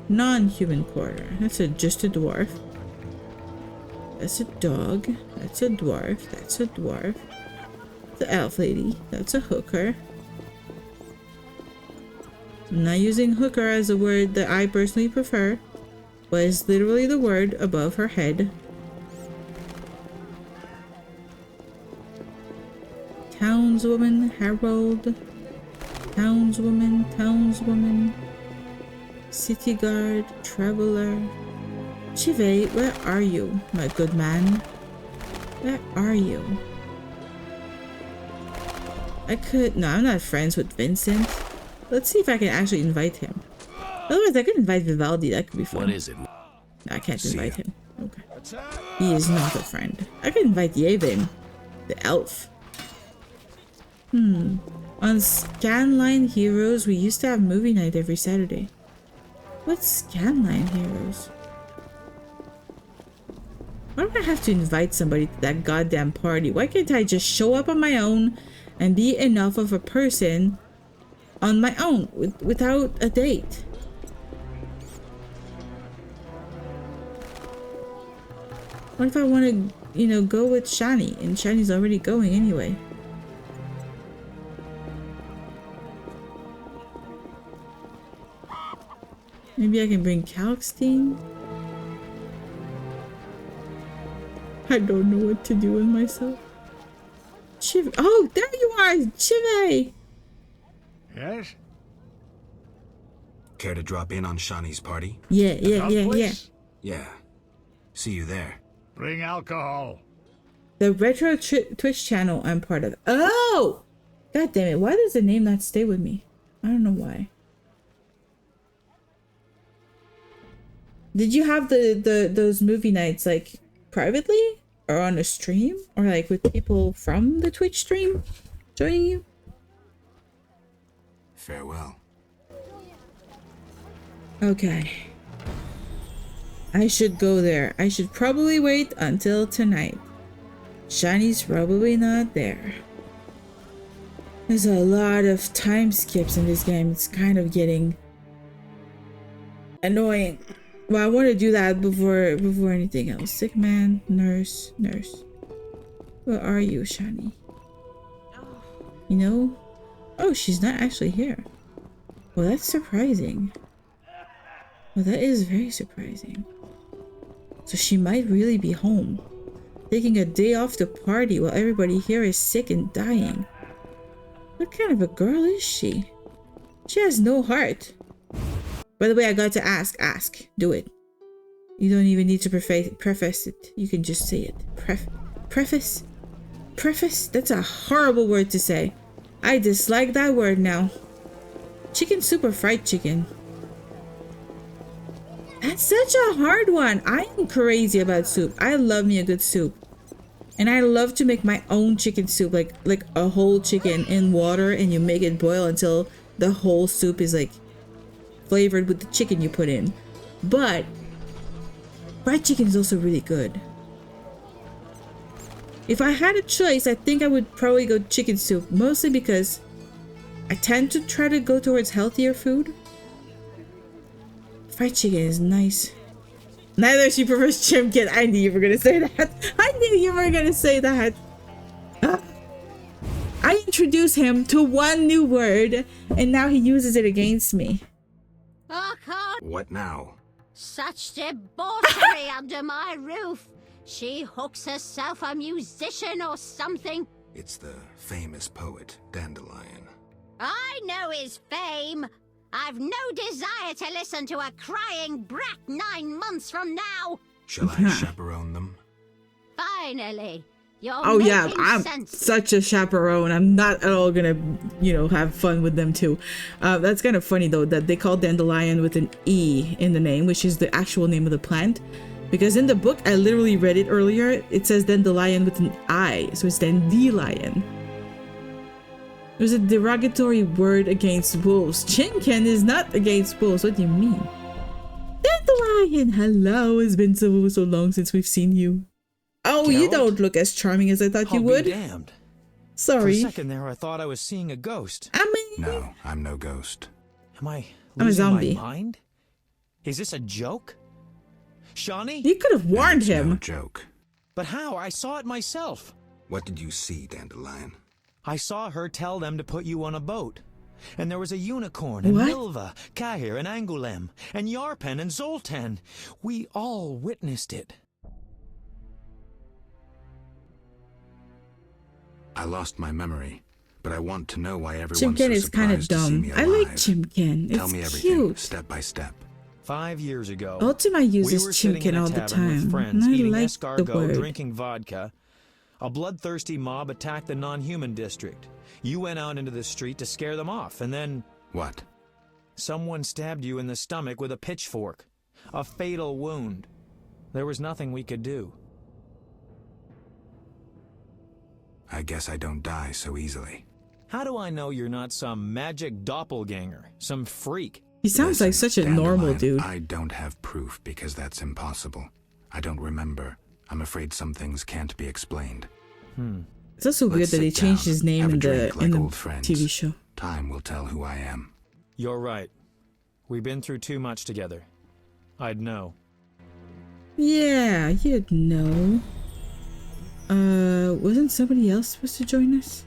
non-human quarter. That's just a dwarf. That's a dog. That's a dwarf. That's a dwarf. the elf lady. That's a hooker. I'm not using hooker as a word that I personally prefer, but it's literally the word above her head. Townswoman, herald. Townswoman. City guard, traveler. Chive, where are you, my good man? Where are you? No, I'm not friends with Vincent. Let's see if I can actually invite him. Otherwise, I could invite Vivaldi. That could be fun. What is it? No, I can't invite him. Okay. He is not a friend. I could invite Yevin, the elf. On Scanline Heroes, we used to have movie night every Saturday. What's Scanline Heroes? Why do I have to invite somebody to that goddamn party? Why can't I just show up on my own and be enough of a person on my own without a date? What if I want to, you know, go with Shani and Shani's already going anyway? Maybe I can bring Kalkstein? I don't know what to do with myself. Chive. Oh, there you are, Chive! Yes? Care to drop in on Shani's party? Yeah. Yeah. See you there. Bring alcohol. The retro Twitch channel I'm part of. Oh! God damn it, why does the name not stay with me? I don't know why. Did you have those movie nights like privately or on a stream or like with people from the Twitch stream joining you? Farewell. Okay. I should go there. I should probably wait until tonight. Shani's probably not there. There's a lot of time skips in this game. It's kind of getting annoying. Well, I want to do that before anything else. Sick man, nurse. Where are you, Shani? You know? Oh, she's not actually here. Well, that's surprising. Well, that is very surprising. So she might really be home, taking a day off to party while everybody here is sick and dying. What kind of a girl is she? She has no heart. By the way, I got to ask. Do it. You don't even need to preface it. You can just say it. Preface? That's a horrible word to say. I dislike that word now. Chicken soup or fried chicken? That's such a hard one. I am crazy about soup. I love me a good soup. And I love to make my own chicken soup. Like a whole chicken in water and you make it boil until the whole soup is like flavored with the chicken you put in. But fried chicken is also really good. If I had a choice, I think I would probably go chicken soup, mostly because I tend to try to go towards healthier food. Fried chicken is nice. Neither she prefers chimkin. I knew you were gonna say that. I introduced him to one new word and now he uses it against me. I can't. What now? Such debauchery under my roof. She hooks herself a musician or something. It's the famous poet, Dandelion. I know his fame. I've no desire to listen to a crying brat 9 months from now. Shall I chaperone them? Finally. Oh yeah, I'm such a chaperone. I'm not at all gonna, you know, have fun with them too. That's kind of funny though that they call dandelion with an E in the name, which is the actual name of the plant. Because in the book, I literally read it earlier, it says dandelion with an I, so it's dandelion. There's a derogatory word against wolves. Chinken is not against wolves. What do you mean? Dandelion, hello. It's been so long since we've seen you. Oh, Geralt? You don't look as charming as I thought you would. I'll be damned. Sorry. For a second there, I thought I was seeing a ghost. No, I'm no ghost. Am I I'm a losing zombie. my mind? Is this a joke? Shawnee? You could have warned him. No joke. But how? I saw it myself. What did you see, Dandelion? I saw her tell them to put you on a boat. And there was a unicorn, and What? Milva, Kahir, and Angulem, and Yarpen, and Zoltan. We all witnessed it. I lost my memory, but I want to know why everyone's Chimken so is kind of surprised to see dumb. me I alive. like Chimken. Tell me It's everything, cute. step by step. 5 years ago, Ultima uses we were sitting in Chimken a all the tavern with time, friends, and I eating like the escargot, word. drinking vodka. A bloodthirsty mob attacked the non-human district. You went out into the street to scare them off, and then... What? Someone stabbed you in the stomach with a pitchfork. A fatal wound. There was nothing we could do. I guess I don't die so easily. How do I know you're not some magic doppelganger, some freak? He sounds like such a normal dude. I don't have proof because that's impossible. I don't remember. I'm afraid some things can't be explained. It's also weird that they changed his name in the old friends. TV show. Time will tell who I am. You're right. We've been through too much together. I'd know. Yeah, you'd know. Wasn't somebody else supposed to join us?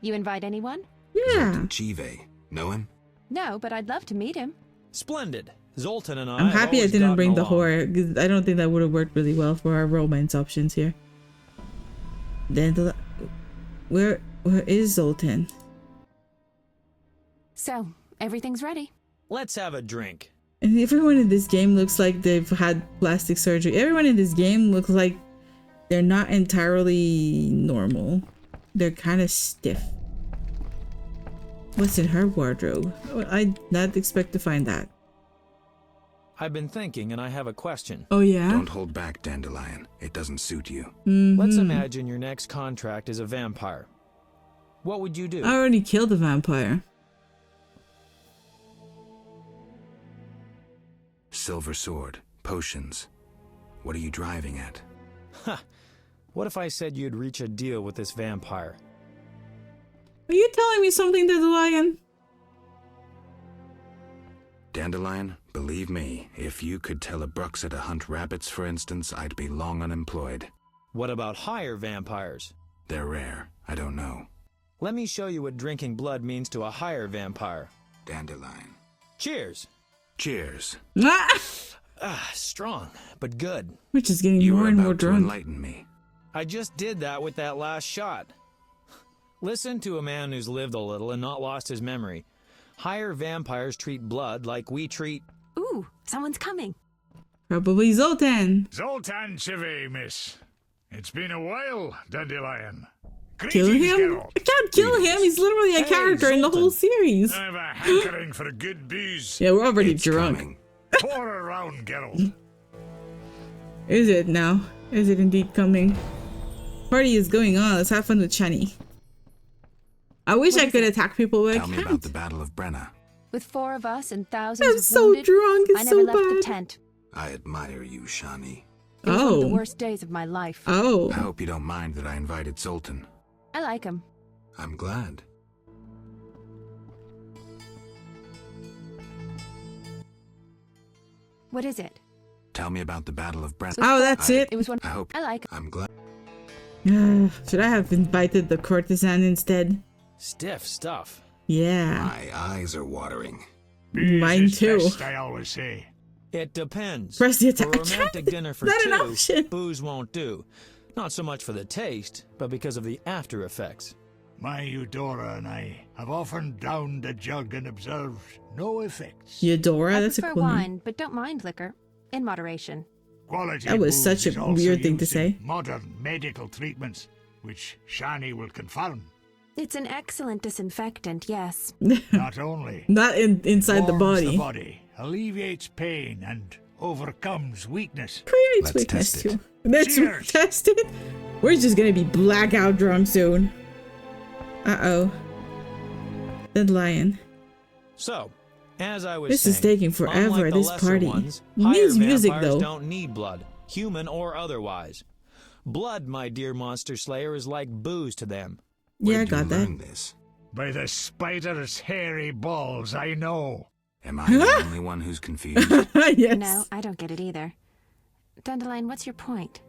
You invite anyone? Yeah. Chive. Know him? No, but I'd love to meet him. Splendid. Zoltan and I I'm have happy I always didn't bring gotten the along. horror, because I don't think that would have worked really well for our romance options here. Then where is Zoltan? So, everything's ready. Let's have a drink. And everyone in this game looks like they've had plastic surgery. Everyone in this game looks like they're not entirely normal. They're kind of stiff. What's in her wardrobe? I'd not expect to find that. I've been thinking, and I have a question. Oh, yeah? Don't hold back, Dandelion. It doesn't suit you. Let's imagine your next contract is a vampire. What would you do? I already killed the vampire. Silver sword, potions. What are you driving at? Ha! What if I said you'd reach a deal with this vampire? Are you telling me something, Dandelion? Dandelion, believe me, if you could tell a Bruxa to hunt rabbits, for instance, I'd be long unemployed. What about higher vampires? They're rare. I don't know. Let me show you what drinking blood means to a higher vampire. Dandelion. Cheers. Cheers. Strong, but good. We're just getting You more were and more about to drunk. enlighten me. I just did that with that last shot. Listen to a man who's lived a little and not lost his memory. Higher vampires treat blood like we treat... Ooh, someone's coming. Probably Zoltan. Zoltan Chive, miss. It's been a while, Dandelion. Kill Greetings, him? Geralt. I can't kill him. He's literally a character in the whole series. I have a hankering for good booze. Yeah, we're already drunk. Pour around, Geralt. Is it now? Is it indeed coming? Party is going on. Let's have fun with Shani. I wish I could attack people, but I Tell me can't. about the Battle of Brenna. With 4 of us and thousands I'm of so wounded, drunk. It's I never so left the bad. tent. I admire you, Shani. It was one of the worst days of my life. Oh. I hope you don't mind that I invited Zoltan. I like him. I'm glad. What is it? Tell me about the Battle of Brenna. Oh, that's it? It was one. I hope. I like him. I'm glad. Should I have invited the courtesan instead? Stiff stuff. Yeah. My eyes are watering. Mine too. Best, I always say. It depends. Press the For attack. a romantic dinner for Not an two, option. booze won't do. Not so much for the taste, but because of the after effects. My Eudora and I have often downed a jug and observed no effects. Eudora, I that's a prefer cool name. wine, but don't mind liquor. In moderation. Quality That was booze such a is also weird thing to used in say. Modern medical treatments, which Shani will confirm. It's an excellent disinfectant, yes. Not only. Not inside the warms body. the body, alleviates pain, and overcomes weakness. Creates Let's weakness test it. too. Let's Cheers. test it. We're just gonna be blackout drunk soon. Uh-oh. Dead lion. So, as I was This saying, is taking forever, unlike the this lesser party. Ones, It higher needs music, vampires though. don't need blood, human or otherwise. Blood, my dear monster slayer, is like booze to them. Yeah, I Where'd you got that. learn this? By the spider's hairy balls, I know. Am I the only one who's confused? Yes. No, I don't get it either. Dandelion, what's your point?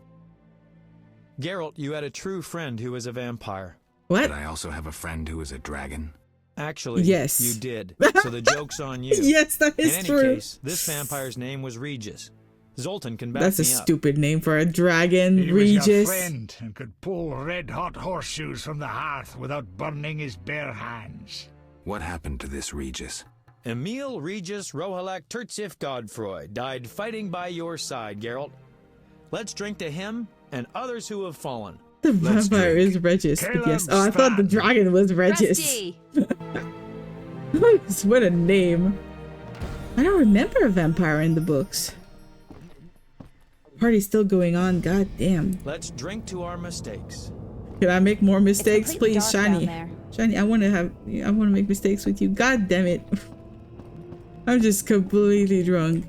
Geralt, you had a true friend who was a vampire. What? Did I also have a friend who was a dragon? Actually, yes, you did. So the joke's on you. Yes, that is true. true. In any case, this vampire's name was Regis. Zoltan can back That's a me up. stupid name for a dragon, He Regis. was your friend and could pull red-hot horseshoes from the hearth without burning his bare hands. What happened to this Regis? Emil Regis Rohalak Tertsif Godfroy died fighting by your side, Geralt. Let's drink to him and others who have fallen. The vampire is Regis, but yes. Oh, I thought the dragon was Regis. What a name. I don't remember a vampire in the books. Party's still going on, god damn. Let's drink to our mistakes. Can I make more mistakes, please, Shiny? Shiny, I wanna make mistakes with you. God damn it. I'm just completely drunk.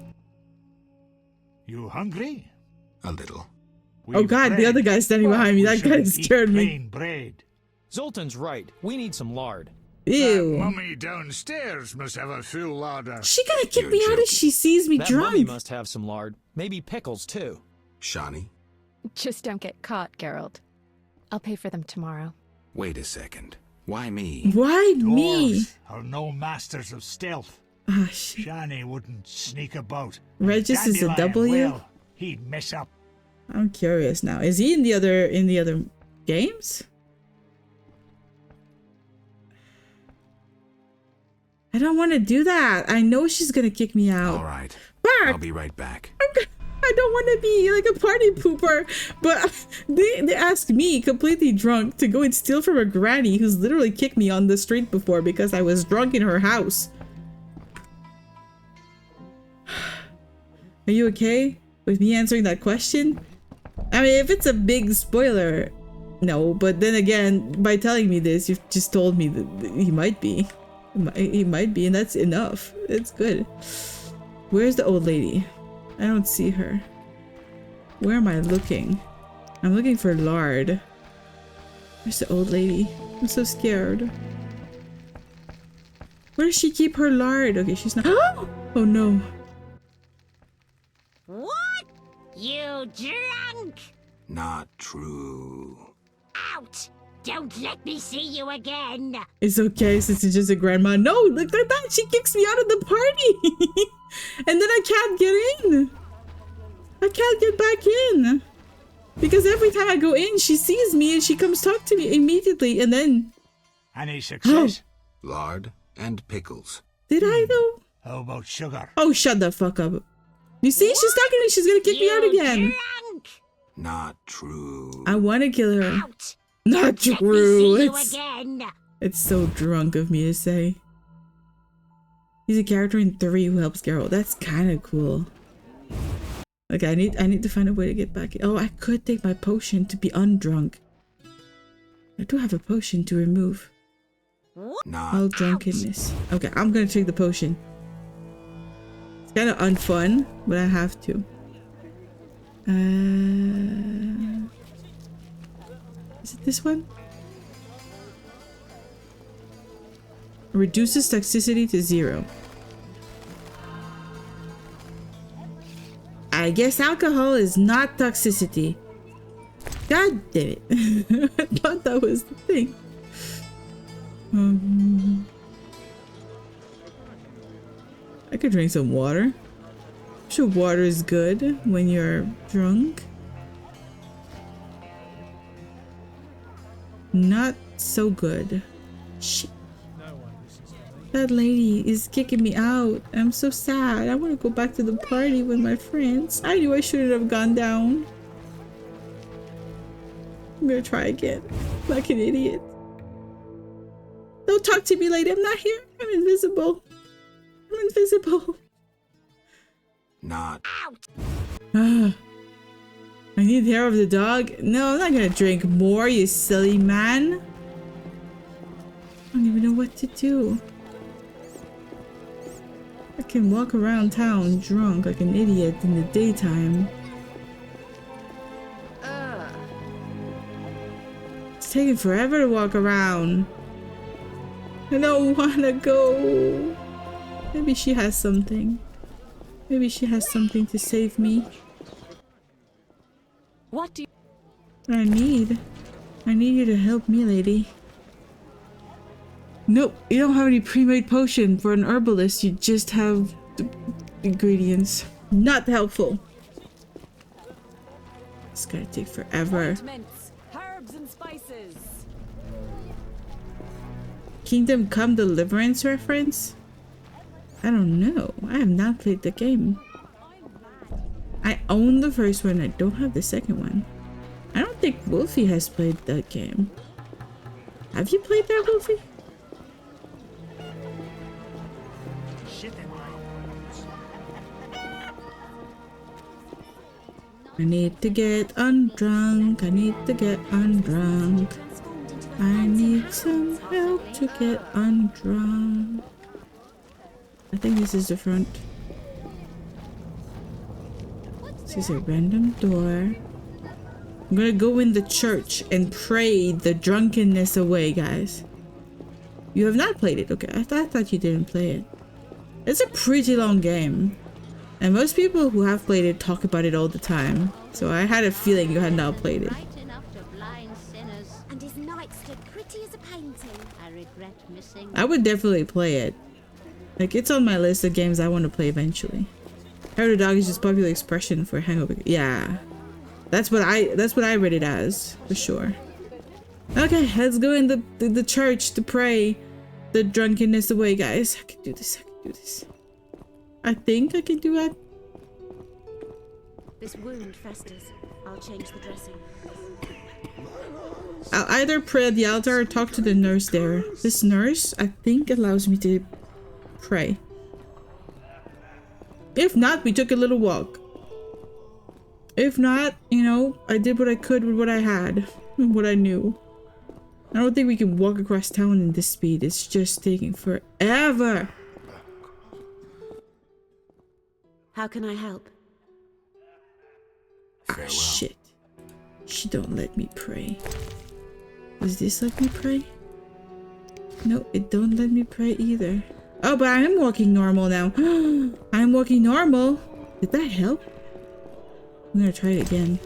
You hungry? A little. Oh god, the other guy's standing behind me. That guy scared me. Bread. Zoltan's right. We need some lard. Ew. That mummy downstairs must have a full larder. She gonna kick me out if she sees me that drunk. Mummy must have some lard. Maybe pickles too. Shani? Just don't get caught, Geralt. I'll pay for them tomorrow. Wait a second. Why me? Why me? Dwarves are no masters of stealth. Ah, shit. Shani wouldn't sneak about. Regis is a Dandelion W? will. He'd mess up. I'm curious now. Is he in the other games? I don't want to do that. I know she's gonna kick me out. All right. But I'll be right back. I don't want to be like a party pooper. But they asked me, completely drunk, to go and steal from a granny who's literally kicked me on the street before because I was drunk in her house. Are you okay with me answering that question? I mean, if it's a big spoiler, no. But then again, by telling me this, you've just told me that he might be. He might be, and that's enough. It's good. Where's the old lady? I don't see her. Where am I looking? I'm looking for lard. Where's the old lady? I'm so scared. Where does she keep her lard? Okay, she's not. Oh no. What? You drunk? Not true. Out! Don't let me see you again! It's okay since it's just a grandma. No, look at that! She kicks me out of the party! And then I can't get in! I can't get back in! Because every time I go in, she sees me and she comes talk to me immediately and then... Any success? Lard and pickles. Did I though? How about sugar? Oh, shut the fuck up. You see? She's talking to me. She's gonna kick me out again. Drunk? Not true. I want to kill her. Out! Not Don't true. Let me see you It's, again! it's so drunk of me to say. He's a character in 3 who helps Geralt. That's kind of cool. Like I need to find a way to get back. Oh, I could take my potion to be undrunk. I do have a potion to remove all drunkenness. Okay, I'm gonna take the potion. It's kind of unfun, but I have to. Is it this one? Reduces toxicity to 0. I guess alcohol is not toxicity. God damn it. I thought that was the thing. I could drink some water. I'm sure water is good when you're drunk. Not so good. Shit. That lady is kicking me out. I'm so sad. I want to go back to the party with my friends. I knew I shouldn't have gone down. I'm gonna try again. Like an idiot. Don't talk to me, lady. I'm not here. I'm invisible. I'm invisible. Not. I need hair of the dog. No, I'm not gonna drink more, you silly man. I don't even know what to do. I can walk around town drunk like an idiot in the daytime. It's taking forever to walk around. I don't wanna go. Maybe she has something. Maybe she has something to save me. What do you... I need you to help me, lady. Nope, you don't have any pre-made potion. For an herbalist, you just have the ingredients. Not helpful. It's gonna take forever. Ointments, herbs and spices. Kingdom Come Deliverance reference? I don't know. I have not played the game. I own the first one. I don't have the second one. I don't think Wolfie has played that game. Have you played that, Wolfie? I need to get undrunk. I need to get undrunk. I need some help to get undrunk. I think this is the front. This is a random door. I'm gonna go in the church and pray the drunkenness away, guys. You have not played it? Okay, I thought you didn't play it. It's a pretty long game. And most people who have played it talk about it all the time. So I had a feeling you had not played it. And his knight stood pretty as a painting. I regret missing. I would definitely play it. Like, it's on my list of games I want to play eventually. Hair of the Dog is just popular expression for hangover. Yeah. That's what I read it as, for sure. Okay, let's go in the church to pray the drunkenness away, guys. I can do this. I can do this. I think I can do that. This wound festers. I'll change the dressing. I'll either pray at the altar or talk to the nurse there. This nurse, I think, allows me to pray. If not, we took a little walk. If not, you know, I did what I could with what I had, what I knew. I don't think we can walk across town in this speed. It's just taking forever. How can I help? Ah, shit. She don't let me pray. Does this let me pray? No, it don't let me pray either. Oh, but I am walking normal now. I'm walking normal. Did that help? I'm gonna try it again.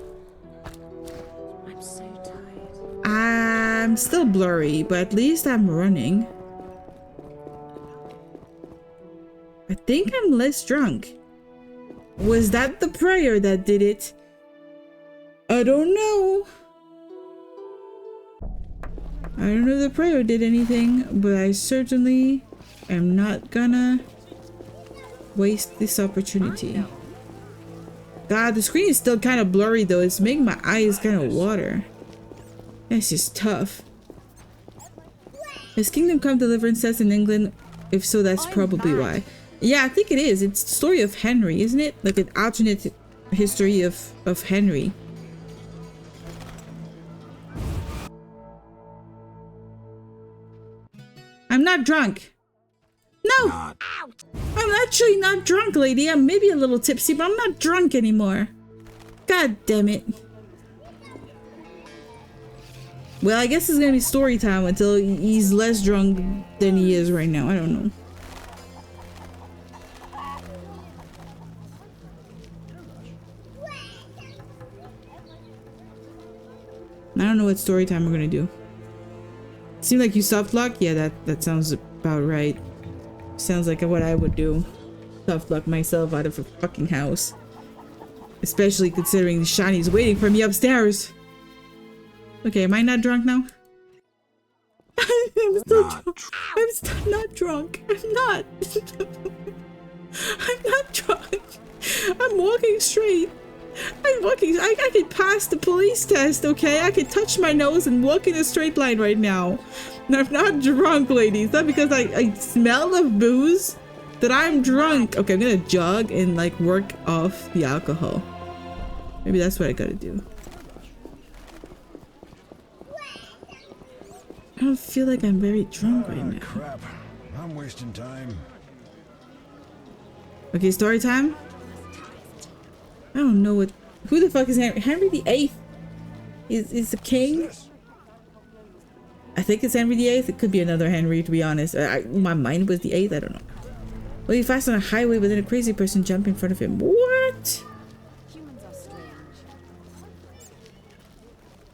I'm so tired. I'm still blurry, but at least I'm running. I think I'm less drunk. Was that the prayer that did it? I don't know. I don't know if the prayer did anything, but I certainly am not gonna waste this opportunity. God, the screen is still kind of blurry though. It's making my eyes kind of water. That's just tough. Is Kingdom Come Deliverance set in England? If so, that's probably why. Yeah, I think it is. It's the story of Henry, isn't it? Like an alternate history of Henry. I'm not drunk. No! I'm actually not drunk, lady. I'm maybe a little tipsy, but I'm not drunk anymore. God damn it. Well, I guess it's gonna be story time until he's less drunk than he is right now. I don't know. I don't know what story time we're gonna do. Seems like you soft lock? Yeah, that sounds about right. Sounds like what I would do. Soft lock myself out of a fucking house. Especially considering the Shiny's waiting for me upstairs. Okay, am I not drunk now? I'm still drunk. I'm still not drunk. I'm not. I'm not drunk. I'm walking straight. I'm walking. I can pass the police test, okay? I can touch my nose and walk in a straight line right now. And I'm not drunk, ladies. Not because I smell of booze that I'm drunk. Okay, I'm gonna jog and like work off the alcohol. Maybe that's what I gotta do. I don't feel like I'm very drunk right now. Crap. I'm wasting time. Okay, story time? I don't know what... Who the fuck is Henry? Henry VIII? Is the king? I think it's Henry VIII. It could be another Henry, to be honest. My mind was the 8th. I don't know. Well, he fast on a highway, but then a crazy person jumped in front of him. What?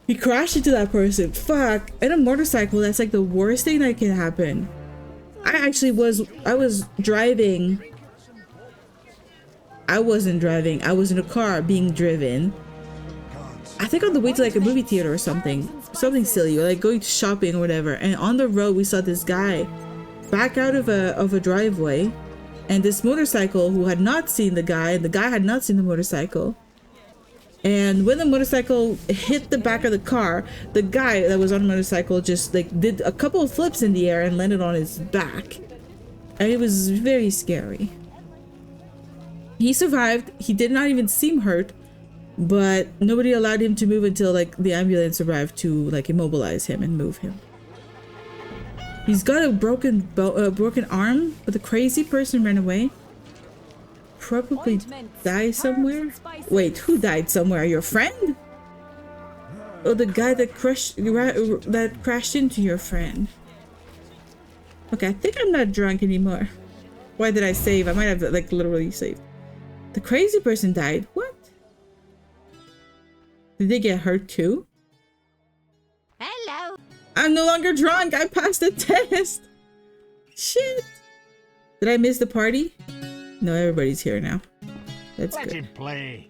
He crashed into that person. Fuck. And a motorcycle, that's like the worst thing that can happen. I was driving. I wasn't driving. I was in a car being driven. I think on the way to like a movie theater or something. Something silly, or like going to shopping or whatever. And on the road, we saw this guy back out of a driveway. And this motorcycle who had not seen the guy, and the guy had not seen the motorcycle. And when the motorcycle hit the back of the car, the guy that was on the motorcycle just like did a couple of flips in the air and landed on his back. And it was very scary. He survived. He did not even seem hurt, but nobody allowed him to move until like the ambulance arrived to like immobilize him and move him. He's got a broken arm, but the crazy person ran away. Probably died somewhere. Wait, who died somewhere? Your friend? Oh, the guy that crashed into your friend. Okay, I think I'm not drunk anymore. Why did I save? I might have like literally saved. The crazy person died. What? Did they get hurt too? Hello. I'm no longer drunk. I passed the test. Shit. Did I miss the party? No, everybody's here now. That's good. Let him play.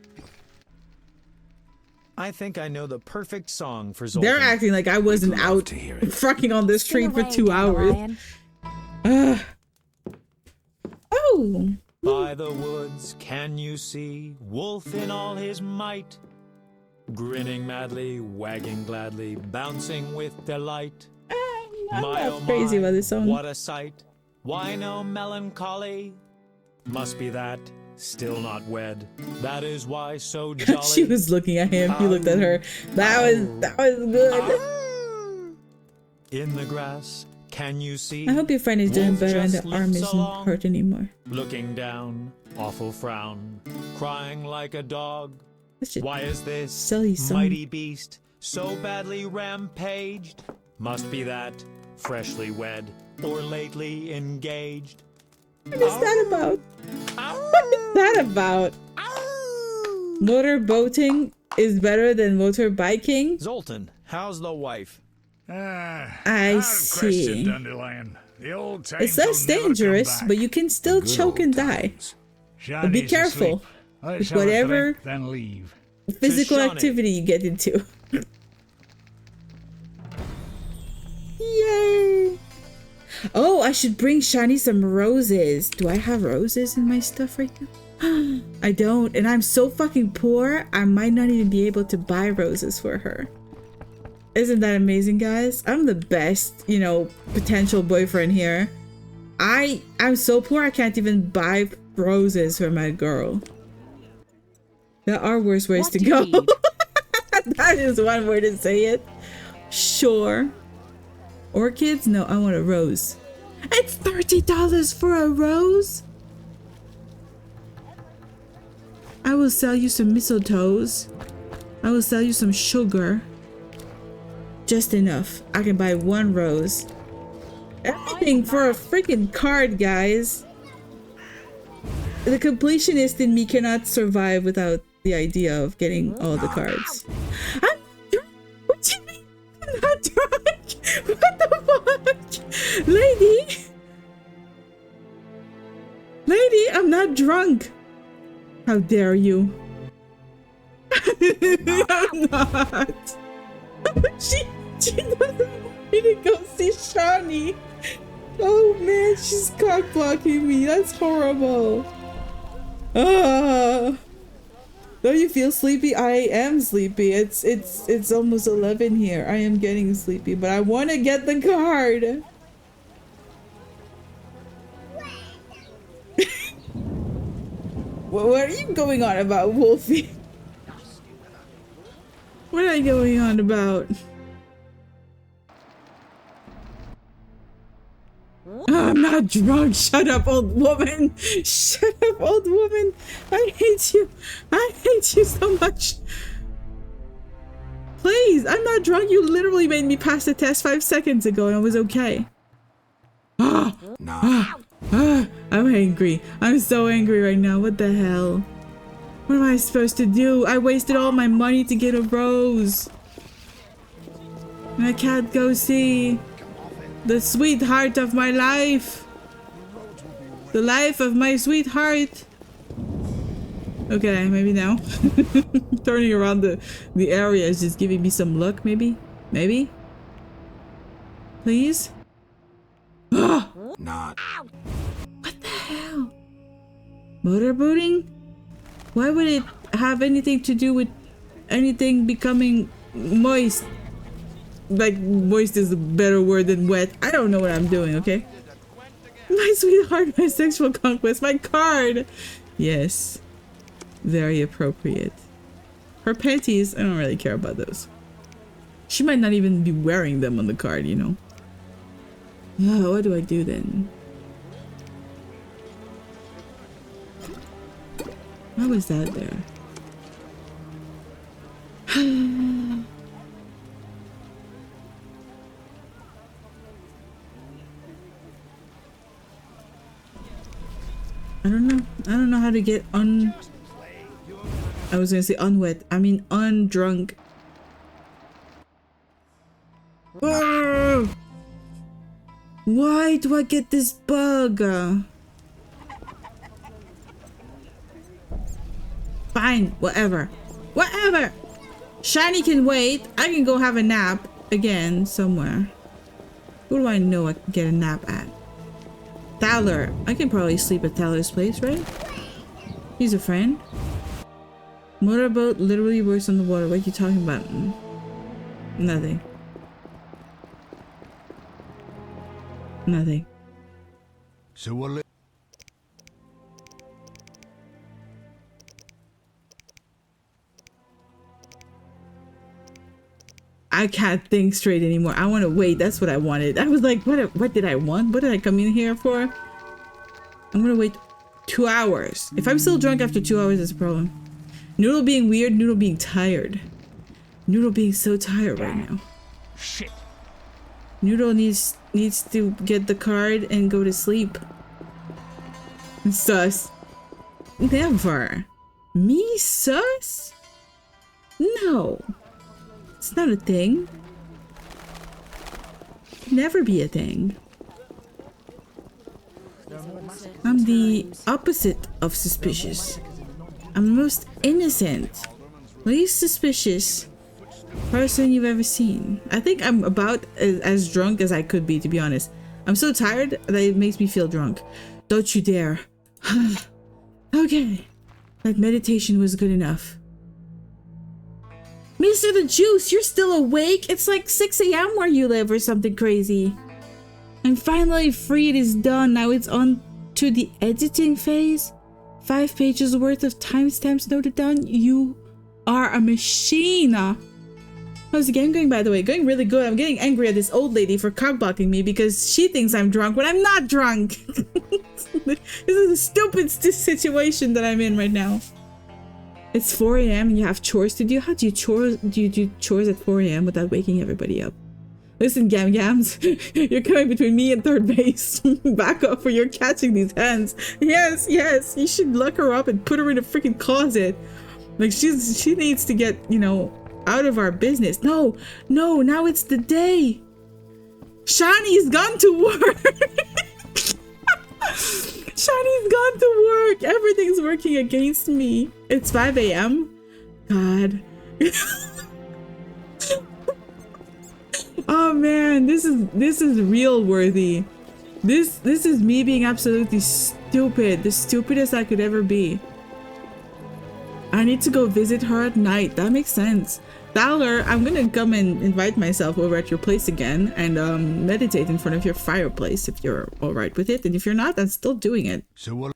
I think I know the perfect song for Zoltan. They're acting like I wasn't out fucking on the street for 2 hours. Oh. By the woods can you see Wolf in all his might, grinning madly, wagging gladly, bouncing with delight. I'm not crazy about this song. What a sight! Why no melancholy? Must be that still not wed. That is why so jolly. She was looking at him. He looked at her. That was good. In the grass, can you see? I hope your friend is doing better and the arm isn't hurt anymore. Looking down, awful frown, crying like a dog. Why is this silly song. Mighty beast so badly rampaged? Must be that freshly wed or lately engaged. What is that about? What is that about? Motor boating is better than motor biking? Zoltan, how's the wife? I see. Dandelion. The old It's less dangerous, but you can still choke and die. But be careful with whatever then leave. physical activity you get into. Yay! Oh, I should bring Shani some roses. Do I have roses in my stuff right now? I don't, and I'm so fucking poor, I might not even be able to buy roses for her. Isn't that amazing, guys? I'm the best, you know, potential boyfriend here. I'm so poor I can't even buy roses for my girl. There are worse ways to go. That is one way to say it. Sure. Orchids? No, I want a rose. It's $30 for a rose? I will sell you some mistletoes. I will sell you some sugar. Just enough. I can buy one rose. Everything for a freaking card, guys. The completionist in me cannot survive without the idea of getting all the cards. I'm drunk. What do you mean? I'm not drunk. What the fuck? Lady, I'm not drunk. How dare you? I'm not. She doesn't want me to go see Shani. Oh man, she's cock blocking me. That's horrible. Don't you feel sleepy? I am sleepy. It's almost 11 here. I am getting sleepy, but I want to get the card. What are you going on about, Wolfie? What are you going on about? Oh, I'm not drunk. Shut up, old woman. Shut up, old woman. I hate you. I hate you so much. Please, I'm not drunk. You literally made me pass the test 5 seconds ago and I was okay. I'm angry. I'm so angry right now. What the hell? What am I supposed to do? I wasted all my money to get a rose. And I can't go see the sweetheart of my life. The life of my sweetheart. Okay, maybe now. Turning around the area is just giving me some luck, maybe? Maybe? Please? Not. What the hell? Motorboating? Why would it have anything to do with anything becoming moist? Like, moist is a better word than wet. I don't know what I'm doing, okay? My sweetheart, my sexual conquest, my card! Yes. Very appropriate. Her panties, I don't really care about those. She might not even be wearing them on the card, you know? Oh, what do I do then? Why was that there? I don't know. I don't know how to get I was gonna say unwet. I mean undrunk. Oh! Why do I get this bug? Fine, whatever. Whatever! Shiny can wait. I can go have a nap again somewhere. Who do I know I can get a nap at? Thaler. I can probably sleep at Thaler's place, right? He's a friend. Motorboat literally works on the water. What are you talking about? Nothing. Nothing. So what? I can't think straight anymore. I want to wait. That's what I wanted. I was like, what did I want? What did I come in here for? I'm gonna wait 2 hours. If I'm still drunk after 2 hours, that's a problem. Noodle being weird, Noodle being tired. Noodle being so tired right now. Shit. Noodle needs to get the card and go to sleep. Sus. Never. Me sus? No. It's not a thing. Never be a thing. I'm the opposite of suspicious. I'm the most innocent, least suspicious person you've ever seen. I think I'm about as drunk as I could be, to be honest. I'm so tired that it makes me feel drunk. Don't you dare. Okay. That meditation was good enough. Mr. the Juice, you're still awake? It's like 6 a.m. where you live or something crazy. I'm finally free. It is done. Now it's on to the editing phase. 5 pages worth of timestamps noted down. You are a machine. How's the game going, by the way? Going really good. I'm getting angry at this old lady for cockblocking me because she thinks I'm drunk when I'm not drunk. This is a stupid situation that I'm in right now. It's 4 a.m. and you have chores to do. How do you do chores at 4 a.m. without waking everybody up? Listen, Gams, you're coming between me and third base. Back up or you're catching these hands. Yes, you should lock her up and put her in a freaking closet. Like she needs to get, you know, out of our business. No, now it's the day. Shani's gone to work. Shani's gone to work. Everything's working against me. It's 5 a.m. God. Oh man, this is real worthy. This is me being absolutely stupid. The stupidest I could ever be. I need to go visit her at night. That makes sense. Thaler, I'm gonna come and invite myself over at your place again and meditate in front of your fireplace if you're alright with it. And if you're not, I'm still doing it. So what?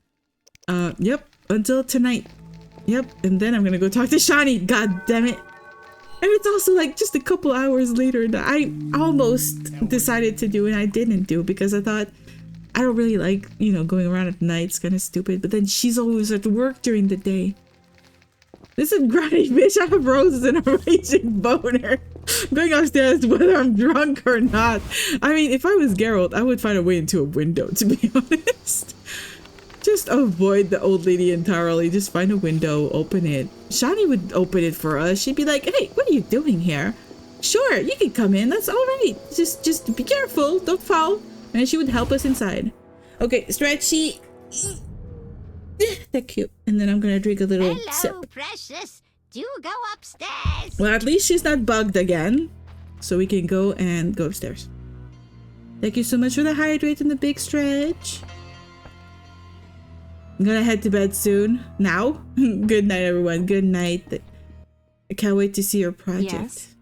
Yep. Until tonight. Yep. And then I'm gonna go talk to Shani. God damn it. And it's also like just a couple hours later that I almost decided to do and I didn't do because I thought I don't really like, you know, going around at night. It's kind of stupid. But then she's always at work during the day. Listen, granny bitch, I have roses and a raging boner. Going upstairs whether I'm drunk or not. I mean, if I was Geralt, I would find a way into a window, to be honest. Just avoid the old lady entirely. Just find a window, open it. Shani would open it for us. She'd be like, hey, what are you doing here? Sure, you can come in. That's all right. Just be careful. Don't fall. And she would help us inside. Okay, stretchy. Thank you. And then I'm gonna drink a little sip. Hello, precious. Do go upstairs. Well, at least she's not bugged again. So we can go upstairs. Thank you so much for the hydrate and the big stretch. I'm gonna head to bed soon. Now? Good night, everyone. Good night. I can't wait to see your project. Yes.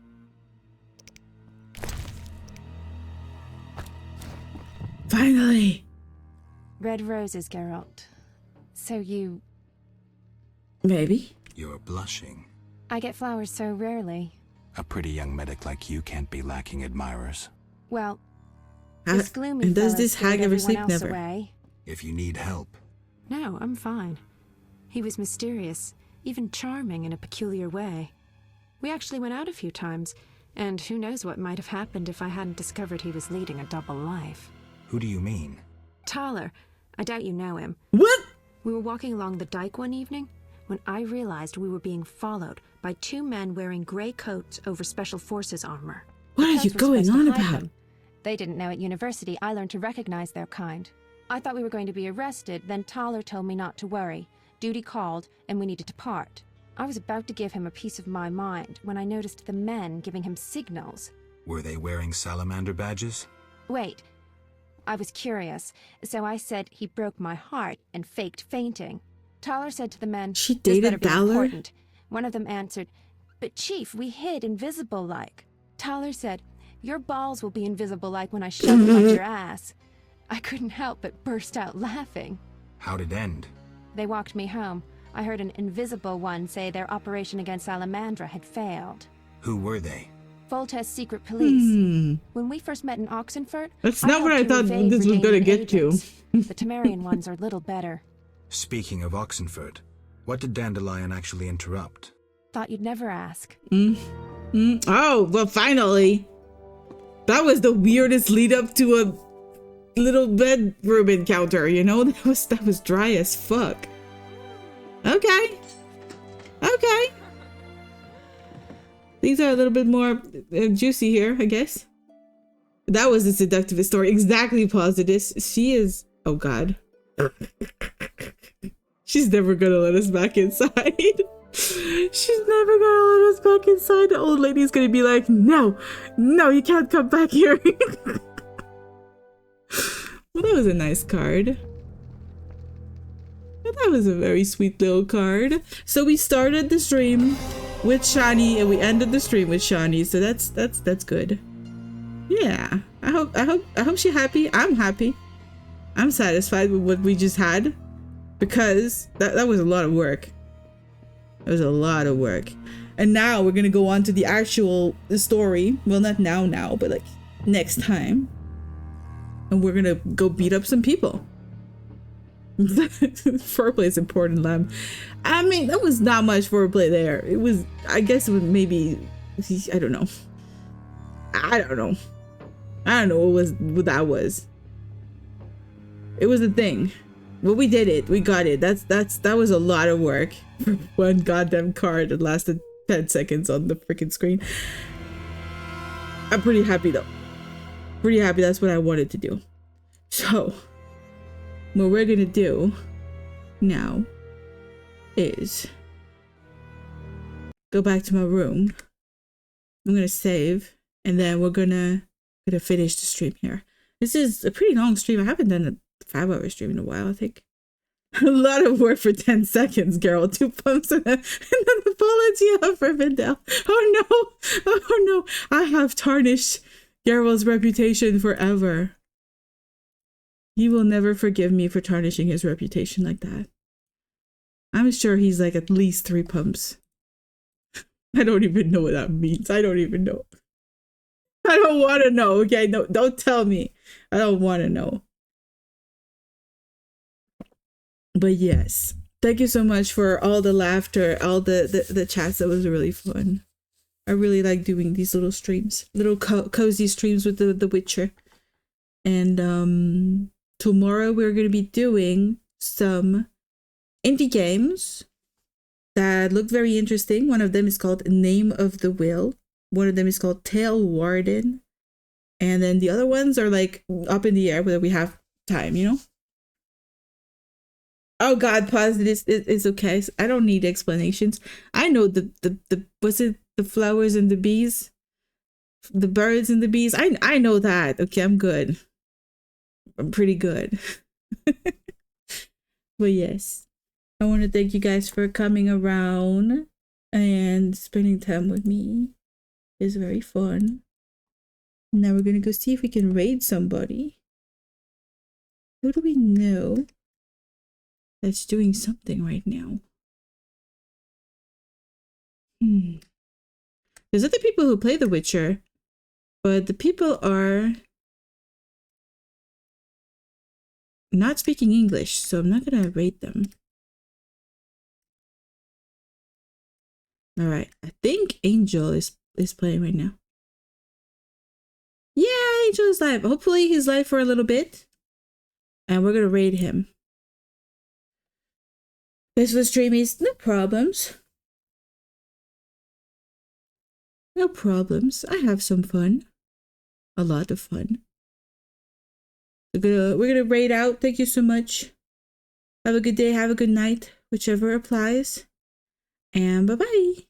Finally! Red roses, Geralt. So you... Maybe. You're blushing. I get flowers so rarely. A pretty young medic like you can't be lacking admirers. Well, this gloomy and does fella this hag scared ever everyone sleep? else Never. away. If you need help. No, I'm fine. He was mysterious, even charming in a peculiar way. We actually went out a few times, and who knows what might have happened if I hadn't discovered he was leading a double life. Who do you mean? Tyler. I doubt you know him. What? We were walking along the dike one evening when I realized we were being followed by two men wearing gray coats over Special Forces armor. What are you going on about? They didn't know at university I learned to recognize their kind. I thought we were going to be arrested, then Tyler told me not to worry. Duty called, and we needed to part. I was about to give him a piece of my mind when I noticed the men giving him signals. Were they wearing salamander badges? Wait. I was curious, so I said he broke my heart and faked fainting. Tyler said to the men, She "This dated better be Tyler? important." One of them answered, "But Chief, we hid invisible-like." Tyler said, "Your balls will be invisible-like when I shove them up your ass." I couldn't help but burst out laughing. How'd it end? They walked me home. I heard an invisible one say their operation against Salamandra had failed. Who were they? Volta's secret police. When we first met in Oxenfurt, That's not what I helped to thought evade this was gonna Virginian get to. agents. The Temerian ones are little better. Speaking of Oxenfurt, what did Dandelion actually interrupt? Thought you'd never ask. Oh, well, finally. That was the weirdest lead up to a little bedroom encounter, you know? That was dry as fuck. Okay. Okay. Things are a little bit more juicy here, I guess. That was the seductive story. Exactly, Positus. She is... Oh, God. She's never gonna let us back inside. She's never gonna let us back inside. The old lady's gonna be like, no, you can't come back here. Well, that was a nice card. That was a very sweet little card. So we started the stream with Shani and we ended the stream with Shani. So that's good. Yeah. I hope she's happy. I'm happy. I'm satisfied with what we just had. Because that was a lot of work. It was a lot of work. And now we're gonna go on to the actual story. Well, not now, but like next time. And we're gonna go beat up some people. Foreplay is important, Lamb. I mean, that was not much foreplay there. It was, I guess it was maybe, I don't know. I don't know what that was. It was a thing. But we did it. We got it. That was a lot of work for one goddamn card that lasted 10 seconds on the freaking screen. I'm pretty happy though. Pretty happy. That's what I wanted to do. So, what we're gonna do now is go back to my room. I'm gonna save, and then we're gonna finish the stream here. This is a pretty long stream. I haven't done a 5-hour stream in a while, I think. A lot of work for 10 seconds, girl. 2 pumps and an apology for Vindel. Oh no, I have tarnished Geralt's reputation forever. He will never forgive me for tarnishing his reputation like that. I'm sure he's like at least 3 pumps. I don't even know what that means. I don't even know. I don't want to know, okay? No, don't tell me. I don't want to know. But yes, thank you so much for all the laughter, all the chats. That was really fun. I really like doing these little streams, little cozy streams with the Witcher. And tomorrow we're going to be doing some indie games that looked very interesting. One of them is called Name of the Will. One of them is called Tail Warden. And then the other ones are like up in the air whether we have time, you know? Oh God, pause. It's okay. I don't need explanations. I know the was it the flowers and the bees? The birds and the bees. I know that. Okay, I'm good. I'm pretty good. But yes, I want to thank you guys for coming around and spending time with me. It's very fun. Now we're gonna go see if we can raid somebody. Who do we know that's doing something right now? There's other people who play The Witcher, but the people are not speaking English, so I'm not gonna rate them. All right, I think Angel is playing right now. Yeah, Angel is live. Hopefully he's live for a little bit, and we're gonna raid him. This was streamies, no problems. No problems. I have some fun. A lot of fun. We're gonna raid out. Thank you so much. Have a good day, have a good night, whichever applies. And bye-bye.